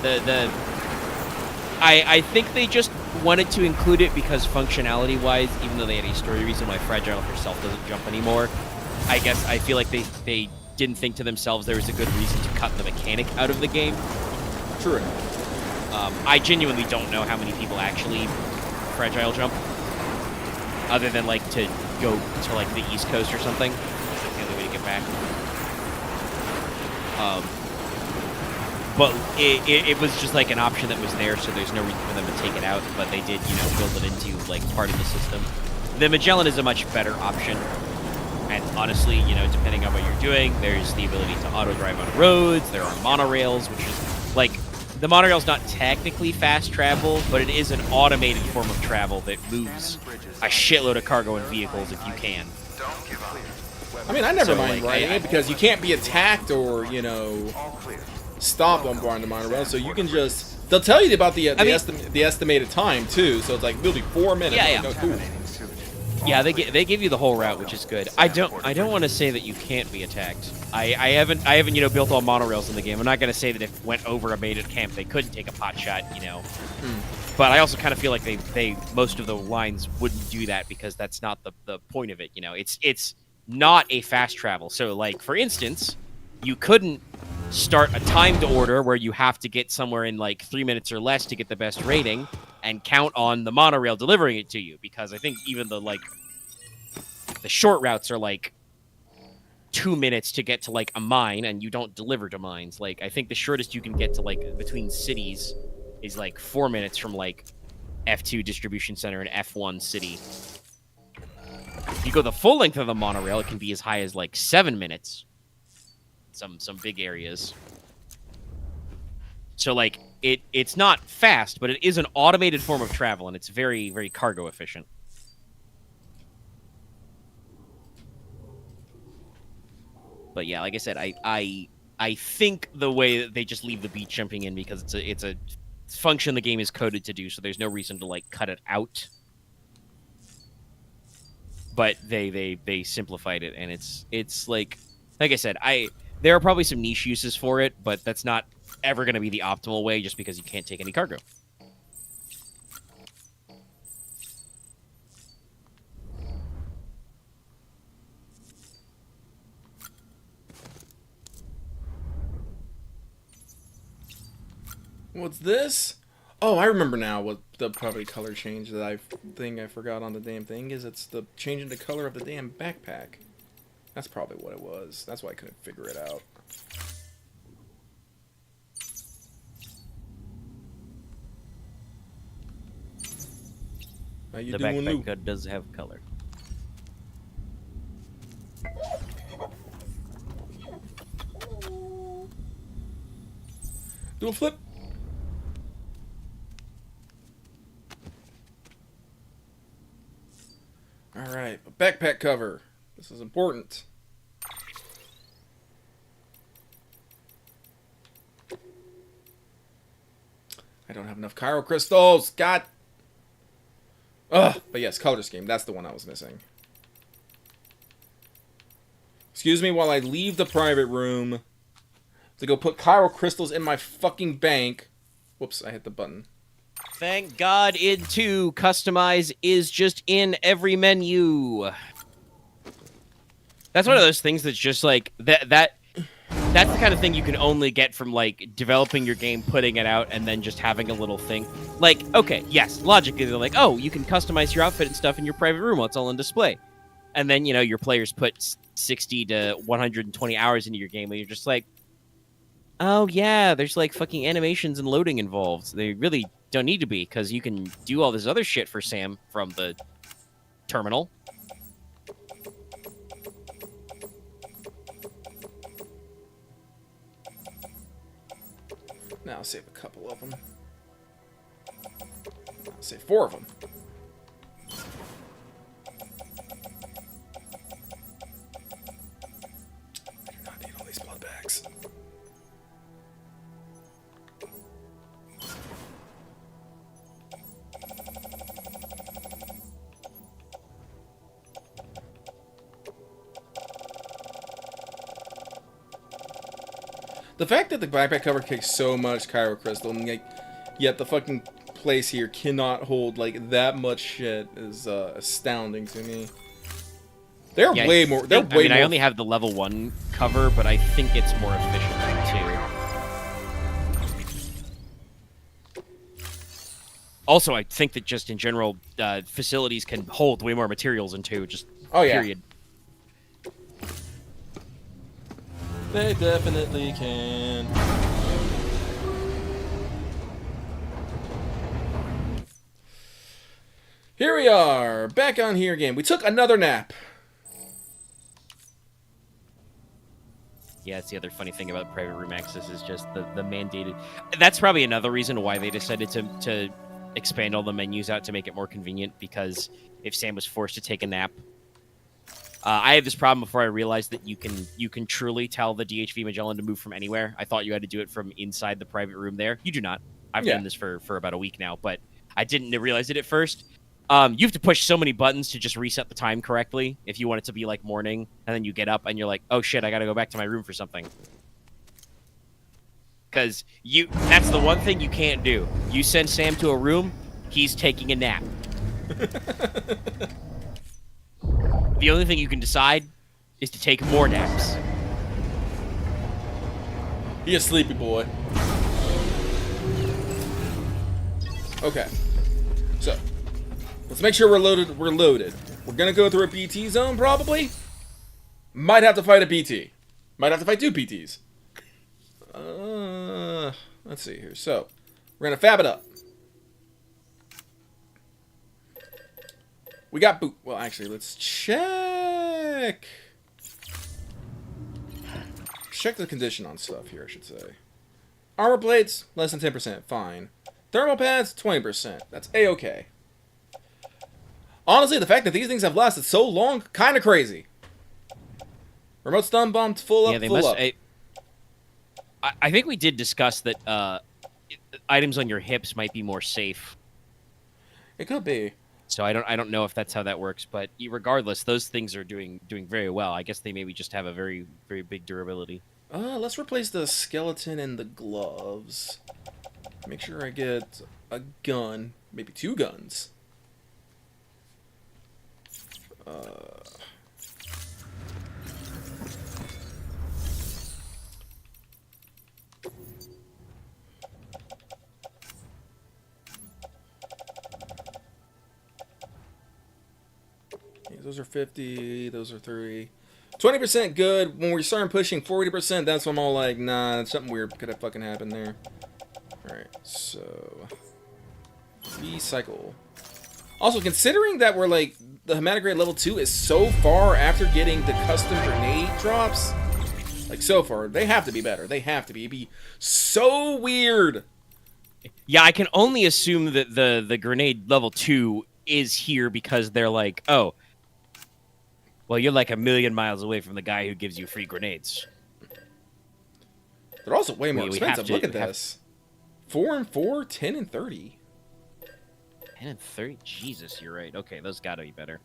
I think they just wanted to include it because functionality wise, even though they had a story reason why Fragile herself doesn't jump anymore, I guess I feel like they didn't think to themselves there was a good reason to cut the mechanic out of the game. True. I genuinely don't know how many people actually Fragile jump, other than like to go to like the East Coast or something. That's like the only way to get back. But it was just like an option that was there, so there's no reason for them to take it out. But they did, you know, build it into like part of the system. The Magellan is a much better option. And honestly, you know, depending on what you're doing, there's the ability to auto-drive on roads, there are monorails, which is, like, the monorail's not technically fast travel, but it is an automated form of travel that moves a shitload of cargo and vehicles if you can. I mean, I never So, mind like, riding it because you can't be attacked or, you know, stopped on board the monorail, so you can just... They'll tell you about the estimated time, too, so it's like, it'll be 4 minutes. Yeah, yeah. Like, oh, cool. Yeah, they give you the whole route, which is good. I don't want to say that you can't be attacked. I haven't you know, built all monorails in the game. I'm not gonna say that if it went over a mated camp they couldn't take a pot shot, you know. But I also kind of feel like they most of the lines wouldn't do that because that's not the point of it. You know, it's not a fast travel. So like for instance, you couldn't start a timed order where you have to get somewhere in like 3 minutes or less to get the best rating and count on the monorail delivering it to you, because I think even the short routes are like 2 minutes to get to like a mine, and you don't deliver to mines. Like I think the shortest you can get to like between cities is like 4 minutes from like F2 distribution center and F1 city. If you go the full length of the monorail, it can be as high as like 7 minutes. Some big areas. So like it's not fast, but it is an automated form of travel, and it's very, very cargo efficient. But yeah, like I said, I think the way that they just leave the beach jumping in because it's a function the game is coded to do, so there's no reason to like cut it out. But they simplified it, and it's like I said, there are probably some niche uses for it, but that's not ever going to be the optimal way just because you can't take any cargo. What's this? Oh, I remember now what the probably color change that I forgot on the damn thing is. It's the changing the color of the damn backpack. That's probably what it was. That's why I couldn't figure it out. How you The doing, Lou? backpack does have color. Do a flip. Alright, a backpack cover. This is important. I don't have enough Cairo crystals. God. Ugh. But yes, color scheme. That's the one I was missing. Excuse me while I leave the private room to go put Cairo crystals in my fucking bank. Whoops, I hit the button. Thank God in 2, customize is just in every menu. That's one of those things that's just like that's the kind of thing you can only get from like developing your game, putting it out, and then just having a little thing. Like, okay, yes, logically they're like, oh, you can customize your outfit and stuff in your private room while it's all on display. And then, your players put 60 to 120 hours into your game, and you're just like, oh yeah, there's like fucking animations and loading involved. They really don't need to be, because you can do all this other shit for Sam from the terminal. Now I'll save a couple of them. I'll save 4 of them. I do not need all these blood bags. The fact that the backpack cover takes so much Kyro Crystal, and yet the fucking place here cannot hold like that much shit is astounding to me. They're way more. They're way more. I only have the level 1 cover, but I think it's more efficient too. Also, I think that just in general, facilities can hold way more materials in 2. Just period. They definitely can. Here we are, back on here again. We took another nap. Yeah, it's the other funny thing about private room access is just the mandated. That's probably another reason why they decided to expand all the menus out to make it more convenient, because if Sam was forced to take a nap, I had this problem before I realized that you can truly tell the DHV Magellan to move from anywhere. I thought you had to do it from inside the private room there. You do not. I've done this for about a week now, but I didn't realize it at first. You have to push so many buttons to just reset the time correctly if you want it to be like morning, and then you get up and you're like, oh shit, I gotta go back to my room for something. Because that's the one thing you can't do. You send Sam to a room, he's taking a nap. The only thing you can decide is to take more naps. He a sleepy boy. Okay. So, let's make sure we're loaded. We're gonna go through a PT zone, probably. Might have to fight a PT. Might have to fight 2 PTs. Let's see here. So, we're gonna fab it up. We got boot. Well, actually, let's check. Check the condition on stuff here, I should say. Armor plates, less than 10%. Fine. Thermal pads, 20%. That's A-okay. Honestly, the fact that these things have lasted so long, kind of crazy. Remote stun bomb, full up, yeah, they full must, up. I think we did discuss that items on your hips might be more safe. It could be. So I don't know if that's how that works, but regardless, those things are doing very well. I guess they maybe just have a very big durability. Let's replace the skeleton and the gloves. Make sure I get a gun, maybe 2 guns. Those are 50, those are 30. 20% good. When we start pushing 40%, that's when I'm all like, nah, something weird could have fucking happened there. Alright, so recycle. Also, considering that we're like, the hematograde level 2 is so far after getting the custom grenade drops, like so far, they have to be better. They have to be. It'd be so weird. Yeah, I can only assume that the grenade level 2 is here because they're like, oh, well, you're like a million miles away from the guy who gives you free grenades. They're also way more expensive. Look at this. 4 and 4, 10 and 30. 10 and 30? Jesus, you're right. Okay, those gotta be better.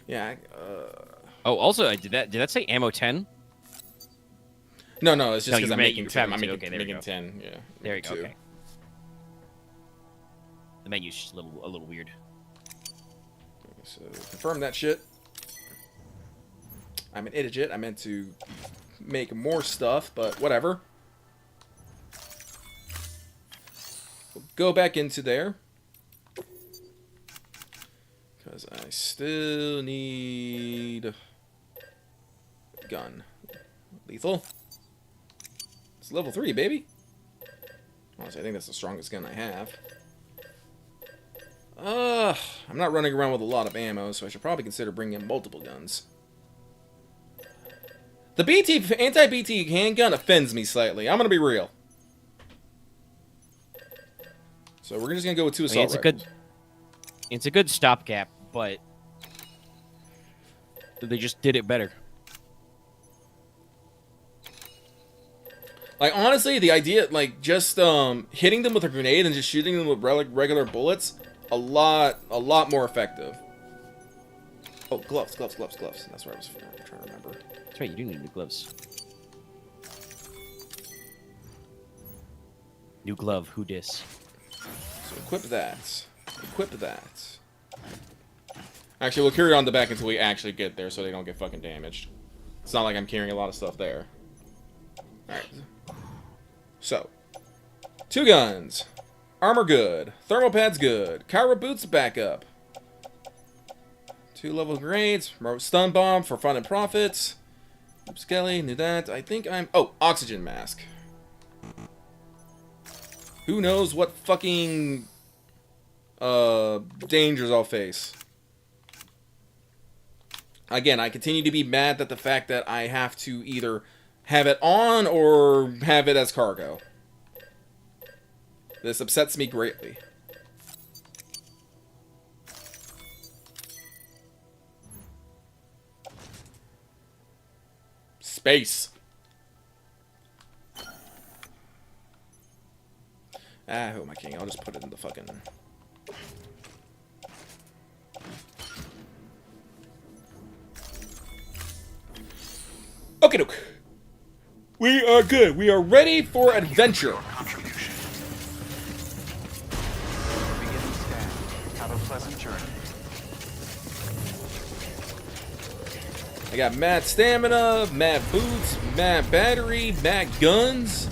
Yeah. Oh, also, did that say ammo 10? No, it's just because I'm making 10. I'm I'm making 10. Yeah. There you go. Okay. The menu's just a little weird. So confirm that shit. I'm an idiot. I meant to make more stuff, but whatever. We'll go back into there. Because I still need a gun. Lethal. It's level 3, baby. Honestly, I think that's the strongest gun I have. I'm not running around with a lot of ammo, so I should probably consider bringing in multiple guns. The anti-BT handgun offends me slightly. I'm gonna be real. So we're just gonna go with 2 assault rifles. It's a good stopgap, but they just did it better. Like, honestly, the idea, like, just hitting them with a grenade and just shooting them with regular bullets, a lot more effective. Oh, gloves. That's what I was trying to remember. That's right, you do need new gloves. New glove, who dis? So equip that. Equip that. Actually, we'll carry on the back until we actually get there so they don't get fucking damaged. It's not like I'm carrying a lot of stuff there. Alright. So, 2 guns. Armor good. Thermal pads good. Kyra boots back up. 2 level grenades. Remote stun bomb for fun and profits. Oops, Kelly, knew that. I think I'm... Oh, oxygen mask. Who knows what fucking... dangers I'll face. Again, I continue to be mad at the fact that I have to either have it on or have it as cargo. This upsets me greatly. Space. Ah, who am I king? I'll just put it in the fucking... Okay, doke. We are good. We are ready for adventure. Beginning scan. Have a pleasant journey. I got mad stamina, mad boots, mad battery, mad guns.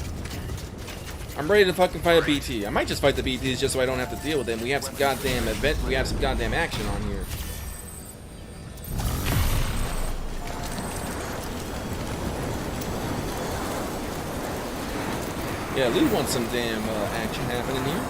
I'm ready to fucking fight a BT. I might just fight the BTs just so I don't have to deal with them. We have some goddamn event. We have some goddamn action on here. Yeah, Lou wants some damn action happening here.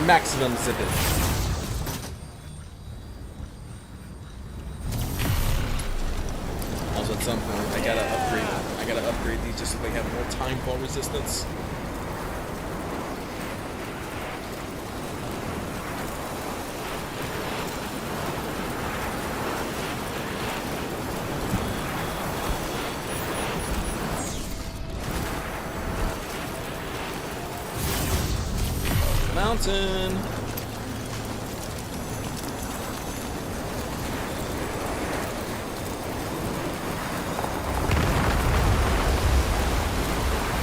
Maximum zippage. Also, at some point, I gotta upgrade these just so they have more time fall resistance. Mountain.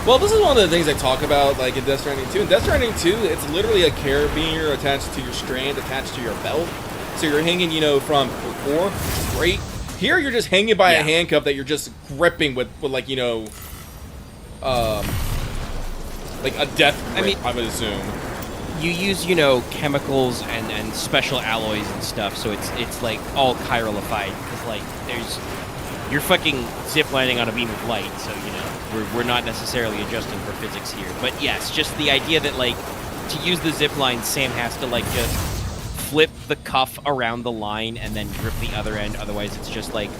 Well, this is one of the things I talk about, like, in Death Stranding 2. In Death Stranding 2, it's literally a carabiner attached to your strand, attached to your belt. So you're hanging, you know, from core, straight. Here, you're just hanging by a handcuff that you're just gripping with like, you know, like a death grip, I would assume. You use, you know, chemicals and special alloys and stuff, so it's like all chiralified, because like you're fucking ziplining on a beam of light, so you know we're not necessarily adjusting for physics here. But yes, just the idea that like to use the zip line, Sam has to like just flip the cuff around the line and then grip the other end. Otherwise, it's just like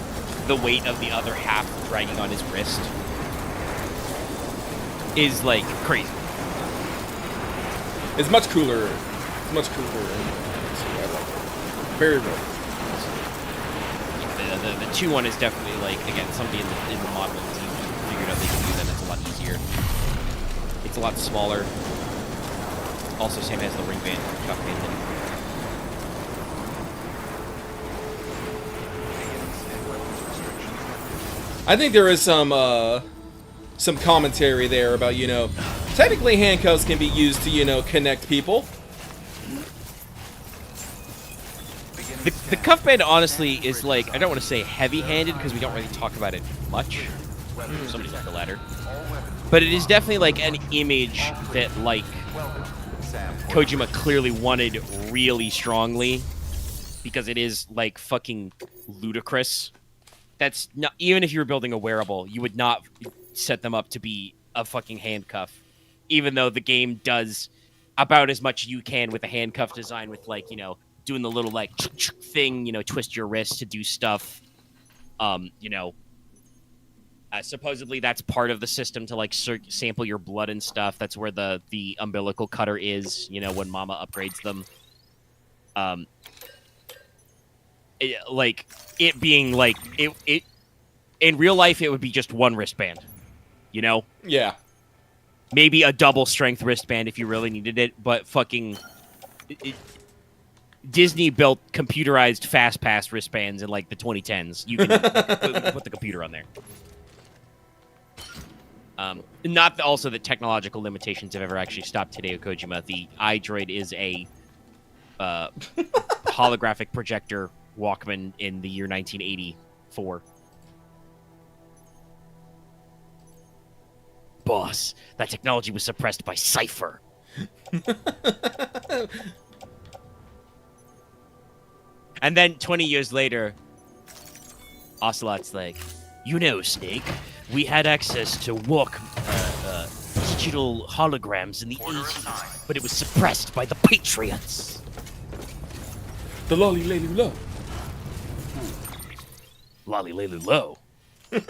the weight of the other half dragging on his wrist is like crazy. It's much cooler. It's much cooler. I like it. Very real. The 2-1 is definitely like, again, somebody in the modeling team figured out they can do that. It's a lot easier. It's a lot smaller. Also, same as the ring band cuff band. I think there is some commentary there about, technically handcuffs can be used to, connect people. The cuff band, honestly, is like, I don't want to say heavy-handed because we don't really talk about it much. Somebody's up the ladder. But it is definitely like an image that, like, Kojima clearly wanted really strongly because it is, like, fucking ludicrous. That's not, even if you were building a wearable, you would not set them up to be a fucking handcuff. Even though the game does about as much you can with a handcuff design with, like, doing the little, like, thing, twist your wrist to do stuff. Supposedly that's part of the system to, like, sample your blood and stuff. That's where the umbilical cutter is, when Mama upgrades them. It being, like, it in real life, it would be just one wristband, Yeah. Maybe a double-strength wristband if you really needed it, but fucking... Disney built computerized FastPass wristbands in, like, the 2010s. You can put the computer on there. Not also that technological limitations have ever actually stopped Hideo Kojima. The iDroid is a holographic projector Walkman in the year 1984. Boss, that technology was suppressed by Cypher. And then 20 years later, Ocelot's like, Snake, we had access to walk digital holograms in the 80s, but it was suppressed by the Patriots. The lolly lady low. Lolly lady low. It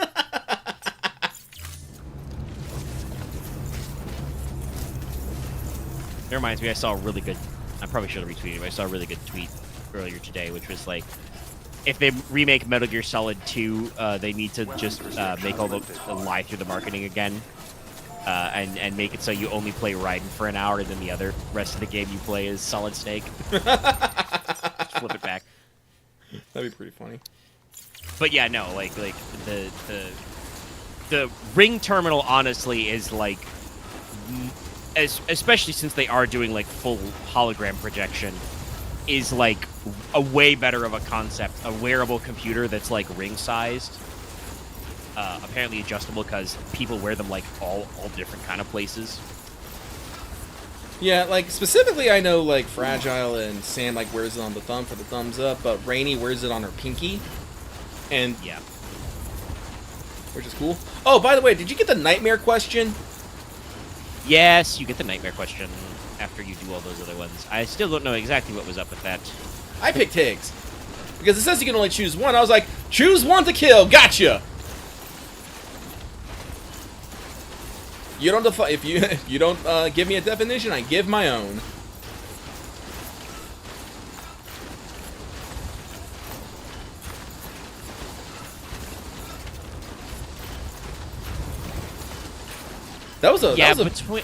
reminds me, I saw a really good... I probably should have retweeted it, but I saw a really good tweet earlier today, which was like, if they remake Metal Gear Solid 2, they need to just make all the lie through the marketing again, and make it so you only play Raiden for an hour, and then the rest of the game you play is Solid Snake. Just flip it back. That'd be pretty funny. But yeah, no, like the ring terminal honestly is like, especially since they are doing like full hologram projection, is like a way better of a concept. A wearable computer that's like ring sized, apparently adjustable because people wear them like all different kind of places. Yeah, like specifically, I know like Fragile and Sam like wears it on the thumb for the thumbs up, but Rainy wears it on her pinky, and yeah, which is cool. Oh, by the way, did you get the nightmare question? Yes, you get the nightmare question after you do all those other ones. I still don't know exactly what was up with that. I picked Higgs because it says you can only choose one. I was like, choose one to kill. Gotcha. You don't if you don't give me a definition, I give my own. That was a between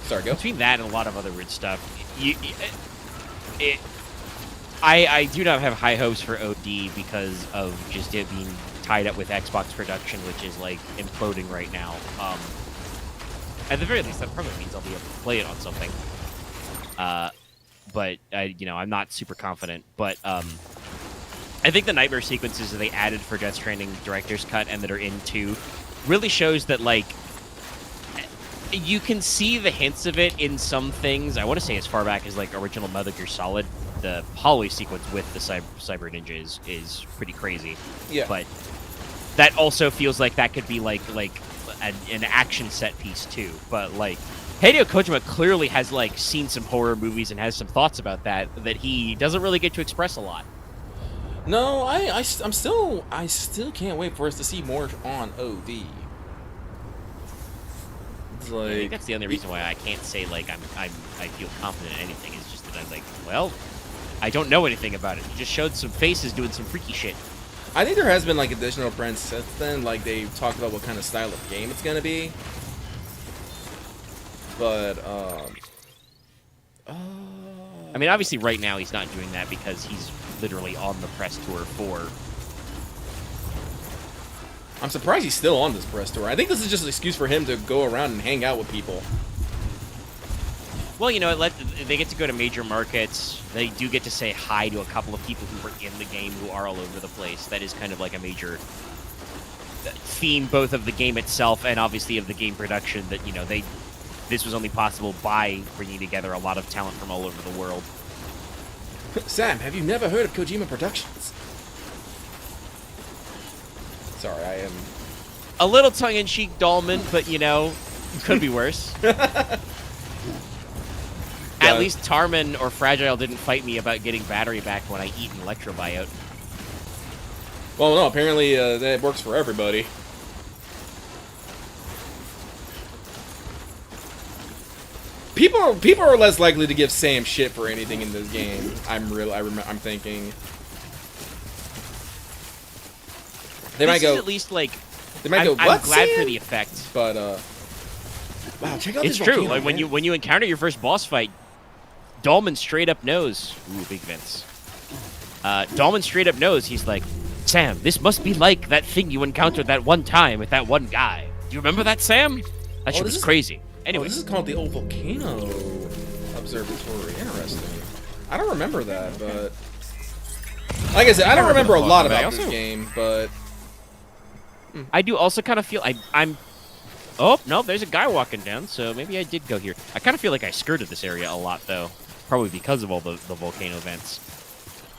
sorry, go. Between that and a lot of other weird stuff, I do not have high hopes for OD because of just it being tied up with Xbox production, which is like imploding right now. At the very least, that probably means I'll be able to play it on something. But I'm not super confident. But I think the nightmare sequences that they added for Death Stranding Director's Cut and that are in 2 really shows that like you can see the hints of it in some things. I want to say as far back as like original Metal Gear Solid, the hallway sequence with the cyber ninja is pretty crazy. Yeah. But that also feels like that could be like an action set piece too. But like Hideo Kojima clearly has like seen some horror movies and has some thoughts about that he doesn't really get to express a lot. No, I still can't wait for us to see more on OD. Like, I think that's the only reason why I can't say like I feel confident in anything. Is just that I'm like, well, I don't know anything about it. You just showed some faces doing some freaky shit. I think there has been like additional prints since then. Like they've talked about what kind of style of game it's gonna be. But I mean, obviously, right now he's not doing that because he's literally on the press tour for. I'm surprised he's still on this press tour. I think this is just an excuse for him to go around and hang out with people. Well, you know, they get to go to major markets. They do get to say hi to a couple of people who were in the game who are all over the place. That is kind of like a major theme, both of the game itself and obviously of the game production. That, you know, this was only possible by bringing together a lot of talent from all over the world. Sam, have you never heard of Kojima Productions? Sorry, I am... A little tongue-in-cheek Dolman, but, you know, could be worse. At least Tarman or Fragile didn't fight me about getting battery back when I eat an Electrobiote. Well, no, apparently that works for everybody. People are less likely to give Sam shit for anything in this game. I'm thinking. They might go. At least like. They might go. I'm What? glad Sam? for the effect. But wow, check out it's this true. volcano, Like when you encounter your first boss fight, Dolman straight up knows. Ooh, big Vince. Dolman straight up knows. He's like, Sam, this must be like that thing you encountered that one time with that one guy. Do you remember that, Sam? That shit was crazy. Anyway, this is called the old volcano observatory. Interesting. I don't remember that, but like I said, I don't remember a lot about this game, but I do also kind of feel I'm. Oh no, there's a guy walking down, so maybe I did go here. I kind of feel like I skirted this area a lot, though, probably because of all the volcano vents.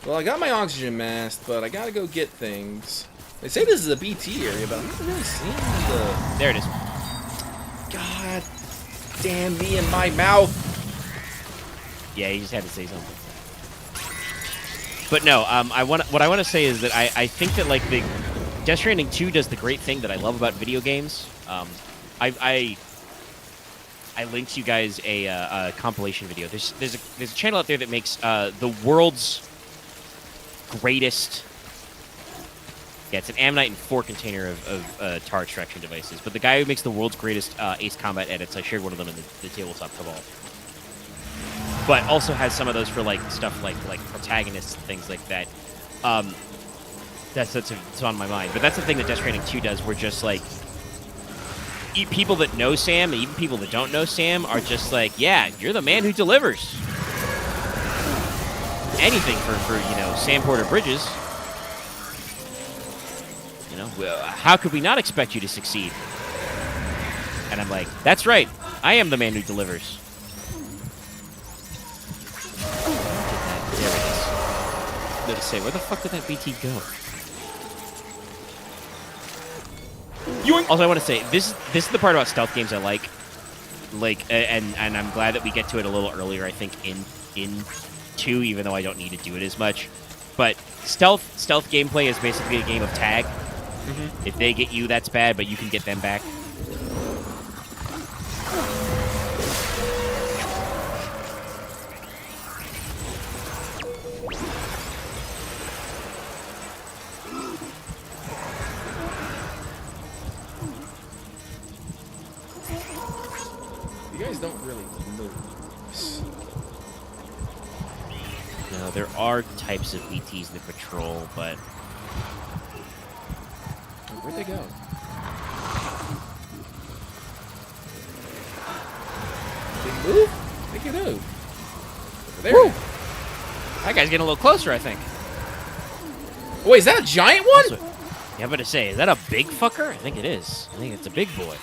Well, I got my oxygen mask, but I gotta go get things. They say this is a BT area, but I'm not really seeing the. There it is. God damn me in my mouth. Yeah, he just had to say something. But no, what I want to say is that I think that like the Death Stranding 2 does the great thing that I love about video games. I linked you guys a compilation video. There's a channel out there that makes the world's greatest. Yeah, it's an Ammonite and 4 container of tar extraction devices. But the guy who makes the world's greatest Ace Combat edits, I shared one of them in the tabletop cabal. But also has some of those for like stuff like protagonists and things like that. That's on my mind. But that's the thing that Death Stranding 2 does, where just like people that know Sam and even people that don't know Sam are just like, yeah, you're the man who delivers. Anything for you know, Sam Porter Bridges. You know, well, how could we not expect you to succeed? And I'm like, that's right. I am the man who delivers. There it is. I was gonna say, where the fuck did that BT go? Also, I want to say this is the part about stealth games I like, and I'm glad that we get to it a little earlier. I think in 2, even though I don't need to do it as much. But stealth gameplay is basically a game of tag. If they get you, that's bad, but you can get them back. you guys don't really move. No, there are types of BTs that patrol, but Where'd they go? They move? They can move. There. Woo! That guy's getting a little closer, I think. Wait, is that a giant one? Also, yeah, I'm about to say, is that a big fucker? I think it is. I think it's a big boy.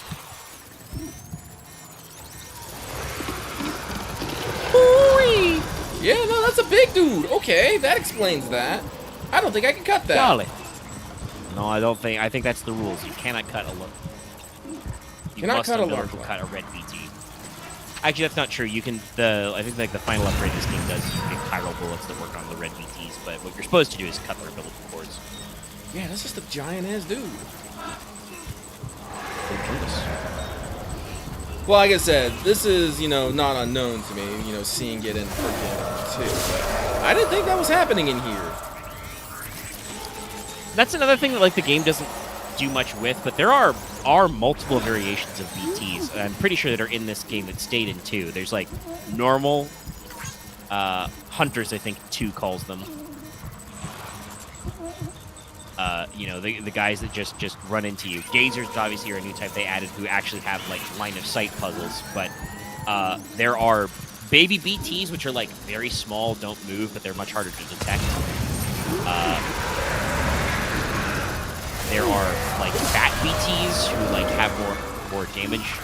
Ooh-wee. Yeah, no, that's a big dude. Okay, that explains that. I don't think I can cut that. Golly. No, I don't think. I think that's the rules. You cannot cut a look. You Cannot must cut a have known large to one. cut a red BT. Actually, that's not true. You can. I think like the final upgrade this game does is you get chiral bullets that work on the red BTs. But what you're supposed to do is cut their umbilical cords. Yeah, that's just a giant ass dude. Well, like I said, this is, you know, not unknown to me, you know, seeing it in freaking 2. But I didn't think that was happening in here. That's another thing that like the game doesn't do much with, but there are multiple variations of BTs. I'm pretty sure that are in this game that stayed in 2. There's like normal hunters, I think 2 calls them. You know, the guys that just run into you. Gazers obviously are a new type they added who actually have like line of sight puzzles, but there are baby BTs which are like very small, don't move, but they're much harder to detect. There are like fat BTs who like have more damage.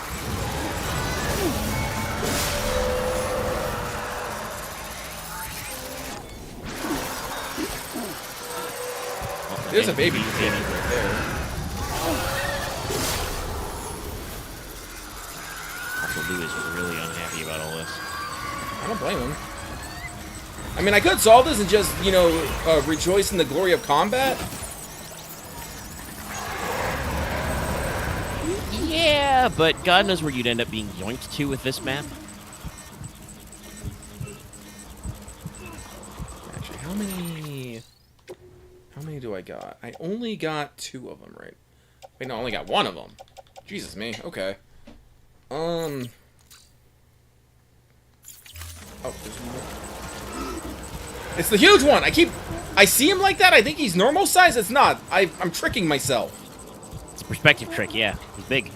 There's a baby right there. Also, Lou is really unhappy about all this. I don't blame him. I mean, I could solve this and just, you know, rejoice in the glory of combat. Yeah, but God knows where you'd end up being yoinked to with this map. Actually, how many do I got? I only got 2 of them, right? Wait, no, I only got 1 of them. Jesus me. Okay. Oh, there's more. It's the huge one. I see him like that. I think he's normal size. It's not. I'm tricking myself. It's a perspective trick, yeah. He's big.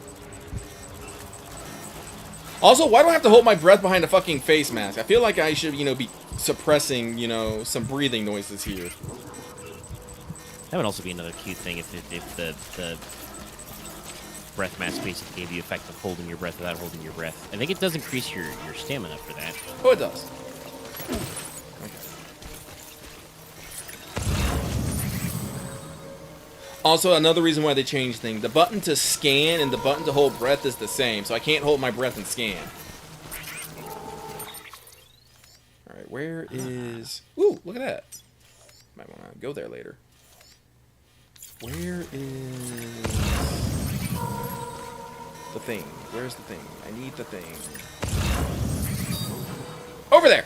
Also, why do I have to hold my breath behind a fucking face mask? I feel like I should, you know, be suppressing, you know, some breathing noises here. That would also be another cute thing if the breath mask basically gave you the effect of holding your breath without holding your breath. I think it does increase your stamina for that. Oh, it does. Also, another reason why they changed things. The button to scan and the button to hold breath is the same, so I can't hold my breath and scan. Alright, where is... Ooh, look at that. Might want to go there later. Where is... the thing? Where's the thing? I need the thing. Over there!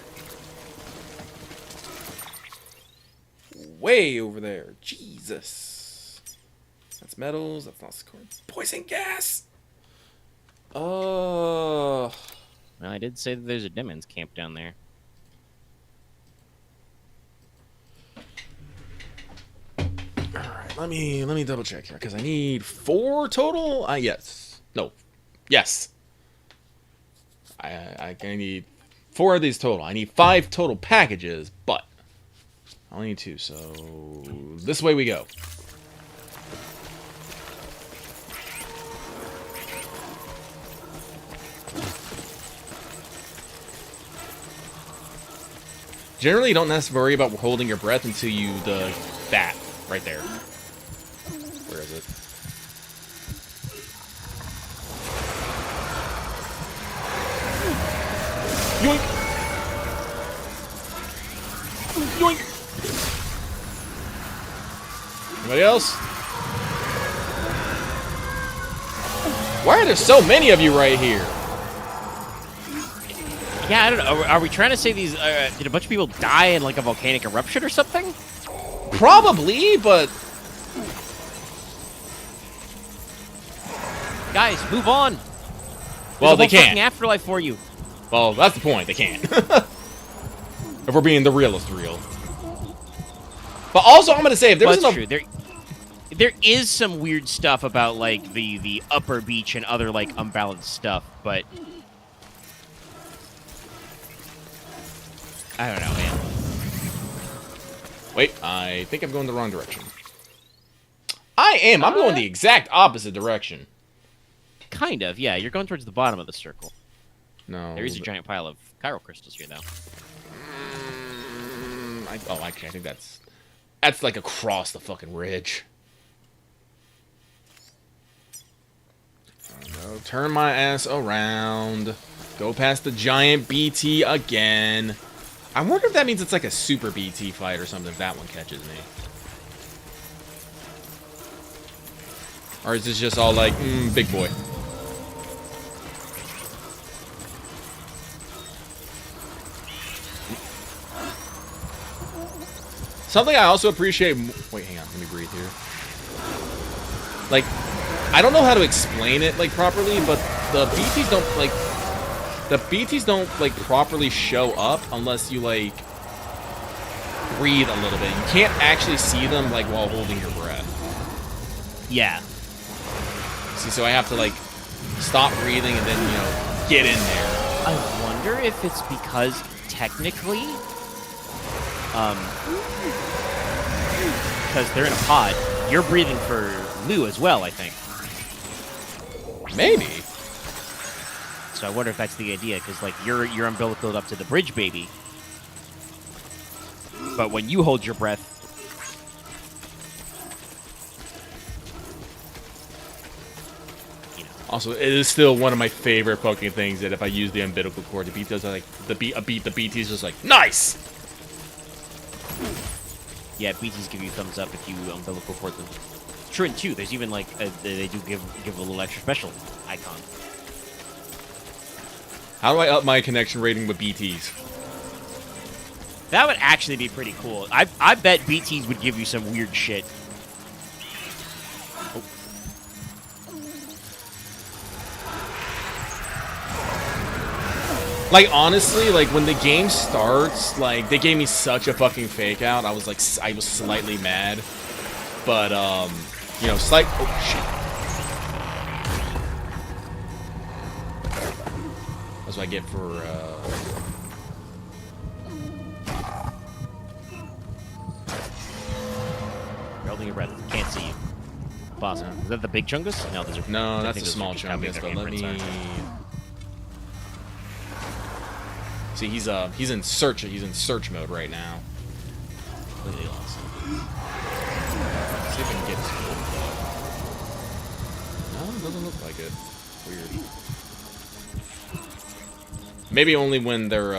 Way over there. Jesus. That's metals. That's not scored. Poison gas! Well, I did say that there's a Demon's camp down there. Alright, let me double check here, because I need 4 total? Yes. No. Yes. I need 4 of these total. I need 5 total packages, but I only need 2, so this way we go. Generally, you don't necessarily worry about holding your breath until you that right there. Where is it? Yoink! Yoink! Anybody else? Why are there so many of you right here? Yeah, I don't know. Are we trying to say these... did a bunch of people die in, like, a volcanic eruption or something? Probably, but... Guys, move on. Well, they There's a whole can't. fucking afterlife for you. Well, that's the point. They can't. If we're being the realest real. But also, I'm going to say, if there's That's true. There is some weird stuff about, like, the upper beach and other, like, unbalanced stuff, but... I don't know, man. Wait, I think I'm going the wrong direction. I am. I'm going the exact opposite direction. Kind of, yeah. You're going towards the bottom of the circle. No. There is a giant pile of chiral crystals here, though. Actually, I think that's like across the fucking ridge. No, turn my ass around. Go past the giant BT again. I wonder if that means it's like a super BT fight or something if that one catches me. Or is this just all like, big boy? Something I also appreciate... Wait, hang on. Let me breathe. breathe here. Like, I don't know how to explain it like properly, but the BTs don't like properly show up unless you like breathe a little bit. You can't actually see them like while holding your breath. Yeah. See, so I have to like stop breathing and then, you know, get in there. I wonder if it's because technically, because they're in a pod, you're breathing for Lou as well, I think. Maybe. So I wonder if that's the idea, because like you're umbilical up to the bridge baby, but when you hold your breath, you know. Also, it is still one of my favorite fucking things that if I use the umbilical cord, the BTs are like the BTs just like nice. Yeah, BTs give you thumbs up if you umbilical cord them. True, and two, there's even like they do give a little extra special icon. How do I up my connection rating with BTs? That would actually be pretty cool. I bet BTs would give you some weird shit. Oh. Like, honestly, like, when the game starts, like, they gave me such a fucking fake out. I was, like, I was slightly mad. But, you know, oh, shit. That's what I get for, You're holding your breath. Can't see you. Boss, huh? Is that the big chungus? No, those are... No, I that's think a those are small just how big chungus, their but let handprints me... are. See, he's in search mode right now. Completely lost. Let's see if I can get his gold though. No, it doesn't look like it. Weird. Maybe only when they're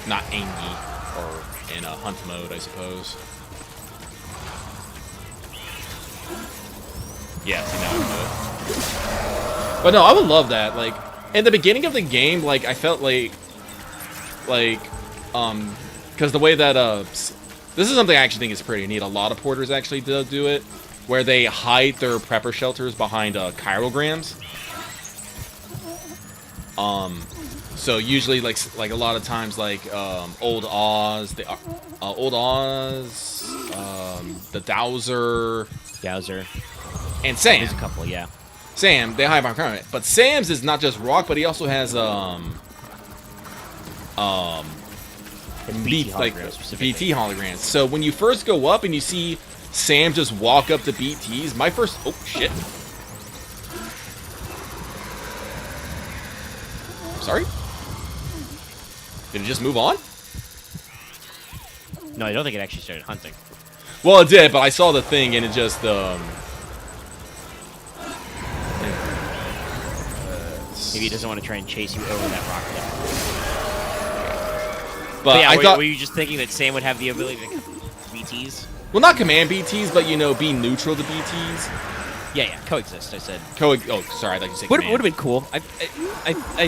not angry or in a hunt mode, I suppose. Yeah, see now I know it. But no, I would love that. Like, in the beginning of the game, like, I felt like, because the way that, this is something I actually think is pretty neat. A lot of porters actually do it, where they hide their prepper shelters behind, chirograms. So usually, like a lot of times, like, Old Oz, the Dowser, and Sam. There's a couple, yeah. Sam, they hide behind it. But Sam's is not just rock, but he also has BT like holograms, BT holograms. So when you first go up and you see Sam just walk up to BTs, my first shit. Sorry? Did it just move on? No, I don't think it actually started hunting. Well, it did, but I saw the thing and it just Maybe it doesn't want to try and chase you over that rock cliff. But yeah, I thought, were you just thinking that Sam would have the ability to BTs? well, not command BTs, but you know, be neutral to BTs. Yeah, coexist. I said. Oh, sorry, I thought you said Would command. have been cool. I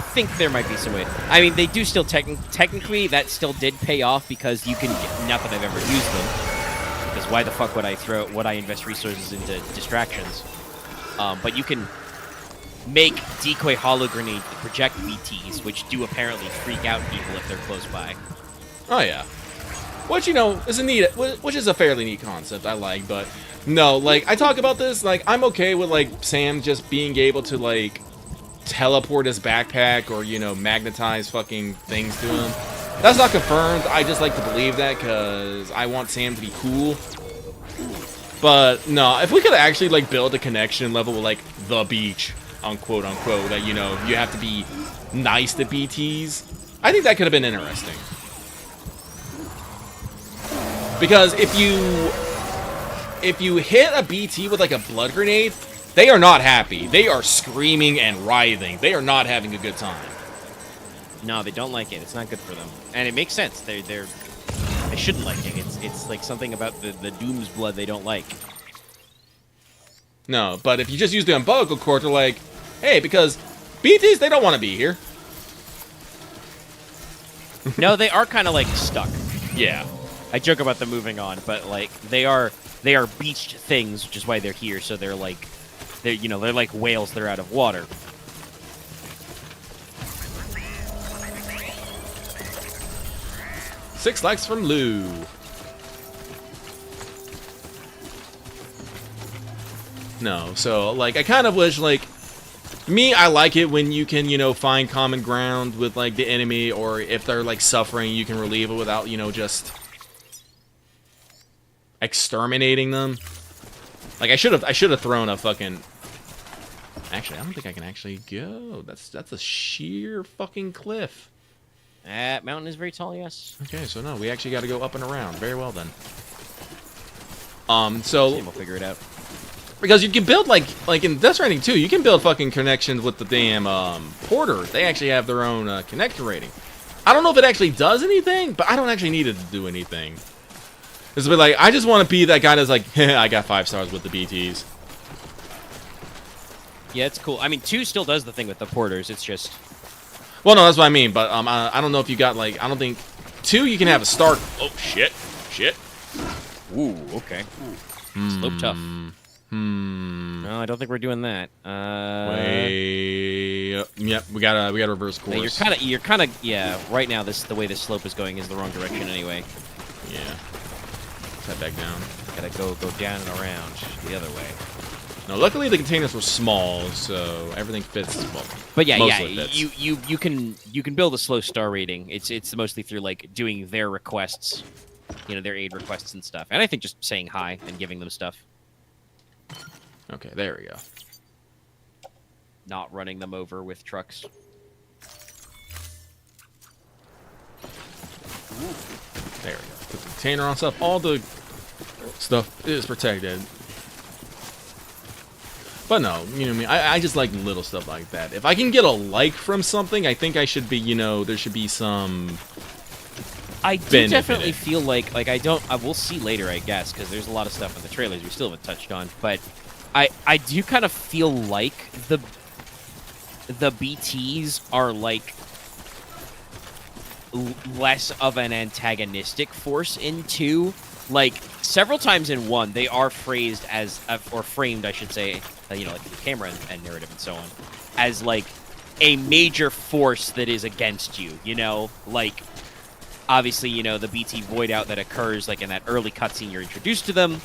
think there might be some way. I mean, they do still technically that still did pay off because you can. Not that I've ever used them. Because why the fuck would I invest resources into distractions? But you can make decoy holo grenade project BTs, which do apparently freak out people if they're close by. Oh yeah, which you know is which is a fairly neat concept. I like, but no, like I talk about this, like I'm okay with like Sam just being able to like teleport his backpack or you know magnetize fucking things to him. That's not confirmed. I just like to believe that because I want Sam to be cool. But no, if we could actually like build a connection level with like the beach, unquote unquote, that you know you have to be nice to BTs, I think that could have been interesting. Because if you hit a BT with like a blood grenade, they are not happy. They are screaming and writhing. They are not having a good time. No, they don't like it. It's not good for them, and it makes sense. They shouldn't like it. It's like something about the Doom's blood they don't like. No, but if you just use the umbilical cord, they're like, hey, because BTs, they don't want to be here. No, they are kind of like stuck. Yeah. I joke about them moving on, but like they are beached things, which is why they're here. So they're like they're like whales that are out of water. Six likes from Lou. No, so like I kind of wish like me, I like it when you can, find common ground with like the enemy, or if they're like suffering, you can relieve it without, just exterminating them. Like I should have thrown a fucking. Actually, I don't think I can actually go. That's a sheer fucking cliff. That mountain is very tall, yes. Okay, so no, we actually got to go up and around. Very well then. So we'll figure it out. Because you can build like in Death Stranding 2, you can build fucking connections with the damn porter. They actually have their own connector rating. I don't know if it actually does anything, but I don't actually need it to do anything. It's a bit like I just want to be that guy that's like, I got 5 stars with the BTs. Yeah, it's cool. I mean, 2 still does the thing with the porters. It's just. Well, no, that's what I mean. But I don't know if you got like, I don't think 2 you can have a start. Oh shit. Ooh, okay. Slope tough. No, I don't think we're doing that. Wait. Yep, we gotta reverse course. Yeah, you're kind of. Yeah. Right now, the way this slope is going is the wrong direction anyway. Yeah. Head back down. Gotta go down and around the other way. No, luckily the containers were small, so everything fits. Well, but yeah, fits. you can build a slow star rating. It's mostly through like doing their requests, their aid requests and stuff. And I think just saying hi and giving them stuff. Okay, there we go. Not running them over with trucks. There we go. Put the container on stuff. All the stuff is protected. But no, you know what I mean? I just like little stuff like that. If I can get a like from something, I think I should be, there should be some I do definitely feel like we'll see later, I guess, because there's a lot of stuff in the trailers we still haven't touched on, but I do kind of feel like the BTs are like less of an antagonistic force in 2. Like several times in 1, they are phrased as, or framed, I should say, like the camera and narrative and so on, as like a major force that is against you. Like obviously, the BT void out that occurs like in that early cutscene you're introduced to them.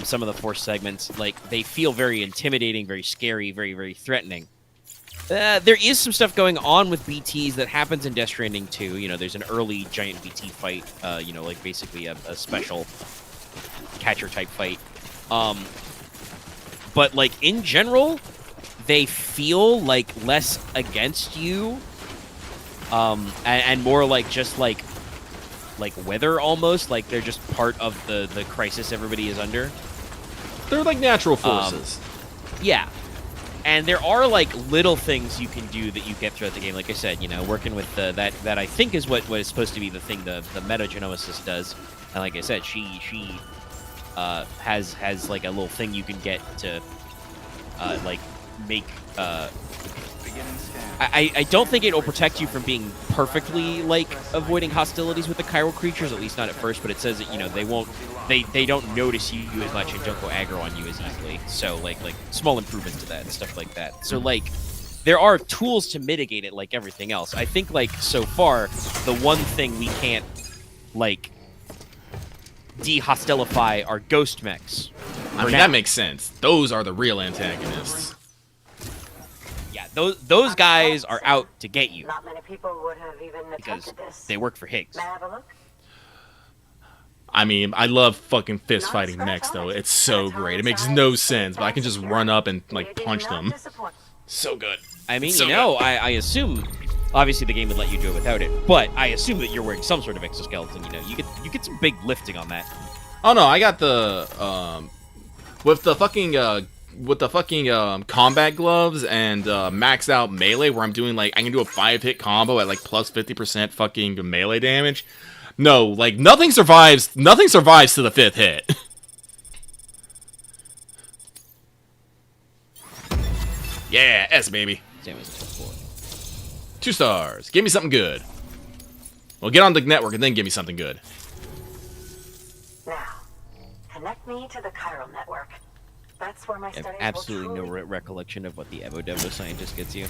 Some of the force segments, like they feel very intimidating, very scary, very, very threatening. There is some stuff going on with BTs that happens in Death Stranding 2. There's an early giant BT fight, like basically a special catcher-type fight. But, like, in general, they feel, like, less against you, and more like just, like weather, almost. Like, they're just part of the crisis everybody is under. They're like natural forces. Yeah. And there are, like, little things you can do that you get throughout the game. Like I said, working with that I think is what is supposed to be the thing the meta-genomicist does. And like I said, she has, like, a little thing you can get to, like, make... I don't think it will protect you from being perfectly, like, avoiding hostilities with the chiral creatures, at least not at first, but it says that, they don't notice you as much and don't go aggro on you as easily. So, like small improvements to that and stuff like that. So, like, there are tools to mitigate it like everything else. I think, like, so far, the one thing we can't, like, de-hostilify are ghost mechs. I mean, that makes sense. Those are the real antagonists. Those guys are out to get you. Not many people would have even because this. they work for Higgs. May I have a look? I mean, I love fucking fist fighting mechs, though. It's so great. It makes no sense, but I can just run up and, like, punch them. So good. I mean, so I assume, obviously the game would let you do it without it, but I assume that you're wearing some sort of exoskeleton. You get some big lifting on that. Oh no, I got the with the fucking combat gloves and maxed out melee, where I'm doing, like, I can do a 5-hit combo at, like, plus 50% fucking melee damage. No, like, nothing survives to the 5th hit. Yeah, S, baby. 2 stars. Give me something good. Well, get on the network and then give me something good. connect me to the chiral network. That's where my I have studies absolutely will no truly... recollection of what the Evo Devo scientist gets you.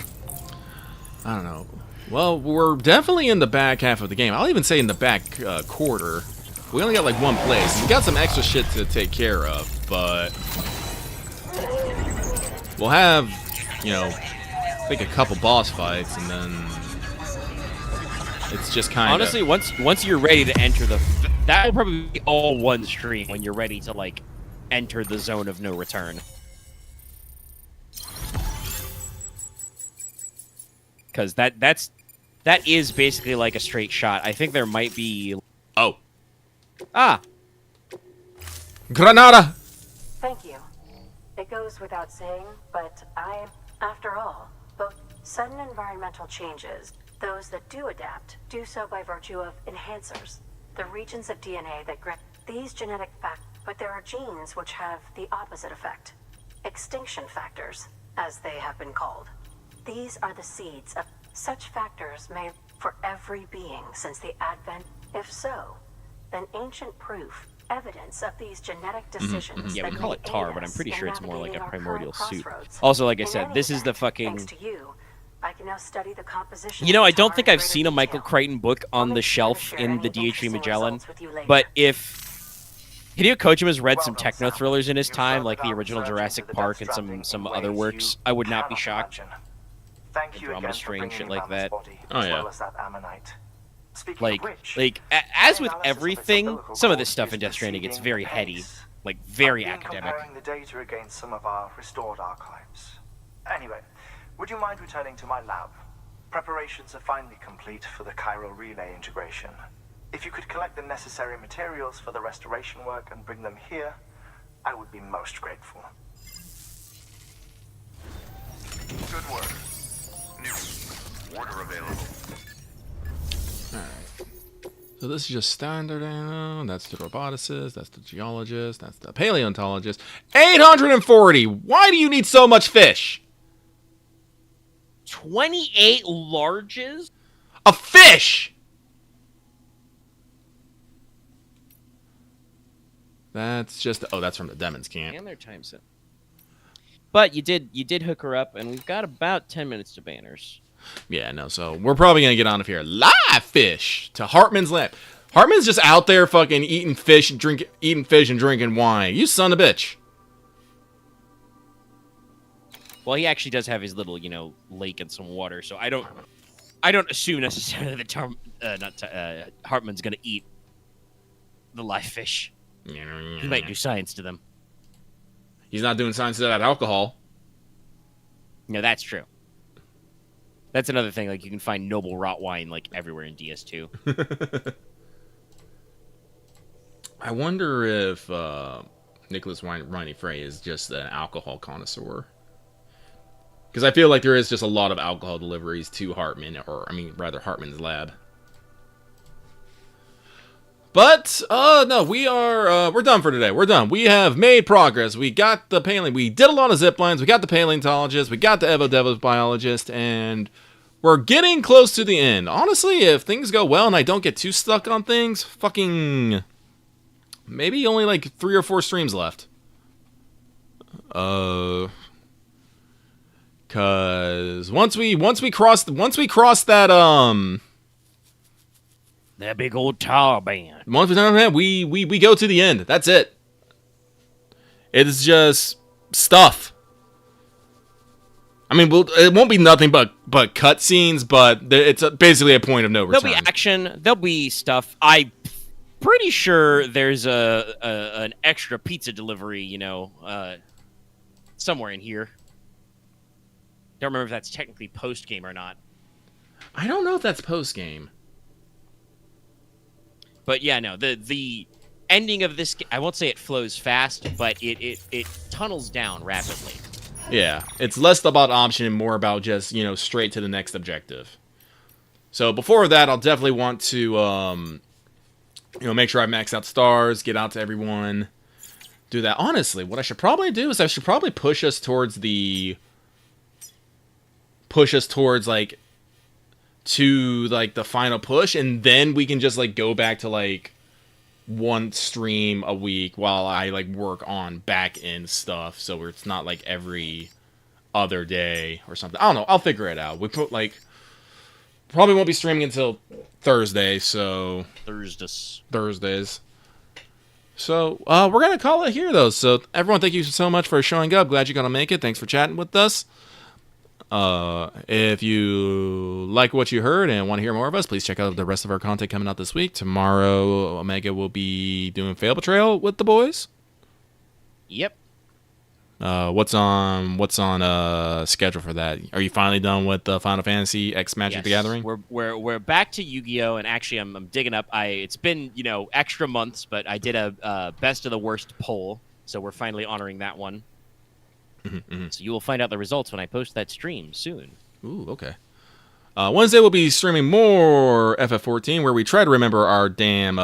I don't know. Well, we're definitely in the back half of the game. I'll even say in the back quarter. We only got like one place. We got some extra shit to take care of, but we'll have, you know, I think a couple boss fights, and then it's just kind of... Honestly, once you're ready to enter that will probably be all one stream when you're ready to, like, enter the zone of no return. Because that is basically like a straight shot. I think there might be... Oh. Ah! Granada! Thank you. It goes without saying, but after all, both sudden environmental changes, those that do adapt, do so by virtue of enhancers, the regions of DNA that grant these genetic factors. But there are genes which have the opposite effect. Extinction factors, as they have been called. These are the seeds of such factors made for every being since the advent. If so, then ancient proof, evidence of these genetic decisions. Yeah, we that call may it tar, aid but I'm us pretty in sure it's more like a navigating our primordial current soup. crossroads. Also, like I In said, any this is the event, fucking... Thanks to you, I can now study the composition. You know, of I don't tar think in I've greater seen a Michael detail. Crichton book I'll on the make sure to shelf share in any the DHV interesting Magellan, results with you later. but if Hideo Kojima's read some Welcome, techno Sam. thrillers in his You've time, furthered like the our original research Jurassic into the Park Death and Stranding some in other ways works, you I would not be cannot shocked. imagine. Thank you Andromeda again for Strain, bringing shit me like Mama's that. body, Oh, as yeah. well as that ammonite. Speaking of which, As with my analysis of its everything, umbilical some of cord this stuff is in Death Stranding gets proceeding very apace. heady, like very I've been academic. comparing the data against some of our restored archives. Anyway, would you mind returning to my lab? Preparations are finally complete for the chiral relay integration. If you could collect the necessary materials for the restoration work and bring them here, I would be most grateful. Good work. New order available. So this is just standard ammo. That's the roboticist. That's the geologist. That's the paleontologist. 840! Why do you need so much fish? 28 larges? A fish! That's just... Oh, that's from the Demon's Camp. And their time set. But you did hook her up, and we've got about 10 minutes to banners. Yeah, no, so we're probably going to get on up here. Live fish to Hartman's lab. Hartman's just out there fucking eating fish and drinking wine. You son of a bitch. Well, he actually does have his little, you know, lake and some water, so I don't assume necessarily that Hartman's going to eat the live fish. He might do science to them. He's not doing science to that alcohol. No, that's true. That's another thing. Like, you can find noble rot wine, like, everywhere in DS2. I wonder if Nicholas Riney Frey is just an alcohol connoisseur. Because I feel like there is just a lot of alcohol deliveries to Hartman, or, I mean, rather, Hartman's lab. But, no, we're done for today. We're done. We have made progress. We got the we did a lot of zip lines. We got the paleontologist. We got the Evo Devo's biologist. And we're getting close to the end. Honestly, if things go well and I don't get too stuck on things, fucking... Maybe only like 3 or 4 streams left. Cause once we cross that That big old tar band. once we done that, we go to the end. That's it. It's just stuff. I mean, it won't be nothing but cutscenes, but it's basically a point of no return. There'll be action. There'll be stuff. I'm pretty sure there's an extra pizza delivery, you know, somewhere in here. Don't remember if that's technically post game or not. I don't know if that's post game. But yeah, no, the ending of this, I won't say it flows fast, but it tunnels down rapidly. Yeah, it's less about option and more about just, you know, straight to the next objective. So before that, I'll definitely want to, you know, make sure I max out stars, get out to everyone, do that. Honestly, what I should probably do is I should probably push us towards, like, to, like, the final push, and then we can just, like, go back to, like, one stream a week while I like work on back end stuff, so it's not like every other day or something. I don't know. I'll figure it out. We put like probably won't be streaming until Thursday, so Thursdays. So we're gonna call it here though. So everyone, thank you so much for showing up. Glad you're gonna make it. Thanks for chatting with us. If you like what you heard and want to hear more of us, please check out the rest of our content coming out this week. Tomorrow, Omega will be doing Fail Betrayal with the boys. Yep. What's on schedule for that? Are you finally done with the Final Fantasy X Magic the Gathering? We're back to Yu-Gi-Oh, and actually I'm digging up. It's been extra months, but I did a best of the worst poll, so we're finally honoring that one. So you will find out the results when I post that stream soon. Ooh, okay. Wednesday we'll be streaming more FF14, where we try to remember our damn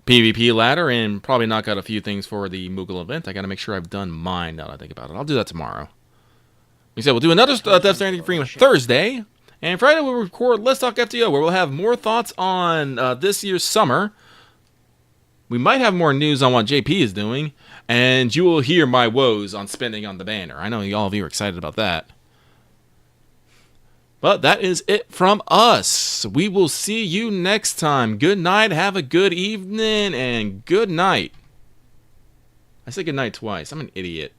PvP ladder and probably knock out a few things for the Moogle event. I got to make sure I've done mine now that I think about it. I'll do that tomorrow. We said we'll do another Death Stranding stream Thursday, and Friday we'll record Let's Talk FTO, where we'll have more thoughts on this year's summer. We might have more news on what JP is doing, and you will hear my woes on spending on the banner. I know all of you are excited about that. But that is it from us. We will see you next time. Good night, have a good evening, and good night. I said good night twice. I'm an idiot.